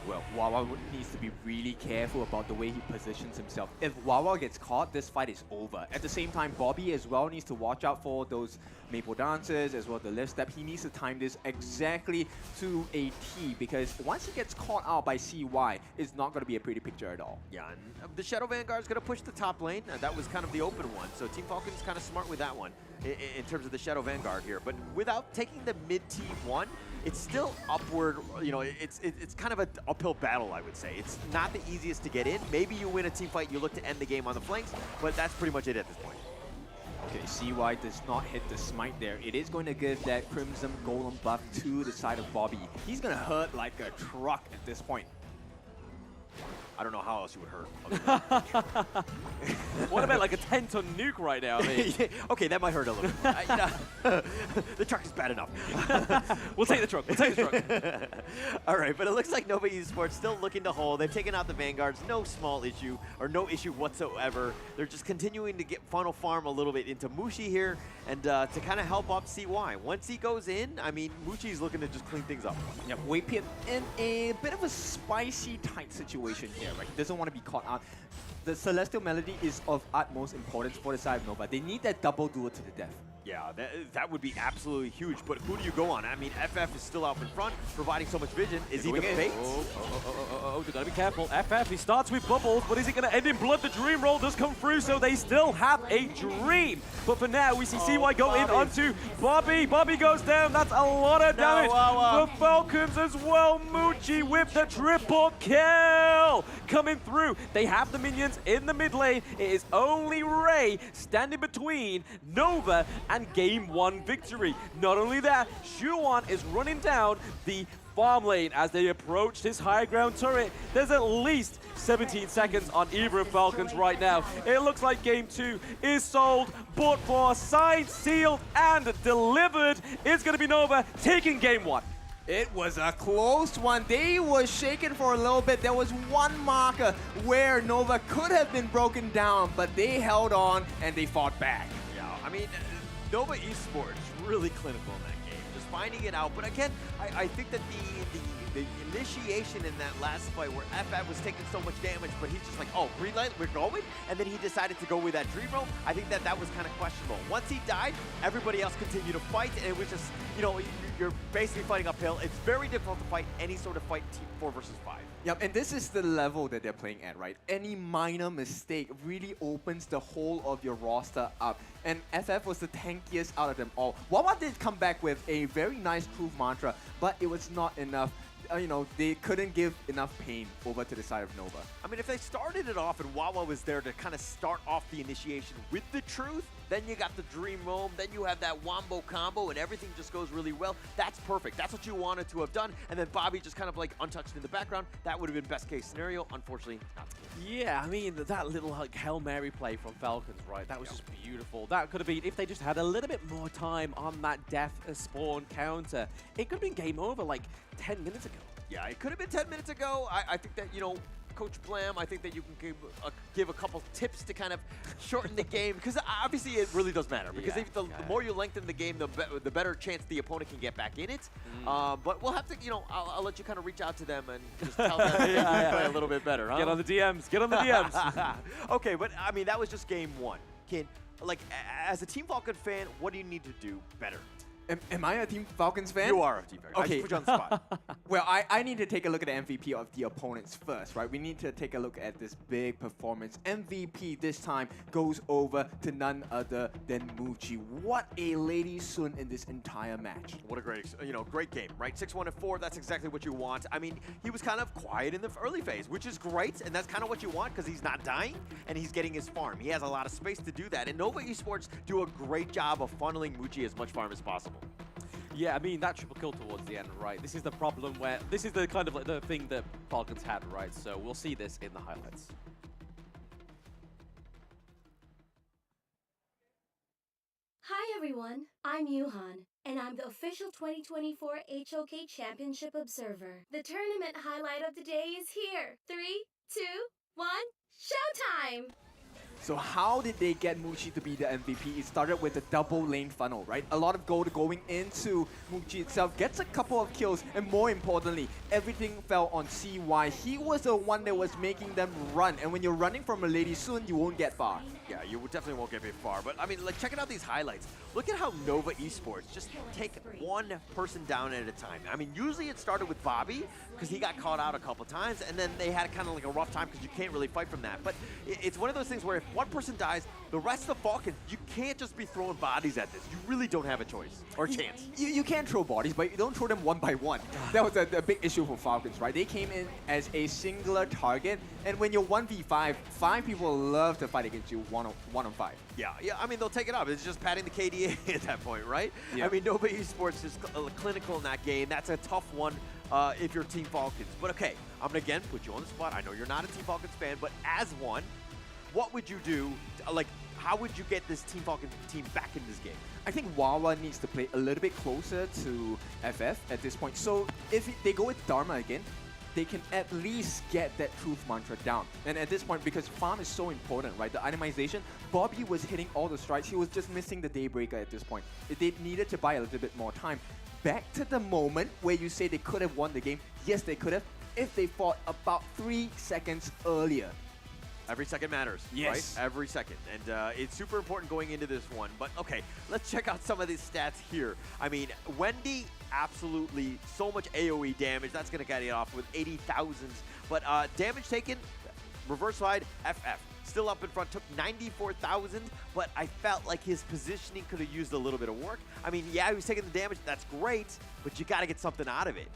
Well, Wawa needs to be really careful about the way he positions himself. If Wawa gets caught, this fight is over. At the same time, Bobby as well needs to watch out for those maple dances, as well as the lift step. He needs to time this exactly to a T, because once he gets caught out by CY, it's not going to be a pretty picture at all. Yeah, and the Shadow Vanguard is going to push the top lane. That was kind of the open one, so Team Falcon's kind of smart with that one in terms of the Shadow Vanguard here. But without taking the mid T1, it's still upward, you know, it's kind of an uphill battle, I would say. It's not the easiest to get in. Maybe you win a team fight, you look to end the game on the flanks, but that's pretty much it at this point. Okay, CY does not hit the smite there. It is going to give that Crimson Golem buff to the side of Bobby. He's going to hurt like a truck at this point. I don't know how else you would hurt. What about like a 10-ton nuke right now? I mean? Yeah, okay, that might hurt a little bit. The truck is bad enough. We'll take the truck. We'll take the truck. All right, but it looks like Nova Esports still looking to hold. They've taken out the Vanguards. No small issue, or no issue whatsoever. They're just continuing to get funnel farm a little bit into Mushi here, and to kind of help up CY. Once he goes in, I mean, Mushi's looking to just clean things up. Yep, Waypit in a bit of a spicy tight situation here, right? He doesn't want to be caught out. The Celestial Melody is of utmost importance for the side of Nova. They need that double duel to the death. Yeah, that would be absolutely huge, but who do you go on? I mean, FF is still out in front, providing so much vision. Is he the bait? Oh, they gotta be careful. FF, he starts with bubbles, but is it gonna end in blood? The Dream Roll does come through, so they still have a dream. But for now, we see CY go in onto Bobby. Bobby goes down, that's a lot of damage. The Falcons as well. Muchi with the triple kill coming through. They have the minions in the mid lane. It is only Ray standing between Nova and Game 1 victory. Not only that, Shuan is running down the farm lane as they approach this high ground turret. There's at least 17 seconds on either of Falcons right now. It looks like Game 2 is sold, bought for, signed, sealed, and delivered. It's going to be Nova taking Game 1. It was a close one. They were shaken for a little bit. There was one marker where Nova could have been broken down, but they held on and they fought back. Yeah, I mean, Nova Esports really clinical in that game, just finding it out. But again, I think that the initiation in that last fight where FF was taking so much damage, but he's just like, oh, green light, we're going? And then he decided to go with that Dream Roll. I think that was kind of questionable. Once he died, everybody else continued to fight, and it was just, you know, you're basically fighting uphill. It's very difficult to fight any sort of fight team 4 versus 5. Yep, and this is the level that they're playing at, right? Any minor mistake really opens the whole of your roster up. And FF was the tankiest out of them all. Wawa did come back with a very nice truth mantra, but it was not enough. You know, they couldn't give enough pain over to the side of Nova. I mean, if they started it off and Wawa was there to kind of start off the initiation with the truth, then you got the Dream Roam, then you have that Wombo combo, and everything just goes really well. That's perfect. That's what you wanted to have done. And then Bobby just kind of like untouched in the background. That would have been best case scenario. Unfortunately, not the case. Yeah, I mean, that little like Hail Mary play from Falcons, right? That was just beautiful. That could have been, if they just had a little bit more time on that death spawn counter, it could have been game over like 10 minutes ago. Yeah, it could have been 10 minutes ago. I think that, you know, Coach Blam, I think that you can give a couple tips to kind of shorten the game, because obviously it really does matter. Because the more you lengthen the game, the better chance the opponent can get back in it. But we'll have to, I'll let you kind of reach out to them and just tell them that you can play a little bit better. Huh? Get on the DMs. Get on the DMs. Okay, but I mean that was just game one. As a Team Falcon fan, what do you need to do better? Am I a Team Falcons fan? You are a Team Falcons. Okay. I just put you on the spot. Well, I need to take a look at the MVP of the opponents first, right? We need to take a look at this big performance. MVP this time goes over to none other than Muji. What a Lady Sun in this entire match. What a great game, right? 6-1 and 4, that's exactly what you want. I mean, he was kind of quiet in the early phase, which is great, and that's kind of what you want because he's not dying and he's getting his farm. He has a lot of space to do that, and Nova Esports do a great job of funneling Muji as much farm as possible. Yeah, I mean, that triple kill towards the end, right? This is the problem where, this is the kind of like the thing that Falcons had, right? So we'll see this in the highlights. Hi everyone, I'm Yuhan, and I'm the official 2024 HOK Championship Observer. The tournament highlight of the day is here. 3, 2, 1, showtime! So how did they get Muji to be the MVP? It started with a double lane funnel, right? A lot of gold going into Muji itself, gets a couple of kills, and more importantly, everything fell on CY. He was the one that was making them run, and when you're running from a Lady Sun, you won't get far. Yeah, you definitely won't get very far, but I mean, checking out these highlights, look at how Nova Esports just take one person down at a time. I mean, usually it started with Bobby, because he got caught out a couple times, and then they had kind of like a rough time because you can't really fight from that. But it's one of those things where if one person dies, the rest of the Falcons, you can't just be throwing bodies at this. You really don't have a choice or chance. You can throw bodies, but you don't throw them one by one. That was a big issue for Falcons, right? They came in as a singular target, and when you're 1v5, 5 people love to fight against you one on 5. Yeah, I mean, they'll take it up. It's just padding the KDA at that point, right? Yeah. I mean, Nova Esports is clinical in that game. That's a tough one if you're Team Falcons. But okay, I'm going to again put you on the spot. I know you're not a Team Falcons fan, but as one, what would you do? How would you get this Team Falcons team back in this game? I think Wawa needs to play a little bit closer to FF at this point. So if they go with Dharma again, they can at least get that truth mantra down. And at this point, because farm is so important, right? The itemization, Bobby was hitting all the strikes. He was just missing the Daybreaker at this point. They needed to buy a little bit more time. Back to the moment where you say they could have won the game. Yes, they could have if they fought about 3 seconds earlier. Every second matters, yes. Right? Every second. And it's super important going into this one. But okay, let's check out some of these stats here. I mean, Wendy, absolutely so much AoE damage. That's going to get it off with 80,000s. But damage taken, reverse side, FF. Still up in front, took 94,000, but I felt like his positioning could have used a little bit of work. I mean, yeah, he was taking the damage. That's great, but you got to get something out of it.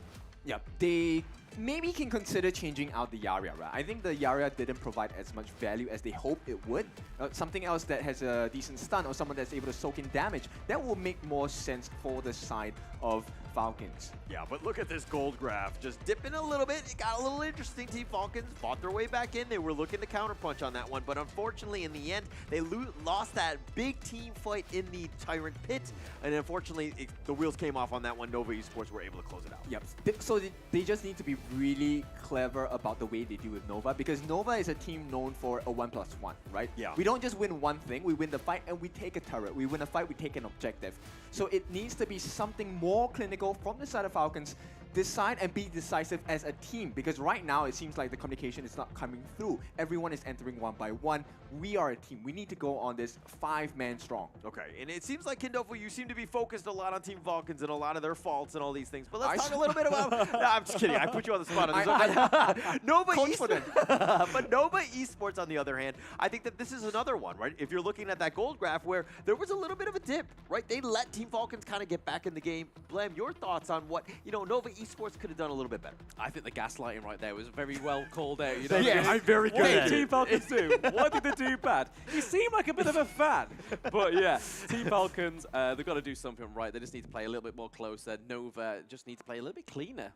Yeah, they maybe can consider changing out the Yaria, right? I think the Yaria didn't provide as much value as they hoped it would. Something else that has a decent stun or someone that's able to soak in damage, that will make more sense for the side of Falcons. Yeah, but look at this gold graph. Just dipping a little bit. It got a little interesting. Team Falcons fought their way back in. They were looking to counterpunch on that one, but unfortunately, in the end, they lost that big team fight in the Tyrant Pit, and unfortunately, the wheels came off on that one. Nova Esports were able to close it out. Yep. So they just need to be really clever about the way they deal with Nova, because Nova is a team known for a 1+1, right? Yeah. We don't just win one thing, we win the fight and we take a turret. We win a fight, we take an objective. So it needs to be something more clinical from the side of Falcons. Decide and be decisive as a team, because right now it seems like the communication is not coming through. Everyone is entering one by one. We are a team. We need to go on this 5-man strong. Okay, and it seems like, Kindofo, you seem to be focused a lot on Team Falcons and a lot of their faults and all these things. But let's talk a little bit about... No, I'm just kidding. I put you on the spot on this. Nova Esports. But Nova Esports, on the other hand, I think that this is another one, right? If you're looking at that gold graph where there was a little bit of a dip, right? They let Team Falcons kind of get back in the game. Blam, your thoughts on what, Nova Esports could have done a little bit better? I think the gaslighting right there was very well called out. You know? Yeah, I'm very good What at did it. Team Falcons do? What did they do bad? He seemed like a bit of a fan. But yeah, Team Falcons, they've got to do something right. They just need to play a little bit more closer. Nova just need to play a little bit cleaner.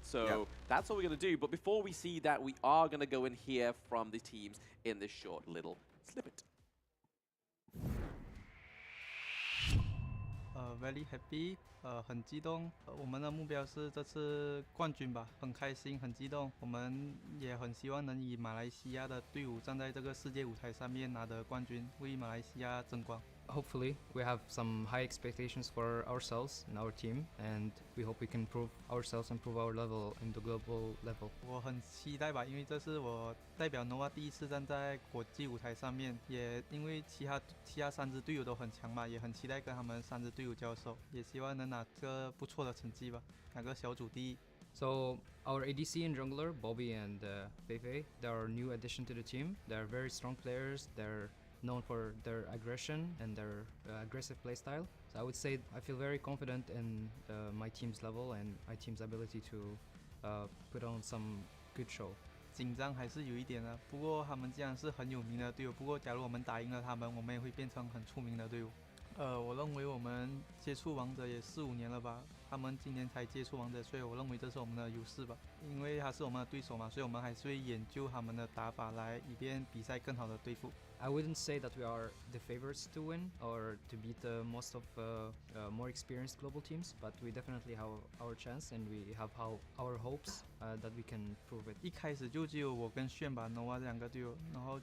So that's what we're going to do. But before we see that, we are going to go and hear from the teams in this short little snippet. Very happy，很激动。我们的目标是这次冠军吧，很开心，很激动。我们也很希望能以马来西亚的队伍站在这个世界舞台上面拿得冠军，为马来西亚争光。Hopefully, we have some high expectations for ourselves and our team, and we hope we can prove ourselves and prove our level in the global level. 我很期待吧，因为这是我代表 Nova 第一次站在国际舞台上面，也因为其他3支队友都很强嘛，也很期待跟他们3支队友交手，也希望能拿个不错的成绩吧，拿个小组第一。So our ADC and jungler, Bobby and Feifei, they are a new addition to the team. They're very strong players. They're known for their aggression and their aggressive playstyle. So I would say I feel very confident in my team's level and my team's ability to put on some good show. 紧张还是有一点的，不过他们既然是很有名的队友，不过假如我们打赢了他们，我们也会变成很出名的队伍。我认为我们接触王者也4、5年了吧，他们今年才接触王者，所以我认为这是我们的优势吧。因为他是我们的对手嘛，所以我们还是会研究他们的打法来，以便比赛更好的对付。I wouldn't say that we are the favorites to win or to beat most of more experienced global teams, but we definitely have our chance and we have our hopes that we can prove it. 一开始就只有我跟炫吧 Nova 这2个队友，然后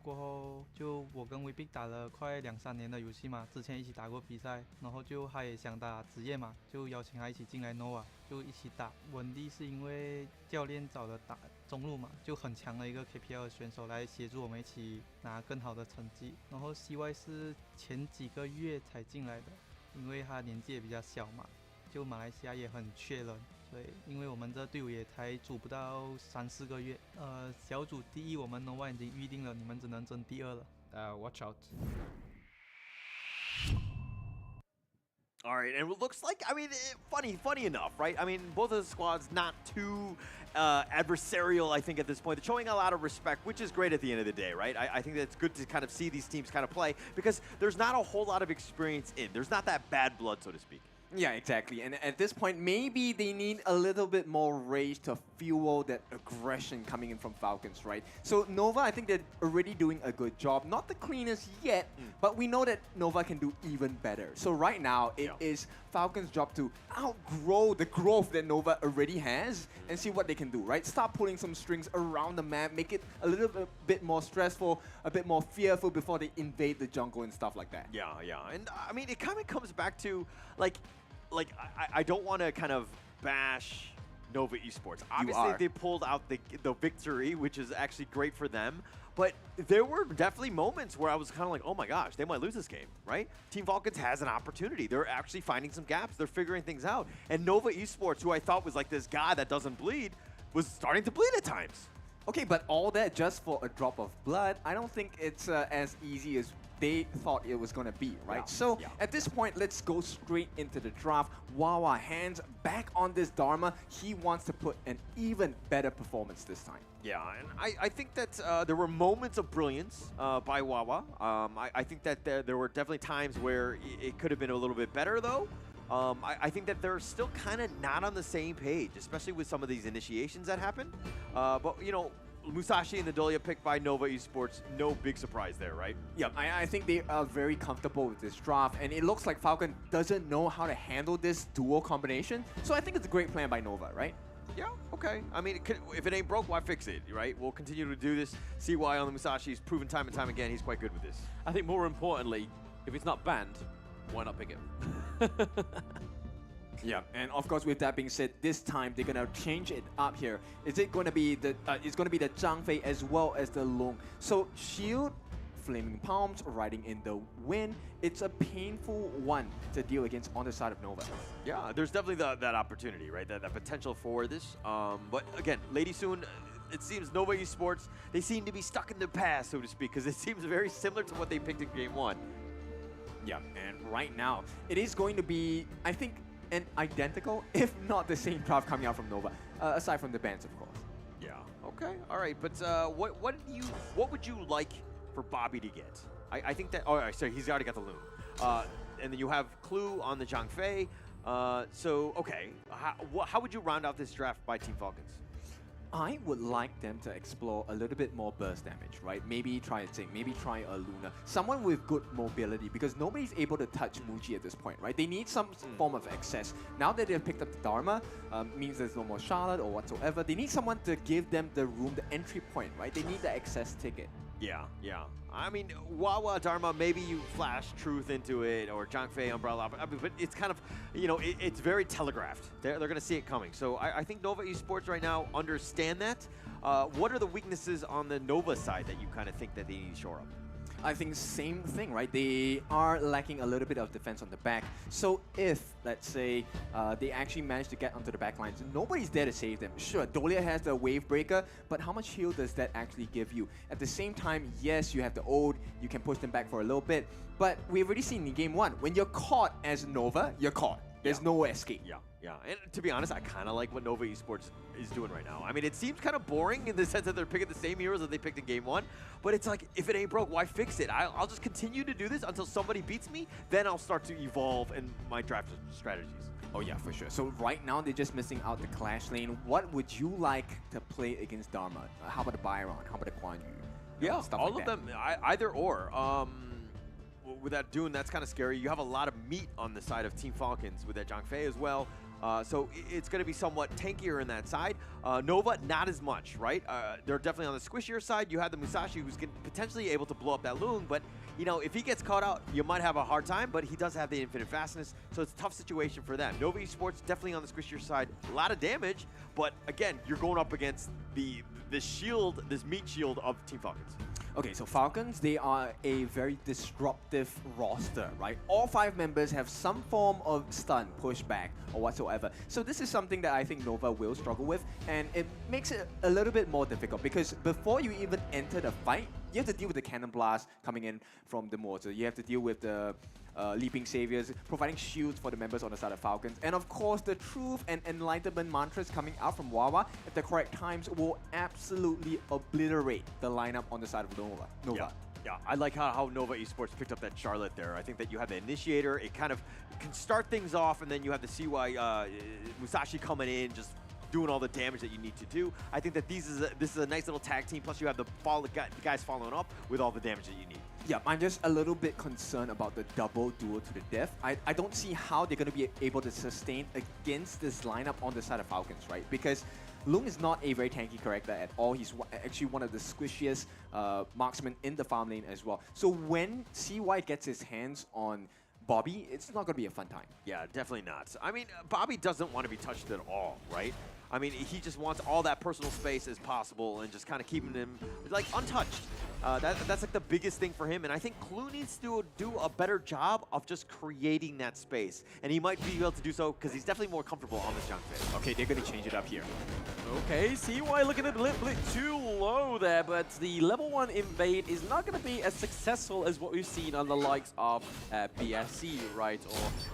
过后我跟 WeBig 打了快2、3年的游戏嘛，之前一起打过比赛，然后他也想打职业嘛，就邀请他一起进来 Nova， 就一起打。文帝是因为教练找的打中路嘛，就很强的一个 KPL 的选手来协助我们一起拿更好的成绩。然后 CY 是前几个月才进来的，因为他年纪也比较小嘛，就马来西亚也很缺人，所以因为我们这队伍也才组不到3、4个月。小组第一我们 Nova 已经预定了，你们只能争第2了。Watch out. All right, and it looks like, I mean, funny enough, right? I mean, both of the squads not too adversarial, I think, at this point. They're showing a lot of respect, which is great at the end of the day, right? I think that it's good to kind of see these teams kind of play because there's not a whole lot of experience in. There's not that bad blood, so to speak. Yeah, exactly. And at this point, maybe they need a little bit more rage to fuel that aggression coming in from Falcons, right? So Nova, I think they're already doing a good job. Not the cleanest yet, but we know that Nova can do even better. So right now, it is Falcons' job to outgrow the growth that Nova already has and see what they can do, right? Start pulling some strings around the map, make it a little bit more stressful, a bit more fearful before they invade the jungle and stuff like that. Yeah. And I mean, it kind of comes back to, like I don't want to kind of bash Nova Esports. Obviously, they pulled out the victory, which is actually great for them. But there were definitely moments where I was kind of like, oh my gosh, they might lose this game, right? Team Falcons has an opportunity. They're actually finding some gaps. They're figuring things out. And Nova Esports, who I thought was like this guy that doesn't bleed, was starting to bleed at times. Okay, but all that just for a drop of blood, I don't think it's as easy as they thought it was going to be, right? At this point, let's go straight into the draft. Wawa, hands back on this Dharma. He wants to put an even better performance this time. Yeah, and I think that there were moments of brilliance by Wawa. I think that there were definitely times where it could have been a little bit better, though. I think that they're still kind of not on the same page, especially with some of these initiations that happen. But, you know, Musashi and Nadolia picked by Nova Esports, no big surprise there, right? Yeah, I think they are very comfortable with this draft, and it looks like Falcon doesn't know how to handle this duo combination, so I think it's a great plan by Nova, right? Yeah, okay. I mean, if it ain't broke, why fix it, right? We'll continue to do this. CY on the Musashi, he's proven time and time again he's quite good with this. I think more importantly, if it's not banned, why not pick it? Yeah, and of course, with that being said, this time they're gonna change it up here. Is it going to be the? It's going to be the Zhang Fei as well as the Long. So Shield, Flaming Palms, riding in the wind. It's a painful one to deal against on the side of Nova. Yeah, there's definitely that opportunity, right? That potential for this. But again, Lady Soon, it seems Nova Esports, they seem to be stuck in the past, so to speak, because it seems very similar to what they picked in Game 1. Yeah, and right now, it is going to be, I think, an identical, if not the same draft coming out from Nova, aside from the bans, of course. Yeah. Okay. All right. But what would you like for Bobby to get? I think that. Oh, all right, sorry, he's already got the Loon. And then you have Clue on the Zhang Fei. So okay, how would you round out this draft by Team Falcons? I would like them to explore a little bit more burst damage, right? Maybe try a Zing, maybe try a Luna. Someone with good mobility, because nobody's able to touch Muji at this point, right? They need some form of access. Now that they've picked up the Dharma, means there's no more Charlotte or whatsoever. They need someone to give them the room, the entry point, right? They need the access ticket. Yeah, yeah. I mean, Wawa, Dharma, maybe you flash Truth into it, or Zhangfei, Umbrella, I mean, but it's kind of, you know, it's very telegraphed. They're going to see it coming. So I think Nova Esports right now understand that. What are the weaknesses on the Nova side that you kind of think that they need to shore up? I think same thing, right? They are lacking a little bit of defense on the back. So if, let's say, they actually manage to get onto the back lines, nobody's there to save them. Sure, Dolia has the wave breaker, but how much heal does that actually give you? At the same time, yes, you have the ult, you can push them back for a little bit, but we've already seen in game 1, when you're caught as Nova, you're caught. There's no escape. Yeah, yeah. And to be honest, I kind of like what Nova Esports is doing right now. I mean, it seems kind of boring in the sense that they're picking the same heroes that they picked in game 1, but it's like, if it ain't broke, why fix it? I'll just continue to do this until somebody beats me, then I'll start to evolve in my draft strategies. Oh yeah, for sure. So right now, they're just missing out the Clash lane. What would you like to play against Dharma? How about the Byron? How about the Guan Yu? Yeah, stuff all like of that. them, either or. With that Dune, that's kind of scary. You have a lot of meat on the side of Team Falcons with that Zhangfei as well. So it's going to be somewhat tankier in that side. Nova, not as much, right? They're definitely on the squishier side. You have the Musashi, who's potentially able to blow up that Loon, but you know, if he gets caught out, you might have a hard time, but he does have the infinite fastness, so it's a tough situation for them. Nova Esports, definitely on the squishier side. A lot of damage, but again, you're going up against the shield, this meat shield of Team Falcons. Okay, so Falcons, they are a very disruptive roster, right? All 5 members have some form of stun, pushback, or whatsoever. So this is something that I think Nova will struggle with, and it makes it a little bit more difficult because before you even enter the fight, you have to deal with the cannon blast coming in from the mortar. You have to deal with the Leaping Saviors, providing shields for the members on the side of Falcons. And of course, the Truth and Enlightenment mantras coming out from Wawa at the correct times will absolutely obliterate the lineup on the side of Nova. Yeah, I like how Nova Esports picked up that Charlotte there. I think that you have the Initiator. It kind of can start things off, and then you have the CY Musashi coming in, just doing all the damage that you need to do. I think that this is a nice little tag team, plus you have the guys following up with all the damage that you need. Yeah, I'm just a little bit concerned about the double duel to the death. I don't see how they're going to be able to sustain against this lineup on the side of Falcons, right? Because Lung is not a very tanky character at all. He's actually one of the squishiest marksmen in the farm lane as well. So when CY gets his hands on Bobby, it's not going to be a fun time. Yeah, definitely not. I mean, Bobby doesn't want to be touched at all, right? I mean, he just wants all that personal space as possible and just kind of keeping him, like, untouched. That's like the biggest thing for him, and I think Clue needs to do a better job of just creating that space, and he might be able to do so because he's definitely more comfortable on this Zhangfei. Okay, they're going to change it up here. Okay, CY looking a little bit too low there, but the level 1 invade is not going to be as successful as what we've seen on the likes of BSC, right,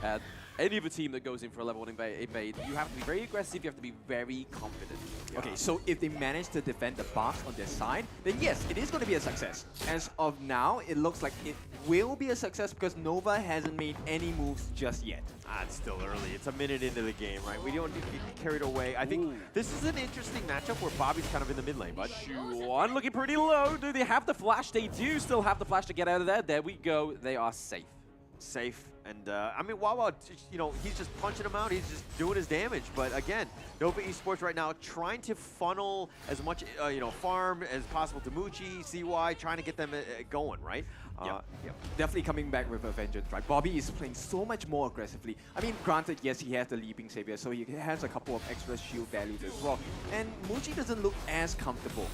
or any other team that goes in for a level 1 invade. You have to be very aggressive, you have to be very confident. Yeah. Okay, so if they manage to defend the box on their side, then yes, it is going to be a success. As of now, it looks like it will be a success because Nova hasn't made any moves just yet. It's still early. It's a minute into the game, right? We don't need to get carried away. I think this is an interesting matchup where Bobby's kind of in the mid lane, but One looking pretty low. Do they have the flash? They do still have the flash to get out of there. There we go. They are safe. And I mean, Wawa, you know, he's just punching him out. He's just doing his damage. But again, Nova Esports right now trying to funnel as much, you know, farm as possible to Muchi, CY, trying to get them going, right? Definitely coming back with a vengeance, right? Bobby is playing so much more aggressively. I mean, granted, yes, he has the Leaping Savior, so he has a couple of extra shield values as well. And Muchi doesn't look as comfortable.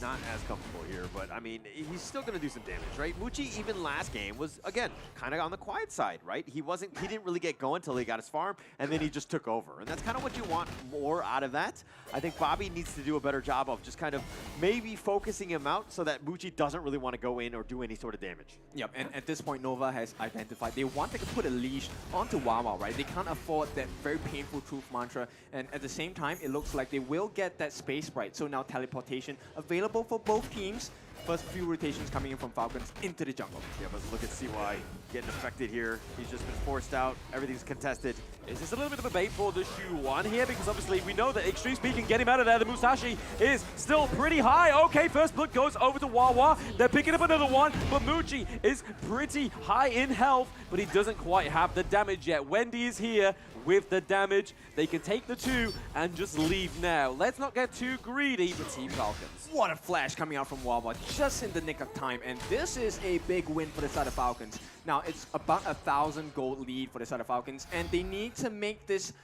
Not as comfortable here, but I mean, he's still going to do some damage, right? Muchi, even last game, was, again, kind of on the quiet side, right? He didn't really get going until he got his farm, and then he just took over. And that's kind of what you want more out of that. I think Bobby needs to do a better job of just kind of maybe focusing him out so that Muchi doesn't really want to go in or do any sort of damage. Yep, and at this point, Nova has identified they want to put a leash onto Wawa, right? They can't afford that very painful Truth mantra, and at the same time, it looks like they will get that space right. So now teleportation available for both teams. first few rotations coming in from Falcons into the jungle. Yeah, but look at CY getting affected here. He's just been forced out. Everything's contested. Is this a little bit of a bait for the Shu-1 here? Because obviously we know that Extreme Speed can get him out of there. The Musashi is still pretty high. Okay, first blood goes over to Wawa. They're picking up another one, but Muji is pretty high in health, but he doesn't quite have the damage yet. Wendy is here with the damage. They can take the 2 and just leave now. Let's not get too greedy for Team Falcons. What a flash coming out from Wawa just in the nick of time, and this is a big win for the side of Falcons. Now, it's about 1,000 gold lead for the side of Falcons, and they need to make this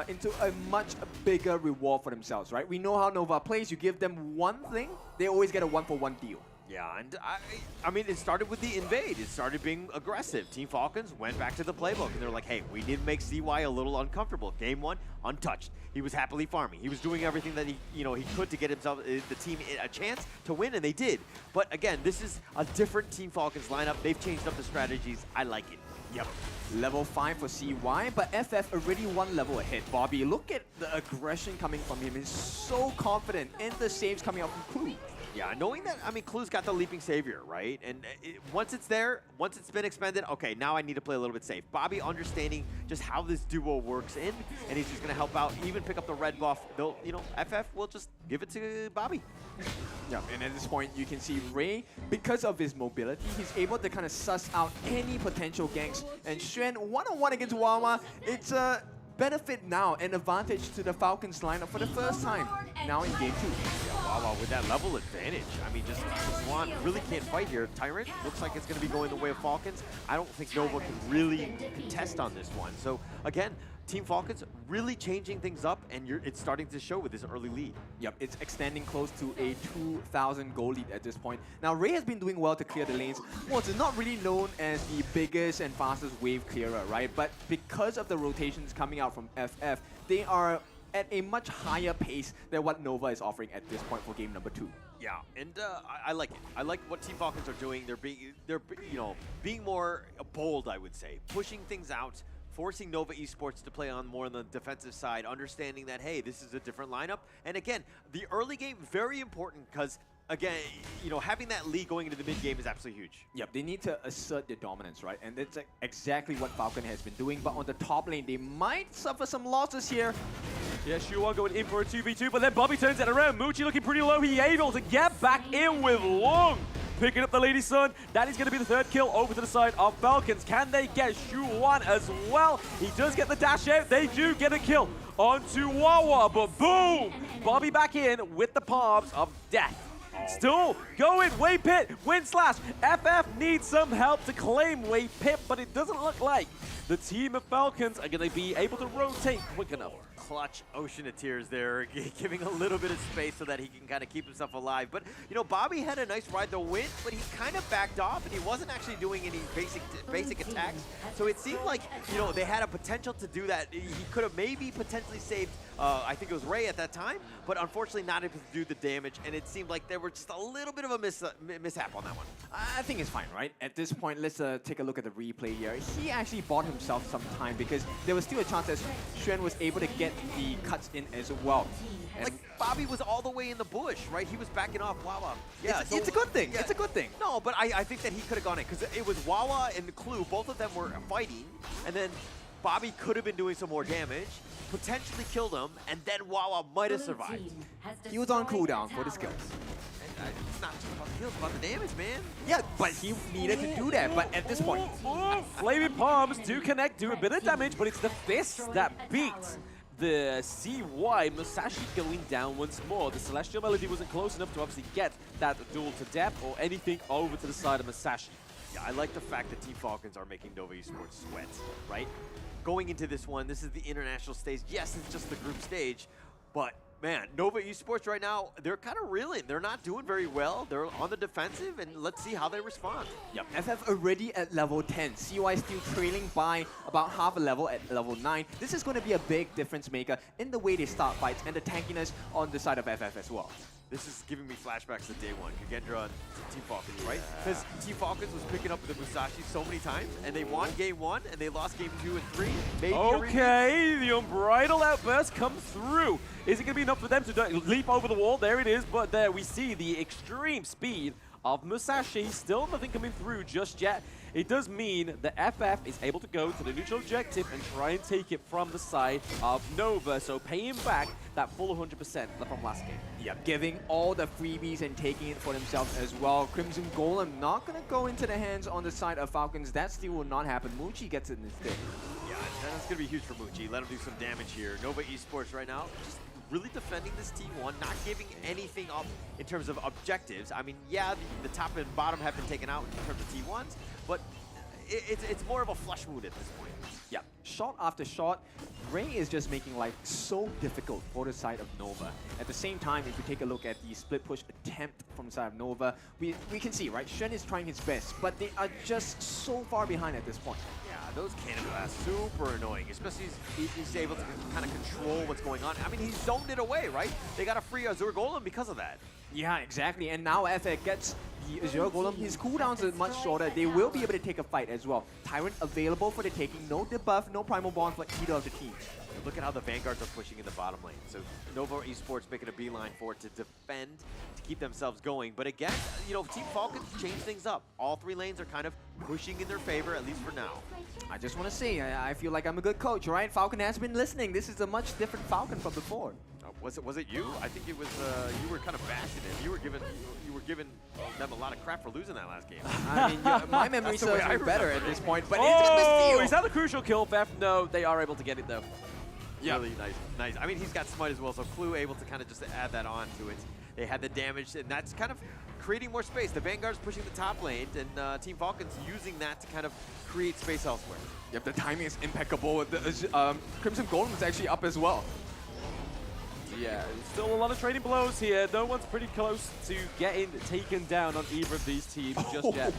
into a much bigger reward for themselves, right? We know how Nova plays. You give them one thing, they always get a one-for-one deal. Yeah, and I mean, it started with the invade. It started being aggressive. Team Falcons went back to the playbook, and they're like, hey, we need to make CY a little uncomfortable. Game 1, untouched. He was happily farming. He was doing everything that he could to get himself, the team, a chance to win, and they did. But again, this is a different Team Falcons lineup. They've changed up the strategies. I like it. Yep. Level 5 for CY, but FF already one level ahead. Bobby, look at the aggression coming from him. He's so confident, and the saves coming out from Clue. Yeah, knowing that, I mean, Clue's got the Leaping Savior, right? And once it's there, once it's been expended, okay, now I need to play a little bit safe. Bobby understanding just how this duo works in, and he's just going to help out, even pick up the red buff. They'll, FF will just give it to Bobby. Yeah, and at this point, you can see Ray, because of his mobility, he's able to kind of suss out any potential ganks. And Xuan, one-on-one against Wawa, it's a benefit now, an advantage to the Falcons lineup for the first time now in Game 2. Yeah, Wawa with that level advantage. I mean, just Swan really can't fight here. Tyrant looks like it's going to be going the way of Falcons. I don't think Nova can really contest on this one. So, again, Team Falcons really changing things up, and it's starting to show with this early lead. Yep, it's extending close to a 2,000 goal lead at this point. Now, Ray has been doing well to clear the lanes. Well, it's not really known as the biggest and fastest wave clearer, right? But because of the rotations coming out from FF, they are at a much higher pace than what Nova is offering at this point for game number 2. Yeah, and I like it. I like what Team Falcons are doing. They're being more bold, I would say, pushing things out, forcing Nova Esports to play on more on the defensive side, understanding that, hey, this is a different lineup. And again, the early game, very important because, again, having that lead going into the mid game is absolutely huge. Yep, they need to assert their dominance, right? And that's exactly what Falcon has been doing. But on the top lane, they might suffer some losses here. Yeah, Shu-1 going in for a 2v2, but then Bobby turns it around. Muji looking pretty low. He able to get back in with Long. Picking up the Lady Sun. That is going to be the third kill over to the side of Falcons. Can they get Shu-1 as well? He does get the dash out. They do get a kill onto Wawa, but boom! Bobby back in with the palms of death. Still going, Wave Pit, Wind Slash. FF needs some help to claim Wave Pit, but it doesn't look like the team of Falcons are going to be able to rotate quick enough. Clutch Ocean of Tears there, giving a little bit of space so that he can kind of keep himself alive. But, Bobby had a nice ride the wind, but he kind of backed off, and he wasn't actually doing any basic attacks. So it seemed like, they had a potential to do that. He could have maybe potentially saved, I think it was Ray at that time, but unfortunately not able to do the damage, and it seemed like there were just a little bit of a mishap on that one. I think it's fine, right? At this point, let's take a look at the replay here. He actually bought himself some time because there was still a chance that Xuan was able to get the cuts in as well. And like, Bobby was all the way in the bush, right? He was backing off Wawa. Yeah, it's a good thing. Yeah. It's a good thing. No, but I think that he could have gone in because it was Wawa and Clue. Both of them were fighting, and then Bobby could have been doing some more damage, potentially killed him, and then Wawa might have survived. He was on cooldown for the skills. It's not just about the kills, it's about the damage, man. Yeah, but he needed to do that. But at this point, Flaming Palms do connect, do a bit of damage, but it's the fists that beat the CY. Musashi going down once more. The Celestial Melody wasn't close enough to obviously get that duel to death or anything over to the side of Musashi. Yeah, I like the fact that Team Falcons are making Nova Esports sweat, right? Going into this one, this is the international stage. Yes, it's just the group stage, but man, Nova Esports right now, they're kind of reeling. They're not doing very well. They're on the defensive, and let's see how they respond. Yep, FF already at level 10. CY still trailing by about half a level at level 9. This is going to be a big difference maker in the way they start fights and the tankiness on the side of FF as well. This is giving me flashbacks to day one, Kagendra and Team Falcons, right? Because Team Falcons was picking up the Musashi so many times, and they won game 1, and they lost game 2 and 3. Maybe okay, the Unbridled Outburst comes through. Is it going to be enough for them to leap over the wall? There it is, but there we see the extreme speed of Musashi. Still nothing coming through just yet. It does mean the FF is able to go to the neutral objective and try and take it from the side of Nova, so paying back that full 100% from last game. Yep, giving all the freebies and taking it for themselves as well. Crimson Golem not gonna go into the hands on the side of Falcons. That still will not happen. Muchi gets it instead. Yeah, that's gonna be huge for Muchi. Let him do some damage here. Nova Esports right now just really defending this T1, not giving anything up in terms of objectives. I mean, yeah, the top and bottom have been taken out in terms of T1s, but it's more of a flesh wound at this point. Yeah, shot after shot, Ray is just making life so difficult for the side of Nova. At the same time, if we take a look at the split push attempt from the side of Nova, we can see, right, Shen is trying his best, but they are just so far behind at this point. Yeah, those cannon blasts, super annoying, especially he's able to kind of control what's going on. I mean, he zoned it away, right? They got to free Azure Golem because of that. Yeah, exactly, and now FX gets the Azure Golem. His cooldowns are much shorter. They will be able to take a fight as well. Tyrant available for the taking. No debuff, no Primal Bond for either of the teams. Look at how the Vanguards are pushing in the bottom lane. So Nova Esports making a beeline for it to defend, to keep themselves going. But again, you know, Team Falcons change things up. All three lanes are kind of pushing in their favor, at least for now. I just want to say, I feel like I'm a good coach, right? Falcon has been listening. This is a much different Falcon from before. Was it you? I think it was you were kind of bashing him. You were giving them a lot of crap for losing that last game. I mean, my memory serves me better at this point, but it's oh, gonna steal. Is that the crucial kill, Beth? No, they are able to get it though. Yeah. Really nice. I mean, he's got smite as well, so Clue able to kind of just add that on to it. They had the damage, and that's kind of creating more space. The Vanguard's pushing the top lane, and Team Falcons using that to kind of create space elsewhere. Yep, the timing is impeccable. The Crimson Golem is actually up as well. Yeah, still a lot of trading blows here. No one's pretty close to getting taken down on either of these teams just yet.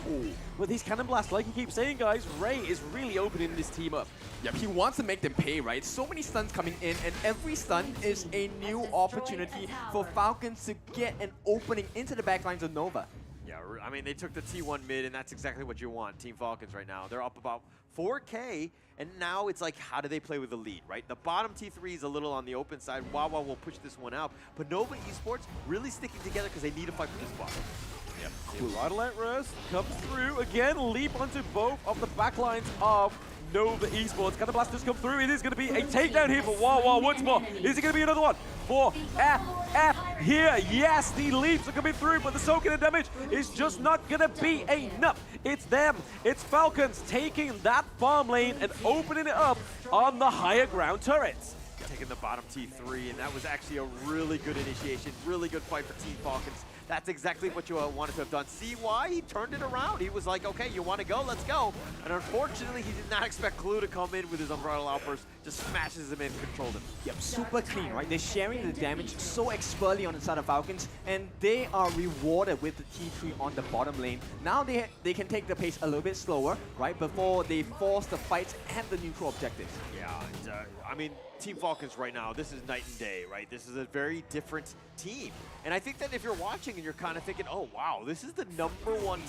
With these Cannon Blasts, like he keeps saying, guys, Ray is really opening this team up. Yep, he wants to make them pay, right? So many stuns coming in, and every stun is a new opportunity for Falcons to get an opening into the backlines of Nova. Yeah, I mean, they took the T1 mid, and that's exactly what you want, Team Falcons right now. They're up about 4K, and now it's like, how do they play with the lead, right? The bottom T3 is a little on the open side. Wawa will push this one out, but Nova Esports really sticking together because they need to fight for this spot. Yep. Vital at rest comes through again, leap onto both of the backlines of Nova Esports. Cannon Blast does come through. It is going to be a takedown here for Wawa once more. Is it going to be another one for FF here? Yes, the leaps are coming through, but the soaking and damage is just not going to be enough. It's them. It's Falcons taking that farm lane and opening it up on the higher ground turrets. Taking the bottom T3, and that was actually a really good initiation, really good fight for Team Falcons. That's exactly what you wanted to have done. See why? He turned it around. He was like, okay, you want to go? Let's go. And unfortunately, he did not expect Clue to come in with his Unbridled Outburst. Just smashes him in, controlled him. Yep, super clean, right? They're sharing the damage so expertly on the side of Falcons, and they are rewarded with the T3 on the bottom lane. Now they can take the pace a little bit slower, right? Before they force the fights at the neutral objectives. Yeah, and, I mean, Team Falcons right now, this is night and day, right? This is a very different team. And I think that if you're watching and you're kind of thinking, oh, wow, this is the #1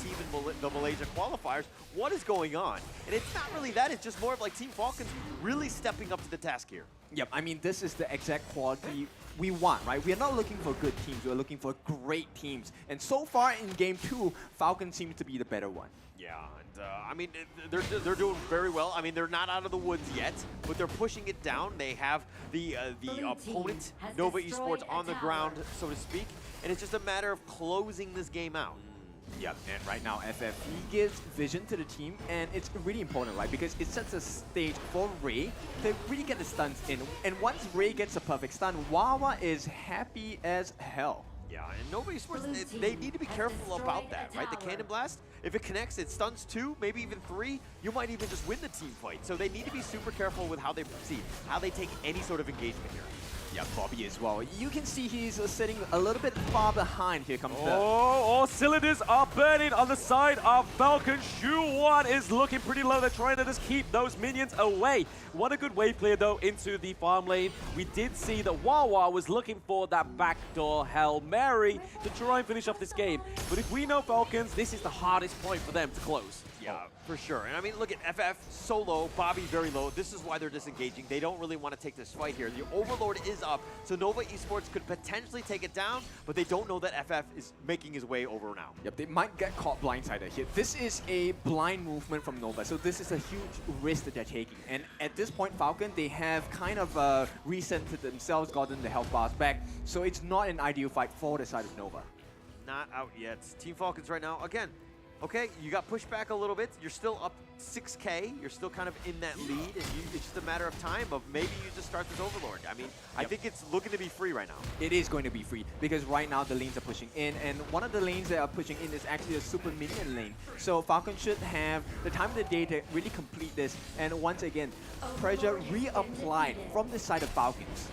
team in the Malaysia qualifiers, what is going on? And it's not really that. It's just more of like Team Falcons really stepping up to the task here. Yep, I mean, this is the exact quality we want, right? We are not looking for good teams. We're looking for great teams. And so far in Game 2, Falcons seems to be the better one. Yeah, and I mean, they're doing very well. I mean, they're not out of the woods yet, but they're pushing it down. They have the opponent, Nova Esports, on the ground, so to speak, and it's just a matter of closing this game out. Yep, and right now FF, he gives vision to the team, and it's really important, right? Because it sets a stage for Ray to really get the stuns in. And once Ray gets a perfect stun, Wawa is happy as hell. Yeah, and Nova Esports, they need to be careful about that, right? The Cannon Blast, if it connects, it stuns 2, maybe even 3, you might even just win the team fight. So they need to be super careful with how they proceed, how they take any sort of engagement here. Yeah, Bobby as well. You can see he's sitting a little bit far behind. Here comes the... Oh, all cylinders are burning on the side of Falcon. Shu1 is looking pretty low. They're trying to just keep those minions away. What a good wave clear, though, into the farm lane. We did see that Wawa was looking for that backdoor Hail Mary to try and finish off this game. But if we know Falcons, this is the hardest point for them to close. Yeah, for sure. And I mean, look at FF so low, Bobby very low. This is why they're disengaging. They don't really want to take this fight here. The Overlord is up, so Nova Esports could potentially take it down, but they don't know that FF is making his way over now. Yep, they might get caught blindsided here. This is a blind movement from Nova, so this is a huge risk that they're taking. And at this point, Falcon, they have kind of recentered themselves, gotten the health bars back, so it's not an ideal fight for the side of Nova. Not out yet. Team Falcons right now, again, okay, you got pushed back a little bit. You're still up 6K. You're still kind of in that lead, and it's just a matter of time of maybe you just start this Overlord. I mean, I think it's looking to be free right now. It is going to be free because right now the lanes are pushing in, and one of the lanes that are pushing in is actually a super minion lane. So Falcon should have the time of the day to really complete this, and once again, pressure reapplied from the side of Falcons.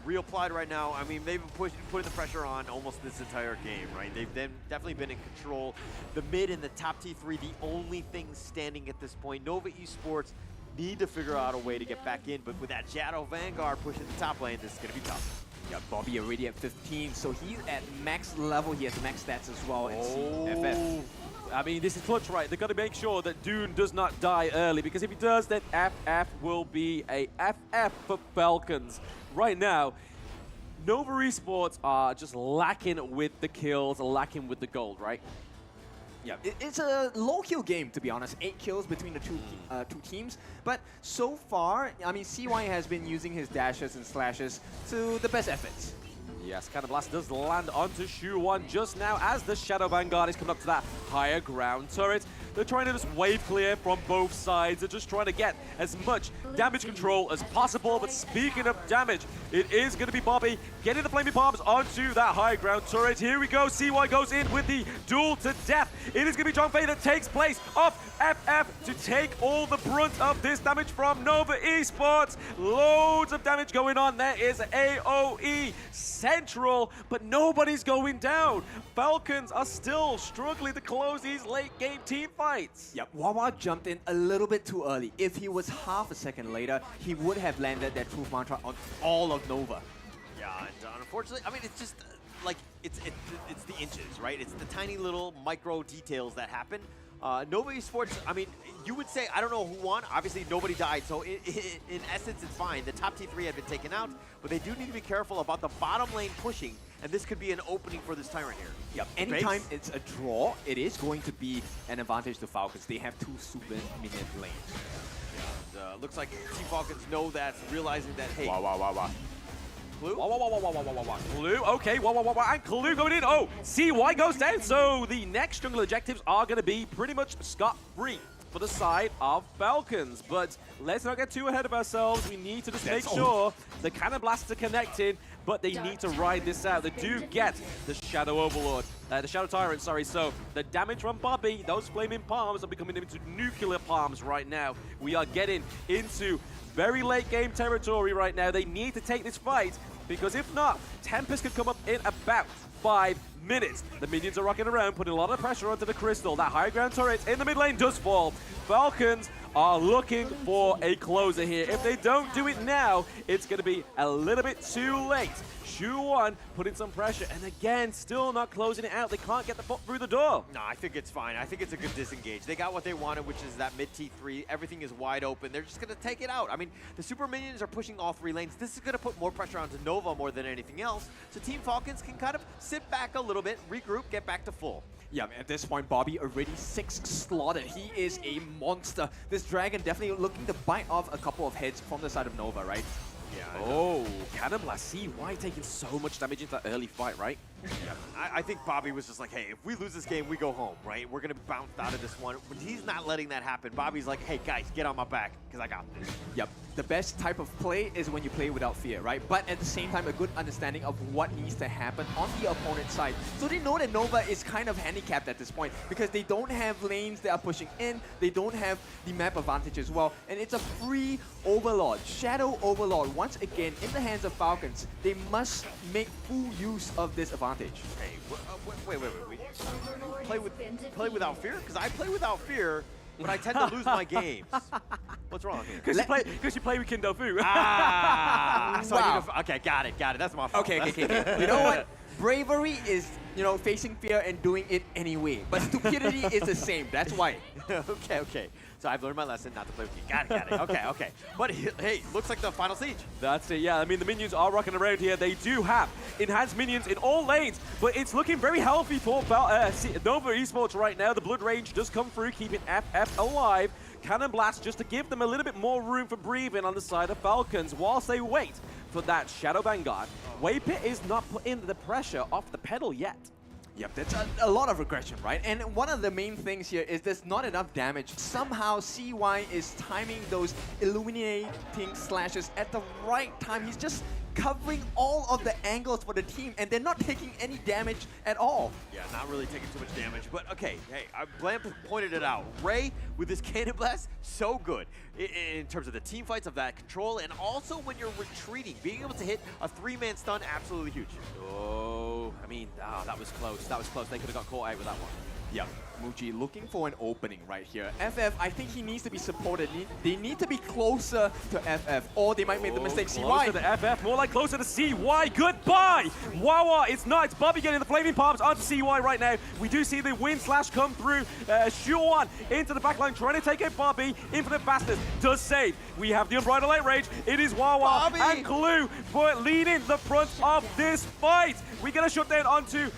Reapplied right now. I mean, they've been putting the pressure on almost this entire game, right? They've definitely been in control. The mid and the top T3, the only things standing at this point. Nova Esports need to figure out a way to get back in, but with that Shadow Vanguard pushing the top lane, this is going to be tough. Yeah, Bobby already at 15, so he's at max level. He has max stats as well. And FF. I mean, this is clutch, right? They've got to make sure that Dune does not die early, because if he does, then FF will be a FF for Falcons. Right now, Nova Esports are just lacking with the kills, lacking with the gold, right? Yeah, it's a low-kill game, to be honest. 8 kills between the two teams. But so far, I mean, CY has been using his dashes and slashes to the best efforts. Yes, Cannon Blast does land onto Shu1 just now as the Shadow Vanguard is coming up to that higher ground turret. They're trying to just wave clear from both sides. They're just trying to get as much damage control as possible. But speaking of damage, it is going to be Bobby getting the Flaming Palms onto that high ground turret. Here we go. CY goes in with the duel to death. It is going to be Zhongfei that takes place off FF to take all the brunt of this damage from Nova Esports. Loads of damage going on. There is AoE central, but nobody's going down. Falcons are still struggling to close these late game team fights. Yep, Wawa jumped in a little bit too early. If he was half a second later, he would have landed that Truth Mantra on all of Nova. Yeah, and unfortunately, I mean, it's just like, it's the inches, right? It's the tiny little micro details that happen. Nova Esports, I mean, you would say, I don't know who won. Obviously, nobody died, so in essence, it's fine. The top T3 had been taken out, but they do need to be careful about the bottom lane pushing, and this could be an opening for this Tyrant here. Yep, anytime it's a draw, it is going to be an advantage to Falcons. They have 2 super minion lanes. Yeah, and, looks like Team Falcons know that, realizing that, hey. Wow. Clue? Clue, okay, and Clue going in. Oh, CY goes down, so the next jungle objectives are going to be pretty much scot-free for the side of Falcons. But let's not get too ahead of ourselves. We need to just make sure the Cannon Blasts are connecting, but they need to ride this out. They do get the Shadow Overlord, the Shadow Tyrant, sorry. So the damage from Bobby, those Flaming Palms are becoming into nuclear palms right now. We are getting into very late game territory right now. They need to take this fight, because if not, Tempest could come up in about 5 minutes. The minions are rocking around, putting a lot of pressure onto the Crystal. That high ground turret in the mid lane does fall. Falcons are looking for a closer here. If they don't do it now, it's going to be a little bit too late. Shu1 putting some pressure, and again, still not closing it out. They can't get the foot through the door. No, I think it's fine. I think it's a good disengage. They got what they wanted, which is that mid T3. Everything is wide open. They're just going to take it out. I mean, the super minions are pushing all 3 lanes. This is going to put more pressure onto Nova more than anything else. So Team Falcons can kind of sit back a little bit, regroup, get back to full. Yeah, at this point, Bobby already 6 slaughtered. He is a monster. This dragon definitely looking to bite off a couple of heads from the side of Nova, right? Yeah. Oh, Cannon Blast. CY taking so much damage into that early fight, right? Yeah, I think Bobby was just like, hey, if we lose this game, we go home, right? We're going to bounce out of this one. But he's not letting that happen. Bobby's like, hey, guys, get on my back, because I got this. Yep. The best type of play is when you play without fear, right? But at the same time, a good understanding of what needs to happen on the opponent's side. So they know that Nova is kind of handicapped at this point, because they don't have lanes that are pushing in. They don't have the map advantage as well. And it's a free Overlord, Shadow Overlord. Once again, in the hands of Falcons, they must make full use of this advantage. Hey, wait. Play without fear? Because I play without fear, but I tend to lose my games. What's wrong here? Because you play with Kindo Fu. Ah! So wow. Okay, got it. That's my fault. Okay. You know what? Bravery is, facing fear and doing it anyway. But stupidity is the same. That's why. Okay. So I've learned my lesson not to play with you. Got it. Okay. But hey, looks like the final siege. That's it, yeah. I mean, the minions are rocking around here. They do have enhanced minions in all lanes, but it's looking very healthy for Nova Esports right now. The Blood Rage does come through, keeping FF alive. Cannon Blast just to give them a little bit more room for breathing on the side of Falcons whilst they wait for that Shadow Vanguard. Waypit is not putting the pressure off the pedal yet. Yep, that's a lot of regression, right? And one of the main things here is there's not enough damage. Somehow CY is timing those illuminating slashes at the right time. He's just covering all of the angles for the team, and they're not taking any damage at all. Yeah, not really taking too much damage, but okay, hey, Blamp pointed it out. Ray, with his Cannon Blast, so good in terms of the team fights, of that control, and also when you're retreating, being able to hit a 3-man stun, absolutely huge. Oh, I mean, that was close. They could have got caught out with that one. Yep, Muji looking for an opening right here. FF, I think he needs to be supported. They need to be closer to FF, or they might make the mistake CY. Closer to FF, more like closer to CY. Goodbye! Wawa, it's not. It's Bobby getting the flaming palms onto CY right now. We do see the wind slash come through. Shuan into the backline, trying to take out Bobby. Infinite Fastness does save. We have the Unbridled Light Rage. It is Wawa and Clue for leading the front of this fight. We're going to shut down onto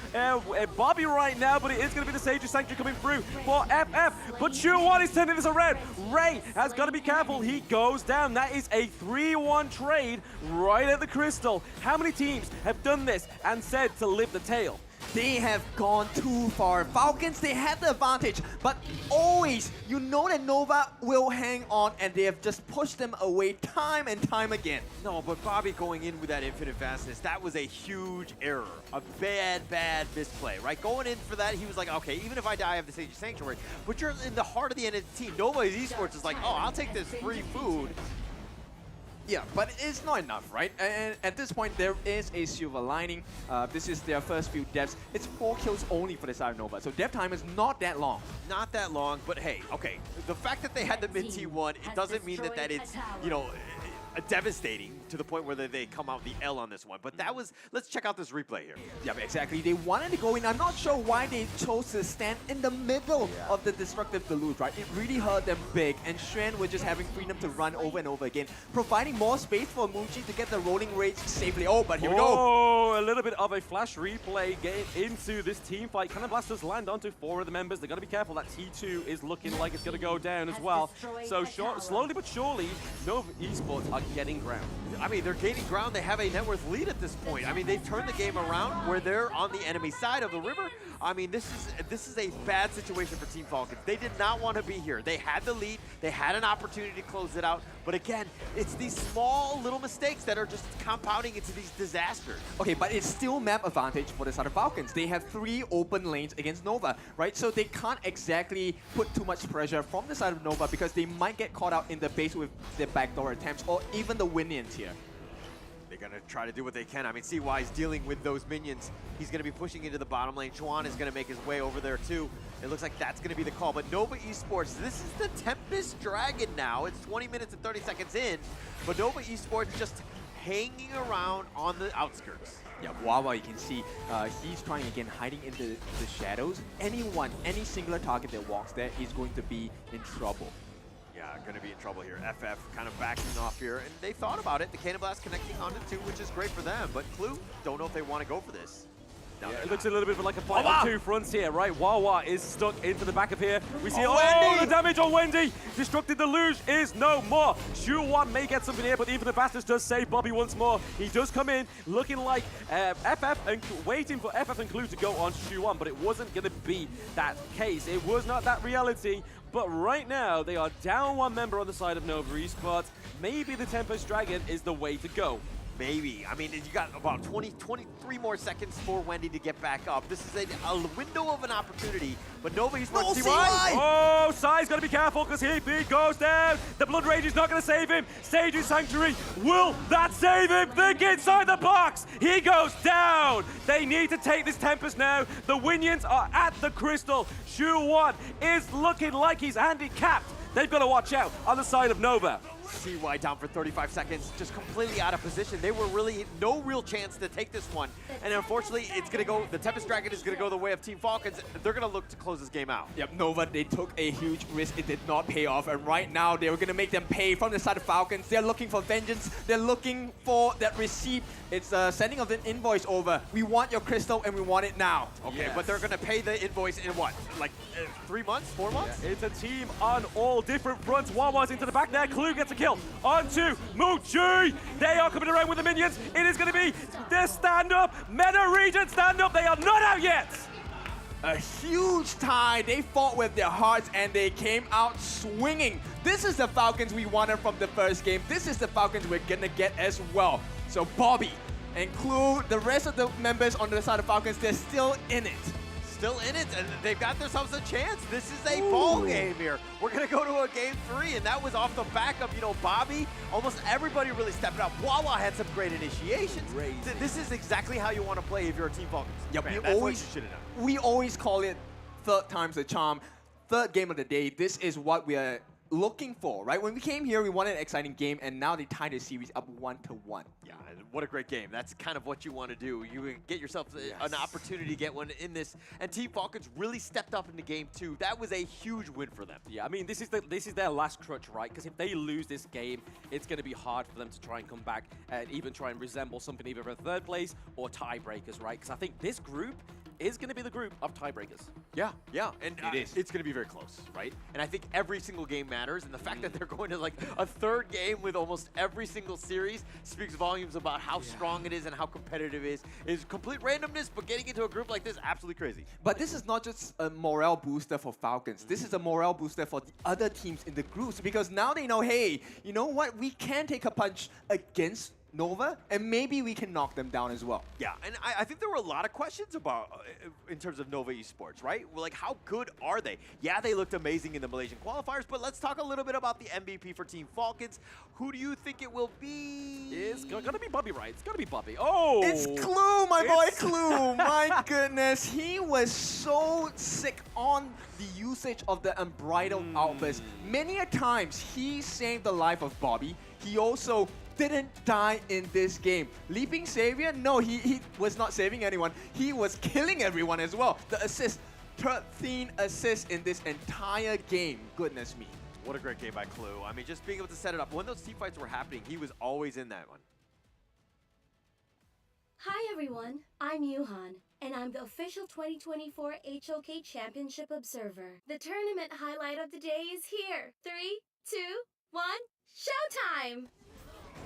Bobby right now, but it is going to be the Sage's Sanctuary coming through for FF. But Shuan is turning this around. Ray has got to be careful. He goes down. That is a 3-1 trade right at the Crystal. How many teams have done this and said to live the tail? They have gone too far. Falcons, they had the advantage, but always, you know that Nova will hang on, and they have just pushed them away time and time again. No, but Bobby going in with that Infinite Fastness, that was a huge error. A bad misplay, right? Going in for that, he was like, okay, even if I die, I have the Sage's Sanctuary. But you're in the heart of the end of the team. Nova Esports is like, oh, I'll take this free food. Yeah, but it's not enough, right? And at this point, there is a silver lining. This is their first few deaths. It's 4 kills only for the side of Nova, so death time is not that long. Not that long, but hey, okay. The fact that they had the mid T1, it doesn't mean that it's, devastating to the point where they come out the L on this one. But that was, let's check out this replay here. Yeah, exactly. They wanted to go in. I'm not sure why they chose to stand in the middle of the destructive deluge, right? It really hurt them big, and Xuan was just having freedom to run over and over again, providing more space for Muji to get the rolling rage safely. Oh, but here we go. Oh, a little bit of a flash replay getting into this team fight. Cannon Blasters land onto 4 of the members. They've got to be careful. That T2 is looking like it's going to go down as well. So slowly but surely, Nova Esports are getting ground. I mean, they're gaining ground. They have a net worth lead at this point. I mean, they've turned the game around where they're on the enemy side of the river. I mean, this is a bad situation for Team Falcons. They did not want to be here. They had the lead. They had an opportunity to close it out. But again, it's these small little mistakes that are just compounding into these disasters. Okay, but it's still map advantage for the side of Falcons. They have 3 open lanes against Nova, right? So they can't exactly put too much pressure from the side of Nova because they might get caught out in the base with their backdoor attempts or even the Winions here. They're going to try to do what they can. I mean, CY is dealing with those minions. He's going to be pushing into the bottom lane. Chuan is going to make his way over there too. It looks like that's going to be the call. But Nova Esports, this is the Tempest Dragon now. It's 20 minutes and 30 seconds in. But Nova Esports just hanging around on the outskirts. Yeah, Wawa, you can see he's trying again, hiding in the shadows. Any singular target that walks there is going to be in trouble. Yeah, going to be in trouble here. FF kind of backing off here, and they thought about it. The Cannon Blast connecting onto 2, which is great for them, but Clue don't know if they want to go for this. No, yeah, it looks a little bit like a fight on 2 fronts here, right? Wawa is stuck into the back of here. We see, the damage on Wendy! Destructive Deluge is no more. Shuan may get something here, but even the Bastards does save Bobby once more. He does come in looking like FF and waiting for FF and Clue to go on Shuan, but it wasn't going to be that case. It was not that reality. But right now, they are down 1 member on the side of Nova Esports. Maybe the Tempest Dragon is the way to go. Maybe. I mean, you got about 23 more seconds for Wendy to get back up. This is a window of an opportunity, but Nova Esports. CY! Oh, Sai's got to be careful because he goes down. The Blood Rage is not going to save him. Sage's Sanctuary, will that save him? Think inside the box. He goes down. They need to take this Tempest now. The Winions are at the Crystal. Shuan is looking like he's handicapped. They've got to watch out on the side of Nova. CY down for 35 seconds, just completely out of position. They were really no real chance to take this one. And unfortunately, it's going to go, the Tempest Dragon is going to go the way of Team Falcons. They're going to look to close this game out. Yep, Nova, they took a huge risk. It did not pay off. And right now, they were going to make them pay from the side of Falcons. They're looking for vengeance. They're looking for that receipt. It's sending of an invoice over. We want your crystal and we want it now. Okay, but they're going to pay the invoice in what? Like 3 months, 4 months? Yeah, it's a team on all different fronts. Wawa's into the back there. Clue gets a kill. Onto Muji. They are coming around with the minions. It is going to be the stand-up. Meta Region stand-up. They are not out yet. A huge tie. They fought with their hearts and they came out swinging. This is the Falcons we wanted from the first game. This is the Falcons we're going to get as well. So Bobby and Clue, the rest of the members on the side of Falcons, they're still in it. Still in it, and they've got themselves a chance. This is a ball game here. We're going to go to a game 3, and that was off the back of, you know, Bobby. Almost everybody really stepping up. Wawa had some great initiations. This is exactly how you want to play if you're a Team Falcons. Yep, fan. That's what you should have done. We always call it third time's the charm. Third game of the day. This is what we are looking for, right? When we came here, we wanted an exciting game, and now they tied the series up 1-1. Yeah, and what a great game. That's kind of what you want to do. You get yourself an opportunity to get one in this, and Team Falcons really stepped up into game 2. That was a huge win for them. Yeah, I mean, this is their last crutch, right? Because if they lose this game, it's going to be hard for them to try and come back and even try and resemble something either for third place or tiebreakers, right? Because I think this group is going to be the group of tiebreakers. Yeah, and it's going to be very close, right? And I think every single game matters, and the fact that they're going to like a third game with almost every single series speaks volumes about how strong it is and how competitive it is complete randomness, but getting into a group like this, absolutely crazy. But this is not just a morale booster for Falcons. This is a morale booster for the other teams in the groups, because now they know, hey, you know what? We can take a punch against Nova, and maybe we can knock them down as well. Yeah, and I think there were a lot of questions about, in terms of Nova Esports, right? Well, like, how good are they? Yeah, they looked amazing in the Malaysian qualifiers, but let's talk a little bit about the MVP for Team Falcons. Who do you think it will be? It's gonna be Bobby, right? It's gonna be Bobby. Oh! It's Clue, my boy Clue. My goodness, he was so sick on the usage of the unbridled outburst. Many a times, he saved the life of Bobby. He also didn't die in this game. Leaping Savior? No, he was not saving anyone. He was killing everyone as well. The assist, 13 assists in this entire game. Goodness me. What a great game by Clue. I mean, just being able to set it up. When those team fights were happening, he was always in that one. Hi everyone, I'm Yuhan, and I'm the official 2024 HOK Championship Observer. The tournament highlight of the day is here. 3, 2, 1, showtime!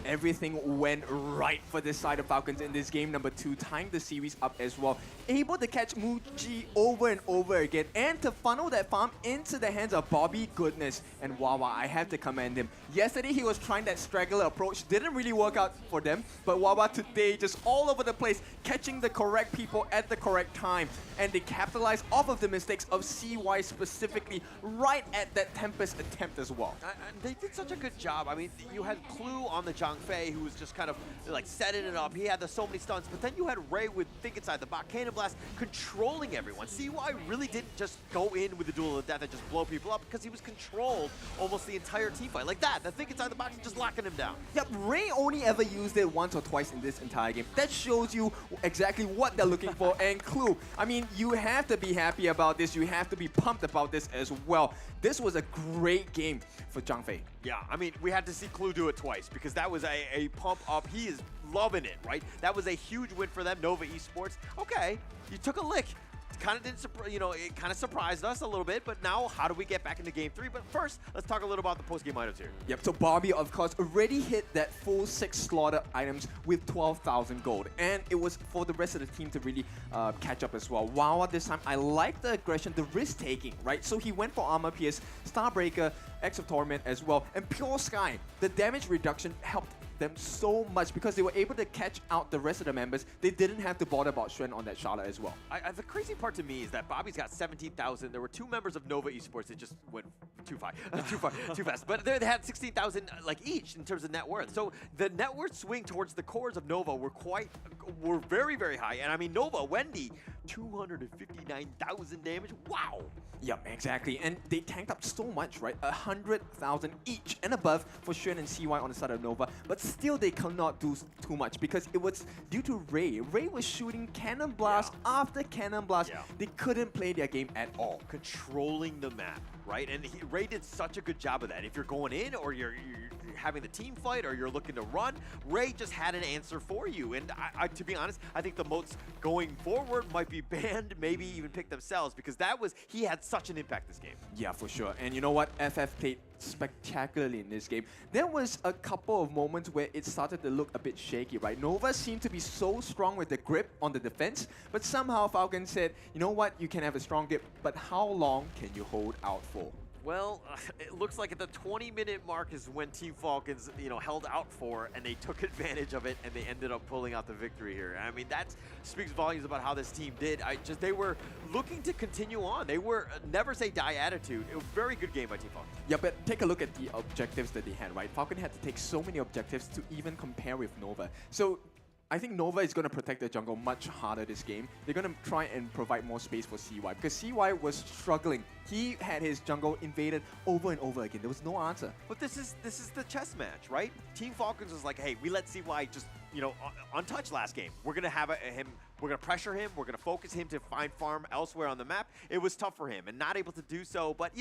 Everything went right for this side of Falcons in this game number 2, tying the series up as well. Able to catch Muji over and over again, and to funnel that farm into the hands of Bobby. Goodness. And Wawa, I have to commend him. Yesterday, he was trying that straggler approach. Didn't really work out for them. But Wawa today, just all over the place, catching the correct people at the correct time. And they capitalized off of the mistakes of CY specifically, right at that Tempest attempt as well. And they did such a good job. I mean, you had Clue on the Zhang Fei, who was just kind of like setting it up. He had so many stunts, but then you had Ray with Think Inside the Box, Cannon Blast, controlling everyone. CY really didn't just go in with the Duel of Death and just blow people up, because he was controlled almost the entire team fight. Like that, the Think Inside the Box, just locking him down. Yep, Ray only ever used it once or twice in this entire game. That shows you exactly what they're looking for. And Clue, I mean, you have to be happy about this. You have to be pumped about this as well. This was a great game for Zhang Fei. Yeah, I mean, we had to see Clue do it twice, because that was a pump up. He is loving it, right? That was a huge win for them, Nova Esports. Okay, you took a lick. Kind of didn't, you know, it kind of surprised us a little bit, but now how do we get back into game 3? But first, let's talk a little about the post-game items here. Yep, so Bobby, of course, already hit that full 6 slaughter items with 12,000 gold, and it was for the rest of the team to really catch up as well. Wawa this time, I like the aggression, the risk-taking, right? So he went for Armor Pierce, Starbreaker, X of Torment as well, and Pure Sky. The damage reduction helped them so much because they were able to catch out the rest of the members. They didn't have to bother about Shren on that Charlotte as well. The crazy part to me is that Bobby's got 17,000. There were 2 members of Nova Esports that just went too fast. But they had 16,000 like each in terms of net worth. So the net worth swing towards the cores of Nova were very, very high. And I mean, Nova, Wendy, 259,000 damage. Wow. Yep, exactly. And they tanked up so much, right? 100,000 each and above for Xuan and CY on the side of Nova. But still, they cannot do too much because it was due to Ray. Ray was shooting cannon blast after cannon blast. They couldn't play their game at all. Controlling the map, right? And Ray did such a good job of that. If you're going in or you're having the team fight or you're looking to run, Ray just had an answer for you. And to be honest, I think the moats going forward might be banned, maybe even pick themselves, because he had such an impact this game. Yeah, for sure. And you know what? FF played spectacularly in this game. There was a couple of moments where it started to look a bit shaky, right? Nova seemed to be so strong with the grip on the defense, but somehow Falcon said, you know what? You can have a strong grip, but how long can you hold out for? Well, it looks like at the 20-minute mark is when Team Falcons, held out for, and they took advantage of it, and they ended up pulling out the victory here. I mean, that speaks volumes about how this team did. They were looking to continue on. They were never say die attitude. It was a very good game by Team Falcon. Yeah, but take a look at the objectives that they had, right? Falcon had to take so many objectives to even compare with Nova. So I think Nova is going to protect the jungle much harder this game. They're going to try and provide more space for CY because CY was struggling. He had his jungle invaded over and over again. There was no answer. But this is the chess match, right? Team Falcons was like, hey, we let CY just, untouched last game. We're going to have him. We're going to pressure him. We're going to focus him to find farm elsewhere on the map. It was tough for him and not able to do so. But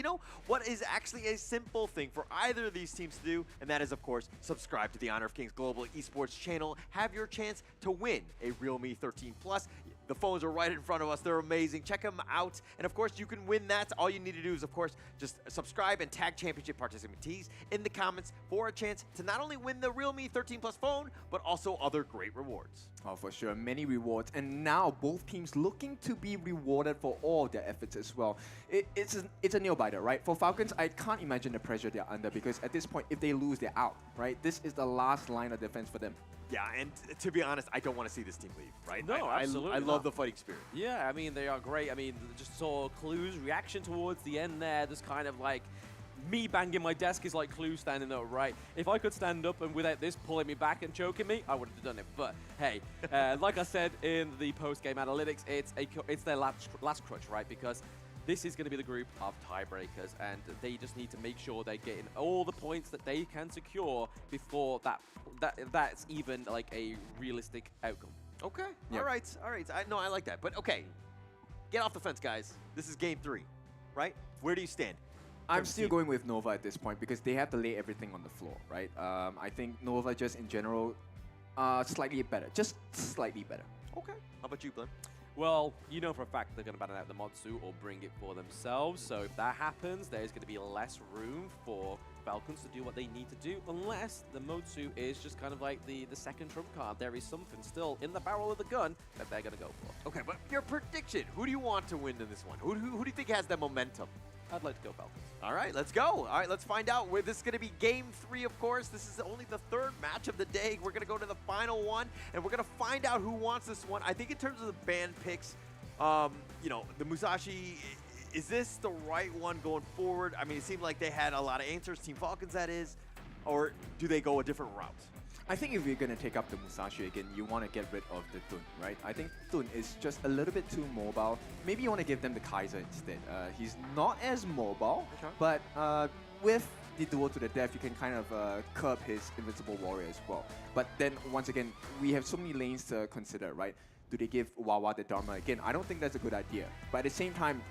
what is actually a simple thing for either of these teams to do? And that is, of course, subscribe to the Honor of Kings Global Esports channel. Have your chance to win a Realme 13 Plus. The phones are right in front of us. They're amazing. Check them out. And of course, you can win that. All you need to do is, of course, just subscribe and tag championship participantes in the comments for a chance to not only win the Realme 13 Plus phone, but also other great rewards. Oh, for sure. Many rewards. And now both teams looking to be rewarded for all their efforts as well. It's a nail-biter, right? For Falcons, I can't imagine the pressure they're under because at this point, if they lose, they're out, right? This is the last line of defense for them. Yeah, and to be honest, I don't want to see this team leave, right? No, absolutely I love the fighting spirit. Yeah, I mean, they are great. I mean, just saw Clue's reaction towards the end there. Just kind of like me banging my desk is like Clue standing up, right? If I could stand up and without this pulling me back and choking me, I would have done it. But hey, like I said in the post-game analytics, it's their last crutch, right? Because this is going to be the group of tiebreakers, and they just need to make sure they're getting all the points that they can secure before that's even like a realistic outcome. Okay. Yep. All right. I like that. But okay, get off the fence, guys. This is game 3, right? Where do you stand? I'm still going with Nova at this point because they have to lay everything on the floor, right? I think Nova just in general, slightly better. Just slightly better. Okay. How about you, Blim? Well, you know for a fact they're going to ban out the Modsu or bring it for themselves. So if that happens, there's going to be less room for Falcons to do what they need to do, unless the Modsu is just kind of like the second trump card. There is something still in the barrel of the gun that they're going to go for. Okay, but your prediction, who do you want to win in this one? Who do you think has the momentum? I'd like to go Falcons. All right, let's go. All right, let's find out where this is going to be game 3, of course. This is only the 3rd match of the day. We're going to go to the final one, and we're going to find out who wants this one. I think in terms of the band picks, the Musashi, is this the right one going forward? I mean, it seemed like they had a lot of answers, Team Falcons that is, or do they go a different route? I think if you're going to take up the Musashi again, you want to get rid of the Tun, right? I think Tun is just a little bit too mobile. Maybe you want to give them the Kaiser instead. He's not as mobile, but with the duel to the death, you can kind of curb his invincible warrior as well. But then, once again, we have so many lanes to consider, right? Do they give Wawa the Dharma again? I don't think that's a good idea. But at the same time,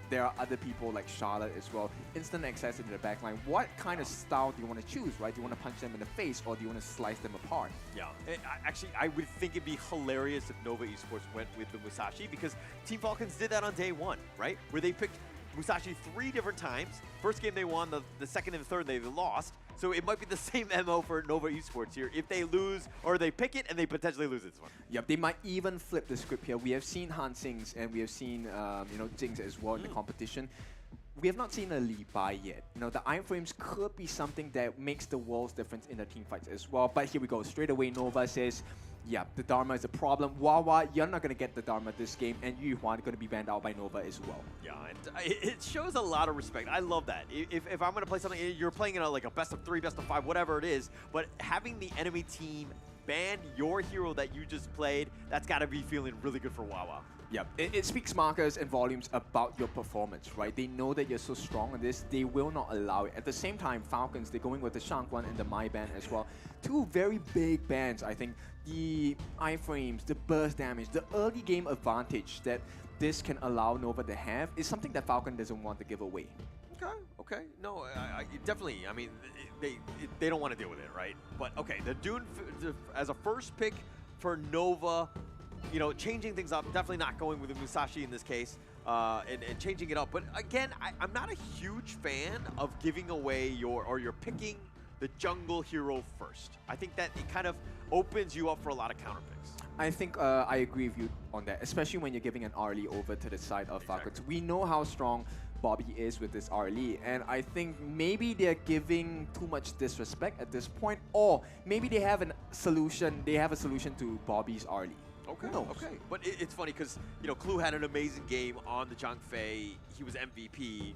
there are other people like Charlotte as well. Instant access into the backline. What kind of style do you want to choose, right? Do you want to punch them in the face or do you want to slice them apart? Yeah. Actually, I would think it'd be hilarious if Nova Esports went with the Musashi because Team Falcons did that on day 1, right? Where they picked Musashi 3 different times. First game they won, the second and the third they lost. So it might be the same MO for Nova Esports here. If they lose or they pick it and they potentially lose this one. Yep, they might even flip the script here. We have seen Han Sings and we have seen Jinx as well in the competition. We have not seen a Li Bai yet. The Iron Frames could be something that makes the world's difference in the team fights as well. But here we go. Straight away, Nova says, yeah, the Dharma is a problem. Wawa, you're not going to get the Dharma this game, and Yu Huan are going to be banned out by Nova as well. Yeah, and it shows a lot of respect. I love that. If I'm going to play something, you're playing in like a best of 3, best of 5, whatever it is, but having the enemy team ban your hero that you just played, that's got to be feeling really good for Wawa. Yeah, it speaks markers and volumes about your performance, right? They know that you're so strong in this, they will not allow it. At the same time, Falcons, they're going with the Shangguan and the Mai band as well. Two very big bands, I think. The iframes, the burst damage, the early game advantage that this can allow Nova to have is something that Falcon doesn't want to give away. Okay. No, definitely. I mean, they don't want to deal with it, right? But okay, the Dune as a first pick for Nova, you know, changing things up. Definitely not going with the Musashi in this case, and changing it up. But again, I'm not a huge fan of giving away you're picking the jungle hero first. I think that it kind of opens you up for a lot of counter picks. I think I agree with you on that, especially when you're giving an Arlie over to the side of Falcons. We know how strong Bobby is with this Arlie, and I think maybe they're giving too much disrespect at this point, or maybe they have a solution to Bobby's Arlie. Okay. But it's funny because, you know, Clue had an amazing game on the Zhang Fei. He was MVP,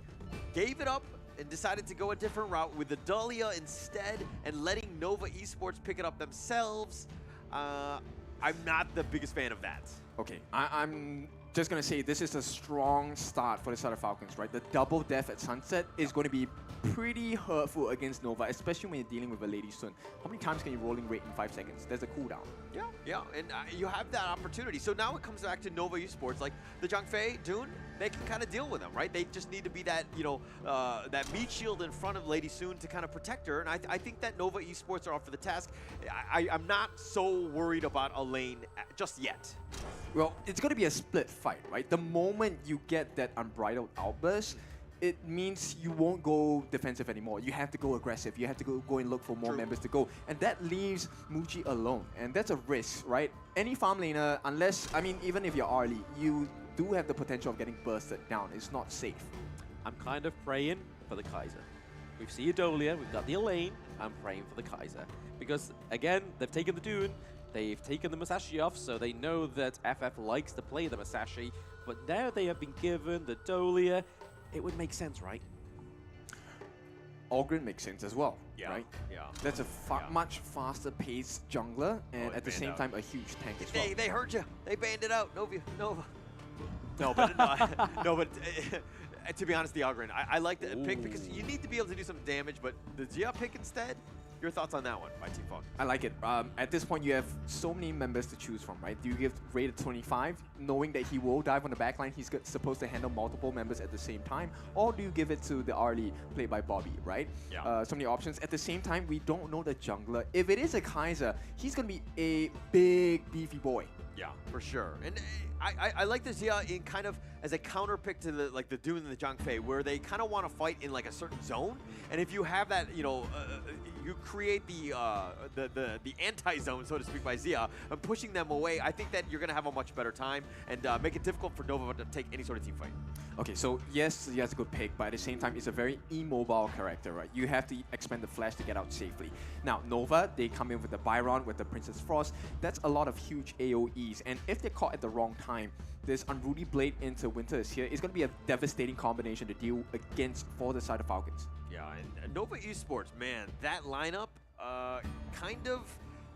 gave it up, and decided to go a different route with the Dahlia instead, and letting Nova Esports pick it up themselves. I'm not the biggest fan of that. Okay, I'm just going to say this is a strong start for the side of Falcons, right? The double death at Sunset is going to be pretty hurtful against Nova, especially when you're dealing with a Lady Sun. How many times can you rolling rate in 5 seconds? There's a cooldown. Yeah, and you have that opportunity. So now it comes back to Nova Esports, like the Zhang Fei, Dune, they can kind of deal with them, right? They just need to be that, you know, that meat shield in front of Lady Sun to kind of protect her. And I think that Nova Esports are up for the task. I'm not so worried about a lane just yet. Well, it's going to be a split fight, right? The moment you get that unbridled outburst, it means you won't go defensive anymore. You have to go aggressive. You have to go and look for more members to go. And that leaves Muji alone. And that's a risk, right? Any farm laner, unless, I mean, even if you're Arlie, you do have the potential of getting bursted down. It's not safe. I'm kind of praying for the Kaiser. We've seen Adolia, we've got the Elaine. I'm praying for the Kaiser. Because, again, they've taken the Dune, they've taken the Musashi off, so they know that FF likes to play the Musashi. But now they have been given the Dolia. It would make sense, right? Ogren makes sense as well, right? Yeah. That's a much faster paced jungler, and at the same time a huge tank as well. They heard you. They banned it out. Nova. No, but to be honest, the Ogren, I like the pick because you need to be able to do some damage, but the Zia pick instead, your thoughts on that one by Team Falcon? I like it. At this point, you have so many members to choose from, right? Do you give rated 25, knowing that he will dive on the backline, he's supposed to handle multiple members at the same time, or do you give it to the Arlie played by Bobby, right? Yeah. So many options. At the same time, we don't know the jungler. If it is a Kaiser, he's going to be a big, beefy boy. Yeah, for sure. And I like the Zia in kind of as a counter pick to the Dune and the Zhang Fei, where they kind of want to fight in like a certain zone. And if you have that, you know, you create the anti-zone, so to speak, by Zia, and pushing them away, I think that you're going to have a much better time and make it difficult for Nova to take any sort of team fight. Okay, so yes, Zia's a good pick, but at the same time, it's a very immobile character, right? You have to expend the flash to get out safely. Now, Nova, they come in with the Byron, with the Princess Frost. That's a lot of huge AoEs, and if they're caught at the wrong time, this Unruly Blade into Winter is here. It's going to be a devastating combination to deal against for the side of Falcons. Yeah, and Nova Esports, man, that lineup kind of,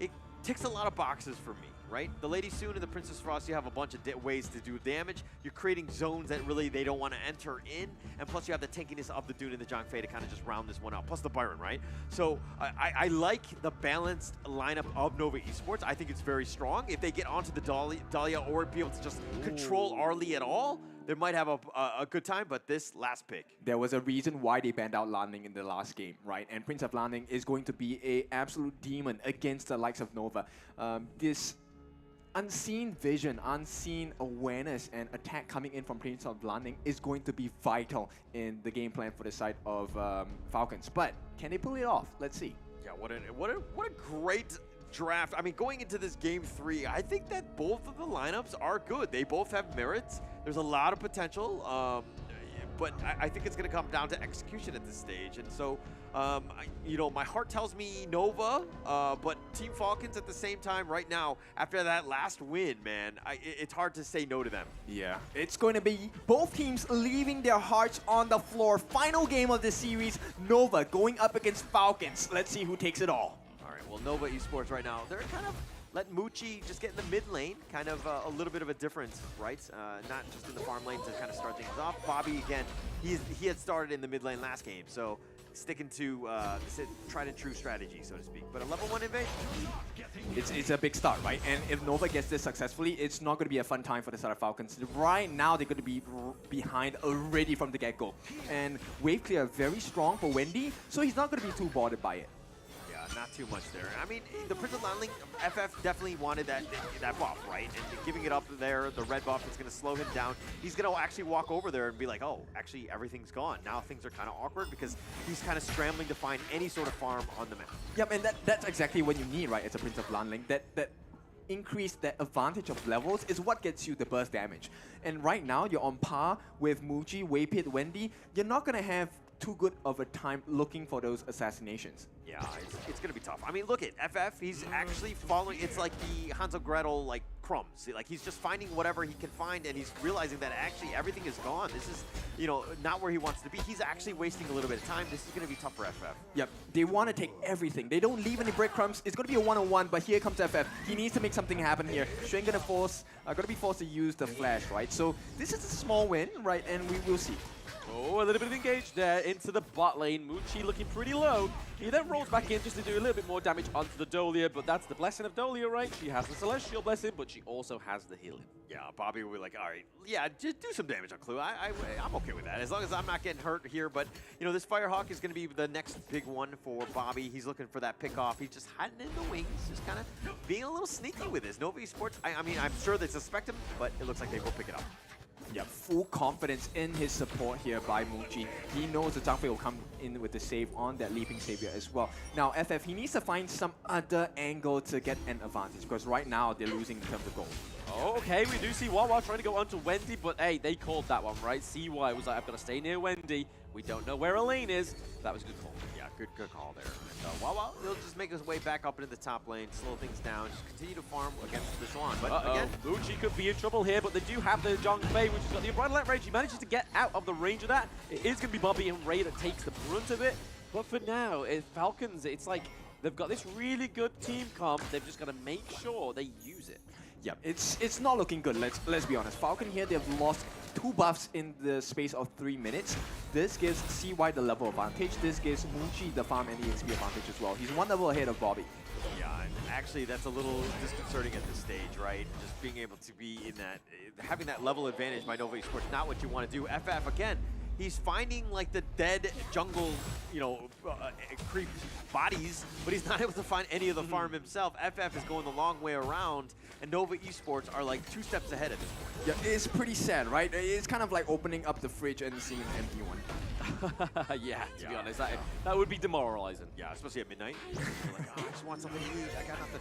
it ticks a lot of boxes for me, right? The Lady Soon and the Princess Frost, you have a bunch of ways to do damage. You're creating zones that really they don't want to enter in, and plus you have the tankiness of the Dune and the Zhang Fei to kind of just round this one out, plus the Byron, right? So I like the balanced lineup of Nova Esports. I think it's very strong. If they get onto the Dahlia or be able to just control Arlie at all, they might have a good time, but this last pick. There was a reason why they banned out Landing in the last game, right? And Prince of Landing is going to be an absolute demon against the likes of Nova. This unseen vision, unseen awareness, and attack coming in from Prince of Landing is going to be vital in the game plan for the side of Falcons. But can they pull it off? Let's see. Yeah, what a great draft. I mean, going into this game 3, I think that both of the lineups are good. They both have merits. There's a lot of potential, but I think it's going to come down to execution at this stage. And so, you know, my heart tells me Nova, but Team Falcons at the same time right now, after that last win, man, it's hard to say no to them. Yeah, it's going to be both teams leaving their hearts on the floor. Final game of the series, Nova going up against Falcons. Let's see who takes it all. Well, Nova Esports right now, they're kind of let Muchi just get in the mid lane, kind of a little bit of a difference, right? Not just in the farm lane to kind of start things off. Bobby, again, he had started in the mid lane last game, so sticking to this tried and true strategy, so to speak. But a level 1 invasion. It's a big start, right? And if Nova gets this successfully, it's not going to be a fun time for the side of Falcons. Right now, they're going to be behind already from the get-go. And wave clear very strong for Wendy, so he's not going to be too bothered by it. Not too much there. I mean, the Prince of Landling, FF definitely wanted that buff, right? And giving it up there, the red buff is going to slow him down. He's going to actually walk over there and be like, oh, actually everything's gone. Now things are kind of awkward because he's kind of scrambling to find any sort of farm on the map. Yep, and that's exactly what you need, right, as a Prince of Landling. That increase, that advantage of levels is what gets you the burst damage. And right now, you're on par with Muji, Waypit, Wendy. You're not going to have too good of a time looking for those assassinations. Yeah, it's going to be tough. I mean, look at FF. He's actually following. It's like the Hansel Gretel, like, crumbs. Like, he's just finding whatever he can find, and he's realizing that actually everything is gone. This is, you know, not where he wants to be. He's actually wasting a little bit of time. This is going to be tough for FF. Yep, they want to take everything. They don't leave any breadcrumbs. It's going to be a one-on-one, but here comes FF. He needs to make something happen here. Shen going to be forced to use the flash, right? So this is a small win, right? And we will see. Oh, a little bit of engage there into the bot lane. Muchi looking pretty low. He then rolls back in just to do a little bit more damage onto the Dolia, but that's the blessing of Dolia, right? She has the Celestial Blessing, but she also has the healing. Yeah, Bobby will be like, all right, yeah, just do some damage on Clue. I'm okay with that, as long as I'm not getting hurt here. But, you know, this Firehawk is going to be the next big one for Bobby. He's looking for that pick off. He's just hiding in the wings, just kind of being a little sneaky with this. Nova Esports, I mean, I'm sure they suspect him, but it looks like they will pick it up. Yeah, full confidence in his support here by Muji. He knows the Zhang Fei will come in with the save on that Leaping Savior as well. Now, FF, he needs to find some other angle to get an advantage, because right now they're losing in terms of gold. Oh, okay, we do see Wawa trying to go onto Wendy, but hey, they called that one, right? CY was like, I've got to stay near Wendy. We don't know where Elaine is. That was a good call. Yeah, good call there. And Wawa, he'll just make his way back up into the top lane, slow things down, just continue to farm against the Shalon. But again, Muji could be in trouble here, but they do have the Zhang Fei, which has got the Unbridled Rage. He manages to get out of the range of that. It is going to be Bobby and Ray that takes the brunt of it. But for now, Falcons, it's like they've got this really good team comp. They've just got to make sure they use it. Yeah, it's not looking good, let's be honest. Falcon here, they've lost 2 buffs in the space of 3 minutes. This gives CY the level advantage. This gives Muji the farm and EXP advantage as well. He's 1 level ahead of Bobby. Yeah, and actually that's a little disconcerting at this stage, right? Just being able to be in that, having that level advantage by Nova Esports, not what you want to do. FF, again, he's finding like the dead jungle, you know, creep bodies, but he's not able to find any of the farm himself. FF is going the long way around, and Nova Esports are like 2 steps ahead at this point. Yeah, it's pretty sad, right? It's kind of like opening up the fridge and seeing an empty one. Yeah, to be honest, that would be demoralizing. Yeah, especially at midnight. You're like, oh, I just want something to eat. I got nothing.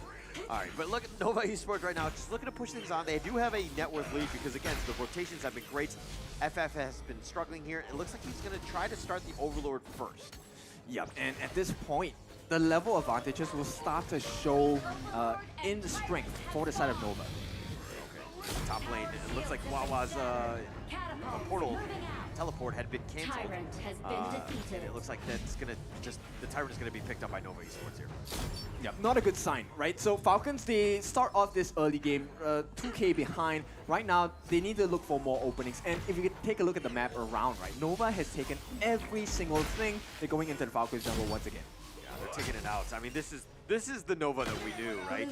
All right, but look at Nova Esports right now, just looking to push things on. They do have a net worth lead because, again, the rotations have been great. FF has been struggling here. It looks like he's going to try to start the Overlord first. Yep, and at this point, the level advantages will start to show in the strength for the side of Nova. Okay, top lane, it looks like Wawa's portal teleport had been canceled. And it looks like that's gonna the Tyrant is gonna be picked up by Nova Esports here. Yep, not a good sign, right? So Falcons, they start off this early game 2K behind. Right now, they need to look for more openings. And if you take a look at the map around, right, Nova has taken every single thing. They're going into the Falcons jungle once again. Yeah, they're taking it out. I mean, this is the Nova that we knew, right?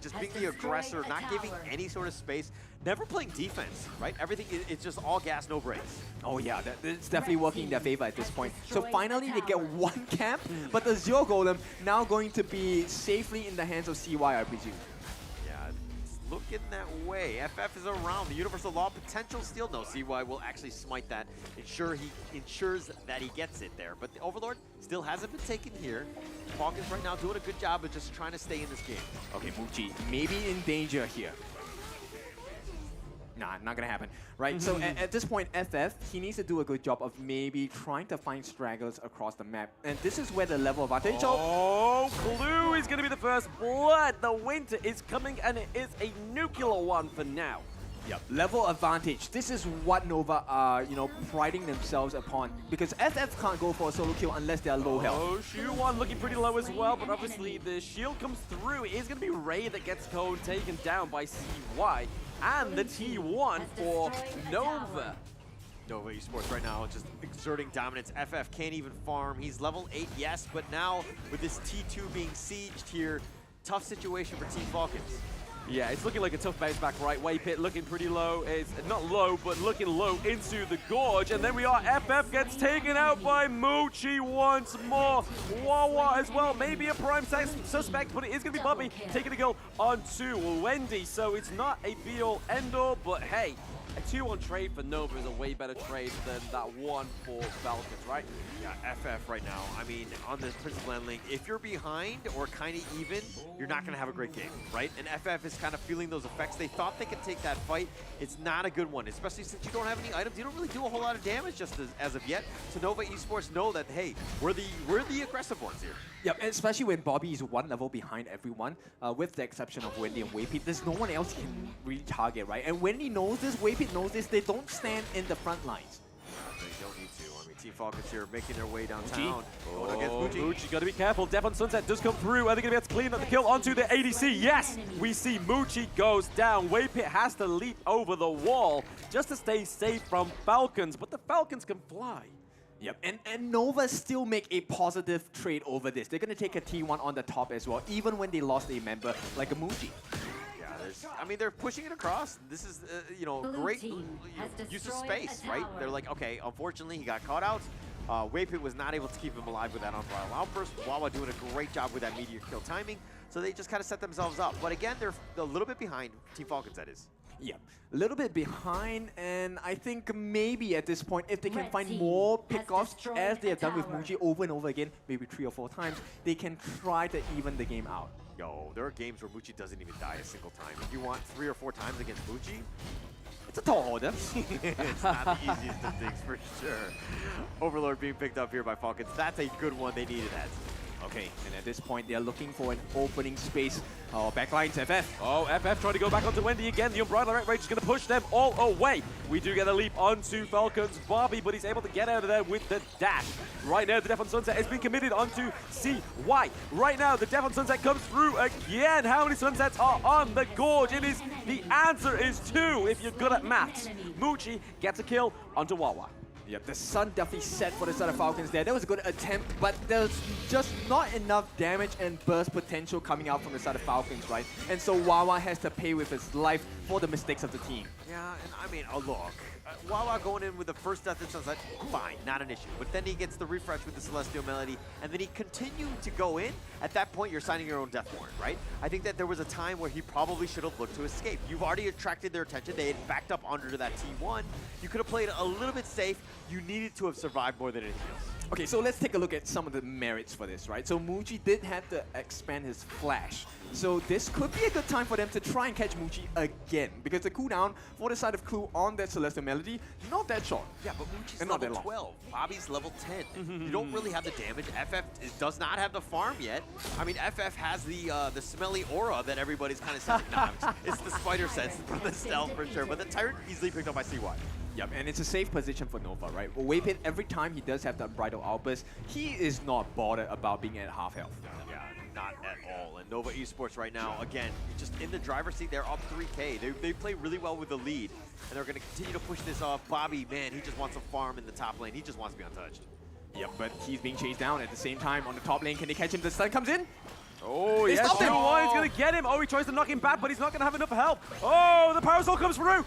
Just being the aggressor, not giving any sort of space, never playing defense, right? Everything, it's just all gas, no breaks. Oh yeah, it's definitely working in their favor at this point. So finally they get 1 camp, but the Zero Golem now going to be safely in the hands of CY, I presume. Yeah, it's looking that way. FF is around. The Universal Law potential steal. No, CY will actually smite that. He ensures that he gets it there. But the Overlord still hasn't been taken here. Falcons right now doing a good job of just trying to stay in this game. Okay, Muji, maybe in danger here. Nah, not gonna happen, right? So at this point, FF, he needs to do a good job of maybe trying to find stragglers across the map. And this is where the level of advantage... Oh, Blue is gonna be the first blood. The winter is coming, and it is a nuclear one for now. Yep, level advantage. This is what Nova are, priding themselves upon. Because FF can't go for a solo kill unless they are low health. Oh, Shu1 looking pretty low as well, but obviously the shield comes through. It is going to be Ray that gets Code taken down by CY. And the T1 for Nova. Nova Esports right now just exerting dominance. FF can't even farm. He's level 8, yes, but now with this T2 being sieged here, tough situation for Team Falcons. Yeah, it's looking like a tough bounce back right. Waypit looking pretty low. It's not low, but looking low into the gorge. And then we are FF gets taken out by Mochi once more. Wawa as well. Maybe a prime suspect, but it is going to be Bobby taking a kill onto Wendy. So it's not a be-all, end-all, but hey, a 2-1 trade for Nova is a way better trade than that one for Falcons, right? Yeah, FF right now, I mean, on this Principal Land Link, if you're behind or kind of even, you're not going to have a great game, right? And FF is kind of feeling those effects. They thought they could take that fight. It's not a good one, especially since you don't have any items. You don't really do a whole lot of damage just as of yet. So Nova Esports know that, hey, we're the aggressive ones here. Yep, and especially when Bobby is one level behind everyone, with the exception of Wendy and Waypit, there's no one else he can really target, right? And Wendy knows this, Waypit knows this, they don't stand in the front lines. They don't need to. I mean, Team Falcons here making their way downtown. Going against Muji. Muji. Muji, got to be careful. Death on Sunset does come through. Are they going to be able to clean up the kill onto the ADC? Yes, we see Muji goes down. Waypit has to leap over the wall just to stay safe from Falcons, but the Falcons can fly. Yep, and Nova still make a positive trade over this. They're going to take a T1 on the top as well, even when they lost a member like a Muji. I mean, they're pushing it across. This is, great use of space, right? They're like, okay, unfortunately, he got caught out. Waypit was not able to keep him alive with that Unbridled Outburst. Wawa doing a great job with that meteor kill timing. So they just kind of set themselves up. But again, they're a little bit behind Team Falcons, that is. Yeah, a little bit behind, and I think maybe at this point, if they can find more pickoffs, as they have done with Muji over and over again, maybe 3 or 4 times, they can try to even the game out. Yo, there are games where Muji doesn't even die a single time. If you want 3 or 4 times against Muji, it's a tall order. It's not the easiest of things for sure. Overlord being picked up here by Falcons. That's a good one. They needed that. Okay, and at this point, they're looking for an opening space. Oh, backlines, FF. Oh, FF trying to go back onto Wendy again. The Unbridled Rage is going to push them all away. We do get a leap onto Falcons Bobby, but he's able to get out of there with the dash. Right now, the Death on Sunset has been committed onto CY. Right now, the Death on Sunset comes through again. How many sunsets are on the gorge? The answer is 2 if you're good at maths. Muji gets a kill onto Wawa. Yep, the sun definitely set for the side of Falcons there. That was a good attempt, but there's just not enough damage and burst potential coming out from the side of Falcons, right? And so Wawa has to pay with his life for the mistakes of the team. Yeah, and I mean, look, Wawa going in with the first Death and Sunset, fine, not an issue. But then he gets the refresh with the Celestial Melody, and then he continued to go in. At that point, you're signing your own death warrant, right? I think that there was a time where he probably should have looked to escape. You've already attracted their attention. They had backed up under that T1. You could have played a little bit safe. You needed to have survived more than anything else. Okay, so let's take a look at some of the merits for this, right? So Muji did have to expand his flash. So this could be a good time for them to try and catch Muji again, because the cooldown for the side of Clue on that Celestial Melody, not that short. Yeah, but Muji's level 12. Bobby's level 10. You don't really have the damage. FF does not have the farm yet. I mean, FF has the smelly aura that everybody's kind of saying. Nah, it's the spider sense from the stealth for sure, but the Tyrant easily picked up by CY. Yep, and it's a safe position for Nova, right? Waypit, every time he does have that Unbridled Outburst, he is not bothered about being at half health. Yeah, not at all. And Nova Esports right now, again, just in the driver's seat, they're up 3K. They play really well with the lead, and they're going to continue to push this off. Bobby, man, he just wants a farm in the top lane. He just wants to be untouched. Yep, but he's being chased down at the same time on the top lane. Can they catch him? The stun comes in. Oh, yes, Shu1's going to get him. Oh, he tries to knock him back, but he's not going to have enough help. Oh, the Power Soul comes through.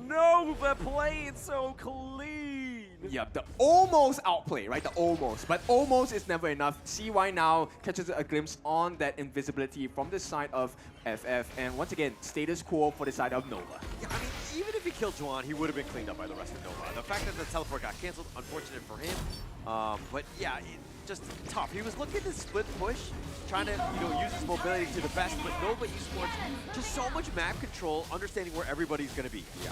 Nova playing so clean. Yep, the almost outplay, right? The almost. But almost is never enough. CY now catches a glimpse on that invisibility from the side of FF. And once again, status quo for the side of Nova. Yeah, I mean, even if he killed Juan, he would have been cleaned up by the rest of Nova. The fact that the teleport got canceled, unfortunate for him. But yeah, just tough. He was looking to split push, trying to use his mobility to the best, but Nova Esports, just so much map control, understanding where everybody's going to be. Yeah.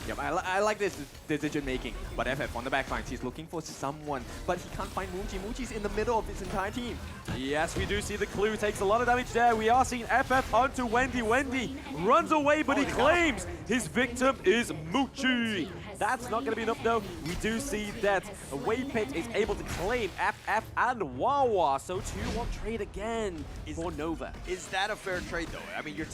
Yep, I like this decision making. But FF on the back lines, he's looking for someone, but he can't find Muji. Muji's in the middle of his entire team. Yes, we do see the clue takes a lot of damage there. We are seeing FF onto Wendy. Wendy runs away, but he claims his victim is Muji. That's not going to be enough though. We do see that Waypit is able to claim FF and Wawa. So 2-1 trade again for Nova. Is that a fair trade though? I mean, you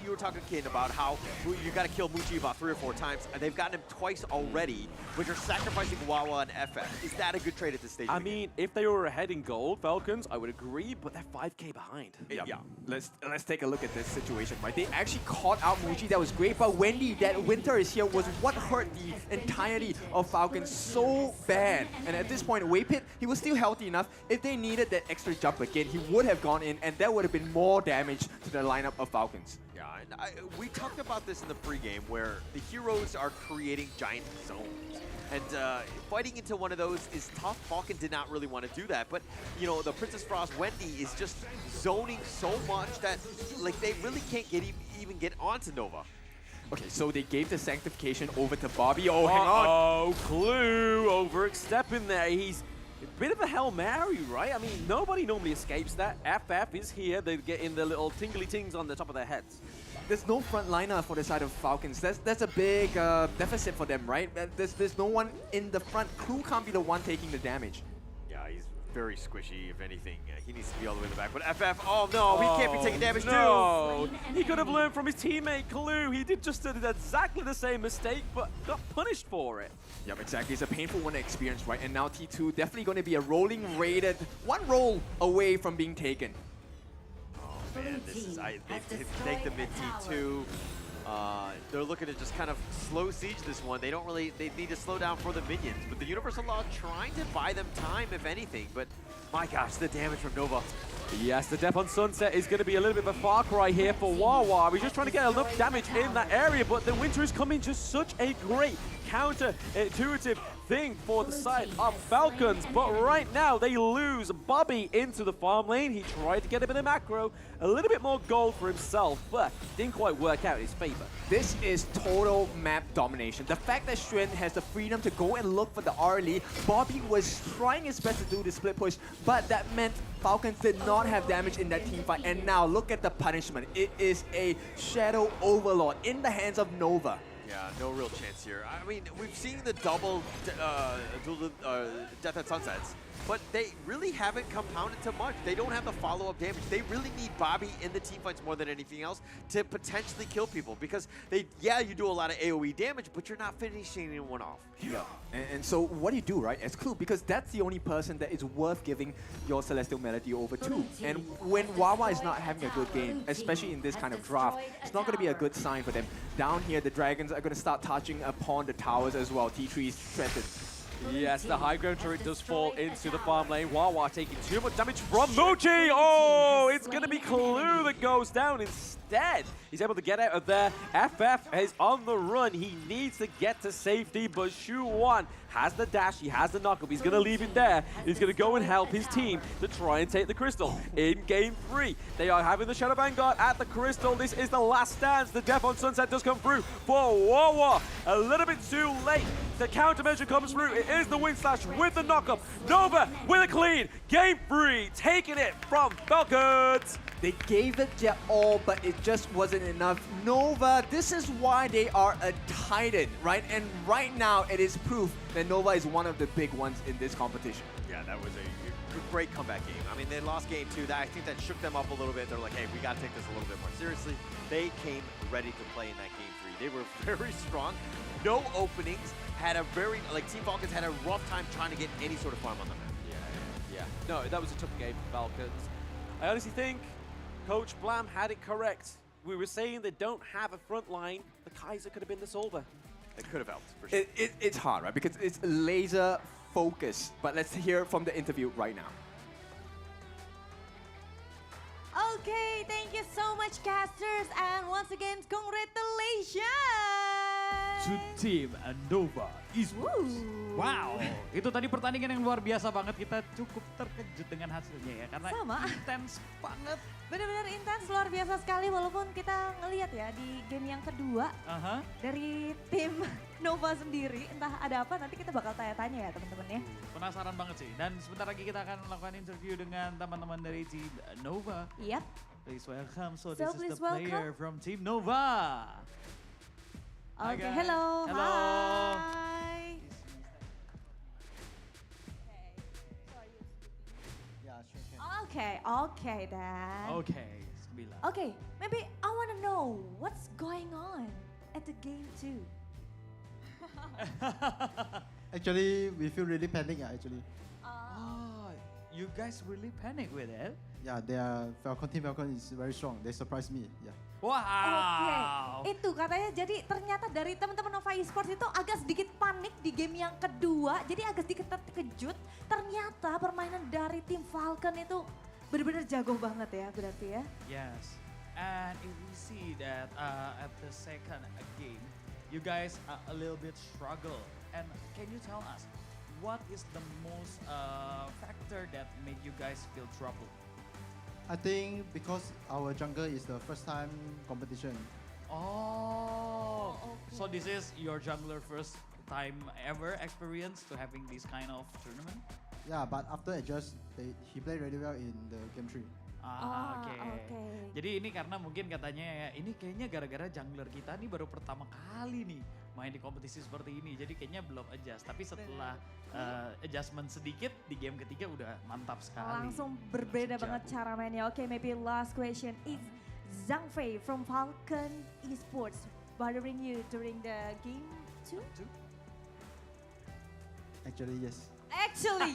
were talking, Kin, about how you got to kill Muji about 3 or 4 times, and they've gotten him twice already, but you're sacrificing Wawa and FF. Is that a good trade at this stage? I mean, if they were ahead in gold, Falcons, I would agree, but they're 5k behind. Yeah. Let's take a look at this situation, right? They actually caught out Muji. That was great, but Wendy, that Winter is here, was what hurt the entirety of Falcons so bad. And at this point, Waypit, he was still healthy enough. If they needed that extra jump again, he would have gone in, and that would have been more damage to the lineup of Falcons. Yeah, and we talked about this in the pregame where the heroes are creating giant zones. And fighting into one of those is tough. Falcon did not really want to do that. But, you know, the Princess Frost Wendy is just zoning so much that, like, they really can't even get onto Nova. Okay, so they gave the sanctification over to Bobby. Oh, hang on. Oh, Clue overstepping there. He's a bit of a Hail Mary, right? I mean, nobody normally escapes that. FF is here. They get in the little tingly tings on the top of their heads. There's no frontliner for the side of Falcons. That's a big deficit for them, right? There's no one in the front. Clue can't be the one taking the damage. Yeah, he's very squishy, if anything. He needs to be all the way in the back. But FF, oh no, he can't be taking damage too. He could have learned from his teammate Clue. He did just exactly the same mistake, but got punished for it. Yep, exactly. It's a painful one to experience, right? And now T2 definitely going to be a rolling rated, one roll away from being taken. Oh man, this is they take the mid T2. They're looking to just kind of slow siege this one. They need to slow down for the minions. But the Universal Law trying to buy them time, if anything. But my gosh, the damage from Nova. Yes, the death on Sunset is going to be a little bit of a far cry here for Wawa. He's just trying to get enough damage in that area, but the Winter is coming just such a great counter-intuitive thing for the side of Falcons. But right now, they lose Bobby into the farm lane. He tried to get him in a macro, a little bit more gold for himself, but didn't quite work out in his favor. This is total map domination. The fact that Xuan has the freedom to go and look for the RLE, Bobby was trying his best to do the split push, but that meant Falcons did not have damage in that team fight. And now look at the punishment. It is a Shadow Overlord in the hands of Nova. Yeah, no real chance here. I mean, we've seen the double Death at Sunsets, but they really haven't compounded to much. They don't have the follow-up damage. They really need Bobby in the team fights more than anything else to potentially kill people because you do a lot of AoE damage, but you're not finishing anyone off. Yeah. And so what do you do, right, as Clue? Because that's the only person that is worth giving your Celestial Melody over to. And when Wawa is not having a good game, especially in this kind of draft, it's not going to be a good sign for them. Down here, the Dragons are going to start touching upon the towers as well. T3 is threatened. Yes, the high ground turret does fall into the farm lane. Wawa taking too much damage from Muji. Oh, it's going to be Clue that goes down instead. He's able to get out of there. FF is on the run. He needs to get to safety, but Shu1 has the dash. He has the knock-up. He's going to leave it there. He's going to go and help his team to try and take the crystal in game 3. They are having the Shadow Vanguard at the crystal. This is the last stance. The Death on Sunset does come through for Wawa. A little bit too late. The countermeasure comes through. It is the Wind Slash with the knock-up. Nova with a clean. Game 3, taking it from Falcons. They gave it their all, but it just wasn't enough. Nova, this is why they are a Titan, right? And right now, it is proof that Nova is one of the big ones in this competition. Yeah, that was a great comeback game. I mean, they lost game 2. I think that shook them up a little bit. They're like, hey, we got to take this a little bit more seriously. They came ready to play in that game 3. They were very strong. No openings. Team Falcons had a rough time trying to get any sort of farm on the map. Yeah. No, that was a tough game for Falcons. I honestly think Coach Blam had it correct. We were saying they don't have a front line. The Kaiser could have been the solver. It could have helped, for sure. It's hard, right? Because it's laser focused. But let's hear from the interview right now. Okay, thank you so much, casters. And once again, congratulations! to Team Nova Esports. Wow, itu tadi pertandingan yang luar biasa banget. Kita cukup terkejut dengan hasilnya ya, karena intens banget. Benar-benar intens, luar biasa sekali. Walaupun kita ngelihat ya di game yang kedua dari tim Nova sendiri, entah ada apa nanti kita bakal tanya-tanya ya teman-teman ya. Penasaran banget sih. Dan sebentar lagi kita akan melakukan interview dengan teman-teman dari Team Nova. Yap. Please welcome. So So this is please the player from Team Nova. Hi, Oke, guys. hello. Hello. Hi. Okay then. Okay, Sembilan. Okay, maybe I want to know what's going on at the game too. Actually, we feel really panic actually. Oh, you guys really panic with it? Yeah, Team Falcon is very strong. They surprised me. Yeah. Wow. Oke, itu katanya jadi ternyata dari teman-teman Nova Esports itu agak sedikit panik di game yang kedua. Jadi agak sedikit terkejut. Ternyata permainan dari tim Falcon itu benar-benar jago banget ya berarti ya. Yes, and if we see that at the second game, you guys a little bit struggle. And can you tell us what is the most factor that made you guys feel trouble? I think because our jungle is the first time competition. Oh, so this is your jungler first time ever experience to having this kind of tournament? Yeah, but after adjust, he played really well in the game 3. Oke. Jadi ini karena mungkin katanya ya, ini kayaknya gara-gara jungler kita nih baru pertama kali nih main di kompetisi seperti ini. Jadi kayaknya belum adjust. Tapi setelah adjustment sedikit di game ketiga udah mantap sekali. Langsung berbeda banget cara mainnya. Oke, maybe last question is Zhang Fei from Falcon Esports bothering you during the game 2? Actually, yes. Actually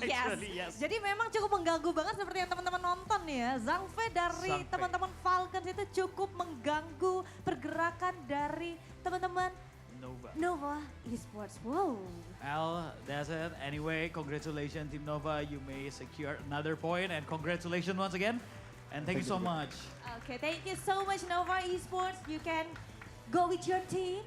yes. Jadi memang cukup mengganggu banget seperti yang teman-teman nonton ya. Zhang Fei dari teman-teman Falcons itu cukup mengganggu pergerakan dari teman-teman Nova Esports. Wow. Well, that's it. Anyway, congratulations Team Nova. You may secure another point and congratulations once again. And thank you so much. Okay, thank you so much Nova Esports. You can go with your team.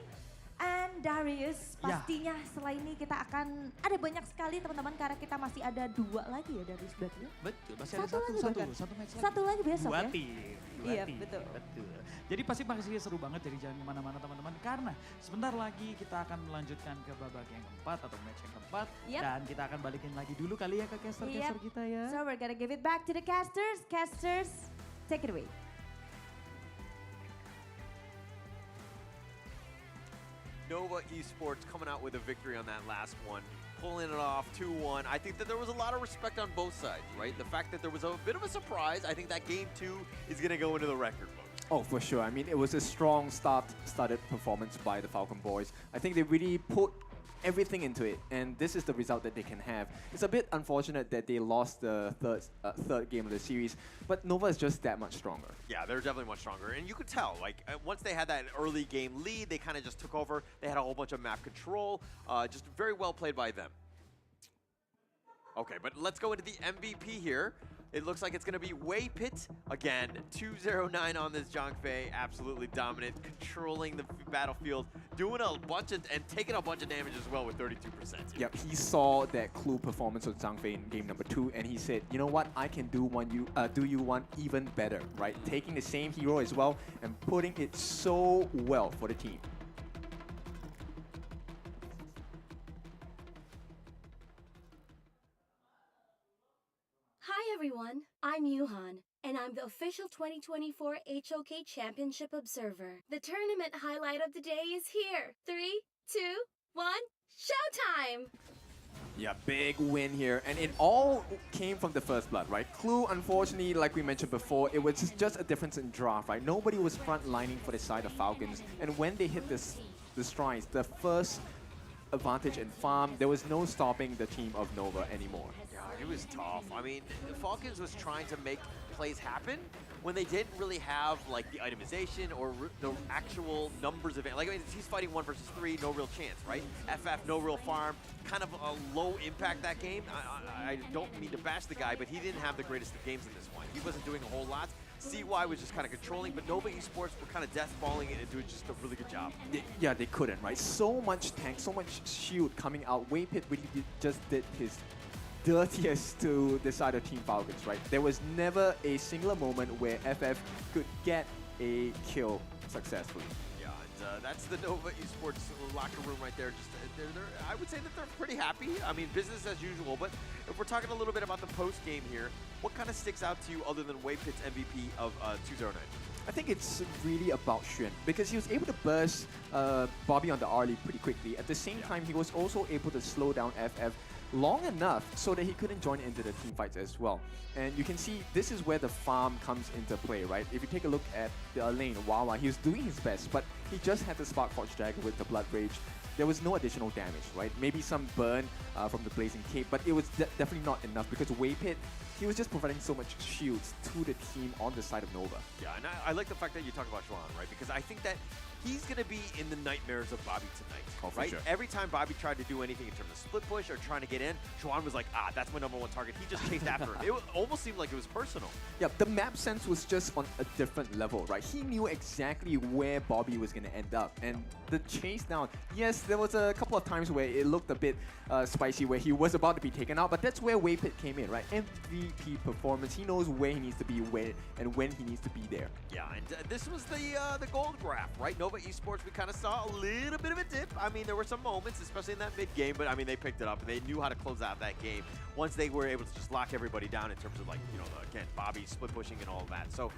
And Darius, pastinya setelah ini kita akan ada banyak sekali teman-teman karena kita masih ada 2 lagi ya Darius berarti ya? Betul, masih Satu ada lagi satu bahkan. match lagi. Satu lagi besok Dua ya? tim. Iya, betul. Jadi pasti masih seru banget, jadi jangan kemana-mana teman-teman. Karena sebentar lagi kita akan melanjutkan ke babak yang keempat atau match yang keempat. Dan kita akan balikin lagi dulu kali ya ke caster-caster kita ya. So we're gonna give it back to the casters. Casters, take it away. Nova Esports coming out with a victory on that last one, pulling it off 2-1. I think that there was a lot of respect on both sides, right? The fact that there was a bit of a surprise, I think that game 2 is going to go into the record book. Oh, for sure. I mean, it was a strong started performance by the Falcon boys. I think they really put everything into it, and this is the result that they can have. It's a bit unfortunate that they lost the third game of the series, but Nova is just that much stronger. Yeah, they're definitely much stronger, and you could tell, like, once they had that early game lead, they kind of just took over. They had a whole bunch of map control, just very well played by them. Okay, but let's go into the MVP here. It looks like it's going to be Wei Pit again. 209 on this Zhang Fei, absolutely dominant, controlling the battlefield, doing a bunch of, and taking a bunch of damage as well with 32%. Yep, he saw that clue performance of Zhang Fei in game number 2, and he said, you know what, I can do you one even better, right? Taking the same hero as well and putting it so well for the team. Hi everyone, I'm Yuhan, and I'm the official 2024 HOK Championship Observer. The tournament highlight of the day is here. 3, 2, 1, showtime! Yeah, big win here, and it all came from the first blood, right? Clue, unfortunately, like we mentioned before, it was just a difference in draft, right? Nobody was front-lining for the side of Falcons, and when they hit the strides, the first advantage in farm, there was no stopping the team of Nova anymore. Yeah, it was tough. I mean, the Falcons was trying to make plays happen when they didn't really have like the itemization or the actual numbers of it. Like, I mean, he's fighting 1 versus 3, no real chance, right? FF, no real farm, kind of a low impact that game. I don't mean to bash the guy, but he didn't have the greatest of games in this one. He wasn't doing a whole lot. CY was just kind of controlling, but Nova Esports were kind of death-balling it and doing just a really good job. Yeah, they couldn't, right? So much tank, so much shield coming out. Waypit really just did his dirtiest to decide a Team Falcons, right? There was never a singular moment where FF could get a kill successfully. Yeah, and that's the Nova Esports locker room right there. Just I would say that they're pretty happy. I mean, business as usual. But if we're talking a little bit about the post game here, what kind of sticks out to you other than Waypit's MVP of 209? I think it's really about Xuan because he was able to burst Bobby on the R lead pretty quickly. At the same time, he was also able to slow down FF long enough so that he couldn't join into the team fights as well. And you can see this is where the farm comes into play, right? If you take a look at the lane, Wawa, he was doing his best, but he just had the Spark Forge Dagger with the Blood Rage. There was no additional damage, right? Maybe some burn from the Blazing Cape, but it was definitely not enough because Waypit, he was just providing so much shields to the team on the side of Nova. Yeah, and I like the fact that you talk about Xuan, right? Because I think that he's going to be in the nightmares of Bobby tonight, right? Sure. Every time Bobby tried to do anything in terms of split push or trying to get in, Xuan was like, that's my #1 target. He just chased after him. It almost seemed like it was personal. Yeah, the map sense was just on a different level, right? He knew exactly where Bobby was going to end up. And the chase down, yes, there was a couple of times where it looked a bit spicy, where he was about to be taken out, but that's where Waypit came in, right? MVP performance. He knows where he needs to be, when he needs to be there. Yeah, and this was the gold graph, right? Nova Esports, we kind of saw a little bit of a dip. I mean, there were some moments, especially in that mid game, but I mean, they picked it up and they knew how to close out that game once they were able to just lock everybody down in terms of, like, you know, again, Bobby split pushing and all of that. So,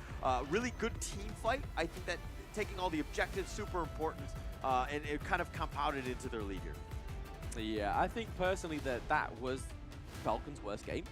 really good team fight. I think that taking all the objectives, super important, and it kind of compounded into their lead here. Yeah, I think personally that was Falcons' worst game.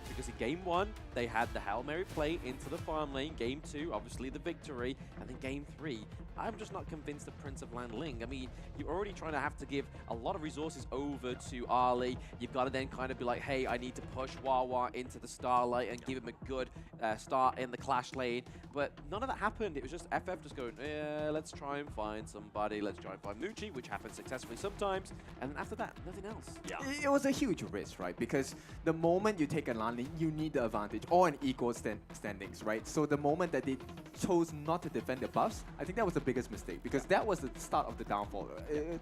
Because in Game 1, they had the Hail Mary play into the farm lane. Game 2, obviously the victory. And then Game 3, I'm just not convinced of Prince of Lanling. I mean, you're already trying to have to give a lot of resources over to Ali. You've got to then kind of be like, hey, I need to push Wawa into the Starlight and give him a good start in the Clash lane. But none of that happened. It was just FF just going, yeah, let's try and find somebody. Let's try and find Nucci, which happens successfully sometimes. And then after that, nothing else. Yeah. It was a huge risk, right? Because the moment you take a LAN lane, you need the advantage or an equal standings, right? So the moment that they chose not to defend the buffs, I think that was the biggest mistake because that was the start of the downfall.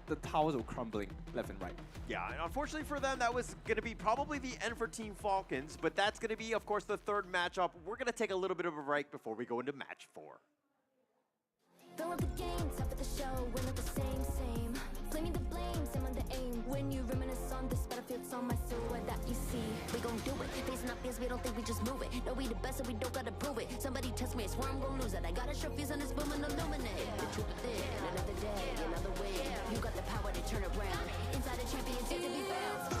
The towers were crumbling left and right. Yeah, and unfortunately for them, that was going to be probably the end for Team Falcons, but that's going to be, of course, the third matchup. We're going to take a little bit of a break before we go into match 4. Fill up the game, top of the show, we're not the same. Blaming the blame, some of the aim. When you reminisce on this battlefield, it's on my silhouette that you see. We gon' do it, facing up fears, we don't think we just move it. No, we the best, so we don't gotta prove it. Somebody test me, I swear I'm gon' lose it. I got a sharp fuse on this boom and illuminate. The truth is there, another day, another way. You got the power to turn around. Inside a champion, yet to be found.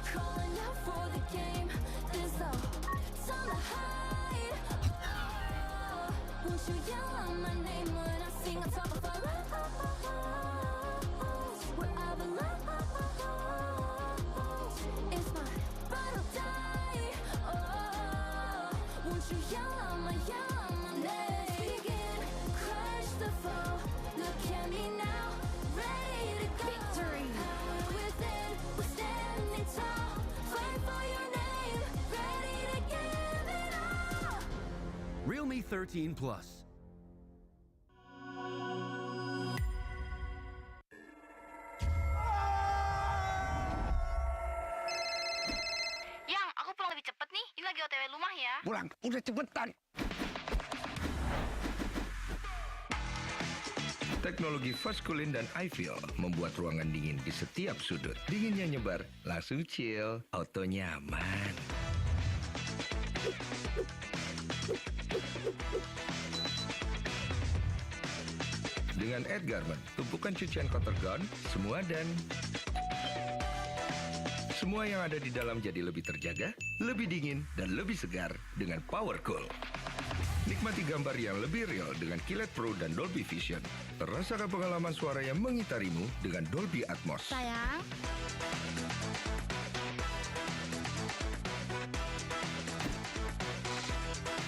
Calling out for the game. There's no time to hide. Won't you yell out my name when I sing on top of our where I belong? It's my battle die. Oh, won't you yell out my name? Let's begin. Crush the foe. Look at me now. Ready to go. Victory. Power within. We're standing tall. Fight for your name. Ready to give it all. Realme 13 Plus. Yang, aku pulang lebih cepet nih. Ini lagi OTW rumah ya. Pulang, udah cepetan. Teknologi Fast Cooling dan iFeel membuat ruangan dingin di setiap sudut. Dinginnya nyebar, langsung chill, auto nyaman. Dengan Edgarment, tumpukan cucian kotor gaun, semua yang ada di dalam jadi lebih terjaga, lebih dingin, dan lebih segar dengan Power Cool. Nikmati gambar yang lebih real dengan Kilet Pro dan Dolby Vision. Rasakan pengalaman suara yang mengitarimu dengan Dolby Atmos. Sayang.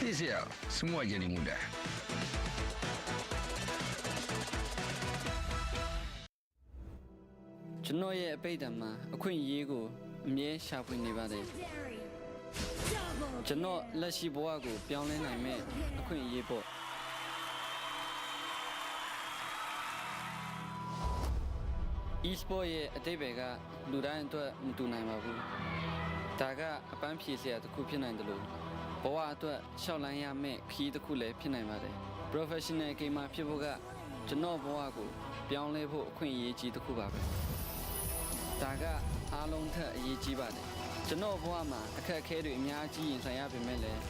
TCL, semua jadi mudah.ကျွန်တော်ရဲ့အပိတ်တံမှာအခွင့်အရေးကိုအမြဲရှာဖွေနေပါတယ် Double ကျွန်တော်လက်ရှိဘဝကိုပြောင်းလဲနိုင်မဲ့အခွင့်အရေးပေါ့ e-sport ရဲ့အတိတ်ဘယ်ကလူတိုင်းအတွက်မတူနိုင်ပါဘူးဒါကအပန်းဖြေစရာတစ်ခုဖြစ်နိုင်တယ်လို့ဘဝအတွက်ရှောက်လန်းရမယ့်ခီးတစ်ခုလည်းဖြစ်နိုင်ပါတယ် professional gamer ဖြစ်ဖို့ကကျွန်တော်ဘဝကိုပြောင်းလဲဖို့အခွင့်အရေးကြီးတစ်ခုပါပဲဒါကအားလုံးထက်အရေးကြီးပါတယ်ကျွန်တော်ဘဝမှာအခက်အခဲတွေအများကြီးရင်ဆိုင်ရပေမဲ့လည်း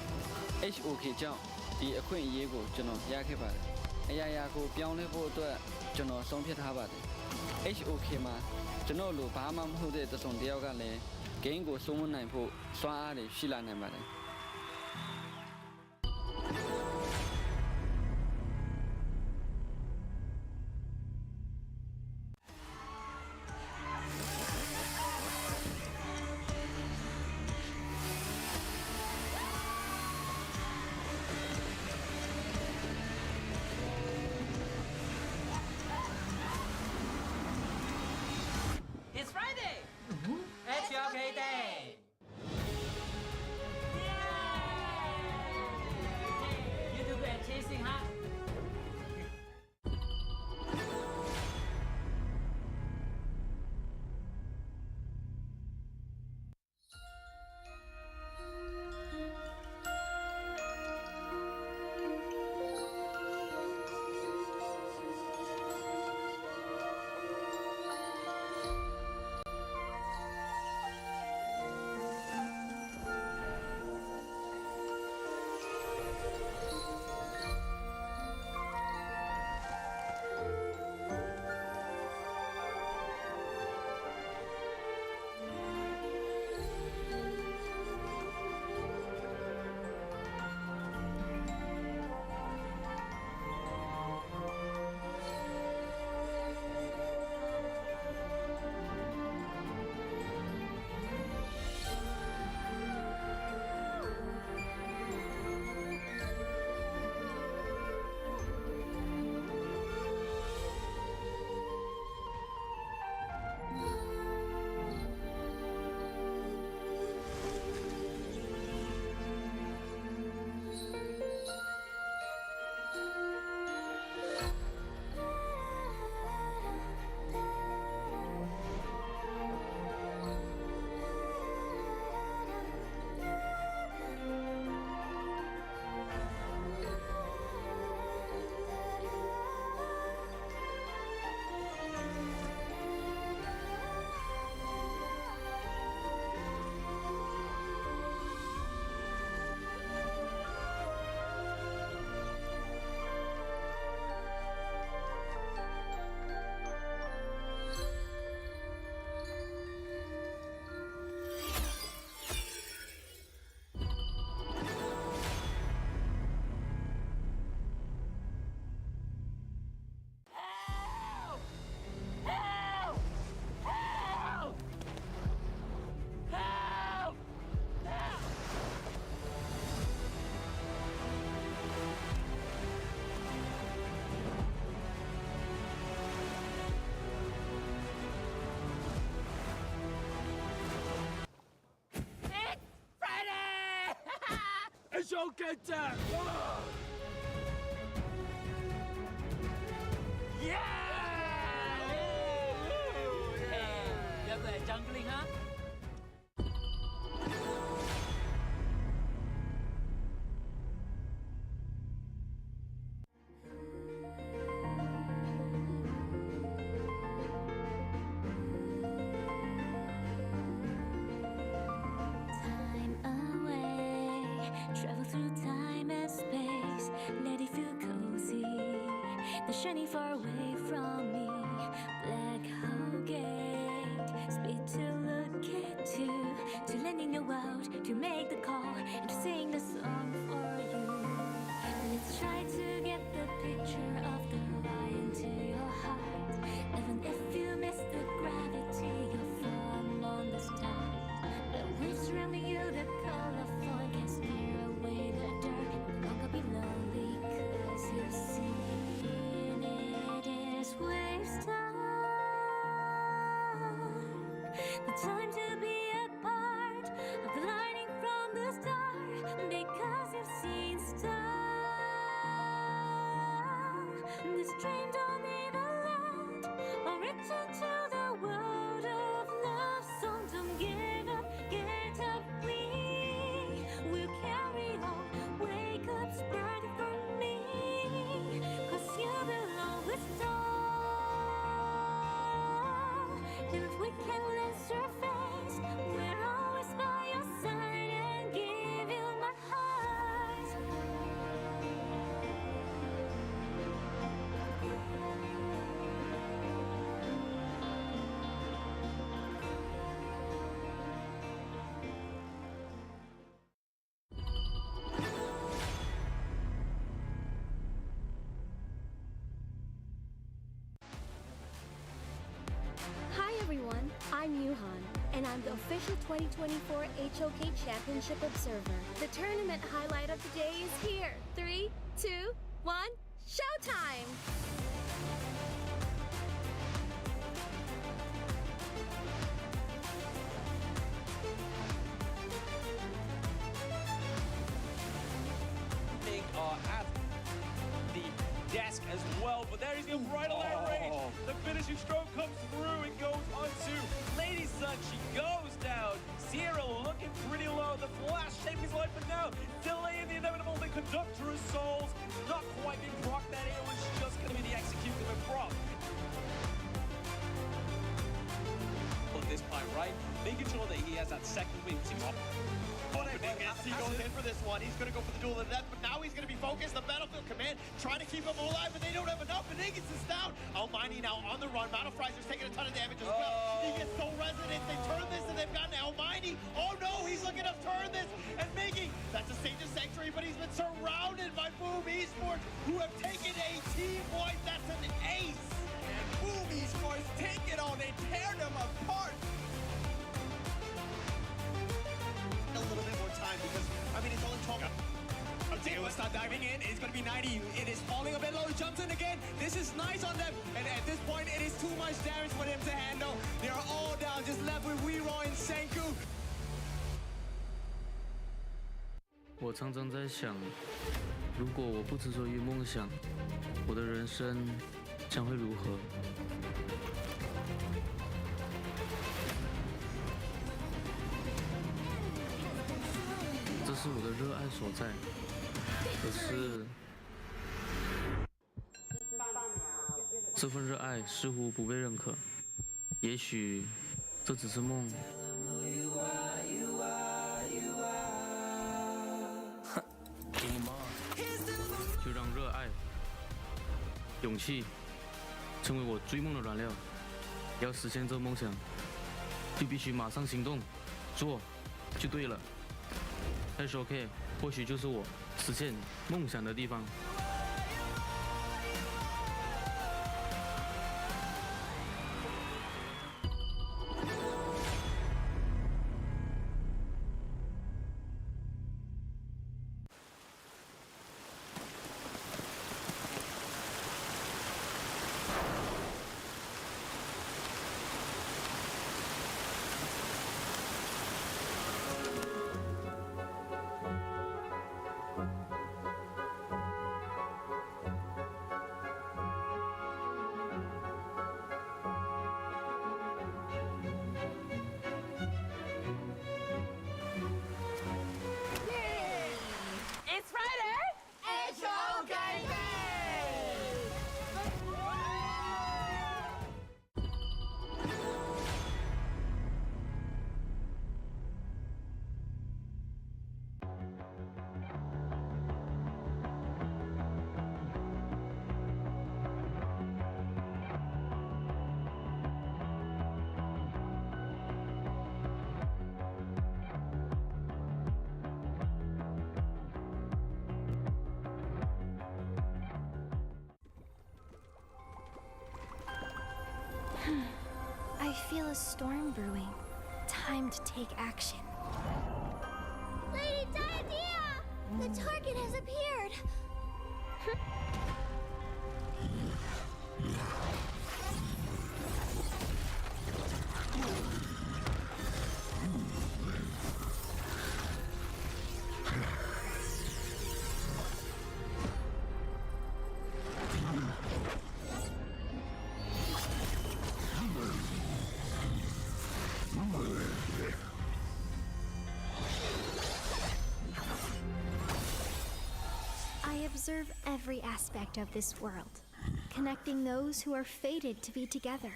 HOK ကြောင့်ဒီအခွင့်အရေးကိုကျွန်တော်ရခဲ့ပါတယ်အရာရာကိုပြောင်းလဲဖို့အတွက်ကျွန်တော်ဆုံးဖြတ်ထားပါတယ် HOK မှာကျွန်တော်လိုဘာမှမဟုတ်တဲ့တစုံတစ်ယောက်ကလည်း game ကိုစိုးမနိုင်ဖို့စွမ်းအားတွေရှိလာနိုင်ပါတယ် It's Friday! FLCN Day! Yay! You do good at chasing, huh? FLCN Day! Yeah! Hey, you're good at jungling, huh? Time away, travel through time and space, let it feel cozy. The shining far away from me, black hole gate, speed to look at you, to land in your world, to make the call and to sing the song for you. Let's try to get the picture of the lion to your heart, even if you miss the gravity, you'll fall on the stars. The waves surrounding you, the colorful can steer away the dark. No longer be lonely, 'cause you've seen it is waves time. The time to be a part of the lightning from the star. I'm Yuhan, and I'm the official 2024 HOK Championship Observer. The tournament highlight of the day is here. 3, 2, 1, showtime! At the desk as well, but there he's going right on that range. The finishing stroke comes through and goes onto Lady Sun. She goes down. Sierra looking pretty low. The flash saving his life, but now delaying the inevitable. The Conductor of Souls not quite being proc that. It was just going to be the execution of proc. At this point, right? Making sure that he has that second win. He goes in for this one. He's going to go for the duel of the death, but now he's going to be focused. The Battlefield Command trying to keep him alive, but they don't have enough. And Vegas is down. Almighty now on the run. Battle Fryzer's taking a ton of damage as well. He gets so resonant. They turn this and they've gotten Almighty. Oh no, he's looking to turn this and making. That's a Sage of Sanctuary, but he's been surrounded by Boom Esports, who have taken a team point. That's an ace. And Boom Esports take it all. They tear them apart. A little bit more time because, I mean, it's only 12. They will start diving in. It's going to be 90. It is falling a bit low. He jumps in again. This is nice on them. And at this point, it is too much damage for them to handle. They are all down, just left with Weero and Senku. 我常常在想，如果我不执着于梦想，我的人生将会如何？这是我的热爱所在，可是这份热爱似乎不被认可。也许这只是梦。就让热爱、勇气成为我追梦的燃料。要实现这梦想，就必须马上行动，做就对了。HOK 或许就是我实现梦想的地方。I feel a storm brewing. Time to take action. Lady Diadea! The target has appeared! I observe every aspect of this world, connecting those who are fated to be together.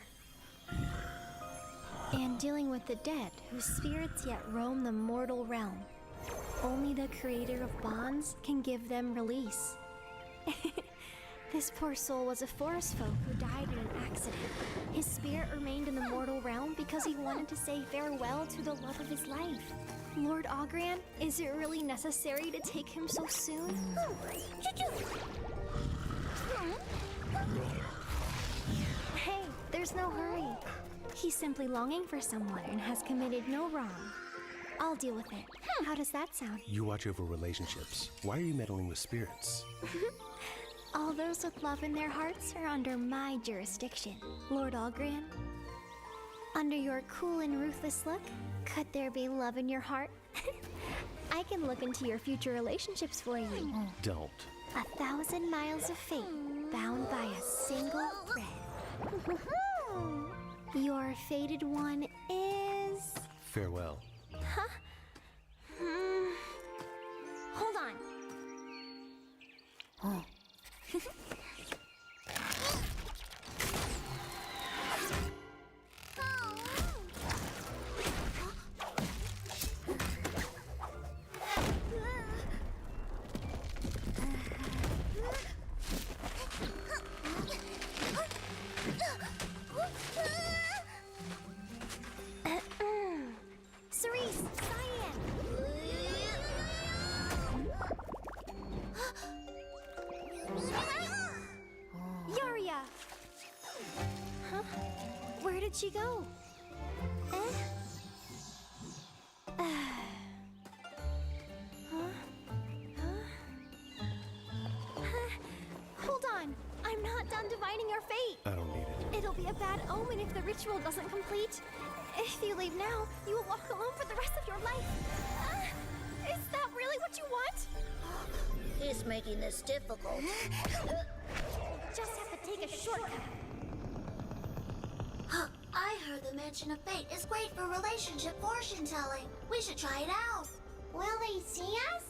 And dealing with the dead whose spirits yet roam the mortal realm. Only the creator of bonds can give them release. This poor soul was a forest folk who died in an accident. His spirit remained in the mortal realm because he wanted to say farewell to the love of his life. Lord Ogran, is it really necessary to take him so soon? Hey, there's no hurry. He's simply longing for someone and has committed no wrong. I'll deal with it. How does that sound? You watch over relationships. Why are you meddling with spirits? All those with love in their hearts are under my jurisdiction, Lord Algran. Under your cool and ruthless look, could there be love in your heart? I can look into your future relationships for you. Don't. 1,000 miles of fate bound by a single thread. Your fated one is... Farewell. Huh? Hold on. Cerise, Cyan. Yaria. Huh? Where did she go? Hold on. I'm not done divining your fate. I don't need it. It'll be a bad omen if the ritual doesn't complete. If you leave now, you will walk alone for the rest of your life. Is that really what you want? He's making this difficult. Just have to take a shortcut. I heard the mention of fate is great for relationship fortune telling. We should try it out. Will they see us?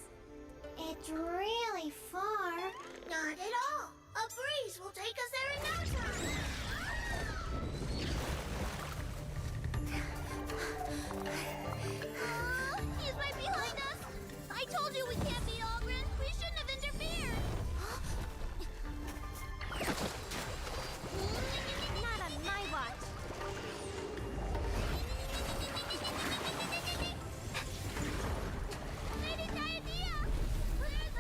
It's really far. Not at all. A breeze will take us there in no time. He's right behind us. I told you we can't beat Algren. We shouldn't have interfered. Not on my watch. Lady Diadea! Where's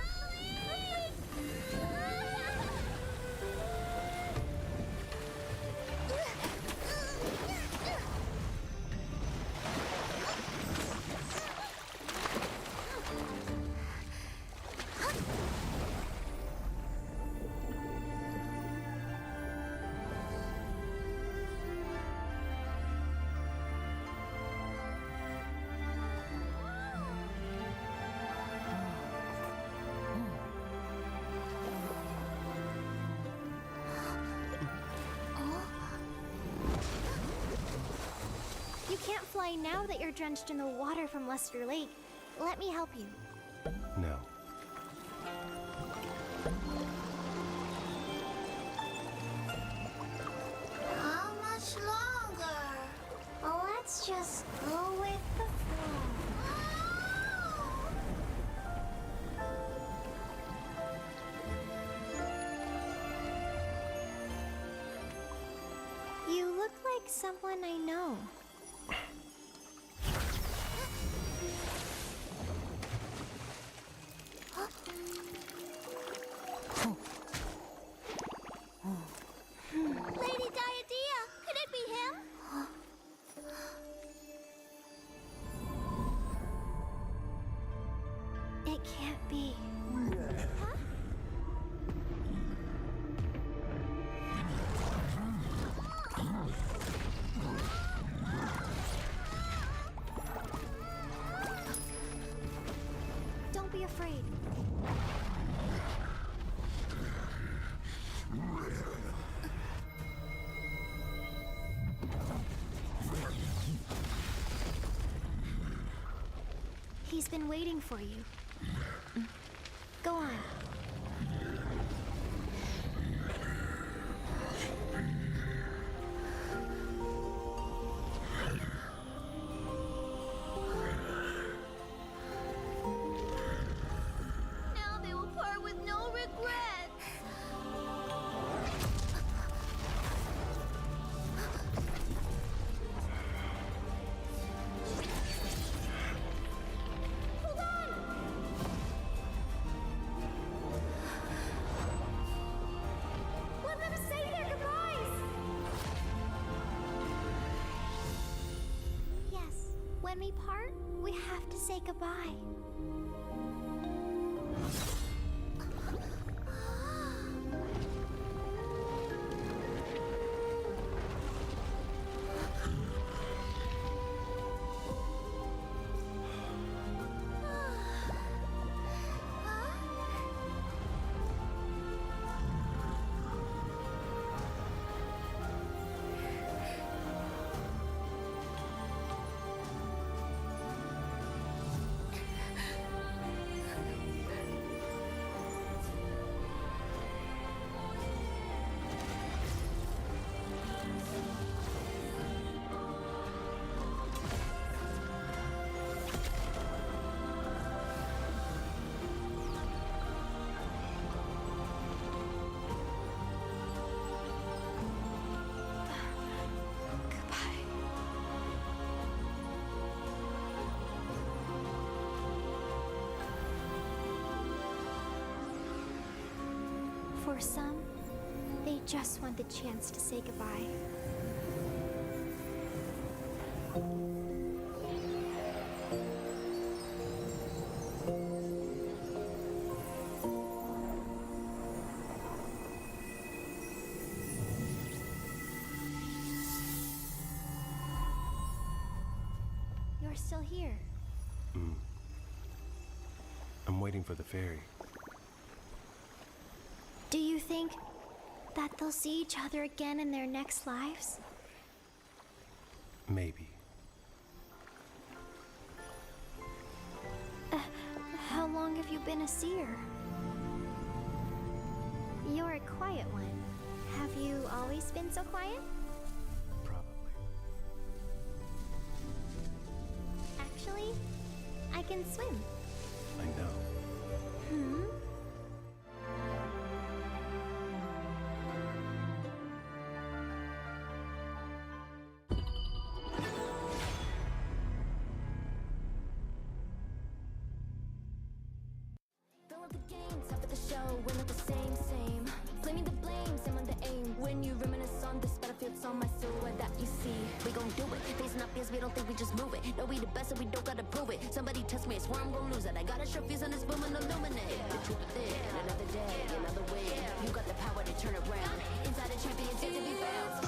You can't fly now that you're drenched in the water from Luster Lake. Let me help you. No. How much longer? Let's just go with the flow. You look like someone I know. Lady Diadea, could it be him? It can't be. Huh? Don't be afraid. He's been waiting for you. Go on. Now they will part with no regrets. Hold on! Let them say their goodbyes! when we part, we have to say goodbye. For some, they just want the chance to say goodbye. You're still here. I'm waiting for the ferry. Do you think that they'll see each other again in their next lives? Maybe. How long have you been a seer? You're a quiet one. Have you always been so quiet? Probably. Actually, I can swim. I know. Hmm? We don't think we just move it. No, we the best and we don't gotta prove it. Somebody test me, I swear I'm gonna lose it. I got a sure fuse on this boom and illuminate. The truth is thin, another day, another way. You got the power to turn around. Inside a champion, yet to be found.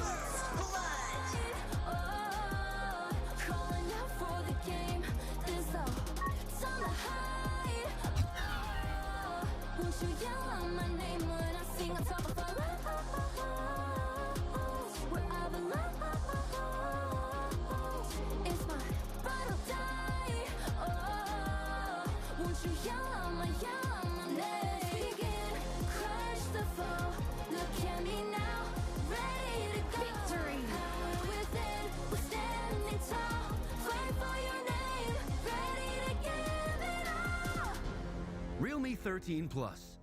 Calling out for the game. There's no time to hide. Won't you yell out my name when I sing on top of our lungs? Wherever love. You yell out my name. Let's begin. Crush the foe. Look at me now. Ready to go. Victory. Power within. We're standing tall. Fight for your name. Ready to give it all. Realme 13 Plus.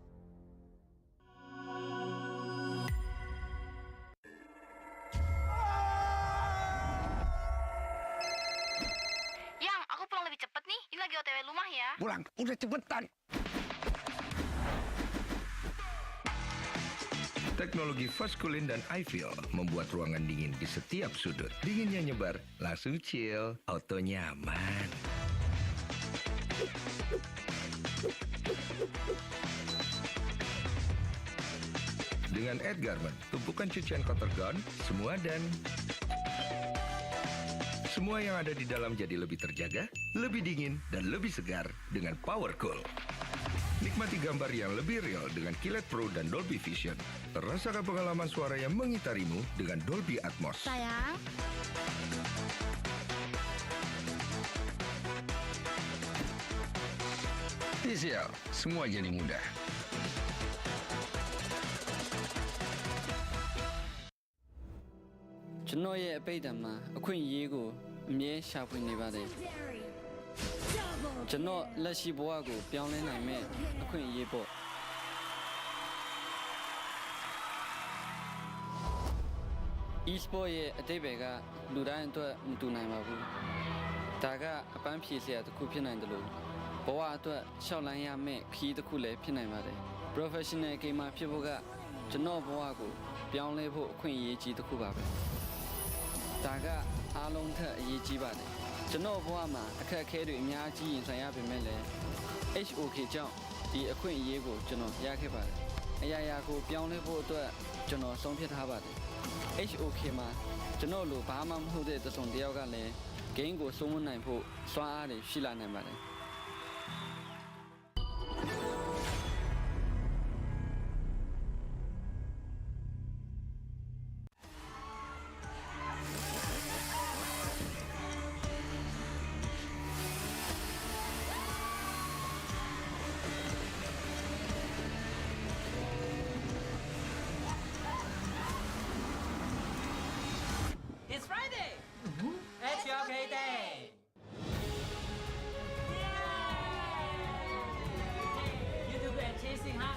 Yang, aku pulang lebih cepet nih. Ini lagi OTW rumah ya. Pulang, udah cepetan. Teknologi fast cooling dan iFeel membuat ruangan dingin di setiap sudut. Dinginnya nyebar, langsung chill, auto nyaman. Dengan Ed Garment, tumpukan cucian kotor gone, semua yang ada di dalam jadi lebih terjaga, lebih dingin, dan lebih segar dengan Power Cool. Nikmati gambar yang lebih real dengan Kilet Pro dan Dolby Vision. Rasakan pengalaman suara yang mengitarimu dengan Dolby Atmos. Sayang. TCL, semua jadi mudah.ကျွန်တော်ရဲ့အပိတ်တံမှာအခွင့်အရေးကိုအမြဲရှာဖွေနေပါတယ်ကျွန်တော်လက်ရှိဘဝကိုပြောင်းလဲနိုင်မဲ့အခွင့်အရေးပေါ့ e-sport ရဲ့အတိတ်ဘယ်ကလူတိုင်းအတွက်မတူနိုင်ပါဘူးဒါကအပန်းဖြေစရာတစ်ခုဖြစ်နိုင်တယ်လို့ဘဝအတွက်ရှောက်လန်းရမယ့်ခီးတစ်ခုလည်းဖြစ်နိုင်ပါတယ် professional gamer ဖြစ်ဖို့ကကျွန်တော်ဘဝကိုပြောင်းလဲဖို့အခွင့်အရေးကြီးတစ်ခုပါပဲဒါကအားလုံးထက်အရေးကြီးပါတယ် ကျွန်တော်ဘဝမှာအခက်အခဲတွေအများကြီးရင်ဆိုင်ရပေမဲ့လည်း HOK ကြောင့်ဒီအခွင့်အရေးကိုကျွန်တော်ရခဲ့ပါတယ်အရာရာကိုပြောင်းလဲဖို့အတွက်ကျွန်တော်ဆုံးဖြတ်ထားပါတယ် HOK မှာကျွန်တော်လိုဘာမှမဟုတ်တဲ့တစုံတစ်ယောက်ကလည်း game ကိုစိုးမနိုင်ဖို့စွမ်းအားတွေရှိလာနိုင်ပါတယ် It's Friday! FLCK Day! You do good at chasing, huh?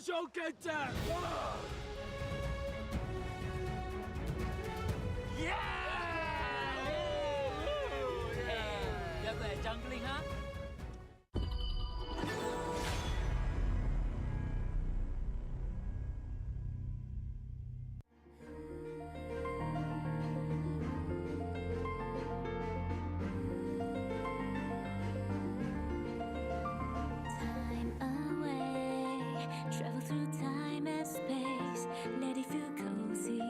FLCK Day! You're good at jungling, huh? Time away, travel through time and space, let it feel cozy.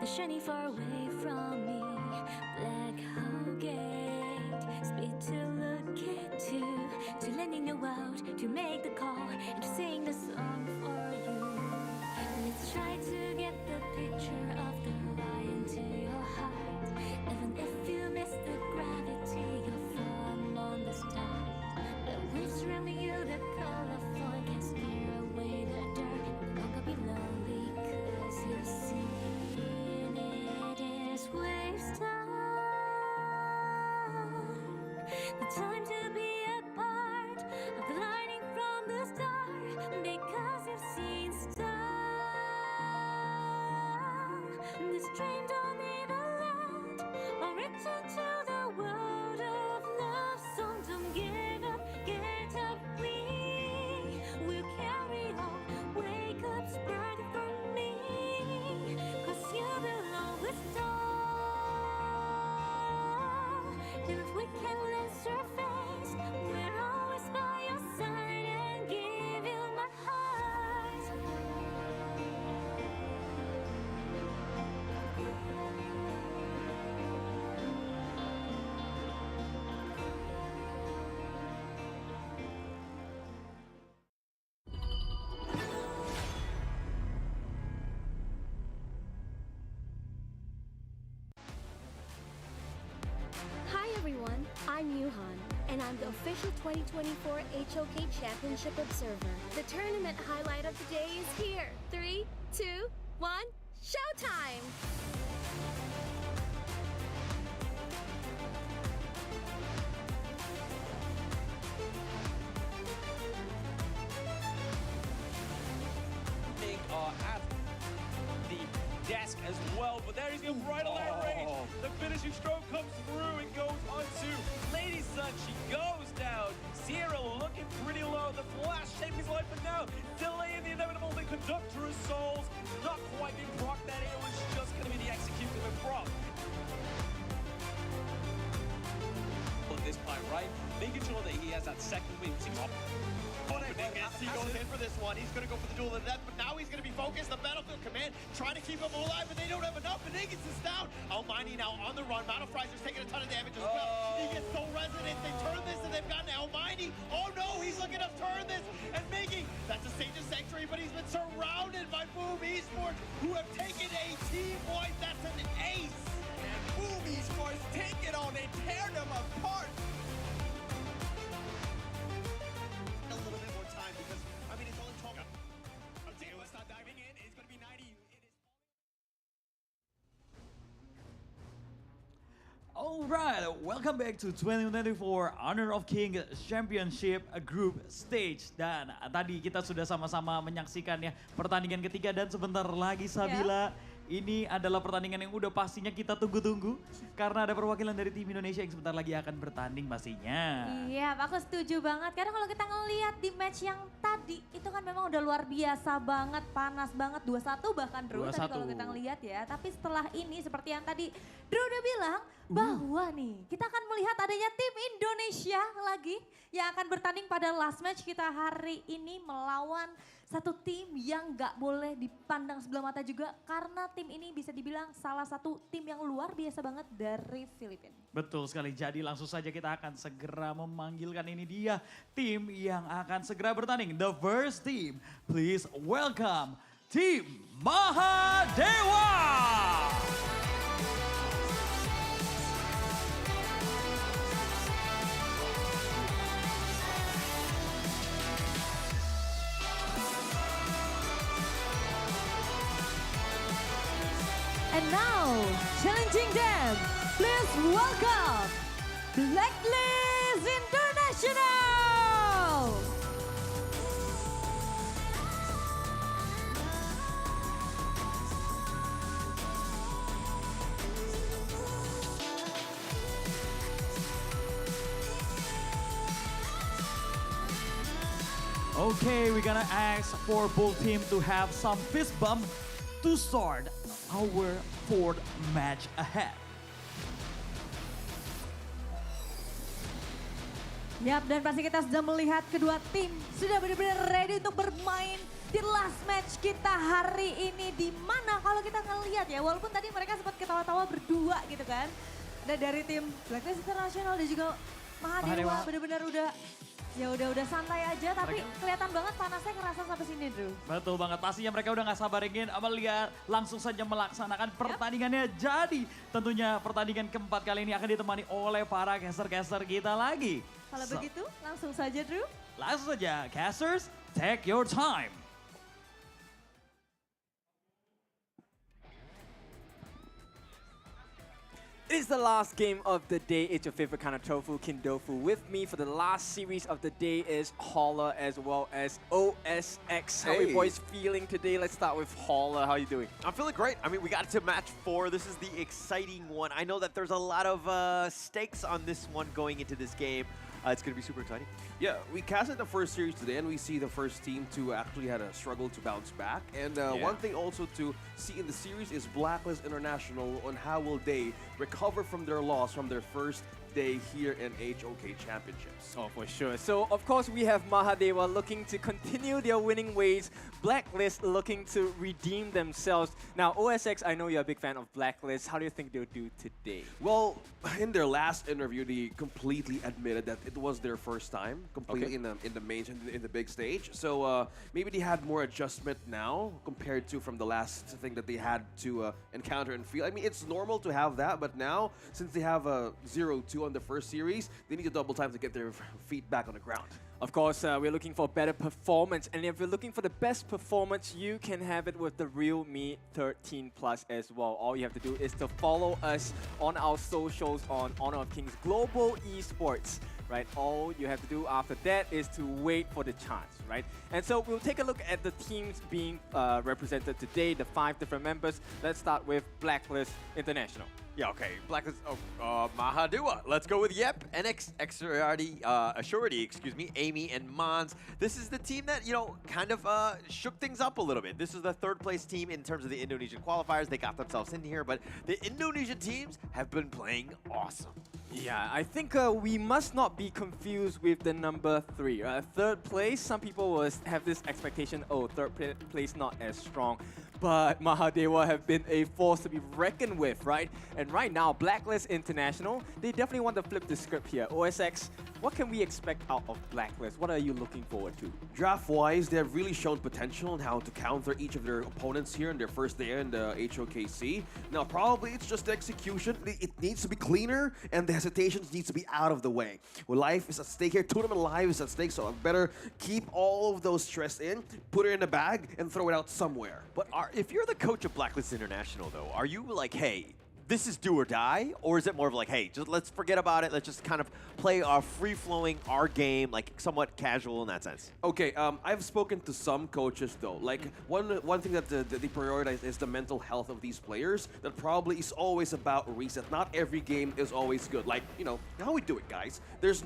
The shining far away from me, black hole gate, speed to look at you, to land in your world, to make the call, and to sing the song for you. Let's try to get the picture of the lion to your heart, even if you miss the gravity, you'll form on the stars. The waves surrounding you, the colorful can scare away the dark. No longer be lonely, 'cause you've seen it is waves time. The time to be a part of the lightning from the star, because you've seen stars. This dream don't need a land, or return to the world of love. So don't give up, get up, we will carry on. Wake up, spread it for me, 'cause you belong with stars. And if we can land surface, we're always by I'm Yuhan, and I'm the official 2024 HOK Championship Observer. The tournament highlight of the day is here. 3, 2, 1, showtime! At the desk as well, but there he's going right on that range. The finishing stroke comes through and goes onto Lady Sun. She goes down. Sierra looking pretty low. The flash saving his life, but now delaying the inevitable. The Conductor's Souls not quite being proc that. It was just going to be the execution of prop. At this point, right? Making sure that he has that second win. He goes in for this one. He's going to go for the duel of death, but now he's going to be focused. The Battlefield Command trying to keep him alive, but they don't have enough. Venegas is down. Almighty now on the run. Battle Fryzer's taking a ton of damage as well. He gets so resonant. They turn this, and they've gotten Almighty. Oh no, he's looking to turn this and making. That's a Sage's Sanctuary, but he's been surrounded by Boom Esports, who have taken a team point. That's an ace. And Boom Esports take it on. They tear them apart. Alright, welcome back to 2024 Honor of King Championship Group Stage. Dan tadi kita sudah sama-sama menyaksikan ya pertandingan ketiga dan sebentar lagi Sabila. Ini adalah pertandingan yang udah pastinya kita tunggu-tunggu. Karena ada perwakilan dari tim Indonesia yang sebentar lagi akan bertanding pastinya. Iya, aku setuju banget. Karena kalau kita ngelihat di match yang tadi, itu kan memang udah luar biasa banget, panas banget. 2-1 bahkan Drew tadi kalau kita ngelihat ya. Tapi setelah ini seperti yang tadi Drew udah bilang, bahwa nih kita akan melihat adanya tim Indonesia lagi yang akan bertanding pada last match kita hari ini melawan satu tim yang gak boleh dipandang sebelah mata juga karena tim ini bisa dibilang salah satu tim yang luar biasa banget dari Filipina. Betul sekali, jadi langsung saja kita akan segera memanggilkan ini dia tim yang akan segera bertanding. The first team, please welcome Tim Mahadewa. And now, challenging them, please welcome Blacklist International! Okay, we're gonna ask for both team to have some fist bump to start our fourth match ahead. Yap, dan pasti kita sudah melihat kedua tim sudah benar-benar ready untuk bermain di last match kita hari ini. Di mana kalau kita ngelihat ya, walaupun tadi mereka sempat ketawa-tawa berdua gitu kan. Ada dari tim Blacklist International dan juga Mahadewa benar-benar udah santai aja, tapi kelihatan banget panasnya kerasa sampai sini, Drew. Betul banget, pastinya mereka udah gak sabar ingin melihat langsung saja melaksanakan pertandingannya. Jadi tentunya pertandingan keempat kali ini akan ditemani oleh para caster-caster kita lagi. Kalau begitu, langsung saja Drew. Langsung saja, casters, take your time. It is the last game of the day. It's your favorite kind of tofu, Kindofu. With me for the last series of the day is Holler as well as OSX. How are you boys feeling today? Let's start with Holler. How are you doing? I'm feeling great. I mean, we got to match 4. This is the exciting one. I know that there's a lot of stakes on this one going into this game. It's going to be super exciting. Yeah, we casted the first series today, and we see the first team to actually had a struggle to bounce back. And one thing also to see in the series is Blacklist International on how will they recover from their loss from their first day here in HOK Championships. Oh, for sure. So, of course, we have Mahadewa looking to continue their winning ways. Blacklist looking to redeem themselves. Now, OSX, I know you're a big fan of Blacklist. How do you think they'll do today? Well, in their last interview, they completely admitted that it was their first time completely in the main, in the big stage. So maybe they had more adjustment now compared to from the last thing that they had to encounter and feel. I mean, it's normal to have that, but now, since they have a 0-2 on the first series, they need to double time to get their feet back on the ground. Of course, we're looking for better performance, and if you're looking for the best performance, you can have it with the Realme 13 Plus as well. All you have to do is to follow us on our socials on Honor of Kings Global Esports, right? All you have to do after that is to wait for the chance, right? And so we'll take a look at the teams being represented today, the 5 different members. Let's start with Blacklist International. Yeah, okay. Blacklist, Mahadua. Let's go with Yep, NX, Assurity, excuse me, Amy, and Mons. This is the team that, you know, kind of shook things up a little bit. This is the 3rd place team in terms of the Indonesian qualifiers. They got themselves in here, but the Indonesian teams have been playing awesome. Yeah, I think we must not be confused with the number 3. 3rd place, some people will have this expectation, oh, 3rd place not as strong. But Mahadewa have been a force to be reckoned with, right? And right now, Blacklist International, they definitely want to flip the script here. OSX, what can we expect out of Blacklist? What are you looking forward to? Draft-wise, they have really shown potential in how to counter each of their opponents here in their first day in the HOKC. Now, probably it's just the execution. It needs to be cleaner, and the hesitations needs to be out of the way. Well, life is at stake here. Tournament life is at stake, so I better keep all of those stress in, put it in a bag, and throw it out somewhere. But if you're the coach of Blacklist International, though, are you like, hey, this is do or die? Or is it more of like, hey, just let's forget about it. Let's just kind of play our free-flowing, our game, like somewhat casual in that sense? Okay, I've spoken to some coaches, though. Like, one thing that they prioritize is the mental health of these players. That probably is always about reset. Not every game is always good. Like, you know, how we do it, guys. There's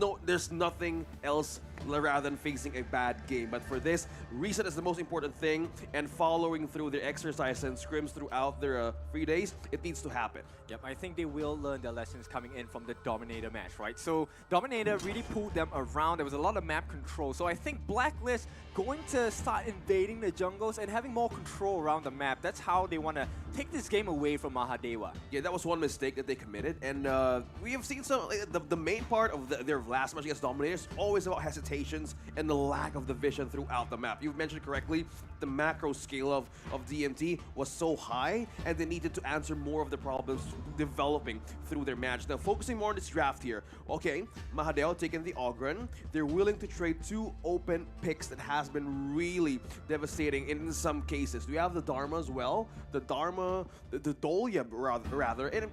nothing else rather than facing a bad game. But for this, reset is the most important thing, and following through their exercise and scrims throughout their free days, it needs to happen. Yep, I think they will learn their lessons coming in from the Dominator match, right? So Dominator really pulled them around. There was a lot of map control. So I think Blacklist going to start invading the jungles and having more control around the map. That's how they want to take this game away from Mahadewa. Yeah, that was one mistake that they committed. And we have seen some, the main part of their last match against Dominators, always about hesitations and the lack of the vision throughout the map. You've mentioned correctly, the macro scale of DMT was so high, and they needed to answer more of the problems developing through their match. Now, focusing more on this draft here. Okay, Mahadeo taking the Ogren. They're willing to trade 2 open picks that has been really devastating in some cases. We have the Dharma as well. The Dharma, the Dolya rather. And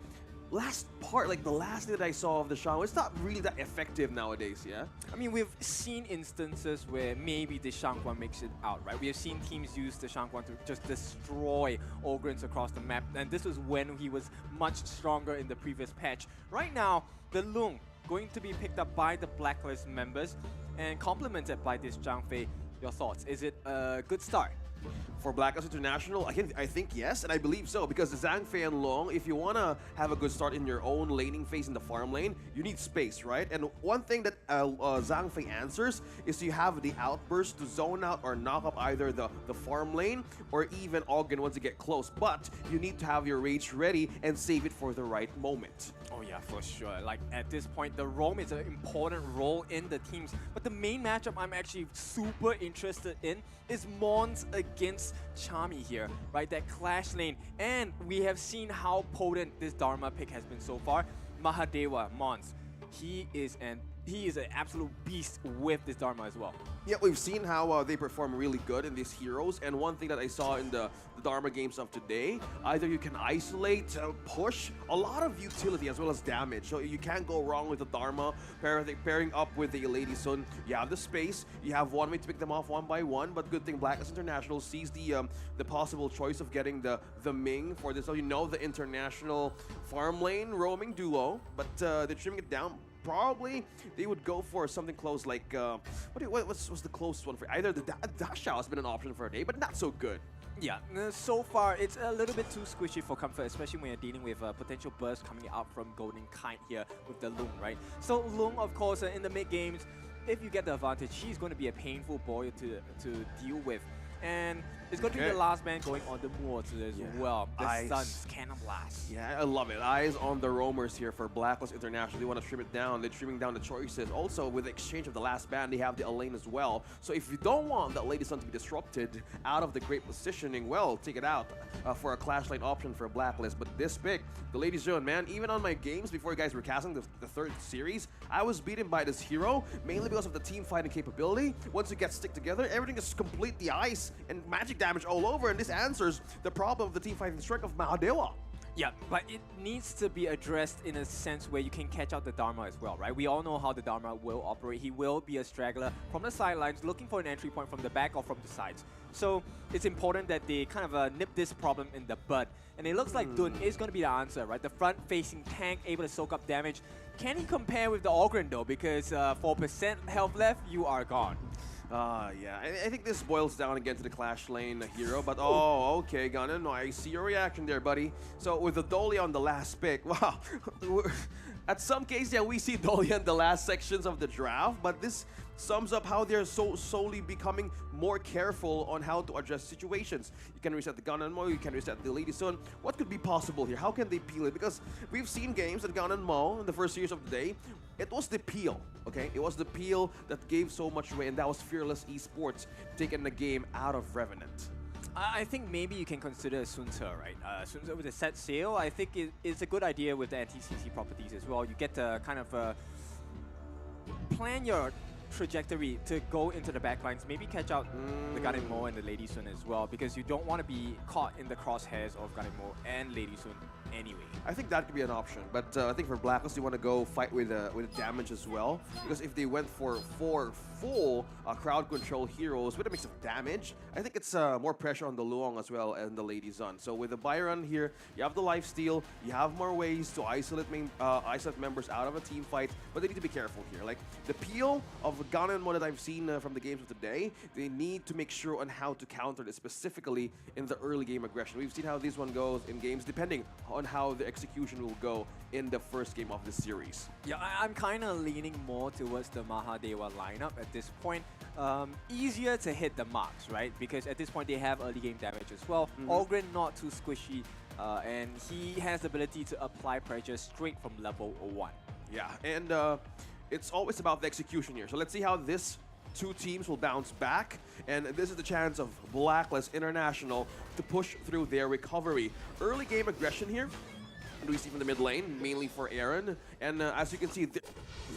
last part, like the last thing that I saw of the Shang, it's not really that effective nowadays, yeah? I mean, we've seen instances where maybe the Shangguan makes it out, right? We have seen teams use the Shangguan to just destroy Ogrins across the map, and this was when he was much stronger in the previous patch. Right now, the Lung going to be picked up by the Blacklist members and complemented by this Zhang Fei. Your thoughts? Is it a good start? For Blacklist International, I think yes, and I believe so, because Zhang Fei and Long, if you want to have a good start in your own laning phase in the farm lane, you need space, right? And one thing that Zhang Fei answers is you have the outburst to zone out or knock up either the farm lane or even Ogden once you get close, but you need to have your rage ready and save it for the right moment. Oh yeah, for sure. Like at this point, the roam is an important role in the teams, but the main matchup I'm actually super interested in is Mons against Chami here, right? That clash lane. And we have seen how potent this Dharma pick has been so far. Mahadewa, Mons, he is an absolute beast with this Dharma as well. Yeah, we've seen how they perform really good in these heroes, and one thing that I saw in the Dharma games of today, either you can isolate, push, a lot of utility as well as damage, so you can't go wrong with the Dharma. Pairing up with the Lady Sun, you have the space, you have one way to pick them off one by one, but good thing Blacklist International sees the possible choice of getting the Ming for this, so you know the international farm lane roaming duo, but they're trimming it down. Probably they would go for something close like, what's the closest one for either the Dashao has been an option for a day, but not so good. Yeah, so far it's a little bit too squishy for comfort, especially when you're dealing with a potential burst coming out from Golden Kite here with the Lung, right? So Lung, of course, in the mid games, if you get the advantage, she's going to be a painful boy to deal with. And It's going to be Okay. the last man going on the Moors as well. The Ice. Suns, Cannon Blast. Yeah, I love it. Eyes on the roamers here for Blacklist International. They want to trim it down. They're trimming down the choices. Also, with the exchange of the last band, they have the Elaine as well. So if you don't want that Lady Sun to be disrupted out of the great positioning, well, take it out for a clash lane option for Blacklist. But this pick, the Lady Zone, man, even on my games before you guys were casting the third series, I was beaten by this hero, mainly because of the team fighting capability. Once you get stick together, everything is completely ice and magic damage all over, and this answers the problem of the team fighting strength of Mahadewa. Yeah, but it needs to be addressed in a sense where you can catch out the Dharma as well, right? We all know how the Dharma will operate. He will be a straggler from the sidelines, looking for an entry point from the back or from the sides. So it's important that they kind of nip this problem in the bud. And it looks like Dun is going to be the answer, right? The front-facing tank able to soak up damage. Can he compare with the Ogren though? Because 4% health left, you are gone. Yeah, I think this boils down again to the Clash Lane hero, but oh, okay, Gunnan, no, I see your reaction there, buddy. So with the Dolly on the last pick, wow. At some case, yeah, we see Dolly in the last sections of the draft, but this sums up how they're so solely becoming more careful on how to address situations. You can reset the Gunnan Mo, you can reset the Lady Sun. What could be possible here? How can they peel it? Because we've seen games at Gunnan Mo in the first series of the day. It was the peel, okay? It was the peel that gave so much away, and that was Fearless Esports taking the game out of Revenant. I think maybe you can consider Sunse, right? Sunse with a set sail, I think it's a good idea with the anti-CC properties as well. You get to kind of plan your trajectory to go into the backlines, maybe catch out the Ganem Mo and the Lady Sun as well, because you don't want to be caught in the crosshairs of Ganem Mo and Lady Sun anyway. I think that could be an option, but I think for Blacklist, you want to go fight with damage as well, because if they went for 4 full crowd control heroes with a mix of damage, I think it's more pressure on the Luong as well and the Lady Sun. So with the Byron here, you have the lifesteal, you have more ways to isolate members out of a team fight, but they need to be careful here. Like the peel of Ganon Mo that I've seen from the games of today, they need to make sure on how to counter this specifically in the early game aggression. We've seen how this one goes in games depending on how the execution will go in the first game of the series. Yeah, I'm kind of leaning more towards the Mahadewa lineup at this point. Easier to hit the marks, right? Because at this point they have early game damage as well. Ogren not too squishy, and he has the ability to apply pressure straight from level 1. Yeah, and it's always about the execution here. So let's see how this two teams will bounce back, and this is the chance of Blacklist International to push through their recovery. Early game aggression here, and we see from the mid lane, mainly for Aaron, and as you can see,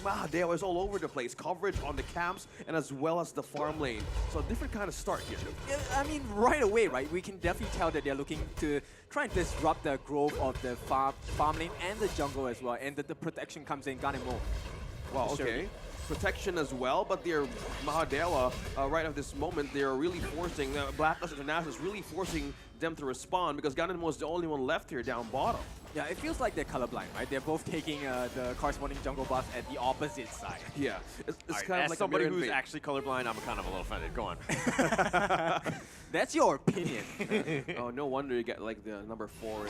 Mahadewa is all over the place. Coverage on the camps and as well as the farm lane. So a different kind of start here. Yeah, I mean, right away, right? We can definitely tell that they're looking to try and disrupt the growth of the farm lane and the jungle as well, and that the protection comes in Ganemo. Well, okay. Protection as well, but they're Mahadewa right at this moment, they're really forcing, Blacklist International is really forcing them to respond because Ganemo is the only one left here down bottom. Yeah, it feels like they're colorblind, right? They're both taking the corresponding jungle buff at the opposite side. Yeah, it's Right, kind of as like somebody a who's mirror actually colorblind, I'm kind of a little offended. Go on. That's your opinion. Oh, no wonder you get like the number 4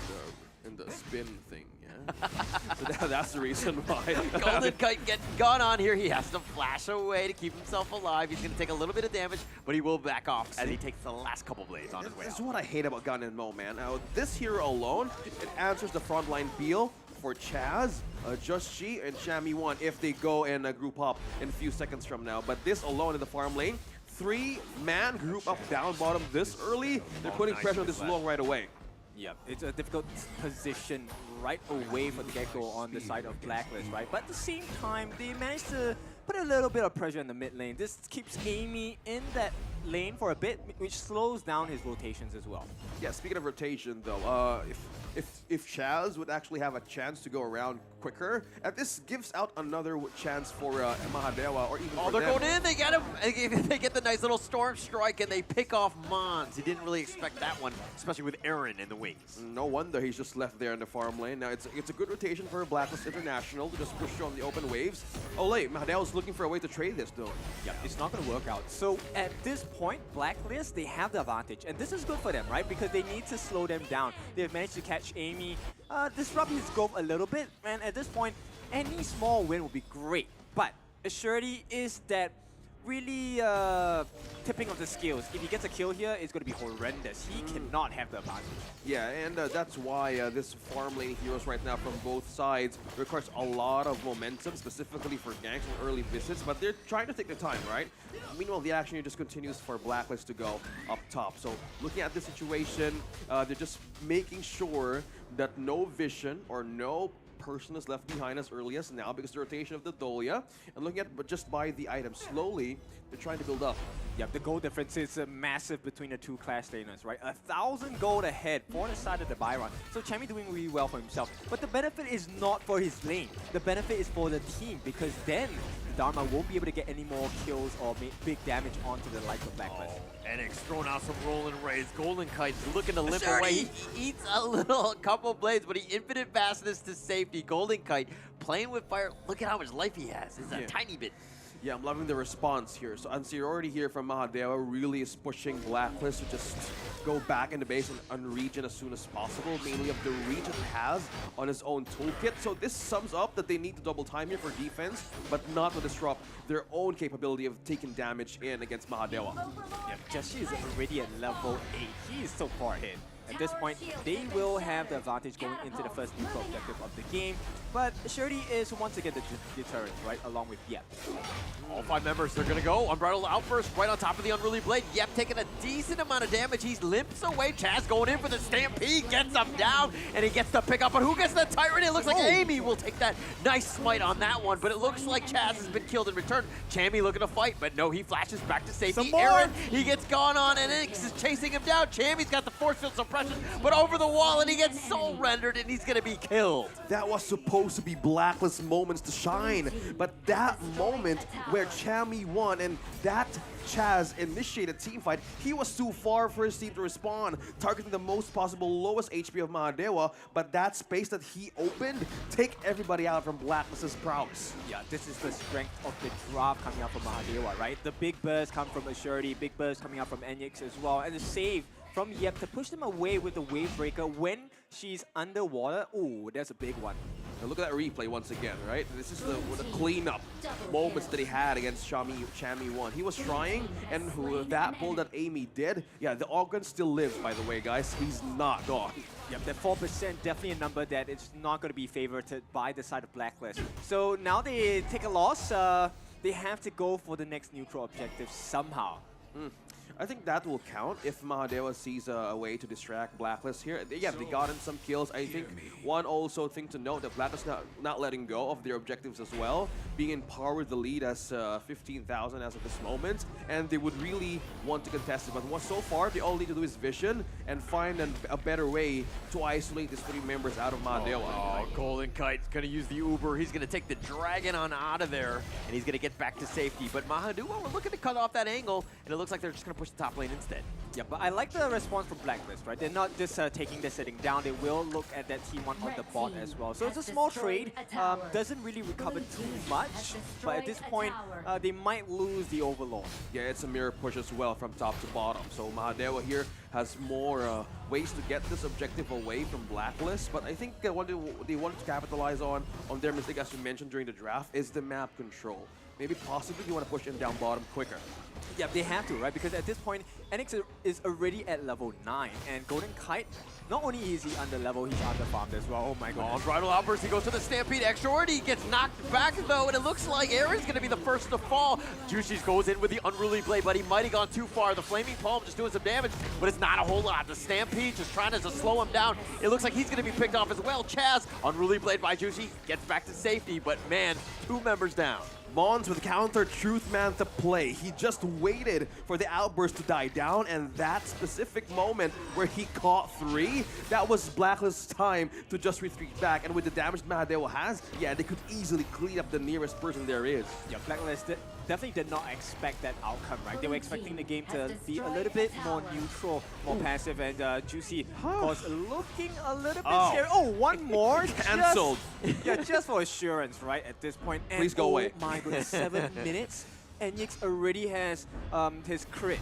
in the spin thing, yeah? So that's the reason why. Golden Kite getting gone on here. He has to flash away to keep himself alive. He's going to take a little bit of damage, but he will back off as he takes the last couple blades on his way This is out. what I hate about Gun and Mo, man. Now, this hero alone, it answers the frontline peel for Chaz, Just Chi, and Shami 1 if they go and group up in a few seconds from now. But this alone in the farm lane, 3-man group up down bottom this early, they're putting pressure on this Luong right away. Yeah, it's a difficult position right away for the get-go on the side of Blacklist, right? But at the same time, they managed to put a little bit of pressure in the mid lane. This keeps Amy in that lane for a bit, which slows down his rotations as well. Yeah, speaking of rotation though, if Chaz would actually have a chance to go around quicker, this gives out another chance for Mahadewa or even Oh, for they're them. going in. They get him. They get the nice little storm strike, and they pick off Mons. He didn't really expect that one, especially with Aaron in the wings. No wonder he's just left there in the farm lane. Now, it's a good rotation for Blacklist International to just push through on the open waves. Olay, Mahadewa's looking for a way to trade this, though. Yeah, it's not going to work out. So at this point, Blacklist, they have the advantage. And this is good for them, right? Because they need to slow them down. They've managed to catch Amy, disrupt his growth a little bit. And at this point, any small win would be great. But a surety is that really tipping of the scales. If he gets a kill here, it's going to be horrendous. He cannot have the advantage. Yeah, and that's why this farm lane heroes right now from both sides requires a lot of momentum, specifically for ganks and early visits, but they're trying to take their time, right? Meanwhile, the action here just continues for Blacklist to go up top. So looking at this situation, they're just making sure that no vision or no person is left behind as early as now because the rotation of the Dolia, and looking at just by the items slowly, they're trying to build up. Yeah, the gold difference is massive between the two class laners, right? 1,000 gold ahead for the side of the Byron. So Chami doing really well for himself. But the benefit is not for his lane. The benefit is for the team because then Dharma won't be able to get any more kills or make big damage onto the likes of Blacklist. NX throwing out some rolling rays. Golden Kite's looking to limp away. He eats a couple blades, but he infinite fastness to safety. Golden Kite playing with fire. Look at how much life he has. It's a tiny bit. Yeah, I'm loving the response here. So Unseriority here from Mahadeva really is pushing Blacklist to just go back in the base and unregen as soon as possible, mainly of the reach it has on his own toolkit. So this sums up that they need to double time here for defense, but not to disrupt their own capability of taking damage in against Mahadeva. Yeah, Jeshi is already at level 8. He is so far ahead. At this point, they will have the advantage going into the first neutral objective of the game. But Shirley is once again the deterrent, right, along with Yep. All 5 members, they're going to go. Unbridled Outburst right on top of the Unruly Blade. Yep taking a decent amount of damage. He's limps away. Chaz going in for the Stampede, gets him down, and he gets the pick up. But who gets the Tyrant? It looks like Amy will take that nice smite on that one. But it looks like Chaz has been killed in return. Chami looking to fight, but no, he flashes back to safety. Aaron, he gets gone on, and X is chasing him down. Chami's got the force field suppression, but over the wall, and he gets soul rendered, and he's going to be killed. That was supposed to be Blacklist moments to shine, but that moment where Chami won and that Chaz initiated team fight, he was too far for his team to respond, targeting the most possible lowest HP of Mahadewa, but that space that he opened, take everybody out from Blacklist's prowess. Yeah, this is the strength of the draft coming out from Mahadewa, right? The big burst come from Assurity, big burst coming out from Enix as well, and the save from Yep to push them away with the Wave Breaker when she's underwater. Ooh, that's a big one. Now look at that replay once again, right? This is the cleanup moments that he had against Chami 1. He was trying, and that pull that Amy did, yeah, the Ogren still lives, by the way, guys. He's not gone. Yep, that 4% definitely a number that is not going to be favored by the side of Blacklist. So now they take a loss. They have to go for the next neutral objective somehow. I think that will count if Mahadewa sees a way to distract Blacklist here. Yeah, they got in some kills. I think one also thing to note that Blacklist not letting go of their objectives as well, being in par with the lead as 15,000 as of this moment, and they would really want to contest it. But so far, they all need to do is vision and find a better way to isolate these 3 members out of Mahadewa. Oh, Golden Kite's going to use the Uber. He's going to take the Dragon on out of there, and he's going to get back to safety. But Mahadewa, we're looking to cut off that angle, and it looks like they're just going to push the top lane instead. Yeah, but I like the response from Blacklist, right? They're not just taking the setting down. They will look at that T1 on the bot as well. So it's a small trade. Doesn't really recover too much, but at this point, they might lose the Overlord. Yeah, it's a mirror push as well from top to bottom. So Mahadewa here has more ways to get this objective away from Blacklist, but I think what they wanted to capitalize on their mistake, as you mentioned during the draft, is the map control. Maybe possibly you want to push him down bottom quicker. Yeah, they have to, right? Because at this point, Enix is already at level 9, and Golden Kite, not only is he under level, he's under farmed as well. Oh my god. Unbridled Outburst, he goes to the Stampede. Extraordinary gets knocked back though, and it looks like Aaron's going to be the first to fall. Juicy's goes in with the Unruly Blade, but he might have gone too far. The Flaming Palm just doing some damage, but it's not a whole lot. The Stampede just trying to slow him down. It looks like he's going to be picked off as well. Chaz, Unruly Blade by Juicy, gets back to safety, but man, 2 members down. Mons with counter Truth Man to play. He just waited for the outburst to die down, and that specific moment where he caught 3, that was Blacklist's time to just retreat back. And with the damage Mahadewa has, yeah, they could easily clean up the nearest person there is. Yeah, Blacklist definitely did not expect that outcome, right? They were expecting the game to be a little bit more neutral, more passive, and Juicy was looking a little bit scary. Oh, one more? Cancelled. Yeah, just for assurance, right, at this point. And please go away. Oh my goodness, 7 minutes. Enix already has his crit.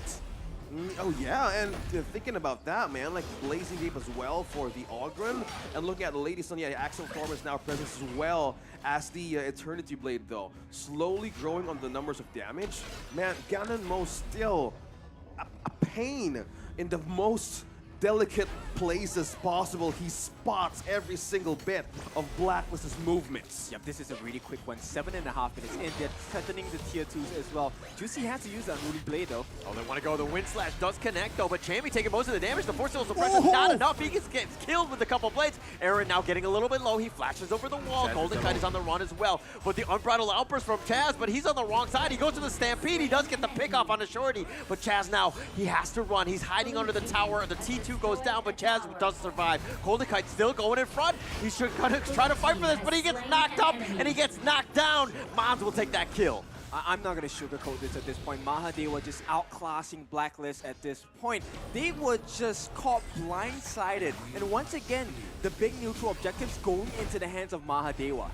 Oh yeah, and thinking about that, man, like Blazing Gape as well for the Ogren, and looking at Lady Sun, yeah, Axel Storm is now present as well as the Eternity Blade, though. Slowly growing on the numbers of damage. Man, Ganon Mo still a pain in the most delicate places possible. He spots every single bit of Blacklist's movements. Yep, this is a really quick one. 7.5 minutes in. They're threatening the tier 2s as well. Juicy has to use that Unruly Blade though. Oh, they want to go. The Wind Slash does connect though, but Chammy taking most of the damage. The Force Seal Suppression not enough. He gets killed with a couple blades. Aaron now getting a little bit low. He flashes over the wall. Golden Kite is on the run as well. But the Unbridled Outburst from Chaz, but he's on the wrong side. He goes to the Stampede. He does get the pick off on the shorty, but Chaz now, he has to run. He's hiding under the tower. The T2 goes down, but Chaz does survive. Golden Kite still going in front. He should try to fight for this, but he gets knocked up and he gets knocked down. Mons will take that kill. I'm not going to sugarcoat this at this point. Mahadewa just outclassing Blacklist at this point. They were just caught blindsided. And once again, the big neutral objectives going into the hands of Mahadewa.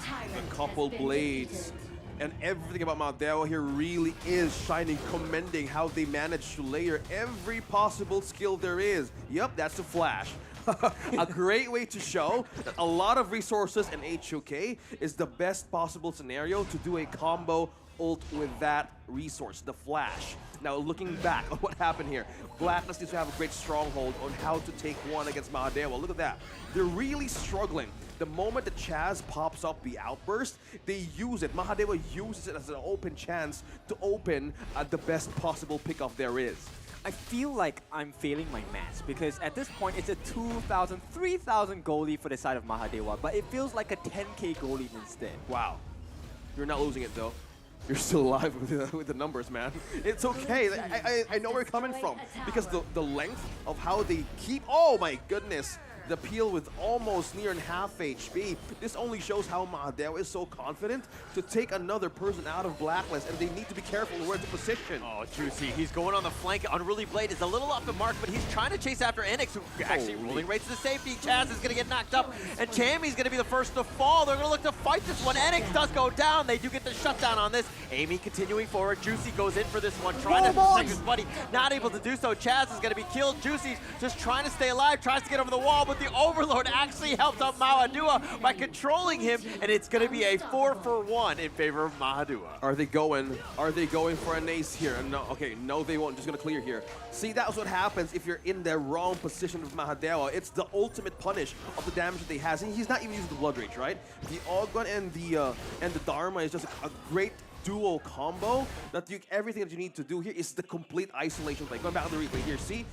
A couple blades. And everything about Mahadewa here really is shining, commending how they managed to layer every possible skill there is. Yep, that's the flash. A great way to show that a lot of resources in HOK is the best possible scenario to do a combo ult with that resource, the flash. Now, looking back on what happened here, Blacklist needs to have a great stronghold on how to take one against Mahadewa. Look at that. They're really struggling. The moment that Chaz pops up the outburst, they use it. Mahadewa uses it as an open chance to open the best possible pickoff there is. I feel like I'm failing my maths because at this point it's a 2,000, 3,000 goal lead for the side of Mahadewa, but it feels like a 10k goal lead instead. Wow. You're not losing it though. You're still alive with the numbers, man. It's okay. I know where you're coming from because the length of how they keep. Oh my goodness. The peel with almost near half HP. This only shows how Mahadewa is so confident to take another person out of Blacklist, and they need to be careful where to position. Oh, Juicy. He's going on the flank. Unruly Blade is a little off the mark, but he's trying to chase after Enix, who actually rolling right to the safety. Chaz is going to get knocked up, and Chammy's going to be the first to fall. They're going to look to fight this one. Enix does go down. They do get the shutdown on this. Amy continuing forward. Juicy goes in for this one, trying to protect his buddy. Not able to do so. Chaz is going to be killed. Juicy's just trying to stay alive, tries to get over the wall, but the Overlord actually helped out Mahadewa by controlling him, and it's going to be a 4-for-1 in favor of Mahadewa. Are they going for an ace here? No, okay, no they won't. Just going to clear here. See, that's what happens if you're in the wrong position with Mahadewa. It's the ultimate punish of the damage that they has. And he's not even using the Blood Rage, right? The Oggun and the Dharma is just a great duo combo that everything that you need to do here is the complete isolation play. Going back to the replay here, see?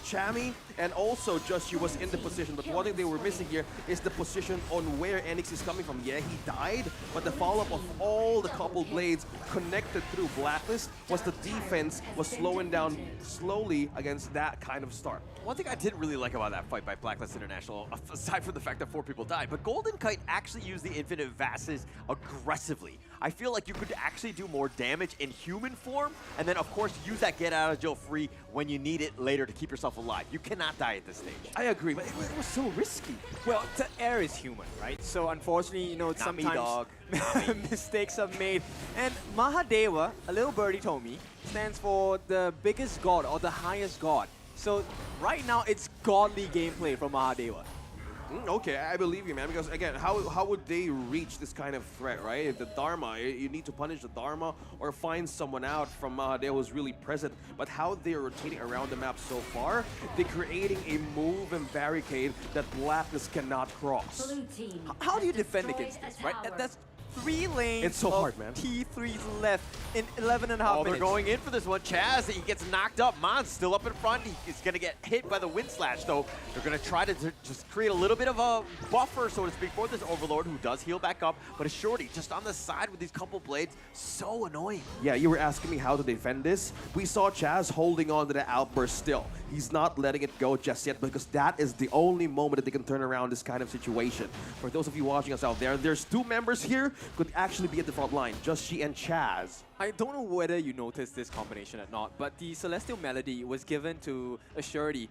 Chammy and also Just You was in the position, but one thing they were missing here is the position on where Enix is coming from. Yeah, he died, but the follow-up of all the couple blades connected through Blacklist was the defense was slowing down slowly against that kind of start. One thing I didn't really like about that fight by Blacklist International, aside from the fact that 4 people died, but Golden Kite actually used the Infinite Vases aggressively. I feel like you could actually do more damage in human form, and then of course use that get out of jail free when you need it later to keep yourself alive. You cannot die at this stage. I agree, but it was so risky. Well, the air is human, right? So unfortunately, you know, Not sometimes me, dog. mistakes are made. And Mahadewa, a little birdie told me, stands for the biggest god or the highest god. So right now, it's godly gameplay from Mahadewa. Okay, I believe you, man, because again, how would they reach this kind of threat, right? If the Dharma, you need to punish the Dharma or find someone out from Mahadewa who's really present. But how they're rotating around the map so far, they're creating a move and barricade that Blacklist cannot cross. How do you defend against this, right? That's 3 lanes It's so hard, man. T3s left in 11.5 minutes. They're going in for this one. Chaz, he gets knocked up. Mons still up in front. He's going to get hit by the Wind Slash, though. They're going to try to just create a little bit of a buffer, so to speak, for this Overlord, who does heal back up. But a Shorty just on the side with these couple blades. So annoying. Yeah, you were asking me how to defend this. We saw Chaz holding on to the outburst still. He's not letting it go just yet because that is the only moment that they can turn around this kind of situation. For those of you watching us out there, there's 2 members here could actually be at the front line, Just She and Chaz. I don't know whether you noticed this combination or not, but the Celestial Melody was given to Assurity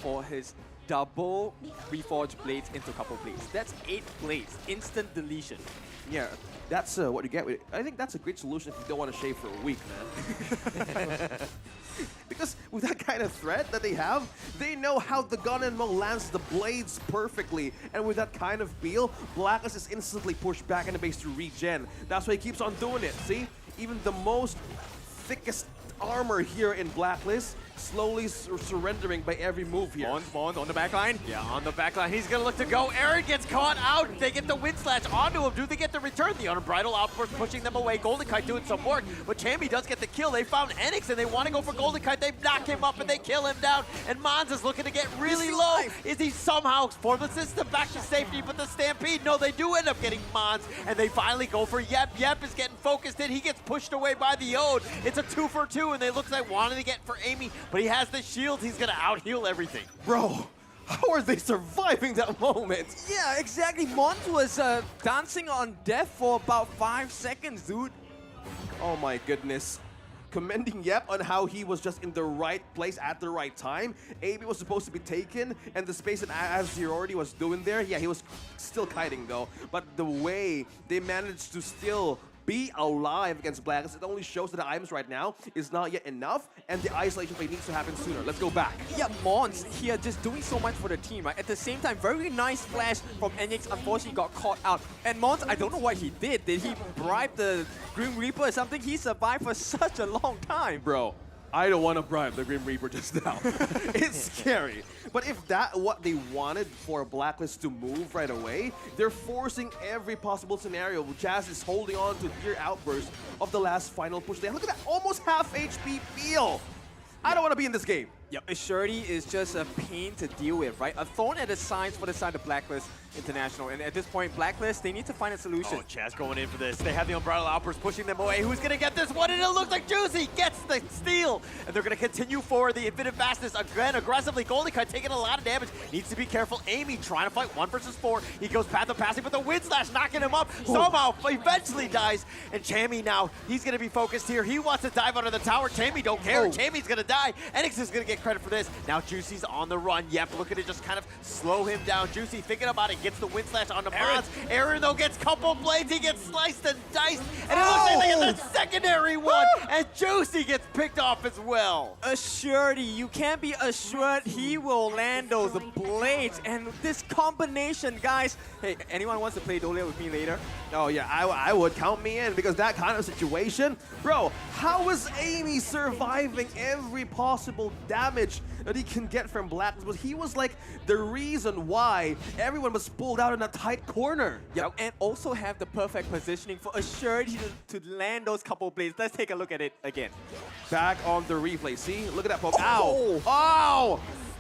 for his double reforged blades into couple blades. That's 8 blades, instant deletion. Yeah, that's what you get with it. I think that's a great solution if you don't want to shave for a week, man. Because with that kind of threat that they have, they know how the gun and mo lands the blades perfectly. And with that kind of feel, Blacklist is instantly pushed back in the base to regen. That's why he keeps on doing it. See? Even the most thickest armor here in Blacklist slowly surrendering by every move here. Mons on the back line. Yeah, on the back line. He's going to look to go. Aaron gets caught out. They get the wind slash onto him. Do they get the return? The Unbridled Outburst pushing them away. Golden Kite doing some work, but Chammy does get the kill. They found Enix and they want to go for Golden Kite. They knock him up and they kill him down. And Mons is looking to get really low. Is he somehow for the system back to safety? But the Stampede, no, they do end up getting Mons. And they finally go for Yep. Yep is getting focused in. He gets pushed away by the Ode. It's a 2 for 2 and they look like wanting to get for Amy, but he has the shield. He's gonna out-heal everything. Bro, how are they surviving that moment? Yeah, exactly. Mons was dancing on death for about 5 seconds, dude. Oh my goodness. Commending Yep on how he was just in the right place at the right time. AB was supposed to be taken, and the space that Azir already was doing there, yeah, he was still kiting though. But the way they managed to still be alive against Blacklist, it only shows that the items right now is not yet enough, and the isolation play needs to happen sooner. Let's go back. Yeah, Mons here just doing so much for the team, right? At the same time, very nice flash from Enix. Unfortunately, got caught out. And Mons, I don't know what he did. Did he bribe the Grim Reaper or something? He survived for such a long time. Bro, I don't want to bribe the Grim Reaper just now. It's scary. But if that's what they wanted for Blacklist to move right away, they're forcing every possible scenario. Jazz is holding on to their outburst of the last final push. Look at that, almost half HP feel. I don't want to be in this game. Yep, Assurity is just a pain to deal with, right? A thorn at the sides for the side of Blacklist International. And at this point, Blacklist, they need to find a solution. Oh, Chaz going in for this. They have the Unbridled Outburst pushing them away. Who's going to get this one? And it looks like Juicy gets the steal. And they're going to continue forward. The Infinite Fastness again aggressively. Golden Kite taking a lot of damage. Needs to be careful. Amy trying to fight 1 versus 4. He goes path of passing, but the Wind Slash knocking him up. Somehow, eventually dies. And Chammy now, he's going to be focused here. He wants to dive under the tower. Chammy don't care. Chammy's going to die. Enix is going to get credit for this. Now Juicy's on the run. Yep, looking to just kind of slow him down. Juicy thinking about it, gets the Wind Slash onto Mons. Aaron though gets couple blades. He gets sliced and diced. And it looks like they get the secondary one. And Juicy gets picked off as well. Assurity, you can't be assured he will land those blades. And this combination, guys. Hey, anyone wants to play Dole with me later? Oh yeah, I would. Count me in, because that kind of situation, bro, how is Amy surviving every possible damage that he can get from Blacklist? But he was like the reason why everyone was pulled out in a tight corner. Yep, and also have the perfect positioning for Assurity to land those couple blades. Let's take a look at it again. Back on the replay. See, look at that poke. Ow! Oh!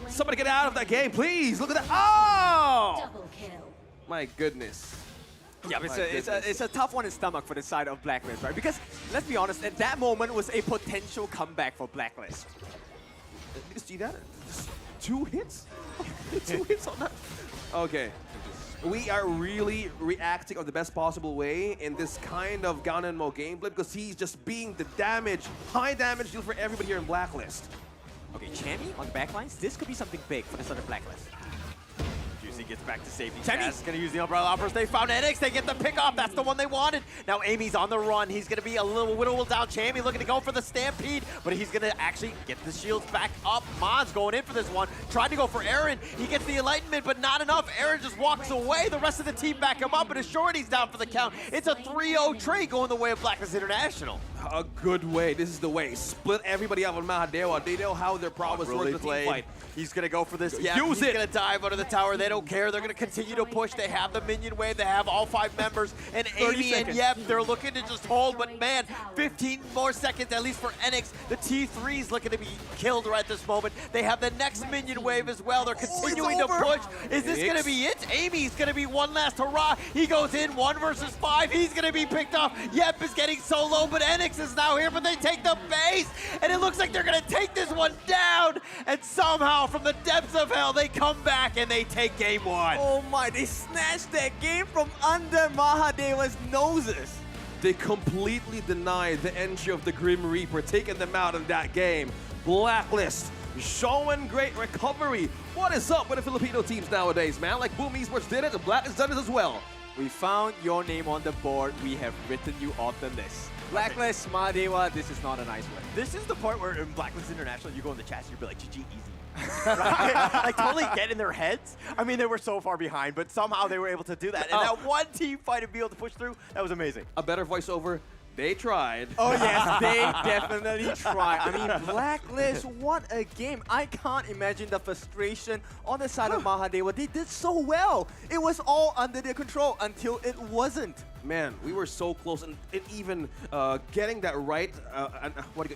Somebody get out of that game, please. Look at that. Oh! My goodness. Yeah, it's a tough one in stomach for the side of Blacklist, right? Because let's be honest, at that moment was a potential comeback for Blacklist. Did you see that? Just 2 hits? 2 hits on that? Okay. We are really reacting on the best possible way in this kind of Gun and Mo gameplay, because he's just being the damage, high damage deal for everybody here in Blacklist. Okay, Chammy on the backlines. This could be something big for the side of Blacklist. Juicy gets back to safety. Chaz is going to use the Umbrella Outburst. They found Enix. They get the pick off. That's the one they wanted. Now Amy's on the run. He's going to be a little whittled down. Chammy looking to go for the Stampede, but he's going to actually get the shields back up. Mons going in for this one. Tried to go for Aaron. He gets the Enlightenment, but not enough. Aaron just walks away. The rest of the team back him up, and Assurity's down for the count. It's a 3-0 trade going the way of Blacklist International. A good way. This is the way. Split everybody up on Mahadewa. They know how their prowess works with the team fight. He's going to go for this. Yeah, he's going to dive under the tower. They don't care. They're going to continue to push. They have the minion wave. They have all 5 members. And Amy and Yep, they're looking to just hold. But man, 15 more seconds, at least for Enix. The T3 is looking to be killed right at this moment. They have the next minion wave as well. They're continuing to push. Is this going to be it? Amy's going to be one last hurrah. He goes in 1 versus 5. He's going to be picked off. Yep is getting so low, but Enix is now here, but they take the base, and it looks like they're going to take this one down, and somehow from the depths of hell they come back and they take game 1. Oh my, they snatched that game from under Mahadewa's noses. They completely denied the entry of the Grim Reaper, taking them out of that game. Blacklist showing great recovery. What is up with the Filipino teams nowadays, man? Like Boom Esports did it, and Blacklist done it as well. We found your name on the board. We have written you off the list. Blacklist, Mahadewa, this is not a nice one. This is the part where in Blacklist International, you go in the chat and you'll be like, GG, easy. Right? Like, totally get in their heads. I mean, they were so far behind, but somehow they were able to do that. And that one team fight and be able to push through, that was amazing. A better voiceover. They tried. Oh yes, they definitely tried. I mean, Blacklist, what a game. I can't imagine the frustration on the side of Mahadewa. They did so well. It was all under their control until it wasn't. Man, we were so close, and even getting that right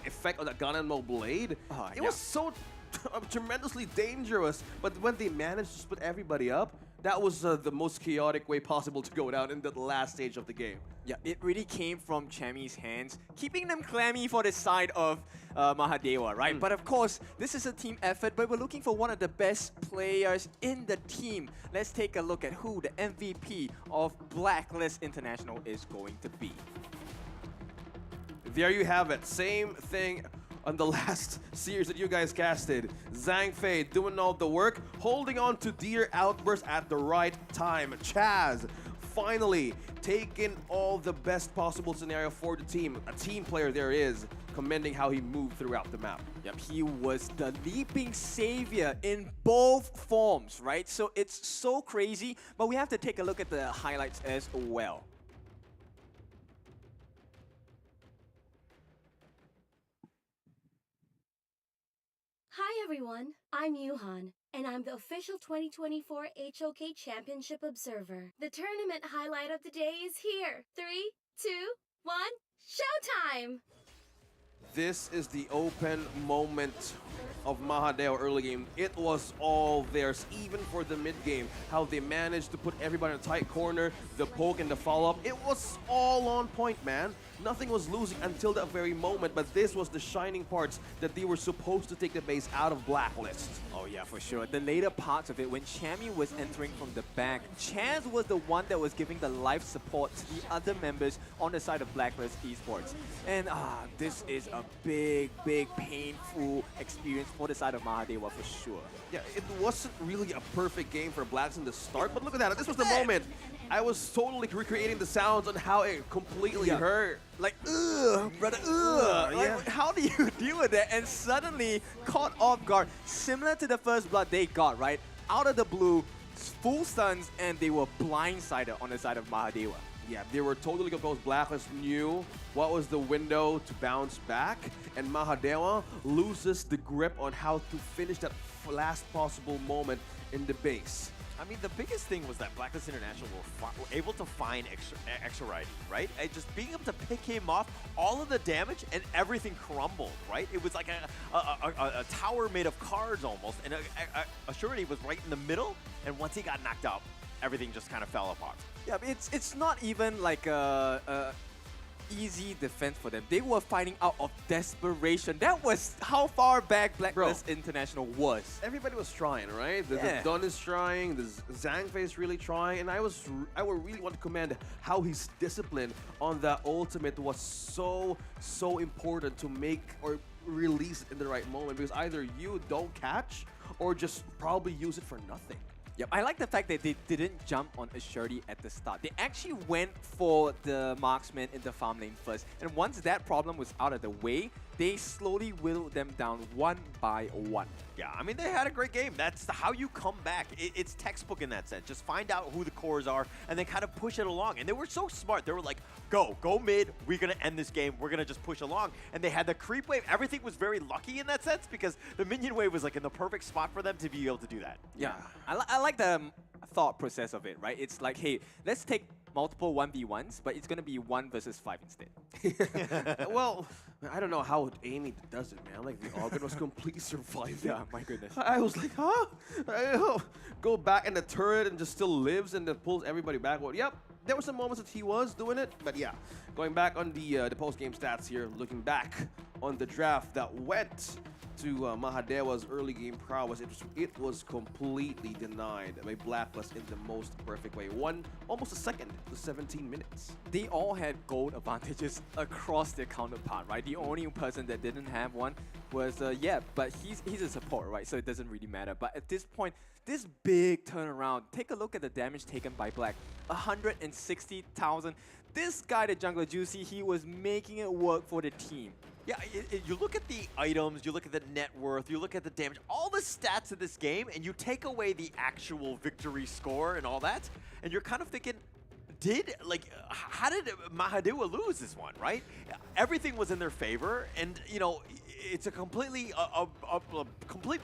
effect on that Ganenmo blade, it was so tremendously dangerous. But when they managed to split everybody up, that was the most chaotic way possible to go down in the last stage of the game. Yeah, it really came from Chammy's hands, keeping them clammy for the side of Mahadewa, right? But of course, this is a team effort, but we're looking for one of the best players in the team. Let's take a look at who the MVP of Blacklist International is going to be. There you have it. Same thing on the last series that you guys casted. Zhang Fei doing all the work, holding on to Deer Outburst at the right time. Chaz finally taking all the best possible scenario for the team. A team player there is, commending how he moved throughout the map. Yep, he was the leaping savior in both forms, right? So it's so crazy, but we have to take a look at the highlights as well. Hi everyone, I'm Yuhan, and I'm the official 2024 HOK Championship Observer. The tournament highlight of the day is here. 3, 2, 1, showtime! This is the open moment of Mahadewa early game. It was all theirs, even for the mid game. How they managed to put everybody in a tight corner, the poke and the follow-up. It was all on point, man. Nothing was losing until that very moment, but this was the shining parts that they were supposed to take the base out of Blacklist. Oh yeah, for sure. The later parts of it, when Chammy was entering from the back, Chaz was the one that was giving the life support to the other members on the side of Blacklist Esports. And this is a big, painful experience for the side of Mahadewa for sure. Yeah, it wasn't really a perfect game for Blacks in the start, but look at that. This was the moment. I was totally recreating the sounds on how it completely hurt. Like, ugh, brother, ugh. Like, how do you deal with that? And suddenly caught off guard, similar to the first blood they got, right? Out of the blue, full stuns, and they were blindsided on the side of Mahadewa. Yeah, they were totally composed. Blacklist knew what was the window to bounce back, and Mahadewa loses the grip on how to finish that last possible moment in the base. I mean, the biggest thing was that Blacklist International were able to find extra riding, right? And just being able to pick him off, all of the damage and everything crumbled, right? It was like a tower made of cards almost, and Assurity was right in the middle, and once he got knocked out, everything just kind of fell apart. Yeah, but it's not even like a easy defense for them. They were fighting out of desperation. That was how far back Blacklist International was. Everybody was trying, right? The Don is trying, the Zhang Fei is really trying, and I would really want to commend how his discipline on that ultimate was so important to make or release it in the right moment, because either you don't catch or just probably use it for nothing. Yep, I like the fact that they didn't jump on Assurity at the start. They actually went for the marksman in the farm lane first. And once that problem was out of the way, they slowly whittled them down one by one. Yeah, I mean, they had a great game. That's how you come back. It's textbook in that sense. Just find out who the cores are and then kind of push it along. And they were so smart. They were like, go mid. We're going to end this game. We're going to just push along. And they had the creep wave. Everything was very lucky in that sense because the minion wave was like in the perfect spot for them to be able to do that. Yeah, I like the thought process of it, right? It's like, hey, let's take multiple 1v1s, but it's going to be 1 versus 5 instead. Well, I don't know how Amy does it, man. Like, the Augur was completely surviving. Yeah, my goodness. I was like, huh? Go back in the turret and just still lives and then pulls everybody back. Well, yep, there were some moments that he was doing it, but yeah. Going back on the post-game stats here, looking back on the draft that went to Mahadewa's early game prowess, it was completely denied by Blacklist in the most perfect way. Won almost a second to 17 minutes. They all had gold advantages across their counterpart, right? The only person that didn't have one was, yeah, but he's a support, right? So it doesn't really matter. But at this point, this big turnaround, take a look at the damage taken by Black. 160,000. This guy, the jungler Juicy, he was making it work for the team. Yeah, you look at the items, you look at the net worth, you look at the damage, all the stats of this game, and you take away the actual victory score and all that, and you're kind of thinking, how did Mahadewa lose this one, right? Everything was in their favor, and, you know, it's a complete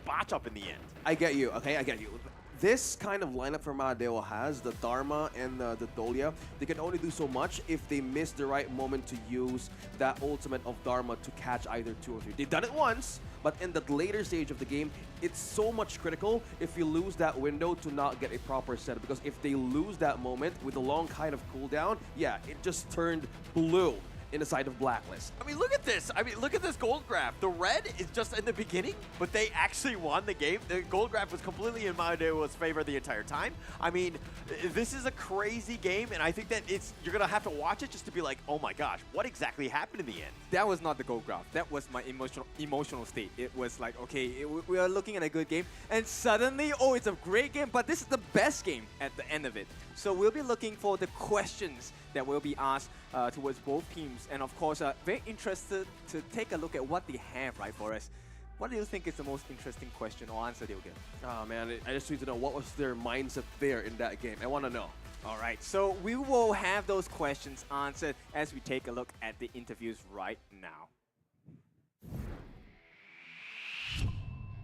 botch up in the end. I get you, okay? I get you. This kind of lineup for Mahadewa has the Dharma and the Dolia. They can only do so much if they miss the right moment to use that ultimate of Dharma to catch either 2 or 3. They've done it once, but in the later stage of the game, it's so much critical if you lose that window to not get a proper setup. Because if they lose that moment with a long kind of cooldown, yeah, it just turned blue in the side of Blacklist. I mean, look at this. I mean, look at this gold graph. The red is just in the beginning, but they actually won the game. The gold graph was completely in Mahadewa's favor the entire time. I mean, this is a crazy game, and I think that you're going to have to watch it just to be like, oh my gosh, what exactly happened in the end? That was not the gold graph. That was my emotional state. It was like, okay, we are looking at a good game, and suddenly, oh, it's a great game, but this is the best game at the end of it. So we'll be looking for the questions that will be asked towards both teams. And of course, very interested to take a look at what they have, right, for us. What do you think is the most interesting question or answer they'll get? Oh man, I just need to know what was their mindset there in that game. I want to know. All right, so we will have those questions answered as we take a look at the interviews right now.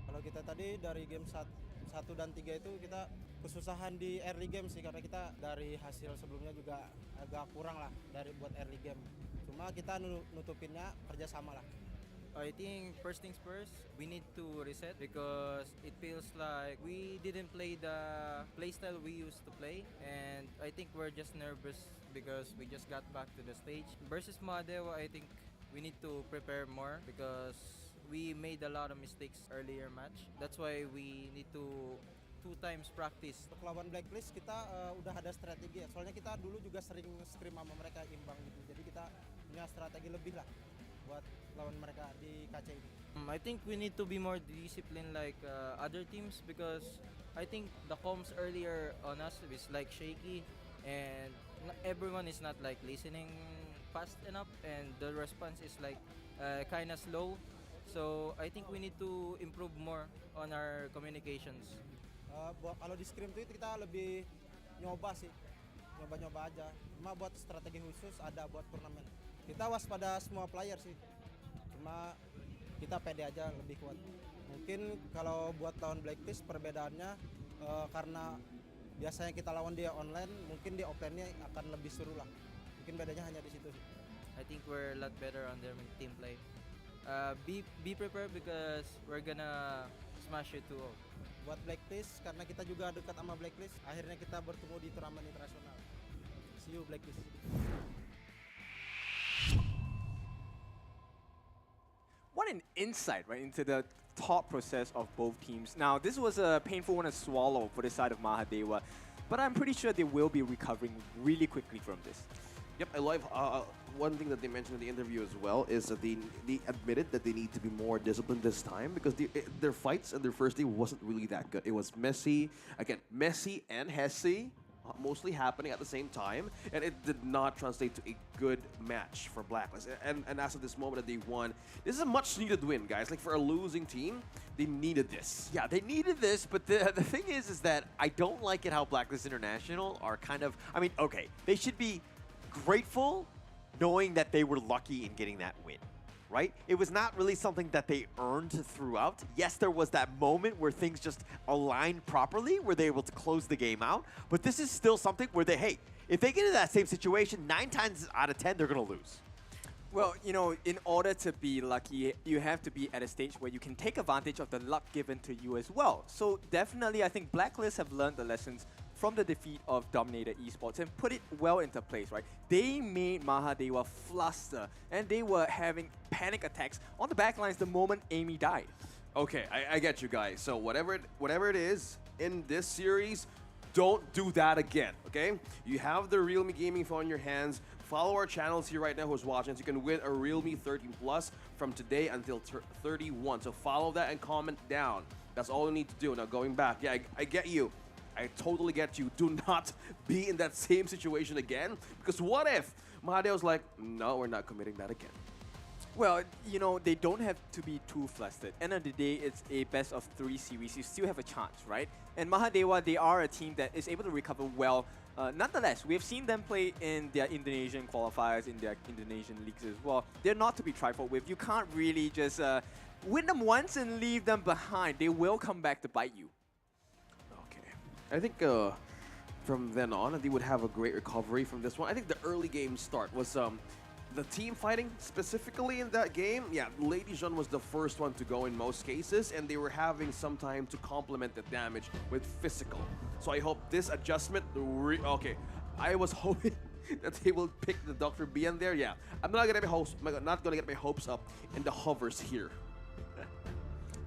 Kalau kita tadi dari game 1 dan 3 itu kita kesusahan di early game sih, karena kita dari hasil sebelumnya juga agak kurang lah buat early game. Cuma kita nutupinnya kerjasama lah. I think first things first, we need to reset because it feels like we didn't play the playstyle we used to play, and I think we're just nervous because we just got back to the stage. Versus Mahadewa, I think we need to prepare more because we made a lot of mistakes earlier match. That's why we need to 2 times practice. Untuk lawan Blacklist kita udah ada strategi ya. Soalnya kita dulu juga sering scrim sama mereka imbang gitu. Jadi kita punya strategi lebih lah buat lawan mereka di KC ini. I think we need to be more disciplined like other teams because I think the comms earlier on us is like shaky and everyone is not like listening fast enough and the response is like kind of slow. So I think we need to improve more on our communications. Kalau di scrim itu kita lebih nyoba sih, nyoba-nyoba aja. Cuma buat strategi khusus ada buat turnamen. Kita waspada semua player sih, cuma kita pede aja lebih kuat. Mungkin kalau buat lawan Blacklist perbedaannya karena biasanya kita lawan dia online, mungkin di offline-nya akan lebih seru lah. Mungkin bedanya hanya di situ sih. I think we're a lot better on their team play. Be prepared because we're gonna smash it 2-0. Buat Blacklist, karena kita juga dekat sama Blacklist, akhirnya kita bertemu di turnamen internasional. See you Blacklist. What an insight, right, into the thought process of both teams. Now, this was a painful one to swallow for the side of Mahadewa, but I'm pretty sure they will be recovering really quickly from this. Yep, I love one thing that they mentioned in the interview as well is that they admitted that they need to be more disciplined this time because their fights in their first day wasn't really that good. It was messy, again, messy and Hesse mostly happening at the same time, and it did not translate to a good match for Blacklist. And as of this moment that they won, this is a much needed win, guys. Like for a losing team, they needed this. Yeah, they needed this, but the thing is that I don't like it how Blacklist International are kind of, I mean, okay, they should be grateful knowing that they were lucky in getting that win, right? It was not really something that they earned throughout. Yes, there was that moment where things just aligned properly, where they were able to close the game out, but this is still something where hey, if they get into that same situation, 9 times out of 10, they're going to lose. Well, you know, in order to be lucky, you have to be at a stage where you can take advantage of the luck given to you as well. So definitely, I think Blacklist have learned the lessons from the defeat of Dominator Esports and put it well into place, right? They made Mahadewa fluster and they were having panic attacks on the backlines the moment Amy died. Okay, I get you guys. So whatever it is in this series, don't do that again, okay? You have the Realme Gaming phone in your hands. follow our channels here right now who's watching, so you can win a Realme 13 Plus from today until 31. So follow that and comment down. That's all you need to do. Now going back, yeah, I get you. I totally get you. Do not be in that same situation again, because what if Mahadeo's like, no, we're not committing that again. Well, you know, they don't have to be too flustered. End of the day, it's a best of 3 series. You still have a chance, right? And Mahadewa, they are a team that is able to recover well. Nonetheless, we have seen them play in their Indonesian qualifiers, in their Indonesian leagues as well. They're not to be trifled with. You can't really just win them once and leave them behind. They will come back to bite you. I think from then on, they would have a great recovery from this one. I think the early game start was the team fighting specifically in that game. Yeah, Lady Jean was the first one to go in most cases, and they were having some time to complement the damage with physical. So I hope this adjustment... Okay, I was hoping that they will pick the Dr. Bian there. Yeah, I'm not gonna get my hopes up in the hovers here.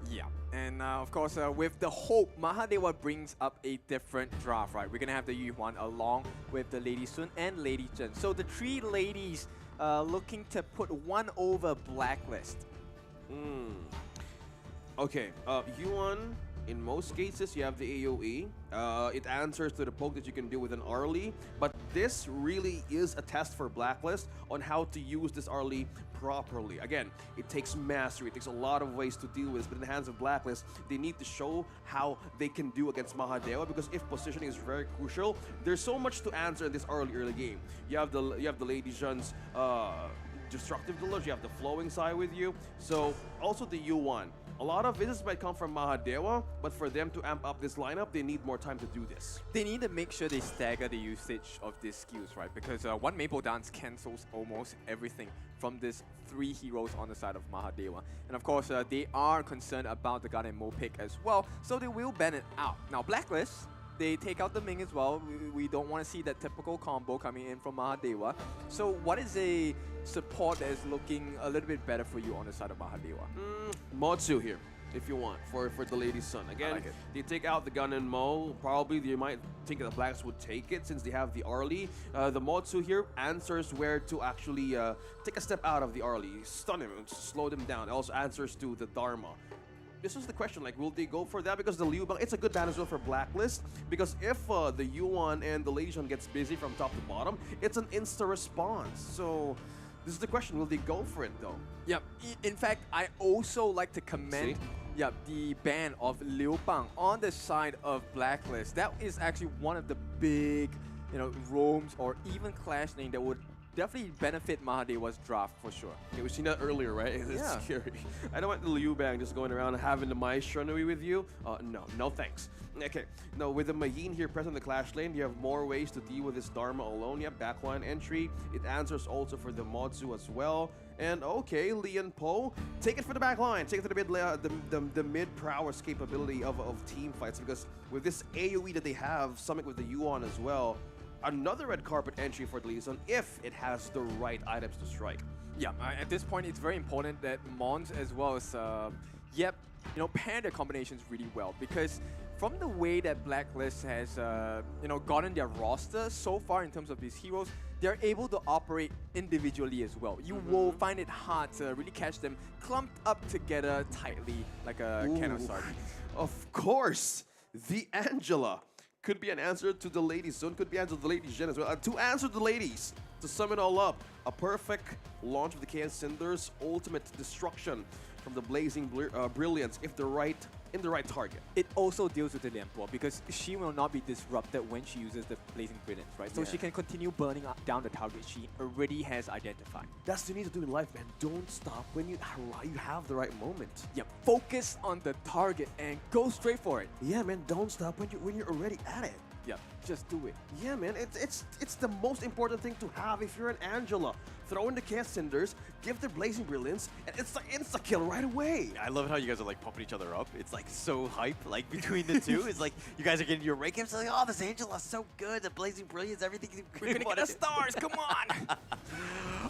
Yeah, and of course, with the hope, Mahadewa brings up a different draft, right? We're going to have the Yuhuan along with the Lady Sun and Lady Chen. So the 3 ladies looking to put one over Blacklist. Okay, Yuan, in most cases, you have the AoE. It answers to the poke that you can do with an Arlie, but this really is a test for Blacklist on how to use this Arlie properly. Again, it takes mastery, it takes a lot of ways to deal with this, but in the hands of Blacklist, they need to show how they can do against Mahadewa, because if positioning is very crucial, there's so much to answer in this early game. You have the Lady Jean's destructive deluge, you have the flowing side with you, so also the U1. A lot of visits might come from Mahadewa, but for them to amp up this lineup, they need more time to do this. They need to make sure they stagger the usage of these skills, right? Because one Maple Dance cancels almost everything from these 3 heroes on the side of Mahadewa. And of course, they are concerned about the Guardian Mo pick as well, so they will ban it out. Now, Blacklist, they take out the Ming as well. We don't want to see that typical combo coming in from Mahadewa. So what is a support that is looking a little bit better for you on the side of Mahadewa? Motsu here, if you want, for the Lady Sun. Again, like it. They take out the Gun and Mo. Probably they might think that the Blacks would take it since they have the Arlie. The Motsu here answers where to actually take a step out of the Arlie, stun him, slow them down. It also answers to the Dharma. This is the question, like, will they go for that? Because the Liu Bang, it's a good ban as well for Blacklist, because if the Yuan and the Lady Jean gets busy from top to bottom, it's an insta response. So this is the question, will they go for it though? Yep. In fact, I also like to commend the ban of Liu Bang on the side of Blacklist. That is actually one of the big, roams or even clash lane that would definitely benefit Mahadewa's draft for sure. Yeah, we've seen that earlier, right? It's scary. I don't want the Liu Bang just going around and having the Maestro with you. No thanks. Okay, now with the Mayin here present in the clash lane, you have more ways to deal with this Dharma alone. You have backline entry. It answers also for the Motsu as well. And okay, Lian Po, take it for the backline. Take it to the mid prowess capability of team fights, because with this AoE that they have, Summit with the Yuan as well, another red carpet entry for the Lady Sun if it has the right items to strike. Yeah, at this point, it's very important that Mons as well as pair their combinations really well, because from the way that Blacklist has gotten their roster so far in terms of these heroes, they're able to operate individually as well. You will find it hard to really catch them clumped up together tightly like a can of sardines. Of course, the Angela could be an answer to the Lady Sun, could be an answer to the Lady Jean as well. To answer the ladies, to sum it all up, a perfect launch of the Chaos Cinders, ultimate destruction from the Blazing Brilliance in the right target. It also deals with the Lianpo because she will not be disrupted when she uses the Blazing Brilliance, right? So she can continue burning down the target she already has identified. That's what you need to do in life, man. Don't stop when you have the right moment. Yeah, focus on the target and go straight for it. Yeah, man, don't stop when you're already at it. Yeah, just do it. Yeah, man, it's the most important thing to have if you're an Angela. Throw in the Chaos Cinders, give their Blazing Brilliance, and it's an insta-kill right away. I love how you guys are like pumping each other up. It's like so hype, like between the two. It's like you guys are getting your rank ups, like, oh, this Angela's so good, the Blazing Brilliance, everything. We're gonna get the stars, come on!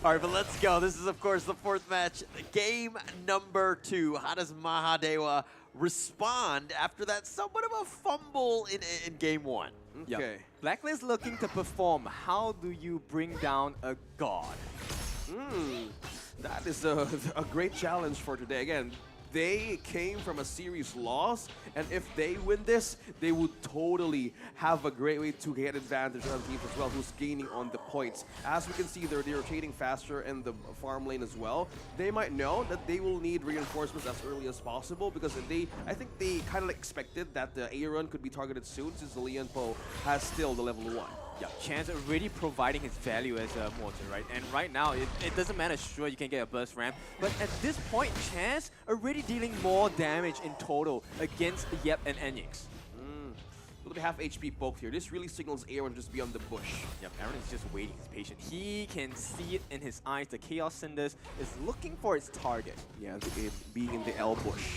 All right, but let's go. This is, of course, the 4th match, game number 2. How does Mahadewa respond after that somewhat of a fumble in game 1? Okay. Blacklist looking to perform. How do you bring down a god? That is a great challenge for today. Again, they came from a series loss, and if they win this, they would totally have a great way to get advantage on teams as well, who's gaining on the points. As we can see, they're rotating faster in the farm lane as well. They might know that they will need reinforcements as early as possible because I think they kind of expected that the A run could be targeted soon since the Lian Po has still the level 1. Yeah, Chance already providing his value as a mortar, right? And right now, it doesn't matter, sure, you can get a burst ramp, but at this point, Chance already dealing more damage in total against Yep and Enix. A little bit half HP poke here. This really signals Aaron just beyond the bush. Yep, Aaron is just waiting, he's patient. He can see it in his eyes. The Chaos Cinders is looking for its target. Yeah, being in the L bush.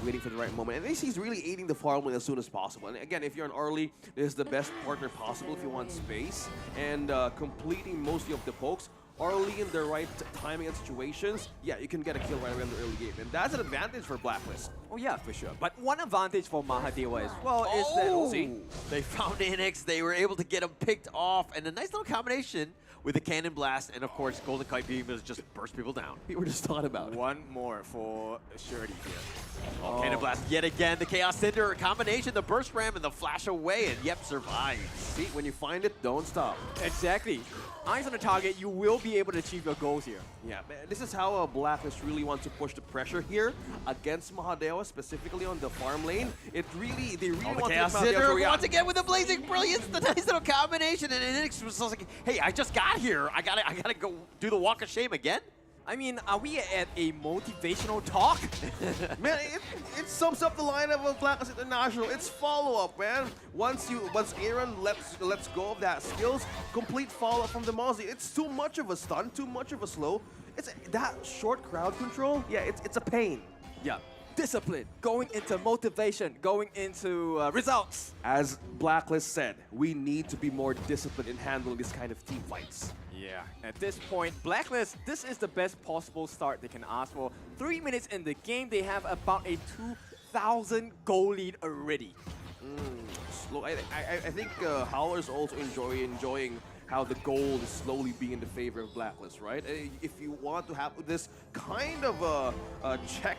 Waiting for the right moment. And he's really aiding the farm lane as soon as possible. And again, if you're an early, this is the best partner possible if you want space. And completing mostly of the pokes, early in the right timing and situations, yeah, you can get a kill right away in the early game. And that's an advantage for Blacklist. Oh yeah, for sure. But one advantage for Mahadewa as well is that... See, they found Enix, they were able to get him picked off, and a nice little combination with the Cannon Blast, and of course, Golden Kite Beam is just burst people down. We were just thought about one more for Surety here. Oh, Cannon Blast yet again, the Chaos Cinder combination, the burst ram and the flash away, and Yep survives. See, when you find it, don't stop. Exactly. Eyes on the target, you will be able to achieve your goals here. Yeah, this is how Blacklist really wants to push the pressure here against Mahadewa, specifically on the farm lane. They really want to Chaos Cinder once again with the Blazing Brilliance, the nice little combination, and Enix was like, hey, I just got here. I gotta go do the Walk of Shame again? I mean, are we at a motivational talk? Man, it sums up the lineup of Blacklist International. It's follow-up, man. Once Aaron lets go of that skills, complete follow-up from the Mozzie. It's too much of a stun, too much of a slow. It's that short crowd control. Yeah, it's a pain. Yeah. Discipline, going into motivation, going into results. As Blacklist said, we need to be more disciplined in handling this kind of team fights. Yeah, at this point, Blacklist, this is the best possible start they can ask for. 3 minutes in the game, they have about a 2,000 goal lead already. Slow. I think Howler's also enjoying how the gold is slowly being in the favor of Blacklist, right? If you want to have this kind of a check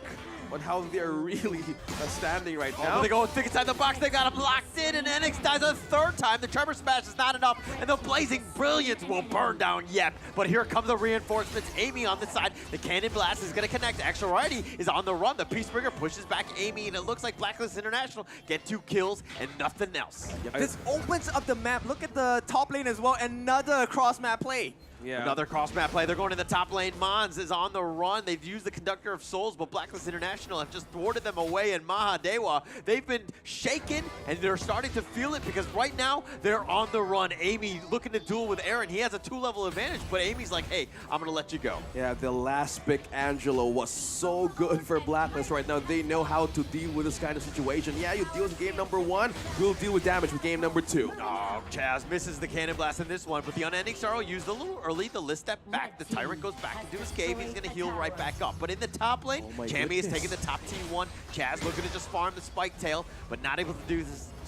on how they're really standing right now. They go thick inside the box, they got him locked in, and Enix dies a third time. The Tremor Smash is not enough, and the Blazing Brilliance will burn down Yep. But here come the reinforcements. Amy on the side, the Cannon Blast is gonna connect. Extra Variety is on the run. The Peacebringer pushes back Amy, and it looks like Blacklist International get 2 kills and nothing else. Yep. This opens up the map. Look at the top lane as well. Another cross-map play. Yeah. Another cross-map play. They're going to the top lane. Mons is on the run. They've used the Conductor of Souls, but Blacklist International have just thwarted them away. And Mahadewa, they've been shaken, and they're starting to feel it because right now, they're on the run. Amy looking to duel with Aaron. He has a 2-level advantage, but Amy's like, hey, I'm going to let you go. Yeah, the last pick, Angelo, was so good for Blacklist right now. They know how to deal with this kind of situation. Yeah, you deal with game number 1, we'll deal with damage with game number 2. Oh, Chaz misses the Cannon Blast in this one, but the Unending Sorrow used a little early. The list step back. The Tyrant goes back into his cave. He's going to heal right back up. But in the top lane, Jamie is taking the top T1. Chaz looking to just farm the Spike Tail, but not able to do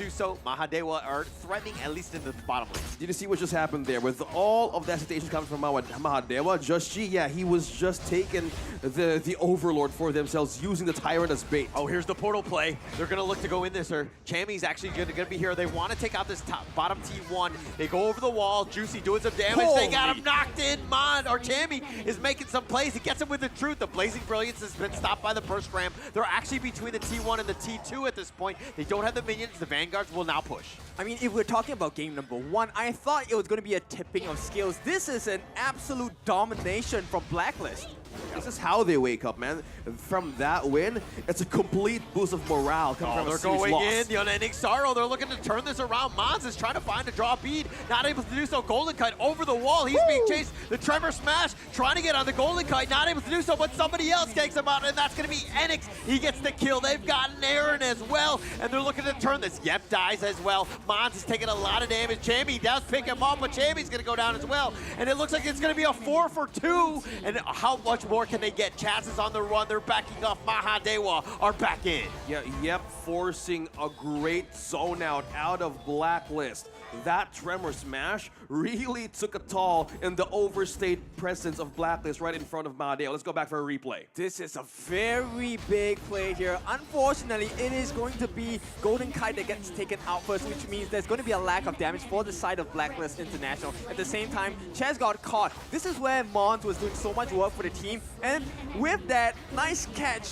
so. Mahadewa are threatening at least into the bottom lane. Did you see what just happened there? With all of the hesitations coming from Mahadewa, Just G, yeah, he was just taking the Overlord for themselves, using the Tyrant as bait. Oh, here's the portal play. They're going to look to go in this, sir. Chammy's actually going to be here. They want to take out this bottom T1. They go over the wall. Juicy doing some damage. They got him knocked in. Chammy is making some plays. He gets him with the truth. The Blazing Brilliance has been stopped by the burst ram. They're actually between the T1 and the T2 at this point. They don't have the minions. The Vanguards will now push. I mean, if we're talking about game number 1, I thought it was going to be a tipping of scales. This is an absolute domination from Blacklist. This is how they wake up, man. From that win, it's a complete boost of morale coming from a they're going loss. in. The Unending Sorrow, they're looking to turn this around. Mons is trying to find a draw bead. Not able to do so. Golden Kite over the wall. He's being chased. The Tremor Smash trying to get on the Golden Kite. Not able to do so, but somebody else takes him out, and that's going to be Enix. He gets the kill. They've gotten Aaron as well, and they're looking to turn this. Yep dies as well. Mons is taking a lot of damage. Chammy does pick him up, but Chammy's going to go down as well. And it looks like it's going to be a 4 for 2. And how much more can they get? Chaz is on the run. They're backing off. Mahadewa are back in. Yeah, yep, forcing a great zone out of Blacklist. That Tremor Smash really took a toll in the overstayed presence of Blacklist right in front of Mahadewa. Let's go back for a replay. This is a very big play here. Unfortunately, it is going to be Golden Kite that gets taken out first, which means there's going to be a lack of damage for the side of Blacklist International. At the same time, Chaz got caught. This is where Mons was doing so much work for the team. And with that, nice catch.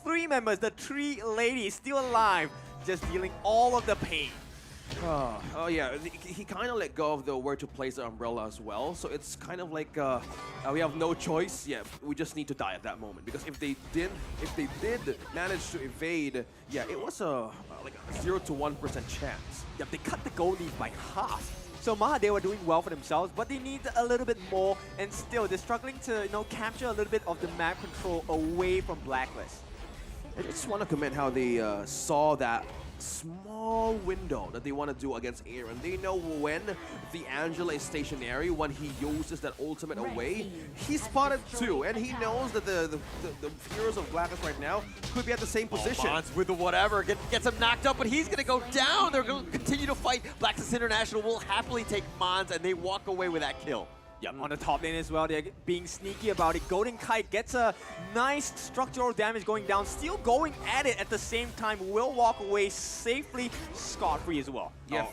3 members, the 3 ladies still alive, just dealing all of the pain. Oh yeah, he kind of let go of the where to place the umbrella as well. So it's kind of like we have no choice. Yeah, we just need to die at that moment, because if they did manage to evade, yeah, it was like a 0 to 1% chance. Yeah, they cut the goal lead by half. So Mahadewa were doing well for themselves, but they need a little bit more, and still they're struggling to capture a little bit of the map control away from Blacklist. I just want to commend how they saw that small window that they want to do against Aaron. They know when the Angela is stationary, when he uses that ultimate away, he spotted too, and he knows that the heroes of Blacklist right now could be at the same position. Mons with the whatever gets him knocked up, but he's going to go down. They're going to continue to fight. Blacklist International will happily take Mons, and they walk away with that kill. Yep, on the top lane as well, they're being sneaky about it. Golden Kite gets a nice structural damage going down, still going at it at the same time, will walk away safely, scot-free as well. Yeah,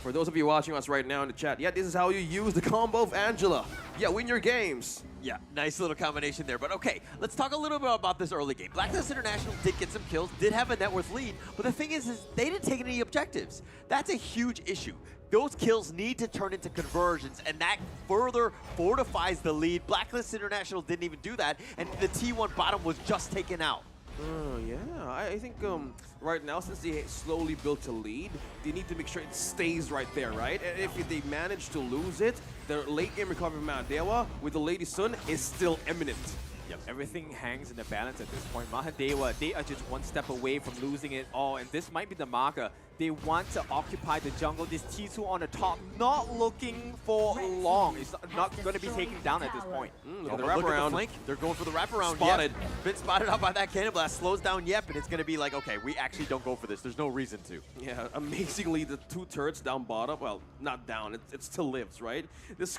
for those of you watching us right now in the chat, yeah, this is how you use the combo of Angela. Yeah, win your games. Yeah, nice little combination there. But okay, let's talk a little bit about this early game. Blacklist International did get some kills, did have a net worth lead, but the thing is they didn't take any objectives. That's a huge issue. Those kills need to turn into conversions, and that further fortifies the lead. Blacklist International didn't even do that, and the T1 bottom was just taken out. Yeah, I think right now, since they slowly built a lead, they need to make sure it stays right there, right? And if they manage to lose it, the late game recovery of Mahadewa with the Lady Sun is still imminent. Yep, everything hangs in the balance at this point. Mahadewa, they are just one step away from losing it all, and this might be the marker. They want to occupy the jungle. This T2 on the top, not looking for long. It's not going to be taken down at this point. Look at the wraparound. Flank. They're going for the wraparound. Spotted. Yep. Been spotted out by that cannon blast. Slows down Yep, and it's going to be like, okay, we actually don't go for this. There's no reason to. Yeah, amazingly, the 2 turrets down bottom, well, not down, it still lives, right? This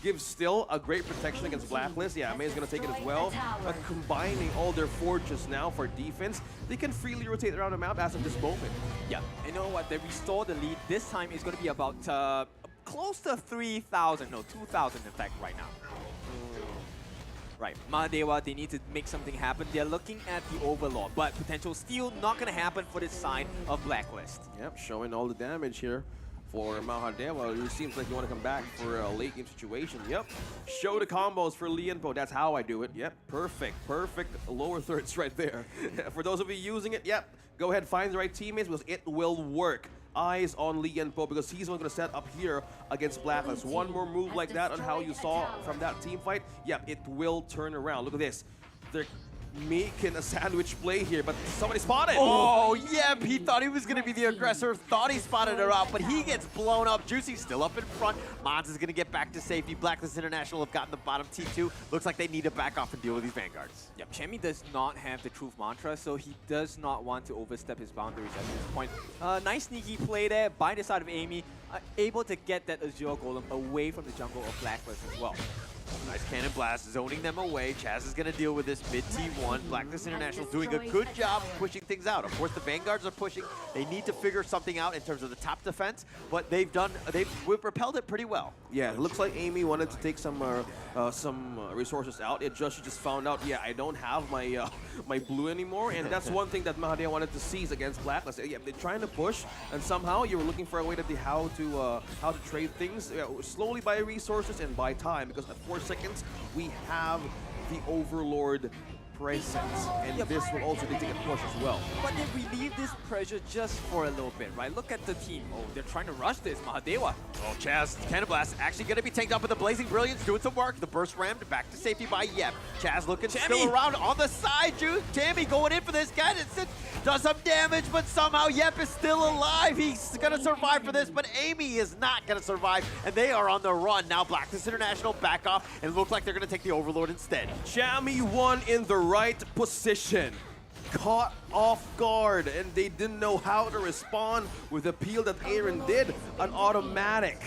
gives still a great protection against Blacklist. Yeah, May is going to take it as well. But combining all their forges now for defense, they can freely rotate around the map as of this moment. Yeah, and you know what? They restore the lead. This time it's going to be about close to 3,000, no, 2,000 in fact right now. Right, Mahadewa, they need to make something happen. They're looking at the Overlord, but potential steal not going to happen for this side of Blacklist. Yep, showing all the damage here for Mahadewa. It seems like you want to come back for a late game situation. Yep, show the combos for Lianpo. That's how I do it. Yep, perfect lower thirds right there. For those of you using it, yep, go ahead, find the right teammates because it will work. Eyes on Lianpo because he's going to set up here against Blacklist. One more move like that on how you saw from that team fight, yep, it will turn around. Look at this. They're making a sandwich play here, but somebody spotted. Oh, Yep, he thought he was going to be the aggressor, thought he spotted her out, but he gets blown up. Juicy's still up in front. Mons is going to get back to safety. Blacklist International have gotten the bottom T2. Looks like they need to back off and deal with these Vanguards. Yep, Chemi does not have the truth mantra, so he does not want to overstep his boundaries at this point. Nice sneaky play there by the side of Amy, able to get that Azure Golem away from the jungle of Blacklist as well. Nice cannon blast, zoning them away. Chaz is going to deal with this mid T1. Blacklist International doing a good job pushing things out. Of course, the Vanguards are pushing. They need to figure something out in terms of the top defense, but they've repelled it pretty well. Yeah, it looks like Amy wanted to take some resources out. She just found out, yeah, I don't have my my blue anymore, and that's one thing that Mahadewa wanted to seize against Blacklist. Yeah, they're trying to push, and somehow you were looking for a way to how to trade things slowly by resources and by time, because at 4 seconds we have the Overlord presence, and this will also take a push as well. But they relieve this pressure just for a little bit, right? Look at the team. Oh, they're trying to rush this. Mahadewa Oh, Chaz, Cannon Blast actually going to be tanked up with the Blazing Brilliance, doing some work. The burst rammed back to safety by Yep. Chaz looking still around on the side, Jude. Tammy going in for this guy. Does some damage, but somehow Yep is still alive. He's going to survive for this, but Amy is not going to survive, and they are on the run. Now Blacklist International back off, and it looks like they're going to take the Overlord instead. Jammy won in the right position. Caught off guard, and they didn't know how to respond with the peel that Aaron did. An automatic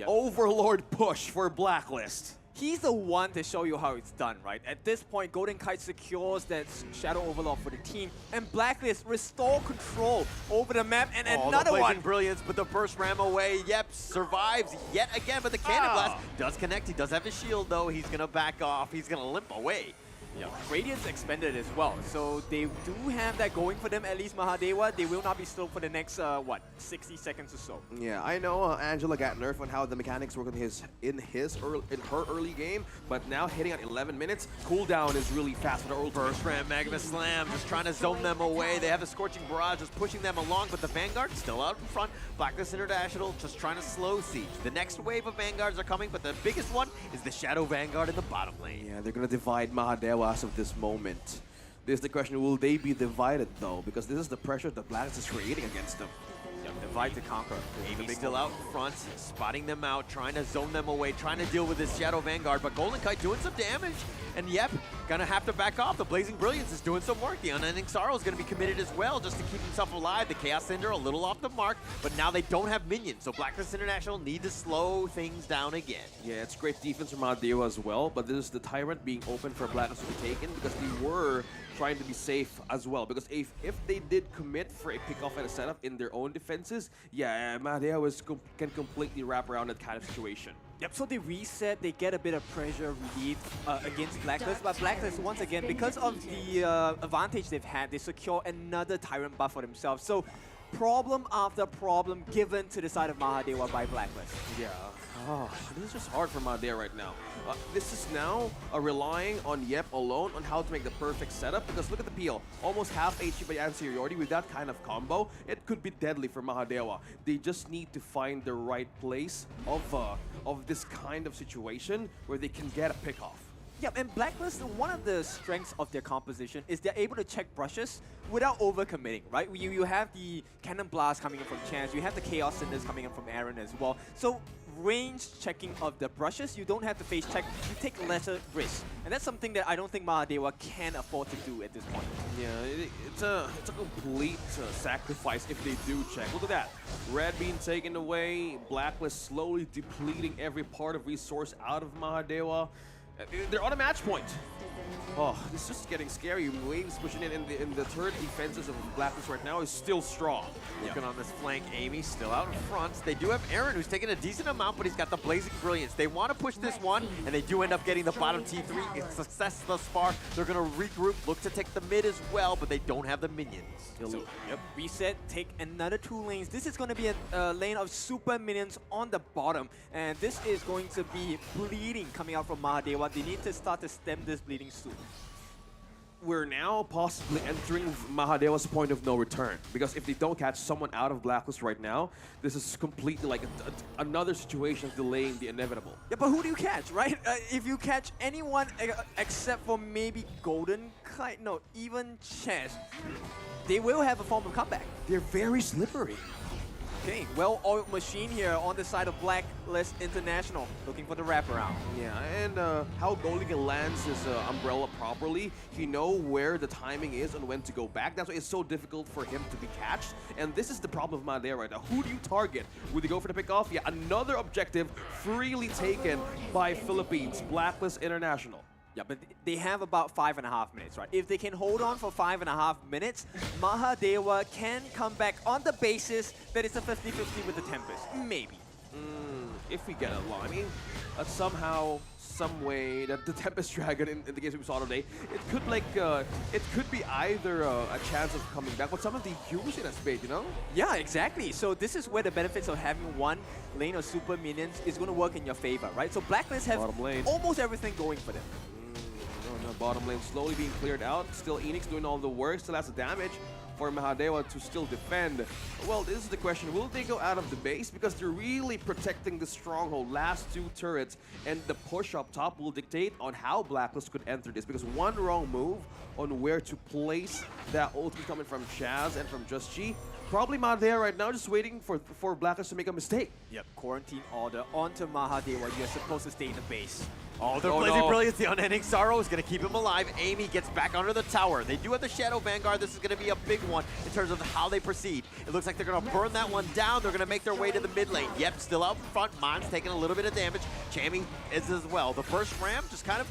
Overlord push for Blacklist. He's the one to show you how it's done, right? At this point, Golden Kite secures that Shadow Overlord for the team, and Blacklist restore control over the map, and another the one. Brilliance, but the burst ram away. Yep, survives yet again, but the Cannon Blast does connect. He does have his shield, though. He's going to back off. He's going to limp away. Yeah, Radiance expended as well, so they do have that going for them, at least Mahadewa. They will not be still for the next, 60 seconds or so. Yeah, I know Angela got nerfed on how the mechanics work in her early game, but now hitting at 11 minutes, cooldown is really fast for the early Burst Ram, Magma Slam, just trying to zone them away. They have the Scorching Barrage just pushing them along, but the Vanguard still out in front. Blacklist International just trying to slow siege. The next wave of Vanguards are coming, but the biggest one is the Shadow Vanguard in the bottom lane. Yeah, they're gonna divide Mahadewa as of this moment. This is the question, will they be divided though? Because this is the pressure that Blacklist is creating against them. Yeah, divide to conquer. Amy's still out front, spotting them out, trying to zone them away, trying to deal with this Shadow Vanguard, but Golden Kite doing some damage. And yep, gonna have to back off. The Blazing Brilliance is doing some work. The Unending Sorrow is gonna be committed as well, just to keep himself alive. The Chaos Cinder a little off the mark, but now they don't have minions, so Blacklist International need to slow things down again. Yeah, it's great defense from Mahadewa as well, but this is the Tyrant being open for Blacklist to be taken because they were trying to be safe as well. Because if they did commit for a pick-off and a setup in their own defenses, yeah, Mahadewa can completely wrap around that kind of situation. Yep, so they reset, they get a bit of pressure relief against Blacklist, but Blacklist, once again, because of the advantage they've had, they secure another Tyrant buff for themselves. So, problem after problem given to the side of Mahadewa by Blacklist. Yeah. Oh, this is just hard for Mahadewa right now. This is now relying on Yep alone on how to make the perfect setup, because look at the peel. Almost half HP by inferiority with that kind of combo. It could be deadly for Mahadewa. They just need to find the right place of this kind of situation where they can get a pick off. Yeah, and Blacklist, one of the strengths of their composition is they're able to check brushes without overcommitting, right? You have the Cannon Blast coming in from Chance, you have the Chaos Cinders coming in from Aaron as well. So range checking of the brushes, you don't have to face check, you take lesser risks. And that's something that I don't think Mahadewa can afford to do at this point. Yeah, it's a complete sacrifice if they do check. Look at that. Red being taken away, Blacklist slowly depleting every part of resource out of Mahadewa. They're on a match point. Oh, this is just getting scary. Waves pushing in the third defenses of Blacklist right now is still strong. Working on this flank, Amy still out in front. They do have Aaron, who's taking a decent amount, but he's got the Blazing Brilliance. They want to push this one, and they do end up getting the bottom T3. It's success thus far. They're going to regroup, look to take the mid as well, but they don't have the minions. So, yep, reset, take another 2 lanes. This is going to be a lane of super minions on the bottom, and this is going to be bleeding coming out from Mahadewa. They need to start to stem this bleeding soon. We're now possibly entering Mahadewa's point of no return, because if they don't catch someone out of Blacklist right now, this is completely like another situation delaying the inevitable. Yeah, but who do you catch, right? If you catch anyone except for maybe Golden Kite, no, even Chess, they will have a form of comeback. They're very slippery. Okay, well-oiled machine here on the side of Blacklist International, looking for the wraparound. Yeah, and how Golden lands his umbrella properly, he knows where the timing is and when to go back. That's why it's so difficult for him to be catched. And this is the problem of Mahadewa right now. Who do you target? Would they go for the pickoff? Yeah, another objective freely taken by Philippines, Blacklist International. Yeah, but they have about 5.5 minutes, right? If they can hold on for 5.5 minutes, Mahadewa can come back on the basis that it's a 50-50 with the Tempest. Maybe. If we get it along. I mean, somehow, some way, that the Tempest Dragon in the games we saw today, it could be either a chance of coming back, but some of the use it as bait, you know? Yeah, exactly. So this is where the benefits of having one lane of super minions is going to work in your favor, right? So Blacklist have almost everything going for them. Bottom lane slowly being cleared out. Still Enix doing all the work, still has the damage. for Mahadewa to still defend. Well, this is the question. Will they go out of the base? Because they're really protecting the stronghold. Last two turrets and the push up top will dictate on how Blacklist could enter this. Because one wrong move on where to place that ultimate coming from Chaz and from Just G, probably Mahadewa right now just waiting for Blacklist to make a mistake. Yep, quarantine order onto Mahadewa. You're supposed to stay in the base. Oh, they're Blazing Brilliance. The Unending Sorrow is going to keep him alive. Amy gets back under the tower. They do have the Shadow Vanguard. This is going to be a big one in terms of how they proceed. It looks like they're going to burn that one down. They're going to make their way to the mid lane. Yep, still out in front. Mon's taking a little bit of damage. Chammy is as well. The first ram just kind of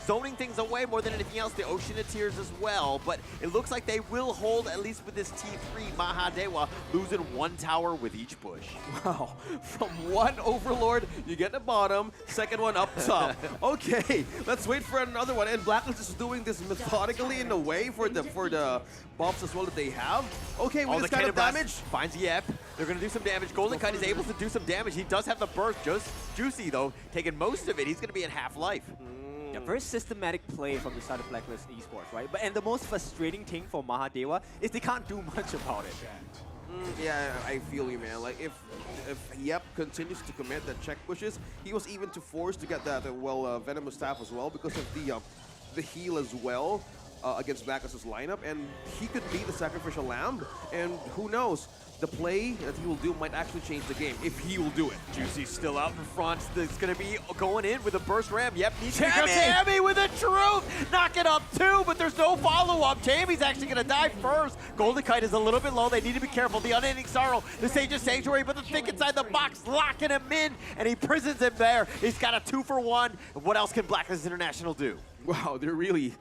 zoning things away more than anything else. The Oceaneers as well, but it looks like they will hold, at least with this T3. Mahadewa losing one tower with each push. Wow, from one Overlord, you get the bottom, second one up top. Okay, let's wait for another one. And Blacklist is doing this methodically in a way for the buffs as well that they have. Okay, with this kind of damage. Finds Yep. They're going to do some damage. Golden Kite is able to do some damage. He does have the burst. Just Juicy, though, taking most of it. He's going to be at half life. Yeah, very systematic play from the side of Blacklist Esports, right? And the most frustrating thing for Mahadewa is they can't do much about it. Yeah, I feel you, man. Like, if Yep continues to commit that check pushes, he was even too forced to get that, Venomous Staff as well because of the heal as well against Blacklist's lineup, and he could be the sacrificial lamb, and who knows? The play that he will do might actually change the game if he will do it. Juicy's still out in front. It's going to be going in with a burst ram. Yep, needs to go Tammy with a truth. Knock it up too, but there's no follow-up. Tammy's actually going to die first. Golden Kite is a little bit low. They need to be careful. The Unending Sorrow, the Sage's Sanctuary, but the Thick inside the box, locking him in, and he prisons him there. He's got a 2-for-1. What else can Blacklist International do? Wow, they're really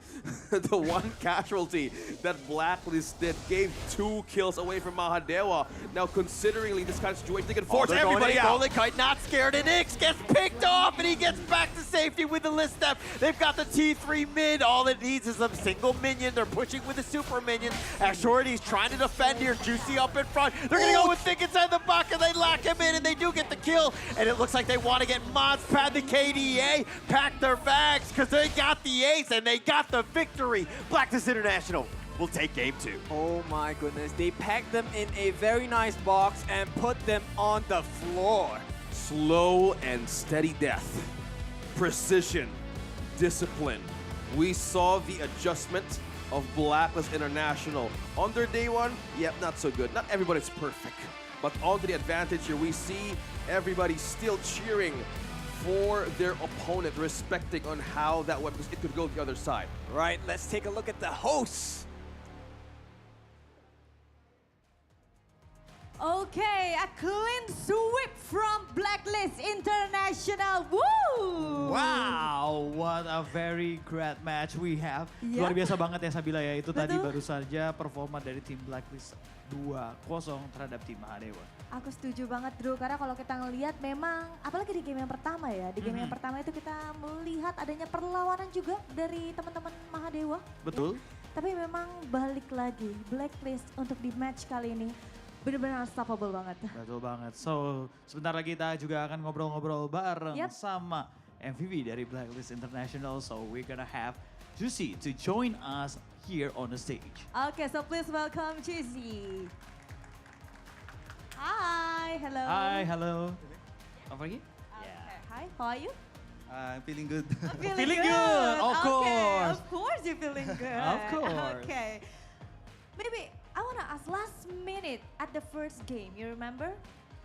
the one casualty that Blacklist did gave 2 kills away from Mahadewa. Now, considering this kind of situation, they can force everybody out. Golden Kite not scared, and Ix gets picked off, and he gets back to safety with the list step. They've got the T3 mid. All it needs is a single minion. They're pushing with the super minion. Shorty's trying to defend here. Juicy up in front. They're going to go with Thick inside the bucket. They lock him in, and they do get the kill. And it looks like they want to get Mods pad the KDA, pack their bags, because they got the ace and they got the victory. Blacklist International will take game 2. Oh my goodness, they packed them in a very nice box and put them on the floor. Slow and steady death. Precision. Discipline. We saw the adjustment of Blacklist International. On their day one, yep, not so good. Not everybody's perfect. But on to the advantage here, we see everybody still cheering for their opponent, respecting on how that went, because it could go the other side. Right, let's take a look at the hosts. Okay, a clean sweep from Blacklist International. Woo! Wow, what a very great match we have. Yep. Luar biasa banget ya Sabila ya. Itu tadi baru saja performa dari tim Blacklist 2-0 terhadap tim Mahadewa. Aku setuju banget Drew, karena kalau kita ngelihat memang, apalagi di game yang pertama ya. Di game yang pertama itu kita melihat adanya perlawanan juga dari teman-teman Mahadewa. Betul. Ya. Tapi memang balik lagi, Blacklist untuk di match kali ini benar-benar unstoppable banget. Betul banget. So, sebentar lagi kita juga akan ngobrol-ngobrol bareng sama MVP dari Blacklist International. So, we're gonna have Juicy to join us here on the stage. Okay, so please welcome Juicy. Hi, hello. Hi, hello. Over here? Okay. Hi, how are you? I'm feeling good. Feeling good, of course. Okay, of course you're feeling good. Of course. Okay. Maybe I want to ask, last minute at the first game, you remember?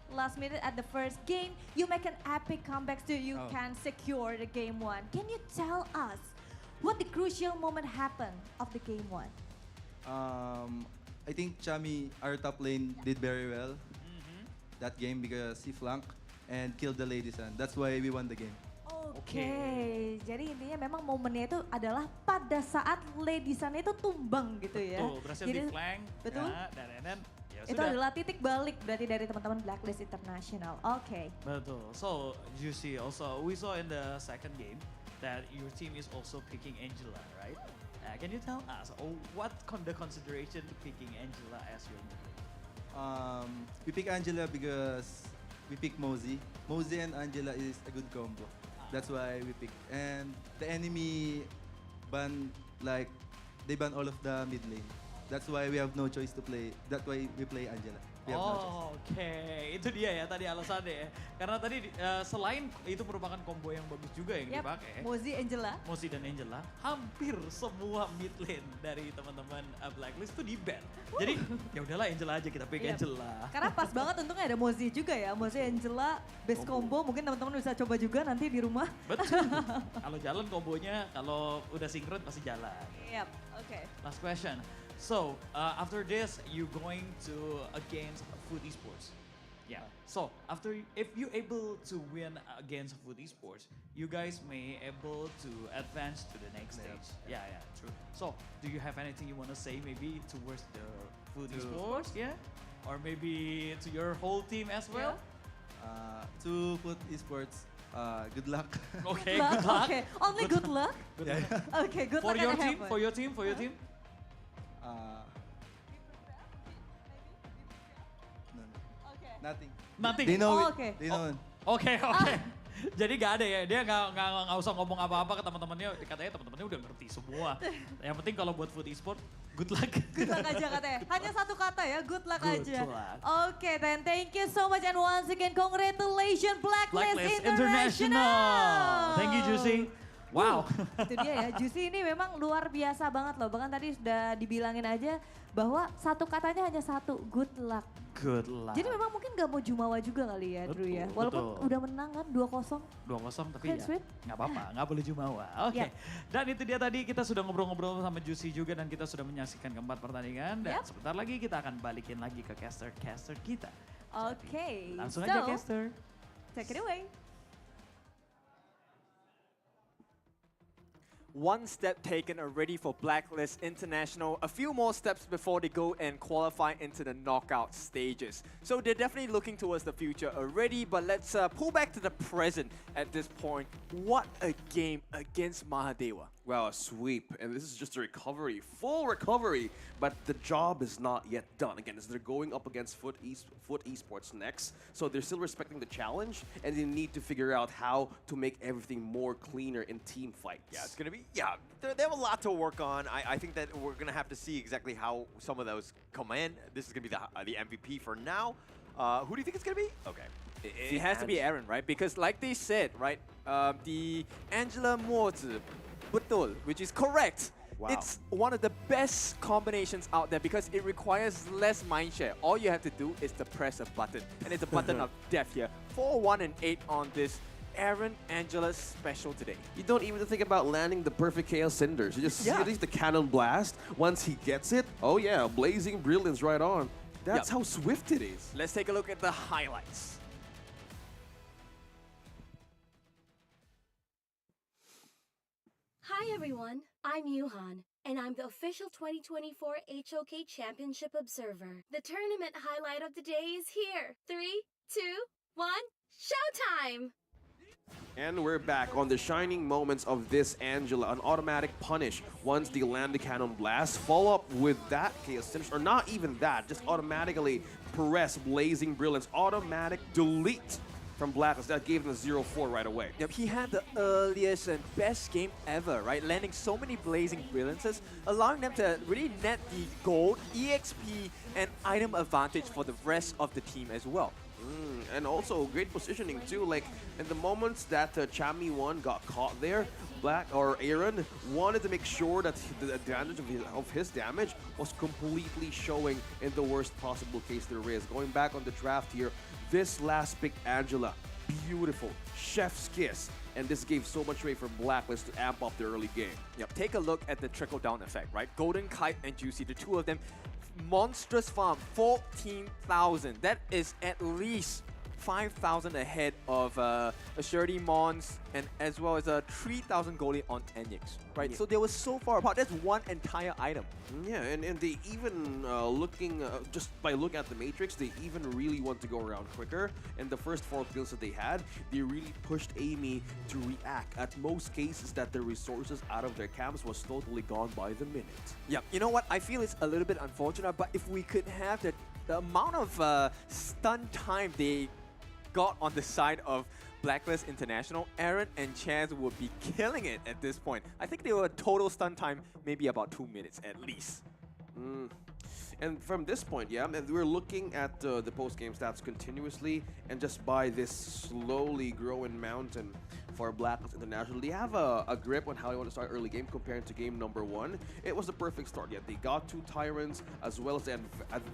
Last minute at the first game, you make an epic comeback so you can secure the game 1. Can you tell us what the crucial moment happened of the game 1? I think Chami, our top lane, did very well that game because he flanked and killed the Lady Sun. That's why we won the game. Oke, jadi intinya memang momennya itu adalah pada saat Lady Sun itu tumbang gitu ya. Betul, berhasil Jadi, di flank. betul. Ya, dan ya itu sudah. adalah titik balik berarti dari teman-teman Blacklist International. Oke. Betul. So, Juicy also, we saw in the second game that your team is also picking Angela, right? Can you tell us what the consideration to picking Angela as your leader? We pick Angela because we pick Mosey. Mosey and Angela is a good combo. That's why we pick. And the enemy ban, they ban all of the mid lane. That's why we have no choice to play. That's why we play Angela. We have no choice. Oh, oke. Itu dia ya tadi alasannya ya. Karena tadi selain itu merupakan combo yang bagus juga yang Yap, dipakai. Mozi Angela. Mozi dan Angela, hampir semua mid lane dari teman-teman Blacklist tuh di ban. Jadi ya udahlah Angela aja kita pick Yap. Angela. Karena pas banget untungnya ada Mozi juga ya. Mozi Angela base combo mungkin teman-teman bisa coba juga nanti di rumah. Betul. Kalau jalan kombonya, kalau udah sinkron pasti jalan. Yap, oke. Last question. So after this, you going to against Food Esports. Yeah. So if you able to win against Food Esports, you guys may able to advance to the next stage. Yeah, true. So do you have anything you want to say maybe towards the Food Esports? Yeah. Or maybe to your whole team as well? To Food Esports, good luck. Okay, good luck. Okay, only good luck? Good luck. Okay, good For luck your and team, have for your team, for your team. Nothing. Nothing. They know Oh, it. okay. They know it. Oke. Jadi nggak ada ya, dia nggak usah ngomong apa-apa ke teman-temannya, katanya teman-temannya udah ngerti semua. Yang penting kalau buat Food Esport, good luck. Good luck aja katanya. Hanya satu kata ya, good luck Good aja. luck. Oke, then thank you so much and once again congratulations Blacklist, Blacklist International. International. Thank you Juicy. Wow. Itu dia ya, Juicy ini memang luar biasa banget loh. Bahkan tadi sudah dibilangin aja bahwa satu katanya hanya satu, good luck. Good luck. Jadi memang mungkin gak mau jumawa juga kali ya Drew ya. Walaupun betul. udah menang kan 2-0. 2-0 tapi Kan ya sweet. nggak apa-apa, nggak boleh jumawa. Oke. Yap. Dan itu dia tadi kita sudah ngobrol-ngobrol sama Juicy juga dan kita sudah menyaksikan keempat pertandingan. Dan Yap. sebentar lagi kita akan balikin lagi ke caster-caster kita. Oke. Langsung aja caster. Take it away. One step taken already for Blacklist International. A few more steps before they go and qualify into the knockout stages. So they're definitely looking towards the future already, but let's pull back to the present at this point. What a game against Mahadeva. Wow, a sweep. And this is just a recovery, full recovery. But the job is not yet done. Again, as they're going up against Foot Esports next. So they're still respecting the challenge, and they need to figure out how to make everything more cleaner in team fights. Yeah, it's going to be, they have a lot to work on. I think that we're going to have to see exactly how some of those come in. This is going to be the MVP for now. Who do you think it's going to be? Okay. It has to be Aaron, right? Because like they said, right, the Angela Mozi Betul, which is correct. Wow. It's one of the best combinations out there because it requires less mindshare. All you have to do is to press a button, and it's a button of death here. 4-1 and 8 on this Aaron Angela special today. You don't even think about landing the perfect Chaos Cinders. You just see at least the Cannon Blast. Once he gets it, oh yeah, Blazing Brilliance right on. That's how swift it is. Let's take a look at the highlights. Hi everyone, I'm Yuhan, and I'm the official 2024 HOK Championship Observer. The tournament highlight of the day is here. 3, 2, 1, showtime! And we're back on the shining moments of this Angela. An automatic punish once they land the Cannon Blast. Follow up with that Chaos Cinders, or not even that, just automatically press Blazing Brilliance. Automatic delete from Blacklist. That gave them a 0-4 right away. Yep, he had the earliest and best game ever, right? Landing so many Blazing Brilliances, allowing them to really net the gold, EXP, and item advantage for the rest of the team as well. And also great positioning too. Like in the moments that Chami 1 got caught there, Aaron wanted to make sure that the advantage of his damage was completely showing in the worst possible case there is. Going back on the draft here, this last pick, Angela, beautiful, chef's kiss. And this gave so much way for Blacklist to amp up the early game. Yep, take a look at the trickle-down effect, right? Golden Kite and Juicy, the two of them, monstrous farm, 14,000. That is at least 5,000 ahead of Assurity Mons and as well as 3,000 goldie on Enyx, right? Yeah. So they were so far apart. That's one entire item. Yeah, and they even just by looking at the matrix, they even really want to go around quicker. And the first 4 kills that they had, they really pushed Amy to react. At most cases that the resources out of their camps was totally gone by the minute. Yeah, you know what? I feel it's a little bit unfortunate, but if we could have the amount of stun time they got on the side of Blacklist International, Aaron and Chaz would be killing it at this point. I think they were total stun time maybe about 2 minutes at least. And from this point, yeah, and we're looking at the post-game stats continuously, and just by this slowly growing mountain for Blacklist International, they have a grip on how they want to start early game compared to game number 1. It was the perfect start. Yeah, they got 2 Tyrants as well as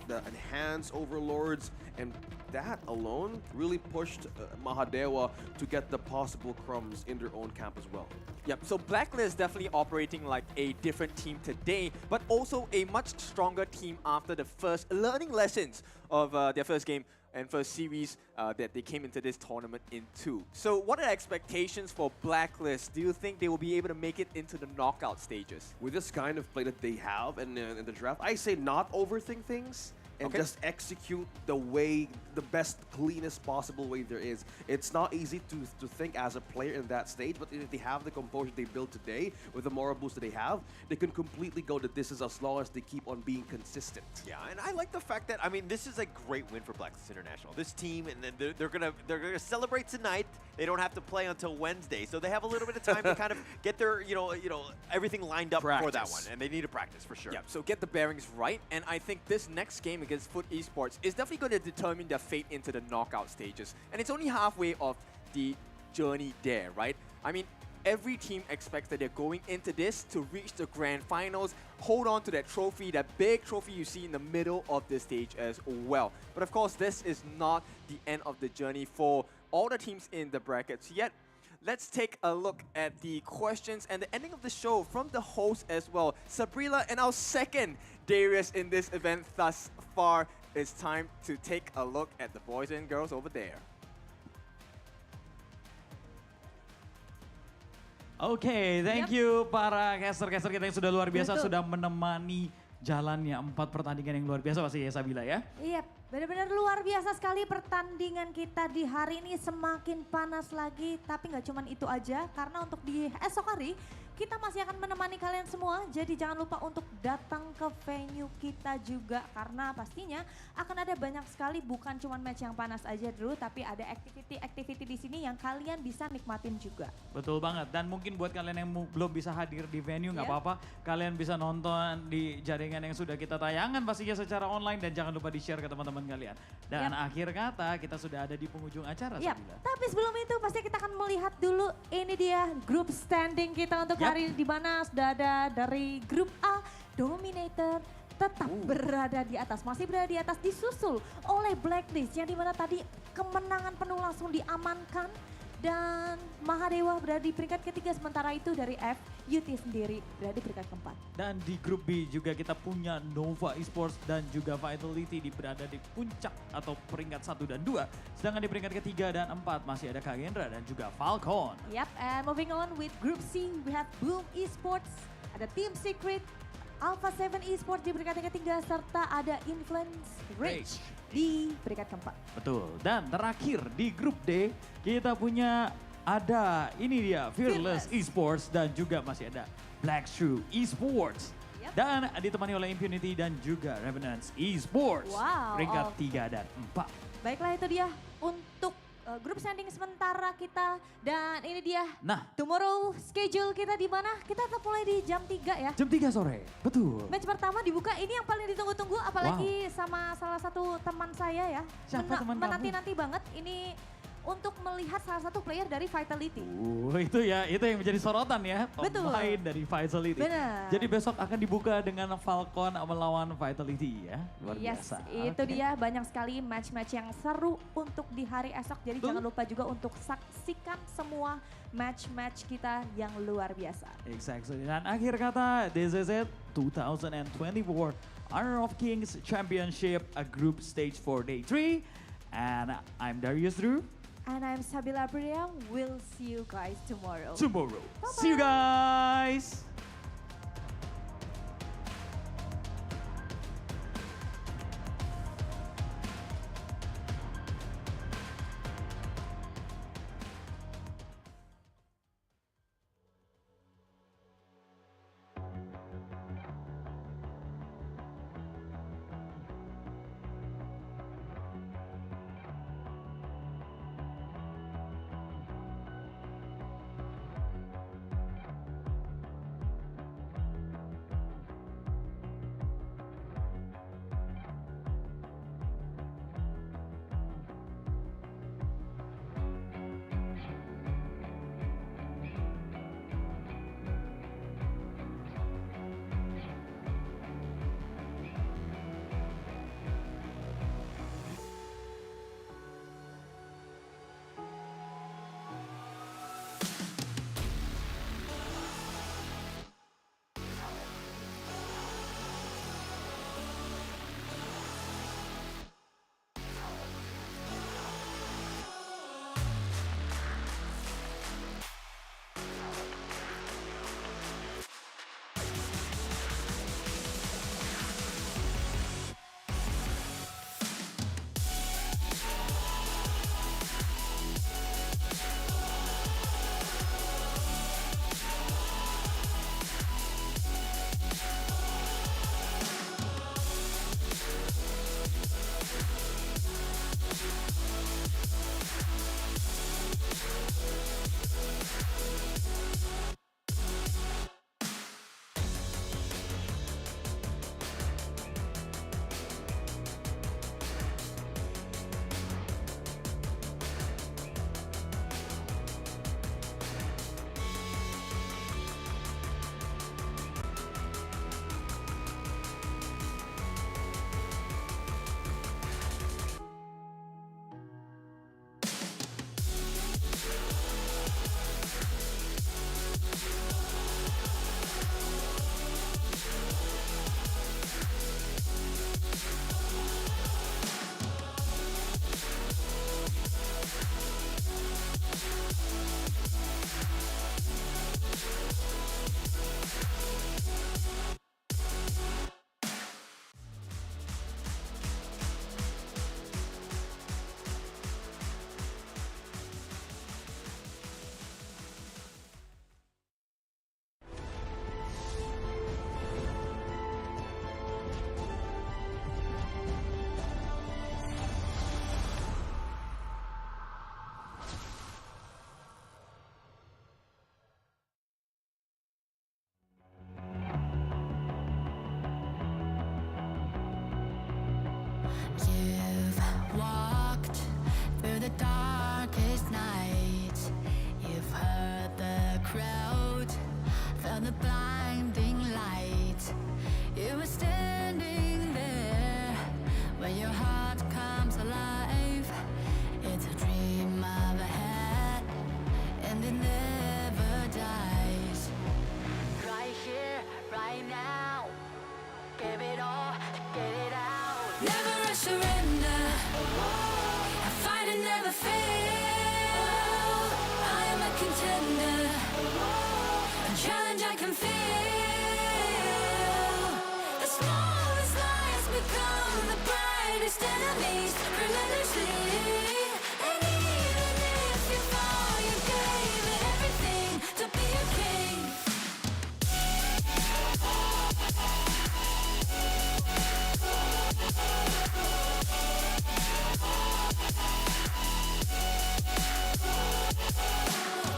the enhanced Overlords, and that alone really pushed Mahadewa to get the possible crumbs in their own camp as well. Yep, so Blacklist is definitely operating like a different team today, but also a much stronger team after the first learning lessons of their first game and first series that they came into this tournament into. So what are the expectations for Blacklist? Do you think they will be able to make it into the knockout stages? With this kind of play that they have in the draft, I say not overthink things and just execute the best, cleanest possible way there is. It's not easy to think as a player in that stage, but if they have the composure they built today with the moral boost that they have, they can completely go that this is as long as they keep on being consistent. Yeah, and I like the fact that, I mean, this is a great win for Blacklist International. This team, and then they're gonna celebrate tonight. They don't have to play until Wednesday, so they have a little bit of time to kind of get their, everything lined up for that one, and they need to practice for sure. Yeah, so get the bearings right, and I think this next game against Foot Esports is definitely going to determine their fate into the knockout stages, and it's only halfway of the journey there, right? I mean, every team expects that they're going into this to reach the grand finals, hold on to that trophy, that big trophy you see in the middle of the stage as well. But of course, this is not the end of the journey for all the teams in the brackets yet. Let's take a look at the questions and the ending of the show from the host as well. Sabrina and our second Darius in this event thus far. It's time to take a look at the boys and girls over there. Oke, thank you para caster-caster kita yang sudah luar biasa, sudah menemani jalannya 4 pertandingan yang luar biasa pasti ya Sabila ya. Iya, benar-benar luar biasa sekali pertandingan kita di hari ini, semakin panas lagi. Tapi nggak cuma itu aja, karena untuk di esok hari kita masih akan menemani kalian semua. Jadi jangan lupa untuk datang ke venue kita juga, karena pastinya akan ada banyak sekali, bukan cuma match yang panas aja dulu, tapi ada activity di sini yang kalian bisa nikmatin juga. Betul banget, dan mungkin buat kalian yang belum bisa hadir di venue nggak apa-apa, kalian bisa nonton di jaringan yang sudah kita tayangkan pastinya secara online, dan jangan lupa di-share ke teman-teman kalian. Dan akhir kata kita sudah ada di penghujung acara. Tapi sebelum itu pasti kita akan melihat dulu, ini dia grup standing kita untuk hari ini, di mana sudah ada dari grup A, Dominator tetap berada di atas, masih berada di atas, disusul oleh Blacklist yang dimana tadi kemenangan penuh langsung diamankan, dan Mahadewa berada di peringkat ketiga, sementara itu dari FUT sendiri berada di peringkat keempat. Dan di grup B juga kita punya Nova Esports dan juga Vitality berada di puncak atau peringkat 1 dan 2. Sedangkan di peringkat ketiga dan 4 masih ada Kagendra dan juga Falcon. Yep, and moving on with Group C, we have Boom Esports, ada Team Secret, Alpha 7 Esports di peringkat ketiga, serta ada Influence Rage di peringkat keempat. Betul, dan terakhir di grup D kita punya ada ini dia Fearless Esports dan juga masih ada Black Shoe Esports. Dan ditemani oleh Impunity dan juga Revenants Esports. Wow, peringkat 3 dan 4. Baiklah, itu dia untuk grup standing sementara kita, dan ini dia tomorrow schedule kita di mana kita tetap mulai di jam 3 ya. Jam 3 sore, betul. Match pertama dibuka, ini yang paling ditunggu-tunggu, apalagi sama salah satu teman saya ya. Siapa teman kamu? Menanti-nanti banget ini untuk melihat salah satu player dari Vitality. Itu ya, itu yang menjadi sorotan ya. Betul. Pemain dari Vitality. Benar. Jadi besok akan dibuka dengan Falcon melawan Vitality ya. Luar biasa. Itu dia, banyak sekali match-match yang seru untuk di hari esok. Jadi jangan lupa juga untuk saksikan semua match-match kita yang luar biasa. Exactly. Dan akhir kata, this is it, 2024 Honor of Kings Championship, a group stage for day 3. And I'm Darius Drew. And I'm Sabila Priya. We'll see you guys tomorrow. Bye-bye. See you guys. it never dies. Right here, right now. Give it all, get it out. Never I surrender. I fight and never fail. I am a contender. A challenge I can feel. The smallest lies become the brightest enemies. Relentlessly. And even if you fall, you gave it everything to be a king.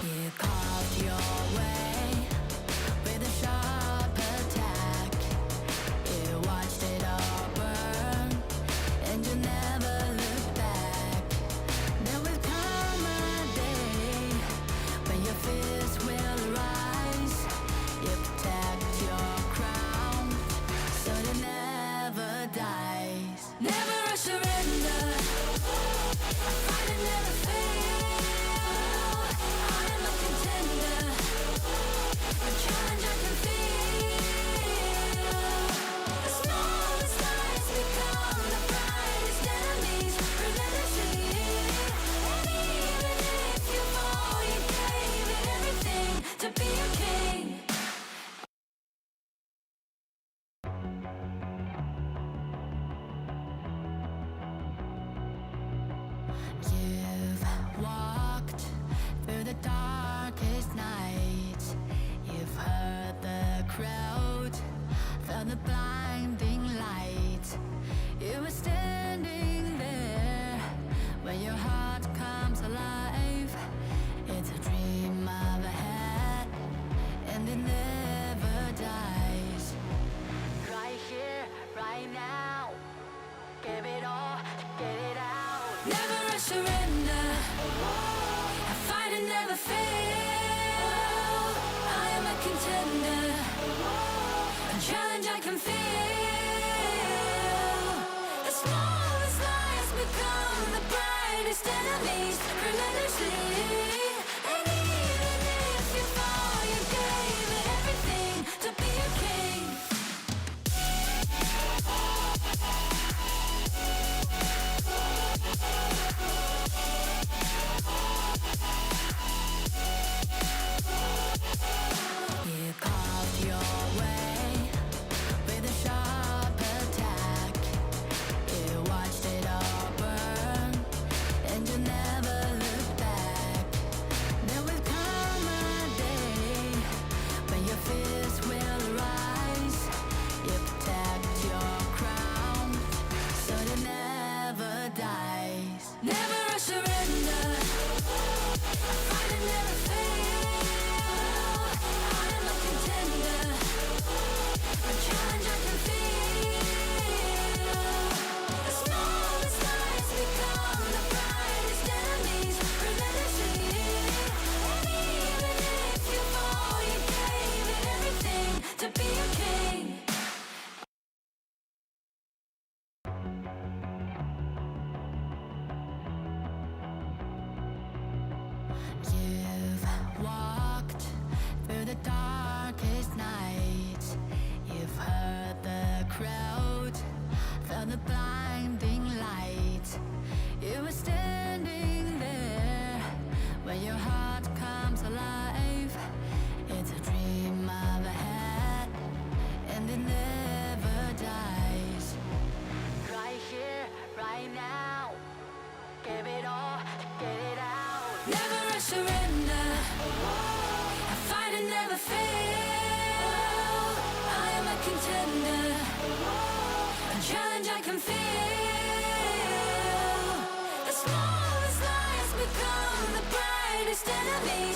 You carved your way with a sharp attack. You watched it all burn, and you never looked back. There will come a day when your fears will rise. You protect your crown, so it never dies. Never a surrender. I fight and never fail. I am a contender. A challenge I can feel. The smallest lies become the brightest enemies. Relentlessly. And even if you fall, you gave it everything to be a king. You've walked through the darkest nights. You've heard the crowd, felt the blinding light. You were standing there when your heart comes alive. It's a dream of a hat, and it never dies. Right here, right now. Give it all, get it out. Never I surrender. I fight and never fail. I am a contender. A challenge I can feel. The smallest lies become the brightest enemies. Relentlessly. And even if you fall, you gave it everything to be a king. You carved your way with a sharp attack. You watched it all burn, and you never looked back. There will come a day when your fears will rise. You protect your crown, so it never dies. Never a surrender. I fight and never fail. I am a contender. A challenge I can feel. The smallest lies become the brightest enemies. Relentlessly. And even if you fall, you gave it everything to be a king. You've walked through the darkest nights. You've heard the crowd, felt the blinding light. You were standing there when your heart comes alive. It's a dream of a hat, and it never dies. Right here, right now. Give it all, get it out. Never I surrender. I fight and never fail. I am a contender. A challenge I can feel. The smallest lies become the brightest enemies.